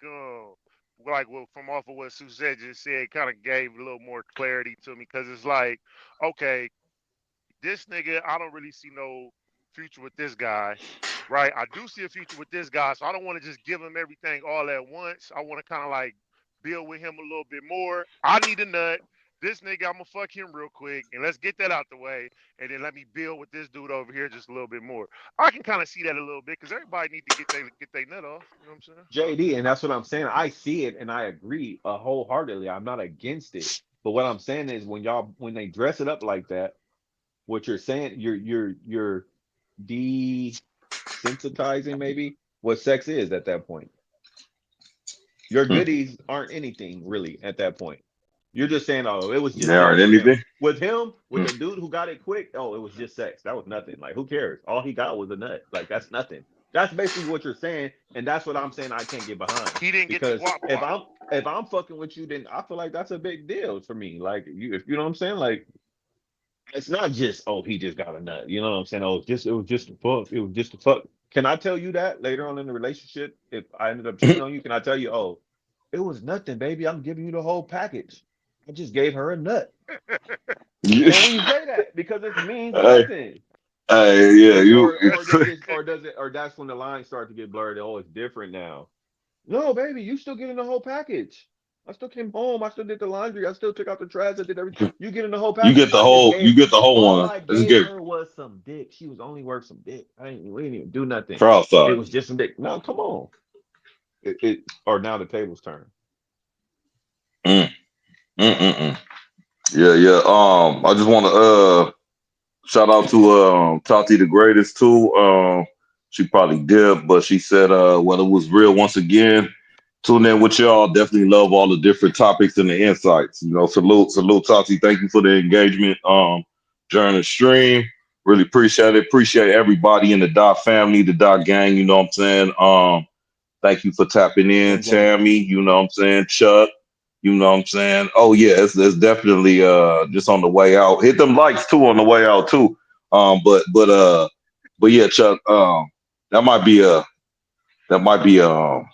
Speaker 4: well, from off of what Suzette just said, kind of gave a little more clarity to me because it's like, okay, this nigga, I don't really see no future with this guy, right? I do see a future with this guy, so I don't want to just give him everything all at once. I want to kind of like build with him a little bit more. I need a nut. This nigga, I'm gonna fuck him real quick, and let's get that out the way, and then let me build with this dude over here just a little bit more. I can kind of see that a little bit because everybody need to get their nut off. You know what I'm saying?
Speaker 2: JD, and that's what I'm saying. I see it and I agree wholeheartedly. I'm not against it. But what I'm saying is when they dress it up like that, what you're saying, you're desensitizing maybe what sex is at that point. Your
Speaker 1: Hmm.
Speaker 2: goodies aren't anything really at that point. You're just saying, oh, it was just
Speaker 1: There aren't
Speaker 2: sex with him.
Speaker 1: anything.
Speaker 2: With
Speaker 1: Hmm.
Speaker 2: the dude who got it quick, oh, it was just sex. That was nothing. Like, who cares? All he got was a nut. Like, that's nothing. That's basically what you're saying, and that's what I'm saying I can't get behind.
Speaker 4: He didn't get the
Speaker 2: Because
Speaker 4: guap guap.
Speaker 2: if I'm fucking with you, then I feel like that's a big deal for me. Like, if you know what I'm saying, like it's not just, oh, he just got a nut. You know what I'm saying? Oh, it was just a fuck. It was just a fuck. Can I tell you that later on in the relationship? If I ended up cheating on you, can I tell you, oh, it was nothing, baby. I'm giving you the whole package. I just gave her a nut. Can we say that? Because it means
Speaker 1: Hey,
Speaker 2: nothing.
Speaker 1: hey, yeah, you.
Speaker 2: Or does it or does it or that's when the lines start to get blurred. Oh, it's different now. No, baby, you still getting the whole package. I still came home. I still did the laundry. I still took out the trash. I did everything. You getting the whole
Speaker 1: You
Speaker 2: package.
Speaker 1: get the whole. You get the whole
Speaker 2: All
Speaker 1: one.
Speaker 2: I
Speaker 1: Let's
Speaker 2: gave
Speaker 1: get
Speaker 2: her was some dick. She was only worth some dick. We didn't even do nothing.
Speaker 1: for
Speaker 2: It
Speaker 1: outside.
Speaker 2: was just some dick. No, come on. Or now the tables turn.
Speaker 1: Mm, mm. Yeah, yeah. I just want to shout out to Tati the greatest too. She probably did, but she said well it was real once again. Tune in with y'all. Definitely love all the different topics and the insights. You know, salute Tati. Thank you for the engagement during the stream. Really appreciate it. Appreciate everybody in the Dot family, the Dot gang. You know what I'm saying? Thank you for tapping in,
Speaker 2: Gang, gang.
Speaker 1: Tammy. You know what I'm saying? Chuck. You know what I'm saying? Oh yeah, it's definitely just on the way out. Hit them likes too on the way out too. But yeah, Chuck, that might be a that might be a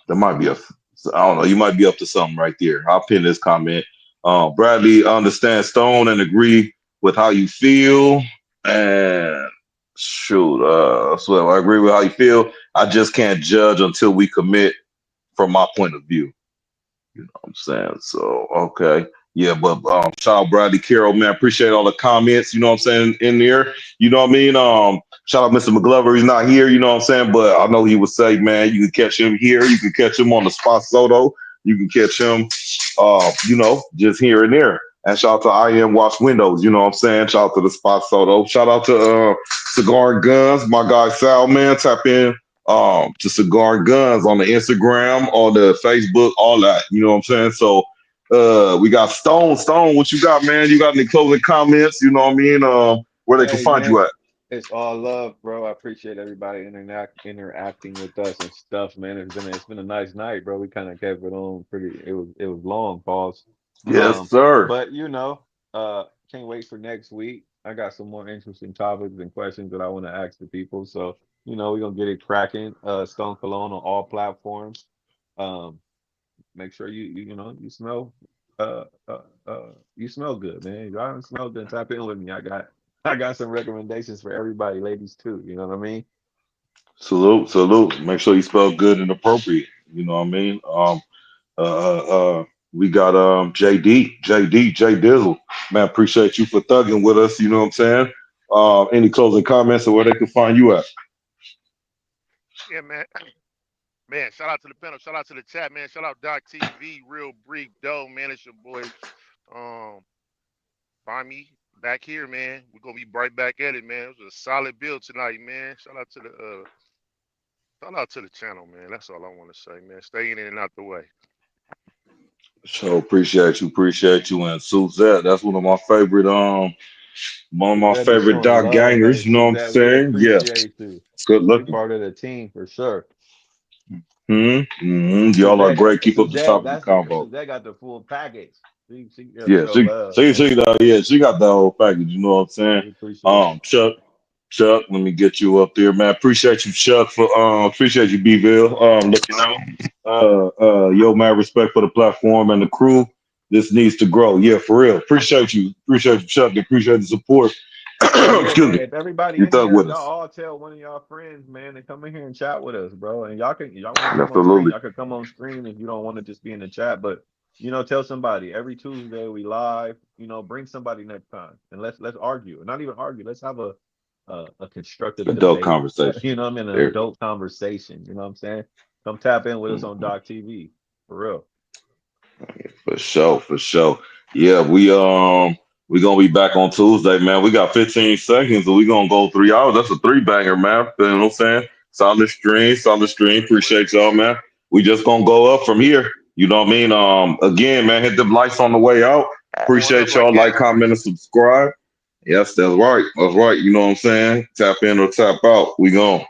Speaker 1: I don't know, you might be up to something right there. I'll pin this comment. Bradley understand Stone and agree with how you feel. And shoot, so I agree with how you feel. I just can't judge until we commit from my point of view. You know what I'm saying? So, okay. Yeah, but shout out Bradley Carroll, man. Appreciate all the comments, you know what I'm saying, in there. You know what I mean? Shout out Mr. Mcglover. He's not here, you know what I'm saying? But I know he would say, man, you can catch him here. You can catch him on the Spot Soto. You can catch him, just here and there. And shout out to I Am Wash Windows, you know what I'm saying? Shout out to the Spot Soto. Shout out to Cigar and Guns, my guy Sal, man. Tap in to Cigar and Guns on the Instagram, on the Facebook, all that. You know what I'm saying? So we got Stone. Stone, what you got, man? You got any closing comments? You know what I mean? Where they can
Speaker 2: Hey
Speaker 1: find you
Speaker 2: man,
Speaker 1: at?
Speaker 2: it's all love, bro. I appreciate everybody interacting with us and stuff, man. It's been a nice night, bro. We kind of kept it on pretty. It was long, pause.
Speaker 1: Yes, sir.
Speaker 2: But can't wait for next week. I got some more interesting topics and questions that I want to ask the people. So, we're gonna get it cracking. Stone Cologne on all platforms. Um, Make sure you smell you smell good, man. Y'all don't smell good. Tap in with me. I got some recommendations for everybody, ladies too. You know what I mean?
Speaker 1: Salute, salute. Make sure you spell good and appropriate. You know what I mean? We got J Dizzle. Man, appreciate you for thugging with us. You know what I'm saying? Any closing comments or where they can find you at?
Speaker 4: Yeah, man. Man, shout out to the panel. Shout out to the chat, man. Shout out DockTV, Real Brick Doe, man. It's your boy. Um, Find me back here, man. We're gonna be right back at it, man. It was a solid build tonight, man. Shout out to the channel, man. That's all I want to say, man. Stay in and out the way.
Speaker 1: So appreciate you. And Suzette, that's one of my
Speaker 2: Suzette is
Speaker 1: favorite
Speaker 2: showing
Speaker 1: Doc
Speaker 2: love, man.
Speaker 1: gangers. You know what I'm
Speaker 2: Suzette, we
Speaker 1: saying? Yeah,
Speaker 2: appreciate you.
Speaker 1: good
Speaker 2: You
Speaker 1: looking.
Speaker 2: part of the team for sure.
Speaker 1: Y'all are
Speaker 2: Suzette
Speaker 1: great.
Speaker 2: got
Speaker 1: Keep up the
Speaker 2: Suzette.
Speaker 1: top of the
Speaker 2: That's the
Speaker 1: combo.
Speaker 2: Suzette got the full package. She here to
Speaker 1: Yeah,
Speaker 2: show love, man.
Speaker 1: she got the whole package. You know what I'm saying?
Speaker 2: We appreciate it.
Speaker 1: Chuck, let me get you up there, man. Appreciate you, Chuck, for appreciate you, B-Ville. Looking out. Yo, man, respect for the platform and the crew. This needs to grow. Yeah, for real. Appreciate you, Chuck. And appreciate the support.
Speaker 2: Yeah,
Speaker 1: Excuse
Speaker 2: man.
Speaker 1: me.
Speaker 2: If everybody
Speaker 1: You
Speaker 2: in
Speaker 1: thug
Speaker 2: here,
Speaker 1: with
Speaker 2: y'all
Speaker 1: us.
Speaker 2: all tell one of y'all friends, man, to come in here and chat with us, bro. And y'all want to come on screen,
Speaker 1: Absolutely.
Speaker 2: y'all could come on screen if you don't want to just be in the chat. But tell somebody every Tuesday we live. Bring somebody next time and let's argue. Not even argue. Let's have a constructive
Speaker 1: Adult
Speaker 2: debate.
Speaker 1: conversation.
Speaker 2: You know what I mean? An
Speaker 1: There.
Speaker 2: adult conversation. You know what I'm saying? Come tap in with us on Doc TV. For real.
Speaker 1: For sure. Yeah, we gonna be back on Tuesday, man. We got 15 seconds, and we gonna go 3 hours. That's a three banger, man. You know what I'm saying? Solid stream. Appreciate y'all, man. We just gonna go up from here. You know what I mean? Again, man, hit the lights on the way out.
Speaker 4: Going up
Speaker 1: Appreciate
Speaker 4: like
Speaker 1: y'all. Like, comment, and
Speaker 4: gangbusters.
Speaker 1: subscribe. Yes, that's right. You know what I'm saying? Tap in or tap out. We gone.